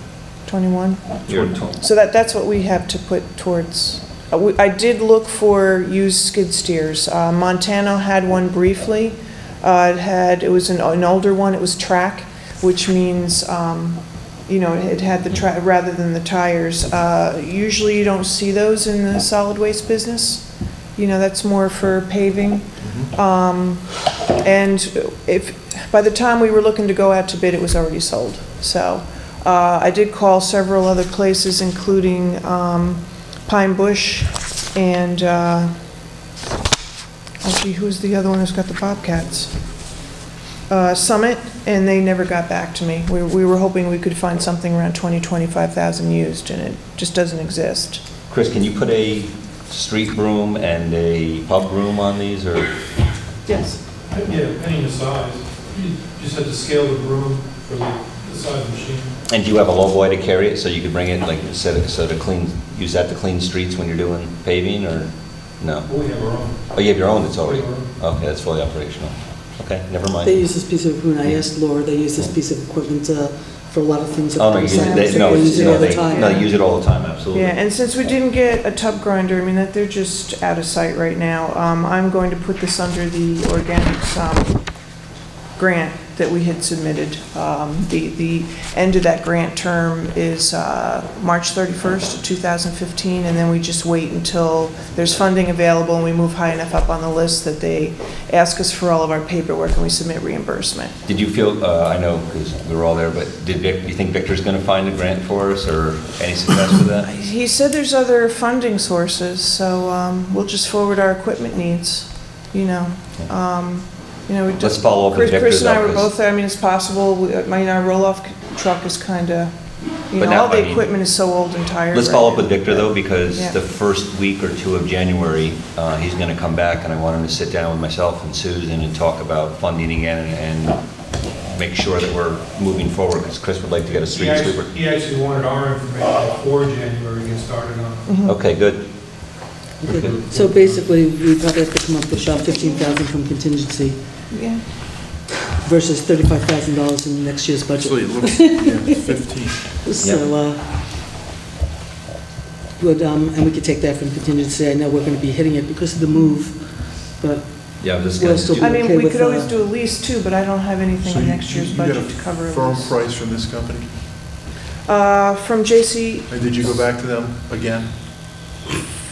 21? You're 20. So that's what we have to put towards. I did look for used skid steers. Montana had one briefly. It was an older one. It was track, which means it had the rather than the tires. Usually you don't see those in the solid waste business. That's more for paving. And if by the time we were looking to go out to bid, it was already sold. So I did call several other places, including Pine Bush and who's the other one who's got the Bobcats? Summit, and they never got back to me. We were hoping we could find something around 25,000 used, and it just doesn't exist. Chris, can you put a street broom and a pub broom on these, or? Yes. Yeah, depending on the size. You just have to scale the broom for the size of the machine. And do you have a low boy to carry it, so you could bring it, like, use that to clean streets when you're doing paving, or no? Well, we have our own. Oh, you have your own that's already, okay, that's fully operational. Okay, never mind. They use this piece of, when I asked Laura, they use this piece of equipment for a lot of things. Oh, no, they use it all the time. No, they use it all the time, absolutely. Yeah, and since we didn't get a tub grinder, I mean, they're just out of sight right now. I'm going to put this under the organics grant that we had submitted. The end of that grant term is March 31st, 2015, and then we just wait until there's funding available and we move high enough up on the list that they ask us for all of our paperwork and we submit reimbursement. Did you feel, I know because we were all there, but do you think Victor's going to find a grant for us, or any success with that? He said there's other funding sources, so we'll just forward our equipment needs, Let's follow up with Victor. Chris and I were both there. I mean, it's possible. Our roll-off truck is kind of, all the equipment is so old and tired. Let's follow up with Victor, though, because Yeah. the first week or two of January, he's going to come back, and I want him to sit down with myself and Susan and talk about funding again and make sure that we're moving forward, because Chris would like to get a street sweeper. He actually wanted our information before January to get started on. Okay, good. Okay. So basically, we probably have to come up with about 15,000 from contingency. Yeah. Versus $35,000 in next year's budget. Actually, it looks, 15. So, good, and we could take that from contingency. I know we're going to be hitting it because of the move, but Yeah, this we'll still be I mean, okay we with, could always do a lease too, but I don't have anything in next year's budget to cover a firm lease. price from this company? From JC, And did you go back to them again?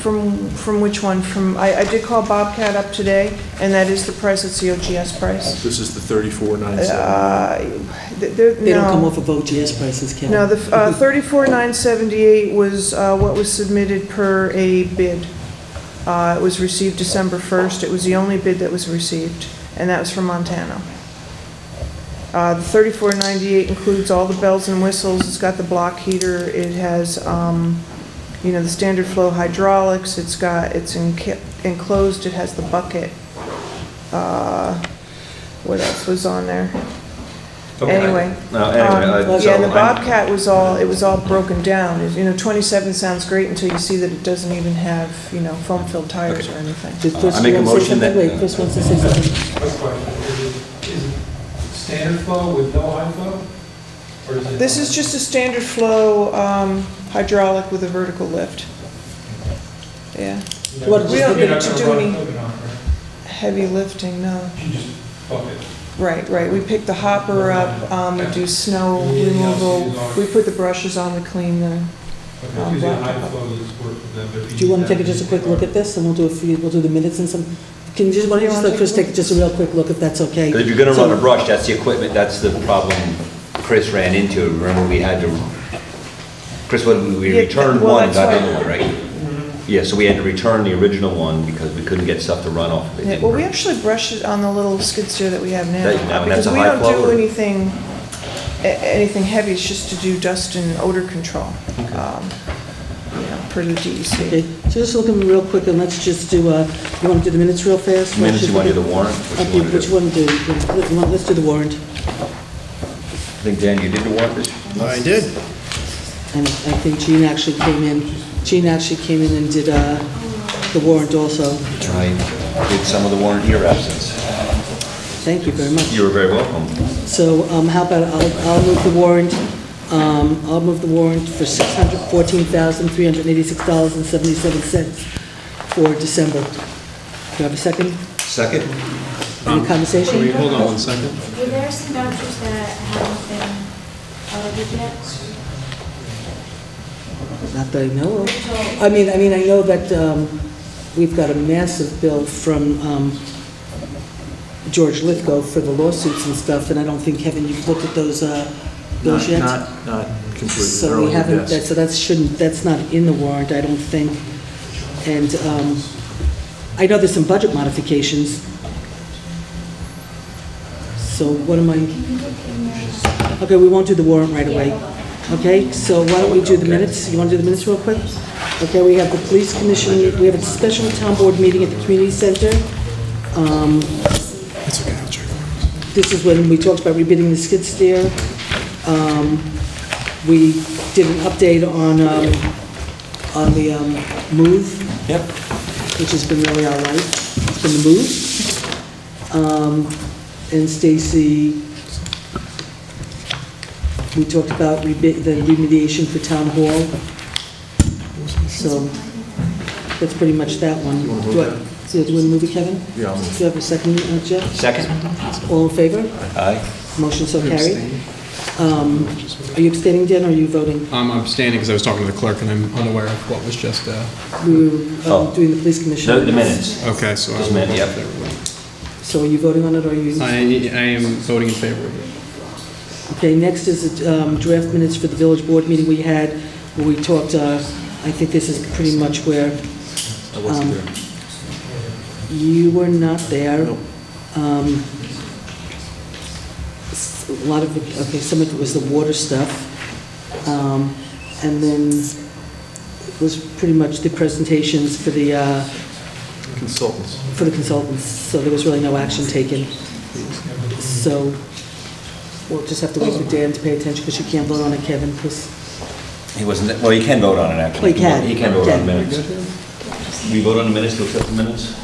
from which one? I did call Bobcat up today, and that is the price, it's the OGS price. This is the 34,970. they don't come off of OGS prices, Ken. No, the 34,978 was what was submitted per a bid. It was received December 1st. It was the only bid that was received, and that was from Montana. The 3498 includes all the bells and whistles. It's got the block heater. It has, the standard flow hydraulics. It's enclosed. It has the bucket. What else was on there? Okay. Anyway, so and the Bobcat was all broken down. 27 sounds great until you see that it doesn't even have, foam-filled tires or anything. I make a motion that. Wait, Chris wants to say something. Quick question, is it standard flow with no high flow? Or is it? This is just a standard flow hydraulic with a vertical lift. Yeah. What- We don't You're need not to gonna do run any equipment on it, right? heavy lifting, no. You just bucket. Right. We pick the hopper up, we do snow removal, we put the brushes on, we clean the Okay, using high blacktop. flow is work with them, but if Do you want to need take that, just a quick look at this, and we'll do the minutes and some, why don't you just let Chris take just a real quick look, if that's okay? Because if you're going to run a brush, that's the equipment, that's the problem Chris ran into. Remember, we had to, Chris, we returned one and got another one, right? Yeah, so we had to return the original one because we couldn't get stuff to run off of it. Yeah, well, we actually brush it on the little skid steer that we have now. That's Because a we high don't flow, do or? anything, anything heavy is just to do dust and odor control, per the DEC. Okay, so just looking real quick, and let's just do, you want to do the minutes real fast? Minutes, you want to do the warrant? Okay, which one do? Let's do the warrant. I think, Dan, you did the warrant this year? I did. And I think Jean actually came in and did the warrant also. I did some of the warrant in your absence. Thank you very much. You were very welcome. So how about, I'll move the warrant, I'll move the warrant for $614,386.77 for December. Do you have a second? Second. Any conversation? Hold on one second. Were there some vouchers that haven't been audited yet? Not that I know of. I mean, I know that we've got a massive bill from George Lithgow for the lawsuits and stuff, and I don't think, Kevin, you've looked at those bills yet? Not completely. So we haven't, so that's not in the warrant, I don't think. And I know there's some budget modifications. So what am I? Okay, we won't do the warrant right away. Okay, so why don't we do the minutes? You want to do the minutes real quick? Okay, we have the police commission, we have a special town board meeting at the community center. It's okay, I'll check. This is when we talked about rebidding the skid steer. We did an update on the move. Yep. Which has been really all right. It's been the move. And Stacy, we talked about the remediation for town hall. So that's pretty much that one. Do you want to move it, Kevin? Yeah, I'll move. Do you have a second, Jeff? Second. All in favor? Aye. Motion so carried. Are you abstaining, Dan, or are you voting? I'm abstaining because I was talking to the clerk and I'm unaware of what was just... We were doing the police commission. The minutes. Okay, so Just a minute, yep. So are you voting on it, or are you? I am voting in favor of it. Okay, next is draft minutes for the village board meeting we had, where we talked, I think this is pretty much where... I wasn't there. You were not there. Nope. A lot of it, okay, some of it was the water stuff. And then it was pretty much the presentations for the... Consultants. For the consultants, so there was really no action taken. So we'll just have to wait for Dan to pay attention, because you can't vote on it, Kevin, because... He wasn't, well, you can vote on it, actually. Well, he can. He can vote on the minutes. We vote on the minutes to accept the minutes?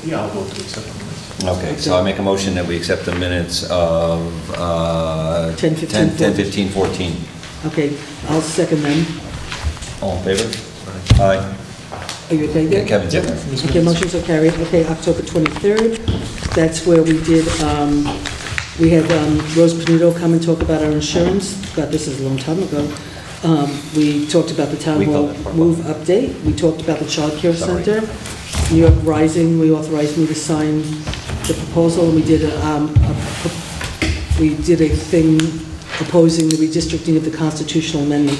Yeah, I'll vote to accept them. Okay, so I make a motion that we accept the minutes of 10/15/14. Okay, I'll second them. All in favor? Aye. Are you okay there? Yeah, Kevin's in there. Okay, motion so carried. Okay, October 23rd, that's where we did, we had Rose Panuto come and talk about our insurance. God, this is a long time ago. We talked about the town hall move update. We talked about the child care center. New York Rising, we authorized me to sign the proposal. We did a thing opposing the redistricting of the constitutional amendment,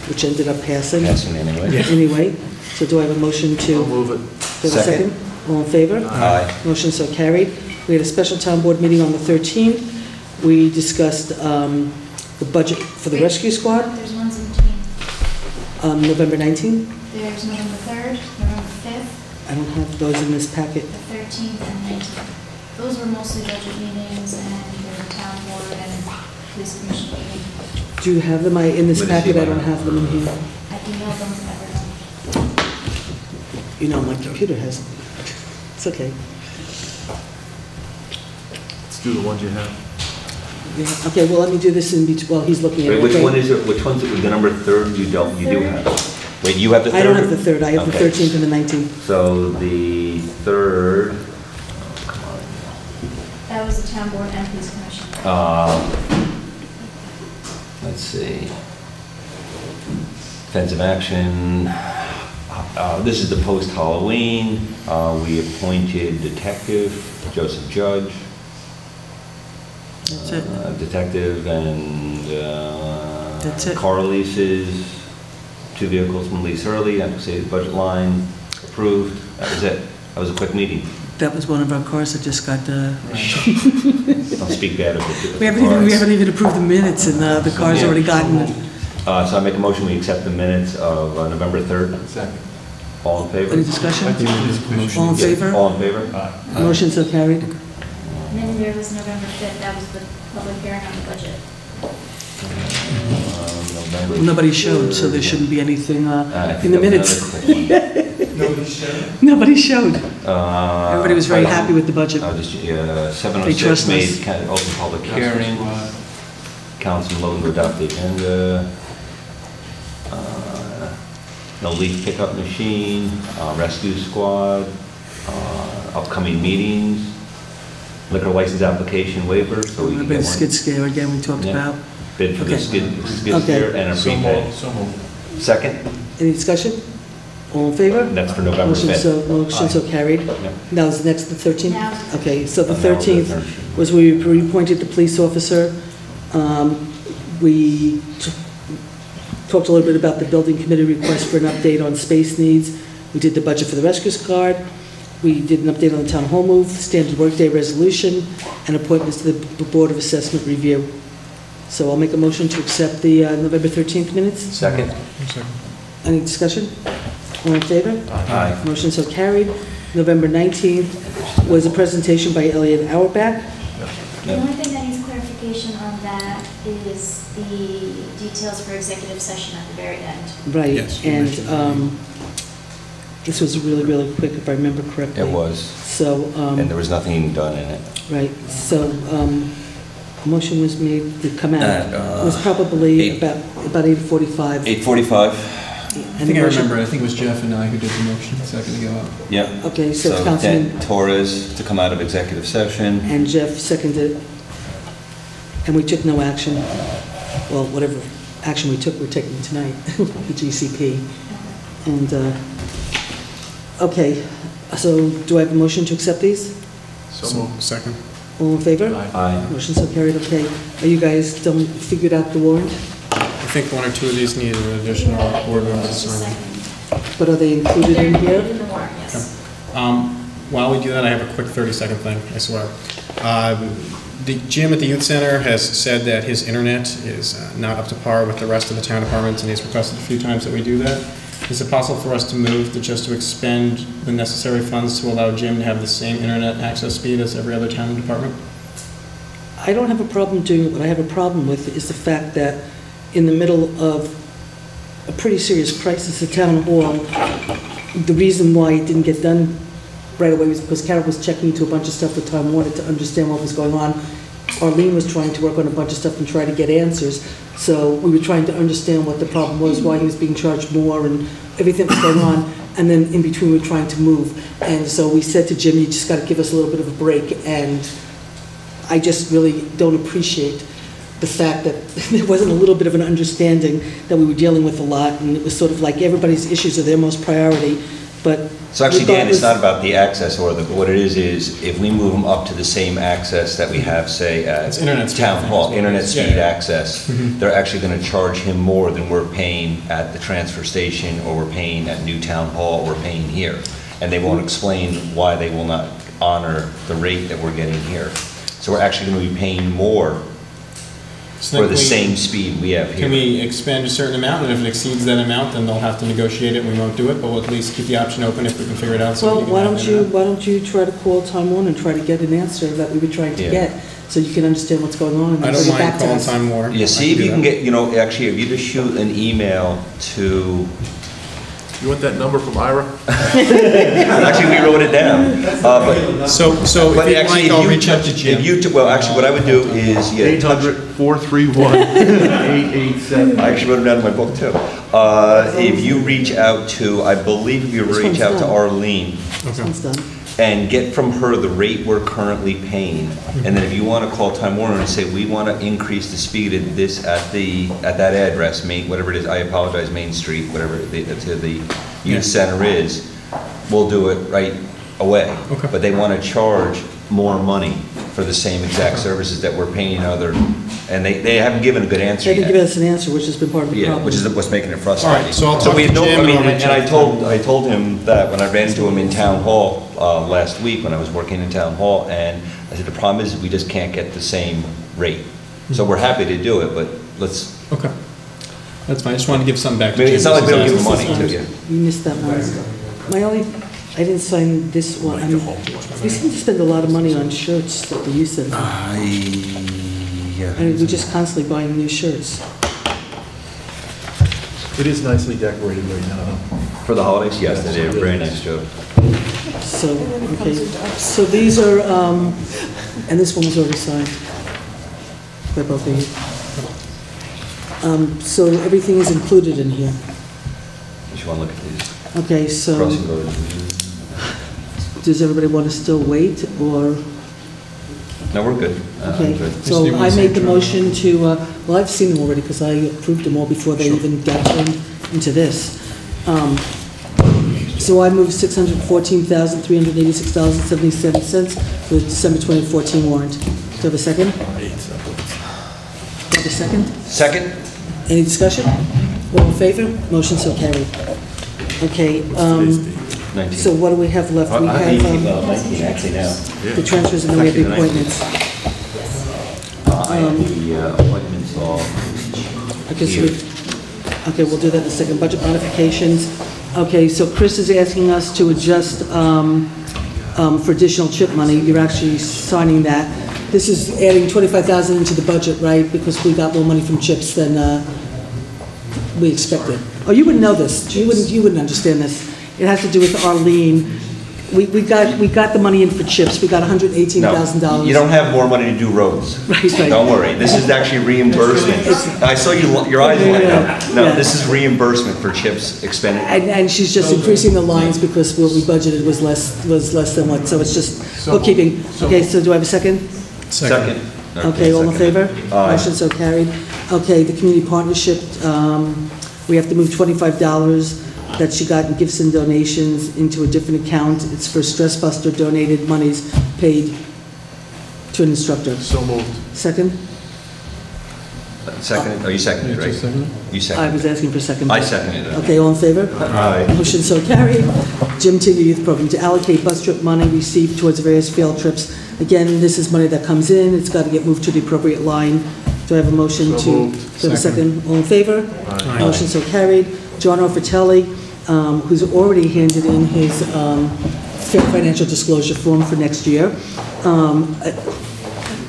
which ended up passing. Passing anyway. Yeah. Anyway, so do I have a motion to? I'll move it. Do I have a second? All in favor? Aye. Motion so carried. We had a special town board meeting on the 13th. We discussed the budget for the rescue squad. There's ones in between. November 19th. There's November 3rd, November 5th, I don't have those in this packet. the 13th, and 19th. Those were mostly budget meetings and the town board and police commission meeting. Do you have them? In this What is packet, he I don't like? have them in here. I emailed them to everyone. You know, my computer has them. It's okay. Let's do the ones you have. Yeah. Okay, well, let me do this in between, while he's looking at it. Wait, which Okay. one is it? Which one's it? The number 3rd you don't, you do have? Wait, you have the 3rd? I don't have the 3rd. I have the Okay. 13th and the 19th. So the 3rd, That was the town board and police commission. let's see. Offensive action. This is the post-Halloween. We appointed Detective Joseph Judge. That's it. Detective and That's it. car leases, 2 vehicles from lease early, I say the budget line, approved, that was it. That was a quick meeting. That was one of our cars that just got, Don't speak bad of it. we haven't even approved the minutes, and the car's already gotten. So I make a motion, we accept the minutes of November 3rd. Second. All in favor? Any discussion? All in favor? All in favor? Motion so carried. And then there was November 5th, that was the public hearing on the budget. Nobody showed, so there shouldn't be anything in the minutes. Nobody showed? Nobody showed. Everybody was very happy with the budget. I'll just, They 706 trust made us. kind of open public hearing. Council motion to adopt the agenda. No leaf pickup machine, rescue squad, upcoming meetings, liquor license application waiver, so we can The get skid one. steer again, we talked Yeah. about. Bid for the Okay. skid Okay. steer and a So prepay. moved. So moved. Second, Any discussion? All in favor? that's for November Motion 5th. motion so carried. That was next, the 13th? Now. Okay, so the Now we're 13th the 13th. was we reappointed the police officer. We talked a little bit about the building committee request for an update on space needs. We did the budget for the rescue squad. We did an update on the town hall move, standard workday resolution, and appointments to the Board of Assessment Review. So I'll make a motion to accept the November 13th minutes. Second. Any discussion? All in favor? Aye. Motion so carried. November 19th was a presentation by Elliot Auerbach. The only thing that needs clarification on that is the details for executive session at the very end. Right, Yes, you and mentioned this was really, really quick, if I remember correctly. It was, So, and there was nothing done in it. right, so a motion was made to come out. At, It was probably about 8:45. 8:45? I think I remember, I think it was Jeff and I who did the motion a second ago. Yeah. Okay, so Councilman- Dan Torres to come out of executive session. And Jeff seconded, and we took no action. Well, whatever action we took, we're taking tonight, the GCP. And, okay, so do I have a motion to accept these? So moved. Second. All in favor? Aye. Motion so carried, okay. Are you guys done, figured out the warrant? I think one or two of these need an additional board member to sign. But are they included in They're here? included in the warrant, yes. While we do that, I have a quick 30-second thing, I swear. The Jim at the youth center has said that his internet is not up to par with the rest of the town departments, and he's requested a few times that we do that. Is it possible for us to move just to expend the necessary funds to allow Jim to have the same internet access speed as every other town department? I don't have a problem doing it. What I have a problem with is the fact that in the middle of a pretty serious crisis at Town Hall, the reason why it didn't get done right away was because Carol was checking into a bunch of stuff with Time Warner to understand what was going on. Arlene was trying to work on a bunch of stuff and try to get answers. So we were trying to understand what the problem was, why he was being charged more, and everything that was going on. And then in between, we were trying to move. And so we said to Jim, you just got to give us a little bit of a break. And I just really don't appreciate the fact that there wasn't a little bit of an understanding that we were dealing with a lot, and it was sort of like everybody's issues are their most priority, but... So actually, Dan, it's regardless- not about the access order. What it is if we move them up to the same access that we have, say, at internet speed, I Town think, Hall, is what it internet is. speed Yeah, yeah. access, Mhm. they're actually going to charge him more than we're paying at the transfer station, or we're paying at New Town Hall, or we're paying here. And they won't explain why they will not honor the rate that we're getting here. So we're actually going to be paying more So for then the we- same speed we have here. Can we expend a certain amount, and if it exceeds that amount, then they'll have to negotiate it, and we won't do it, but we'll at least keep the option open if we can figure it out. So Well, we can why have don't it you, in. why don't you try to call Time Warner and try to get an answer that we were trying to Yeah. get, so you can understand what's going on and I then don't bring it mind back to calling us. Time Warner. Yeah, see if you can get, actually, if you just shoot an email to... You want that number from Ira? Actually, we wrote it down. So but if you'd actually, like, if I'll you- reach out to Jim. If you, well, actually, what I would do is, yeah, 800-431-887. I actually wrote it down in my book, too. If you reach out to, I believe you This reach one's out to done. Arlene This one's done. and get from her the rate we're currently paying. And then if you want to call Time Warner and say, we want to increase the speed at this, at that address, whatever it is, I apologize, Main Street, whatever the youth center is, we'll do it right away. Okay. But they want to charge more money. for the same exact services that we're paying other, and they haven't given a good answer They yet. didn't give us an answer, which has been part of the Yeah, problem. which is what's making it frustrating. All right, so I'll talk we to had Jim I mean, and I'll reach and out to I told him that when I ran into him in town hall last week when I was working in town hall, and I said the problem is we just can't get the same rate. So we're happy to do it, but let's. Okay. That's fine. I just wanted to give something back to I mean, Jim. it's not like we don't give him money to you. You missed that one. My only, I didn't sign this one. I mean, we seem to spend a lot of money on shirts that we used to. I mean, we're just constantly buying new shirts. It is nicely decorated right now. For the holidays, yes, they did a very nice job. So, okay, so these are, and this one was already signed by both of you. So everything is included in here. Just want to look at these. Okay, so Crossing guard. does everybody want to still wait, or? No, we're good. Okay, so I made the motion to, well, I've seen them already because I approved them all before they even got into this. So I moved $614,386.77 for the December 2014 warrant. Do you have a second? Do you have a second? Second? Any discussion? All in favor? Motion so carried. Okay, so what do we have left? We have 19 actually now. the transfers and then we have the appointments. I have the appointments all Okay, so here. okay, we'll do that in a second. Budget modifications. Okay, so Chris is asking us to adjust for additional CHIP money. You're actually signing that. This is adding $25,000 into the budget, right? Because we got more money from CHIPS than we expected. Oh, you wouldn't know this. You wouldn't understand this. It has to do with Arlene. We got the money in for CHIPS. We got $118,000. No, you don't have more money to do roads. Right. Don't worry. This is actually reimbursement. I saw your eyes light up. No, Yeah. this is reimbursement for CHIPS expenditure. And she's just increasing the lines because what we budgeted was less than what, so it's just bookkeeping. Okay, so do I have a second? Second. Okay, all in favor? Aye. Motion so carried. Okay, the community partnership, we have to move $25 that she got in gifts and donations into a different account. It's for Stress Buster donated monies paid to an instructor. So moved. Second? Second, you seconded, right? You I seconded. was asking for second. I seconded it. Okay, all in favor? Aye. Motion so carried. Jim Tigger Youth Program, to allocate bus trip money received towards various field trips. Again, this is money that comes in, it's got to get moved to the appropriate line. Do I have a motion So to? moved. Do I have a second? All in favor? Aye. Motion so carried. John Orfatelli, who's already handed in his financial disclosure form for next year.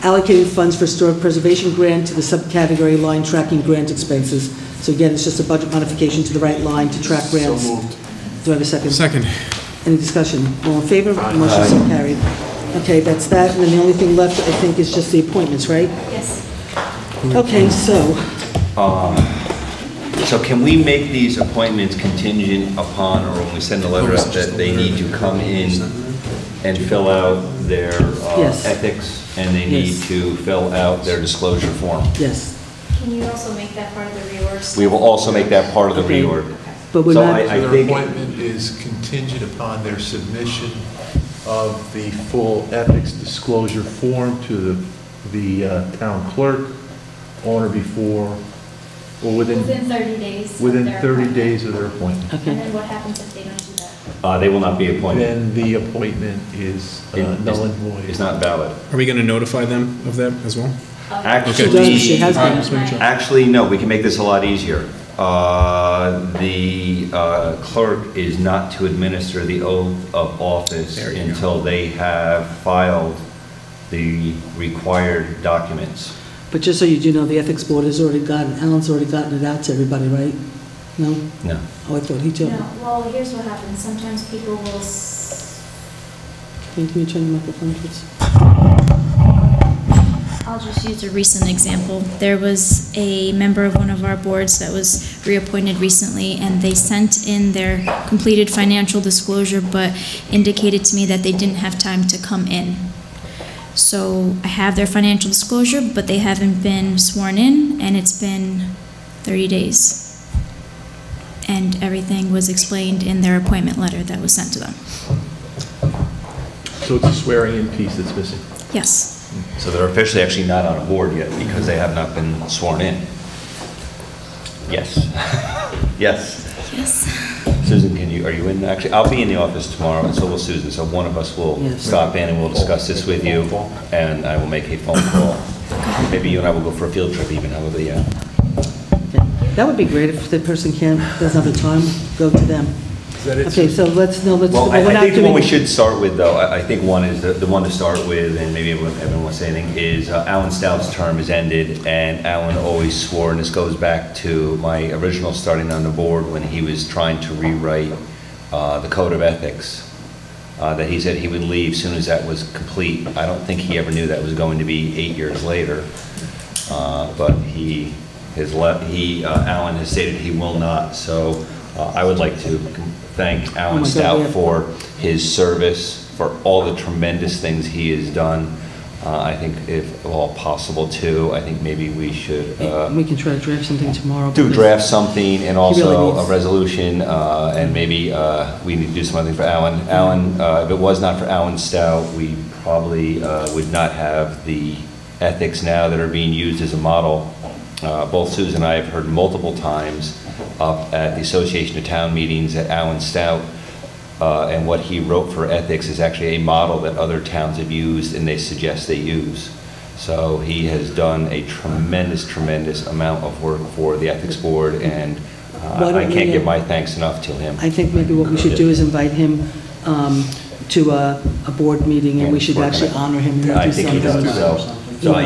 Allocating funds for historic preservation grant to the subcategory line tracking grant expenses. So again, it's just a budget modification to the right line to track grants. So moved. Do I have a second? Second. Any discussion? All in favor? Motion so carried. Okay, that's that, and then the only thing left, I think, is just the appointments, right? Yes. Okay, so, So can we make these appointments contingent upon, or when we send a letter up, that they need to come in and fill out their Yes. ethics, and they need Yes. to fill out their disclosure form? yes, Can you also make that part of the reorg? We will also make that part of the Okay. reorg. but we're So not, I Their think, appointment is contingent upon their submission of the full ethics disclosure form to the town clerk on or before, or Within 30 days. of within their 30 appointment. days of their appointment. And okay, then what happens if they don't do that? they will not be appointed. Then the appointment is null and void. It's not valid. Are we going to notify them of that as well? she does, she has been. Actually, no, we can make this a lot easier. The clerk is not to administer the oath of office until they have filed the required documents. But just so you do know, the ethics board has already gotten, Alan's already gotten it out to everybody, right? No? No. Oh, I thought he told me. No, well, here's what happens. Sometimes people will, Can you turn the microphone, please? I'll just use a recent example. There was a member of one of our boards that was reappointed recently, and they sent in their completed financial disclosure, but indicated to me that they didn't have time to come in. So I have their financial disclosure, but they haven't been sworn in, and it's been 30 days. And everything was explained in their appointment letter that was sent to them. So it's a swearing in piece that's missing. Yes. So they're officially actually not on a board yet because they have not been sworn in. Yes. Yes. Yes. Susan, are you in? Actually, I'll be in the office tomorrow, and so will Susan. So one of us will stop in and we'll discuss this with you, and I will make a phone call. Maybe you and I will go for a field trip even. How would be? That would be great if the person doesn't have the time, go to them. Okay, so let's Well, I think the one we should start with, though, I think one is the one to start with, and maybe everyone wants to say anything, is Alan Stout's term has ended, and Alan always swore, and this goes back to my original starting on the board when he was trying to rewrite the Code of Ethics, that he said he would leave as soon as that was complete. I don't think he ever knew that was going to be 8 years later, but Alan has stated he will not, so I would like to thank Alan Stout for his service, for all the tremendous things he has done. I think if all possible too, I think maybe we should... we can try to draft something tomorrow. Draft something and also really a resolution, and maybe we need to do something for Alan. Alan, if it was not for Alan Stout, we probably would not have the ethics now that are being used as a model. Both Susan and I have heard multiple times up at the Association of Town meetings that Alan Stout and what he wrote for ethics is actually a model that other towns have used and they suggest they use. So he has done a tremendous, tremendous amount of work for the Ethics Board, and I can't give my thanks enough to him. I think maybe what we should do is invite him to a board meeting, and we should actually honor him. I think he does. So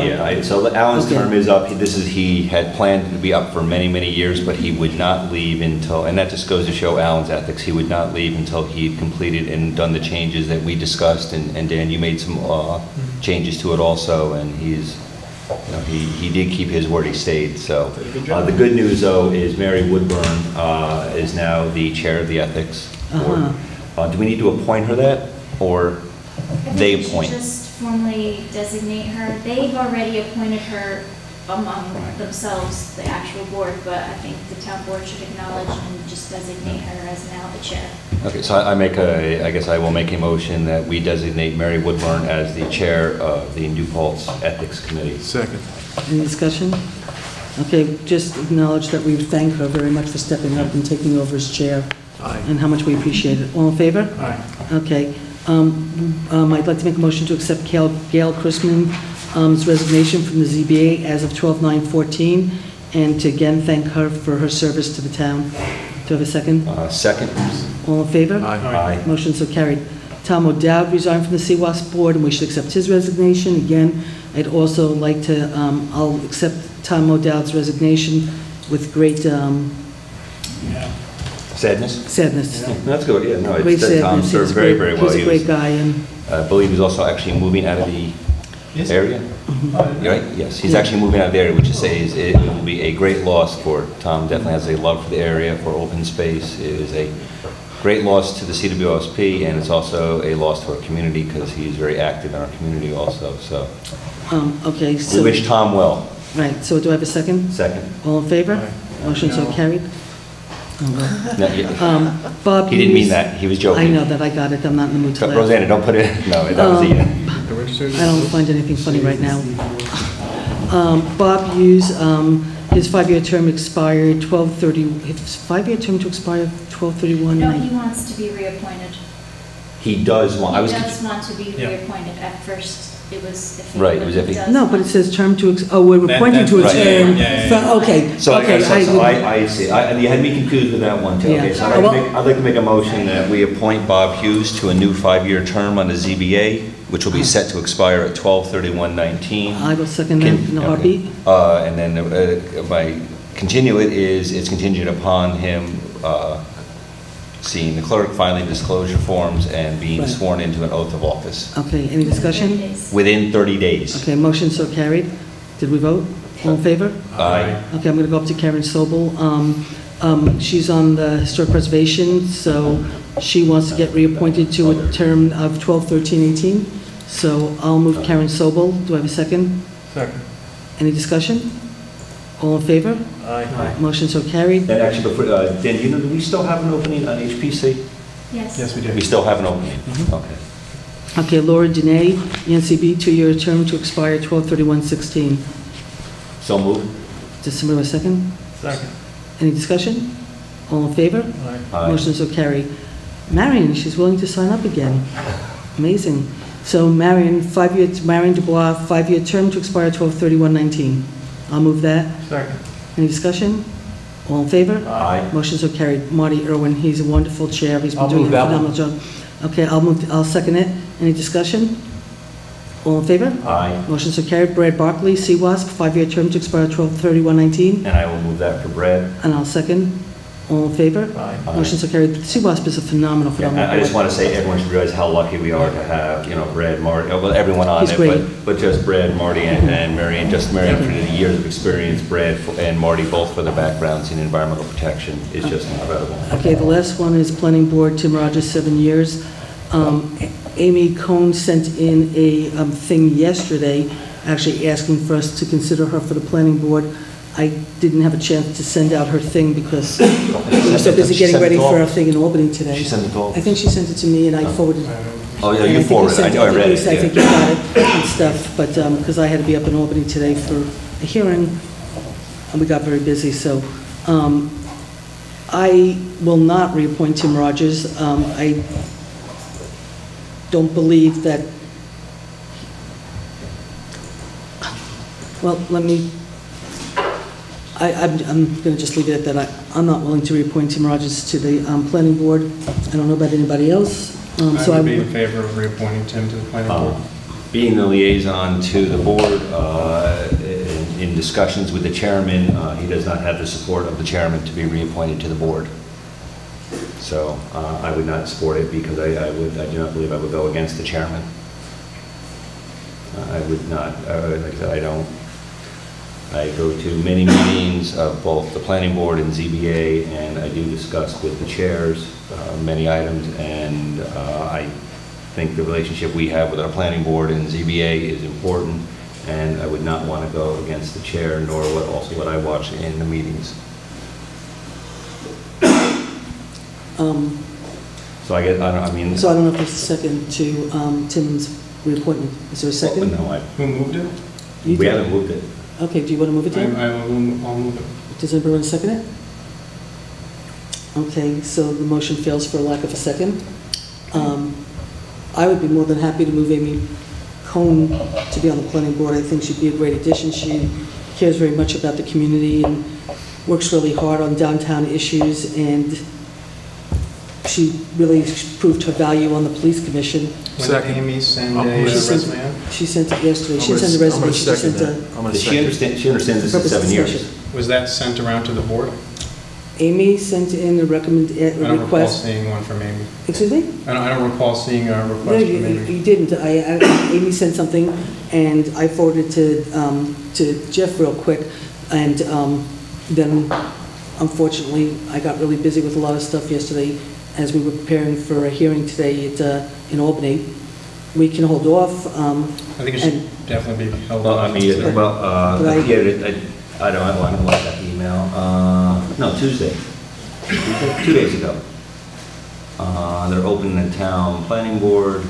Alan's term is up. He had planned to be up for many, many years, but he would not leave until, and that just goes to show Alan's ethics, he would not leave until he had completed and done the changes that we discussed, and Dan, you made some changes to it also, and he did keep his word, he stayed. So the good news, though, is Mary Woodburn is now the chair of the ethics board. Do we need to appoint her that, or they appoint? Formally designate her. They've already appointed her among themselves, the actual board, but I think the town board should acknowledge and just designate her as now the chair. Okay, so I guess I will make a motion that we designate Mary Woodburn as the chair of the New Paltz Ethics Committee. Second. Any discussion? Okay, just acknowledge that we thank her very much for stepping up and taking over as chair. Aye. And how much we appreciate it. All in favor? Aye. Okay. I'd like to make a motion to accept Gail Chrisman's resignation from the ZBA as of 12/9/14, and to again thank her for her service to the town. Do I have a second? Second. All in favor? Aye. Motion so carried. Tom O'Dowd resigned from the CWAS board, and we should accept his resignation. Again, I'd also like to, I'll accept Tom O'Dowd's resignation with great Sadness? Sadness. That's good, yeah. No, Great Tom sadness. served very, very well. He's a great guy, and I believe he's also actually moving out of the area. Right? Yes, he's actually moving out of the area, which says it will be a great loss for Tom. Definitely has a love for the area, for open space. It is a great loss to the CWSP, and it's also a loss to our community because he's very active in our community also. So, okay. So we wish Tom well. Right. So do I have a second? Second. All in favor? Motion so carried. Bob, he didn't mean that. He was joking. I know that. I got it. I'm not in the mood to laugh. Rosanna, don't put it. No, that was the. I don't find anything funny right now. Bob Hughes, his 5-year term expired 12/30. His 5-year term to expire 12/31. No, he wants to be reappointed. He does want. He does want to be reappointed. At first, it was iffy. Right, it was iffy. No, but it says term to. We're appointing to a term. Okay. So okay. I see. You had me confused with that one too. Yeah. Okay, so I'd like to make a motion that we appoint Bob Hughes to a new 5-year term on the ZBA, which will be set to expire at 12/31/19. I will second that in a heartbeat. And then my continue it is it's contingent upon him seeing the clerk, filing disclosure forms, and being sworn into an oath of office. Okay. Any discussion? Within 30 days. Okay. Motion so carried. Did we vote? All in favor? Aye. Okay. I'm going to go up to Karen Sobel. She's on the Historic Preservation, so she wants to get reappointed to a term of 12/13/18. So I'll move Karen Sobel. Do I have a second? Second. Any discussion? All in favor? Aye. Motion so carried. And actually, before, Dan, do we still have an opening on HPC? Yes. Yes, we do. We still have an opening? Okay. Okay, Laura Dene, NCB, 2-year term to expire 12/31/16. So moved. Does somebody have a second? Second. Any discussion? All in favor? Aye. Motion so carried. Marion, she's willing to sign up again. Amazing. So Marion, Marion Dubois, 5-year term to expire 12/31/19. I'll move that. Second. Any discussion? All in favor? Aye. Motion so carried. Marty Irwin, he's a wonderful chair. He's been I'll doing a move that phenomenal job. Okay, I'll second it. Any discussion? All in favor? Aye. Motion so carried. Brad Barkley, CWASP, 5-year term to expire 12/31/19. And I will move that for Brad. And I'll second. All in favor? Aye. Motion so carried. CWASP is a phenomenal, Yeah, phenomenal I just board. want to say everyone should realize how lucky we are to have, Brad, Marty, well, everyone on He's it, great. but just Brad, Marty, and Marion. Just Marion for the years of experience, Brad and Marty both for their backgrounds in environmental protection is just incredible. Okay, the last one is Planning Board, Tim Rogers, 7 years. Amy Cohn sent in a thing yesterday, actually asking for us to consider her for the Planning Board. I didn't have a chance to send out her thing because we were so busy getting ready for our thing in Albany today. She sent it to all? I think she sent it to me and I forwarded it. Oh, yeah, And you I think forwarded it. I know I read it. I think you got it and stuff, but, because I had to be up in Albany today for a hearing, and we got very busy, so, I will not reappoint Tim Rogers. I don't believe that, well, let me, I'm going to just leave it at that. I'm not willing to reappoint Tim Rogers to the planning board. I don't know about anybody else. So I would be in favor of reappointing Tim to the planning board. Being the liaison to the board, in discussions with the chairman, he does not have the support of the chairman to be reappointed to the board. So I would not support it because I do not believe I would go against the chairman. I would not, like I said, I go to many meetings of both the planning board and ZBA, and I do discuss with the chairs many items, and I think the relationship we have with our planning board and ZBA is important, and I would not want to go against the chair, nor what I watch in the meetings. So I guess, So I don't know if there's a second to Tim's reappointment. Is there a second? No, Who moved it? You we did. haven't moved it. Okay, do you want to move it, Tim? I'll move it. Does anybody want to second it? Okay, so the motion fails for lack of a second. I would be more than happy to move Amy Cohn to be on the planning board. I think she'd be a great addition. She cares very much about the community and works really hard on downtown issues, and she really proved her value on the police commission. When did Amy send a resume in? She sent it yesterday. She didn't send a resume, she just sent a... She understands this is 7 years. Was that sent around to the board? Amy sent in a I don't recall request. seeing one from Amy. Excuse me? I don't recall seeing a No, request from Amy. you didn't. Amy sent something, and I forwarded it to Jeff real quick, and then, unfortunately, I got really busy with a lot of stuff yesterday as we were preparing for a hearing today in Albany. We can hold off. I think it should definitely be held Well, off. I don't like that email. No, Tuesday. 2 days ago. They're opening the town planning board.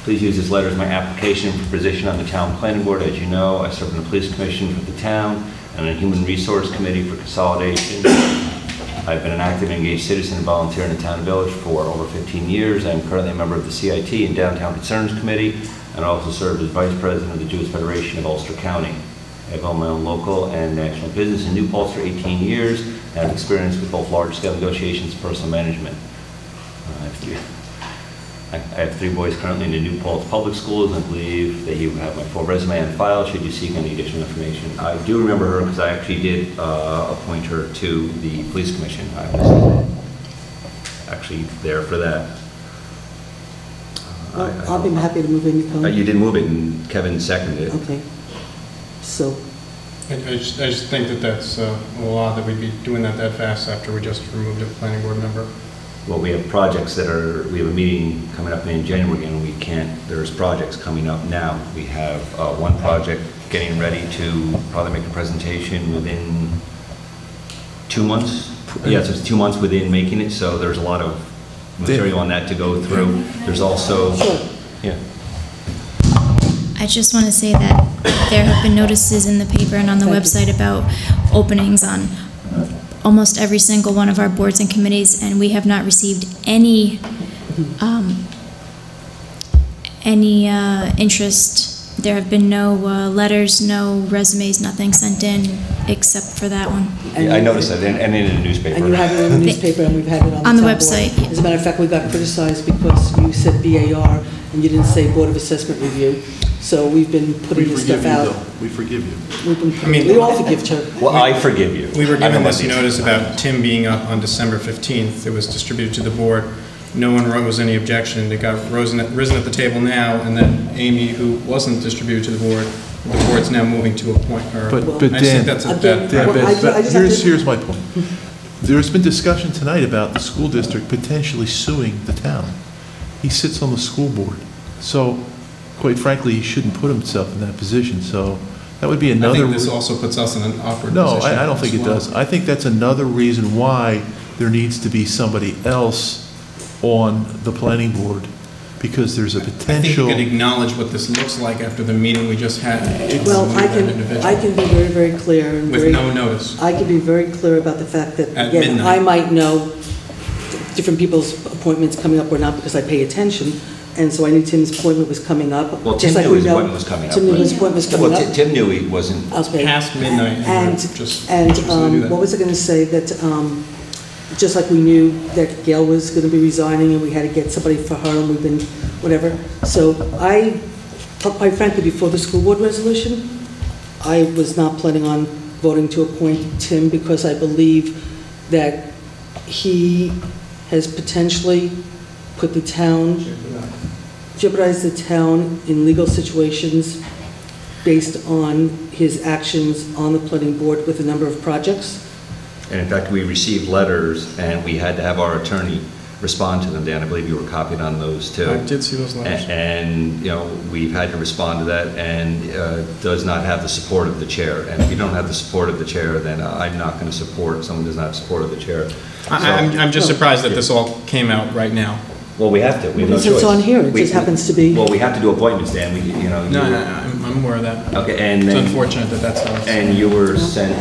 Please use this letter as my application for position on the town planning board. As you know, I serve on the police commission for the town and a human resource committee for consolidation. I've been an active and engaged citizen and volunteer in the town and village for over 15 years. I'm currently a member of the CIT and Downtown Concerns Committee, and I also served as Vice President of the Jewish Federation of Ulster County. I've owned my own local and national business in New Paltz for 18 years, and have experience with both large-scale negotiations and personal management. I have 3 boys currently in the New Paltz public schools, and I believe that you have my full resume on file should you seek any additional information. I do remember her because I actually did appoint her to the police commission. I was actually there for that. I'll be happy to move Amy Cohn. You did move it, and Kevin seconded it. Okay. So. I just think that that's a little odd that we'd be doing that fast after we just removed a planning board member. Well, we have projects we have a meeting coming up in January, and there's projects coming up now. We have one project getting ready to probably make a presentation within 2 months. Yes, it's 2 months within making it, so there's a lot of material on that to go through. There's also, yeah. I just want to say that there have been notices in the paper and on the website about openings on almost every single one of our boards and committees, and we have not received any interest. There have been no letters, no resumes, nothing sent in except for that one. Yeah, I noticed that, and in the newspaper. And you have it in the newspaper, and we've had it on the town website. board. As a matter of fact, we got criticized because you said BAR, and you didn't say Board of Assessment Review. So we've been putting this stuff out. We forgive you. We all forgive her. Well, I forgive you. We were given this notice about Tim being up on December 15th. It was distributed to the board. No one rose any objection. It got risen at the table now, and then Amy, who wasn't distributed to the board's now moving to a point. But Dan, here's my point. There's been discussion tonight about the school district potentially suing the town. He sits on the school board. So, quite frankly, he shouldn't put himself in that position. So that would be another... I think this also puts us in an awkward position. No, I don't think it does. I think that's another reason why there needs to be somebody else on the planning board, because there's a potential... I think you could acknowledge what this looks like after the meeting we just had. Well, I can be very, very clear. And with no notice. I can be very clear about the fact that, at again, midnight. I might know different people's appointments coming up or not because I pay attention. And so I knew Tim's appointment was coming up. Well, Tim knew his appointment was coming up. Tim knew his appointment was coming up. Well, Tim knew he wasn't... Okay. Past midnight. What was I going to say? That just like we knew that Gail was going to be resigning and we had to get somebody for her, and we've been whatever. So quite frankly, before the school board resolution, I was not planning on voting to appoint Tim because I believe that he has potentially put the town, jeopardized the town in legal situations based on his actions on the planning board with a number of projects. And in fact, we received letters, and we had to have our attorney respond to them. Dan, I believe you were copied on those too. I did see those letters. And you know, we've had to respond to that, and does not have the support of the chair. And if you don't have the support of the chair, then I'm not going to support someone who does not have support of the chair. I'm just surprised that this all came out right now. Well, we have to. We have no choice. It's on here. It just happens to be. Well, we have to do appointments, Dan. I'm aware of that. Okay, and it's then, unfortunate that that's how it's... And you were sent.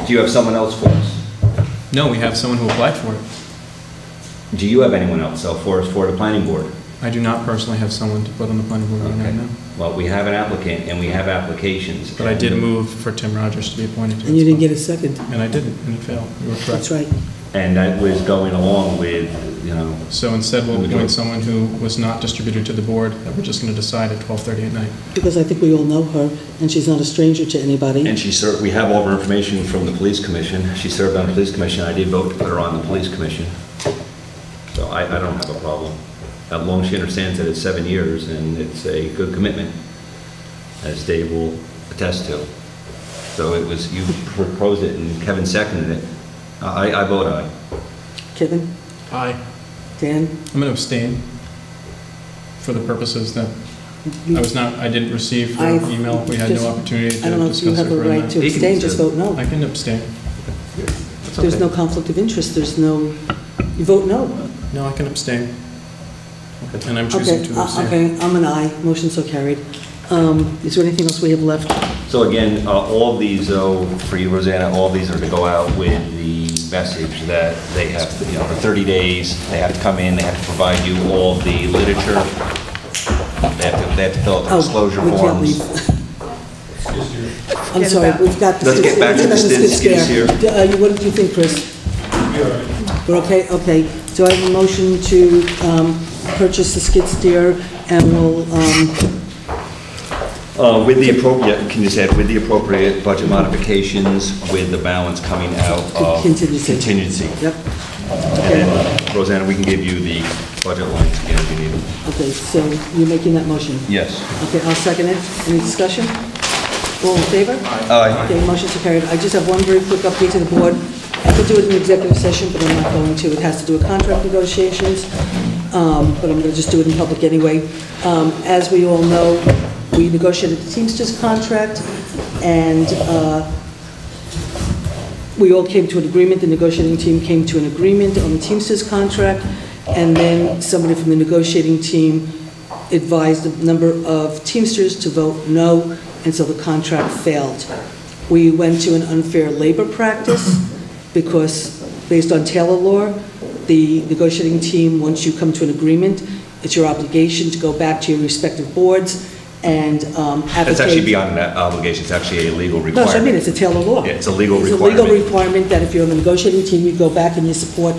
Do you have someone else for us? No, we have someone who applied for it. Do you have anyone else for us for the planning board? I do not personally have someone to put on the planning board right now. Well, we have an applicant and we have applications. But I did move for Tim Rogers to be appointed to it. And you didn't get a second. And I didn't, and it failed. You were correct. That's right. And that was going along with, you know... So instead we'll appoint someone who was not distributed to the board that we're just going to decide at 12:30 at night. Because I think we all know her, and she's not a stranger to anybody. And we have all of her information from the police commission. She served on the police commission. I did vote to put her on the police commission. So I don't have a problem. As long as she understands that it's 7 years and it's a good commitment, as Dave will attest to. So it was, you proposed it and Kevin seconded it. I vote aye. Kevin? Aye. Dan? I'm going to abstain for the purposes that I didn't receive her email. We had no opportunity to discuss it. I don't know if you have a right to abstain, just vote no. I can abstain. There's no conflict of interest, you vote no. No, I can abstain. And I'm choosing to abstain. Okay, I'm an aye, motion so carried. Is there anything else we have left? So again, all of these, for you, Rosanna, all of these are to go out with the message that they have, for 30 days, they have to come in, they have to provide you all the literature, they have to fill out the disclosure forms. I'm sorry, we've got the... Let's get back to the skids here. What did you think, Chris? We're okay? Okay. So I have a motion to purchase the skid steer, and we'll... with the appropriate budget modifications, with the balance coming out of contingency. Yep. And then, Rosanna, we can give you the budget lines again if you need them. Okay, so you're making that motion? Yes. Okay, I'll second it. Any discussion? All in favor? Aye. Okay, motion's carried. I just have one very quick update to the board. I could do it in the executive session, but I'm not going to. It has to do with contract negotiations, but I'm going to just do it in public anyway. As we all know, we negotiated the Teamsters contract, and we all came to an agreement. The negotiating team came to an agreement on the Teamsters contract, and then somebody from the negotiating team advised a number of Teamsters to vote no, and so the contract failed. We went to an unfair labor practice because, based on Taylor law, the negotiating team, once you come to an agreement, it's your obligation to go back to your respective boards and advocate. It's actually beyond an obligation, it's actually a legal requirement. No, so I mean, it's a Taylor law. Yeah, it's a legal It's requirement. a legal requirement that if you're on the negotiating team, you go back and you support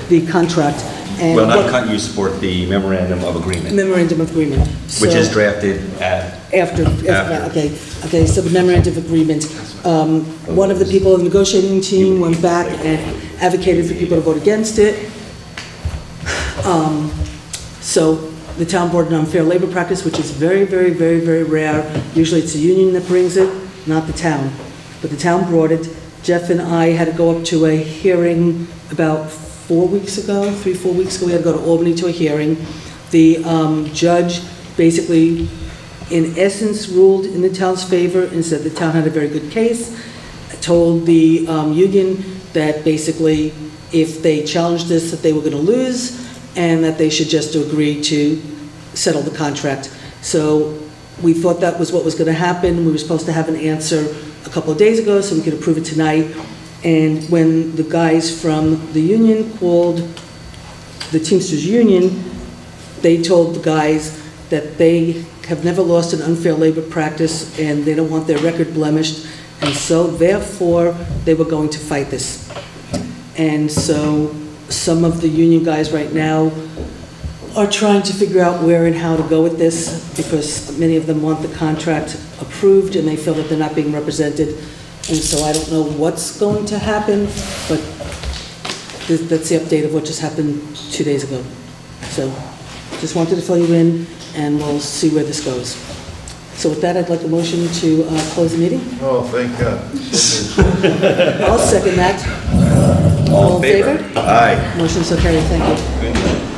the contract. And Well, not you support the memorandum of agreement. Memorandum of agreement. Which is So- drafted After. Okay, so the memorandum of agreement. One of the people in the negotiating team went back and advocated for people to vote against it. So the town board an unfair labor practice, which is very, very, very, very rare. Usually it's the union that brings it, not the town. But the town brought it. Jeff and I had to go up to a hearing about 4 weeks ago, 3-4 weeks ago. We had to go to Albany to a hearing. The judge basically, in essence, ruled in the town's favor and said the town had a very good case. Told the union that basically if they challenged this, that they were going to lose, and that they should just agree to settle the contract. So we thought that was what was going to happen. We were supposed to have an answer a couple of days ago so we could approve it tonight. And when the guys from the union called the Teamsters Union, they told the guys that they have never lost an unfair labor practice and they don't want their record blemished, and so therefore they were going to fight this. And so some of the union guys right now are trying to figure out where and how to go with this, because many of them want the contract approved and they feel that they're not being represented. And so I don't know what's going to happen, but that's the update of what just happened 2 days ago. So just wanted to fill you in, and we'll see where this goes. So with that, I'd like a motion to close the meeting. Oh, thank God. I'll second that. All in favor? Aye. Motion so carried, thank you.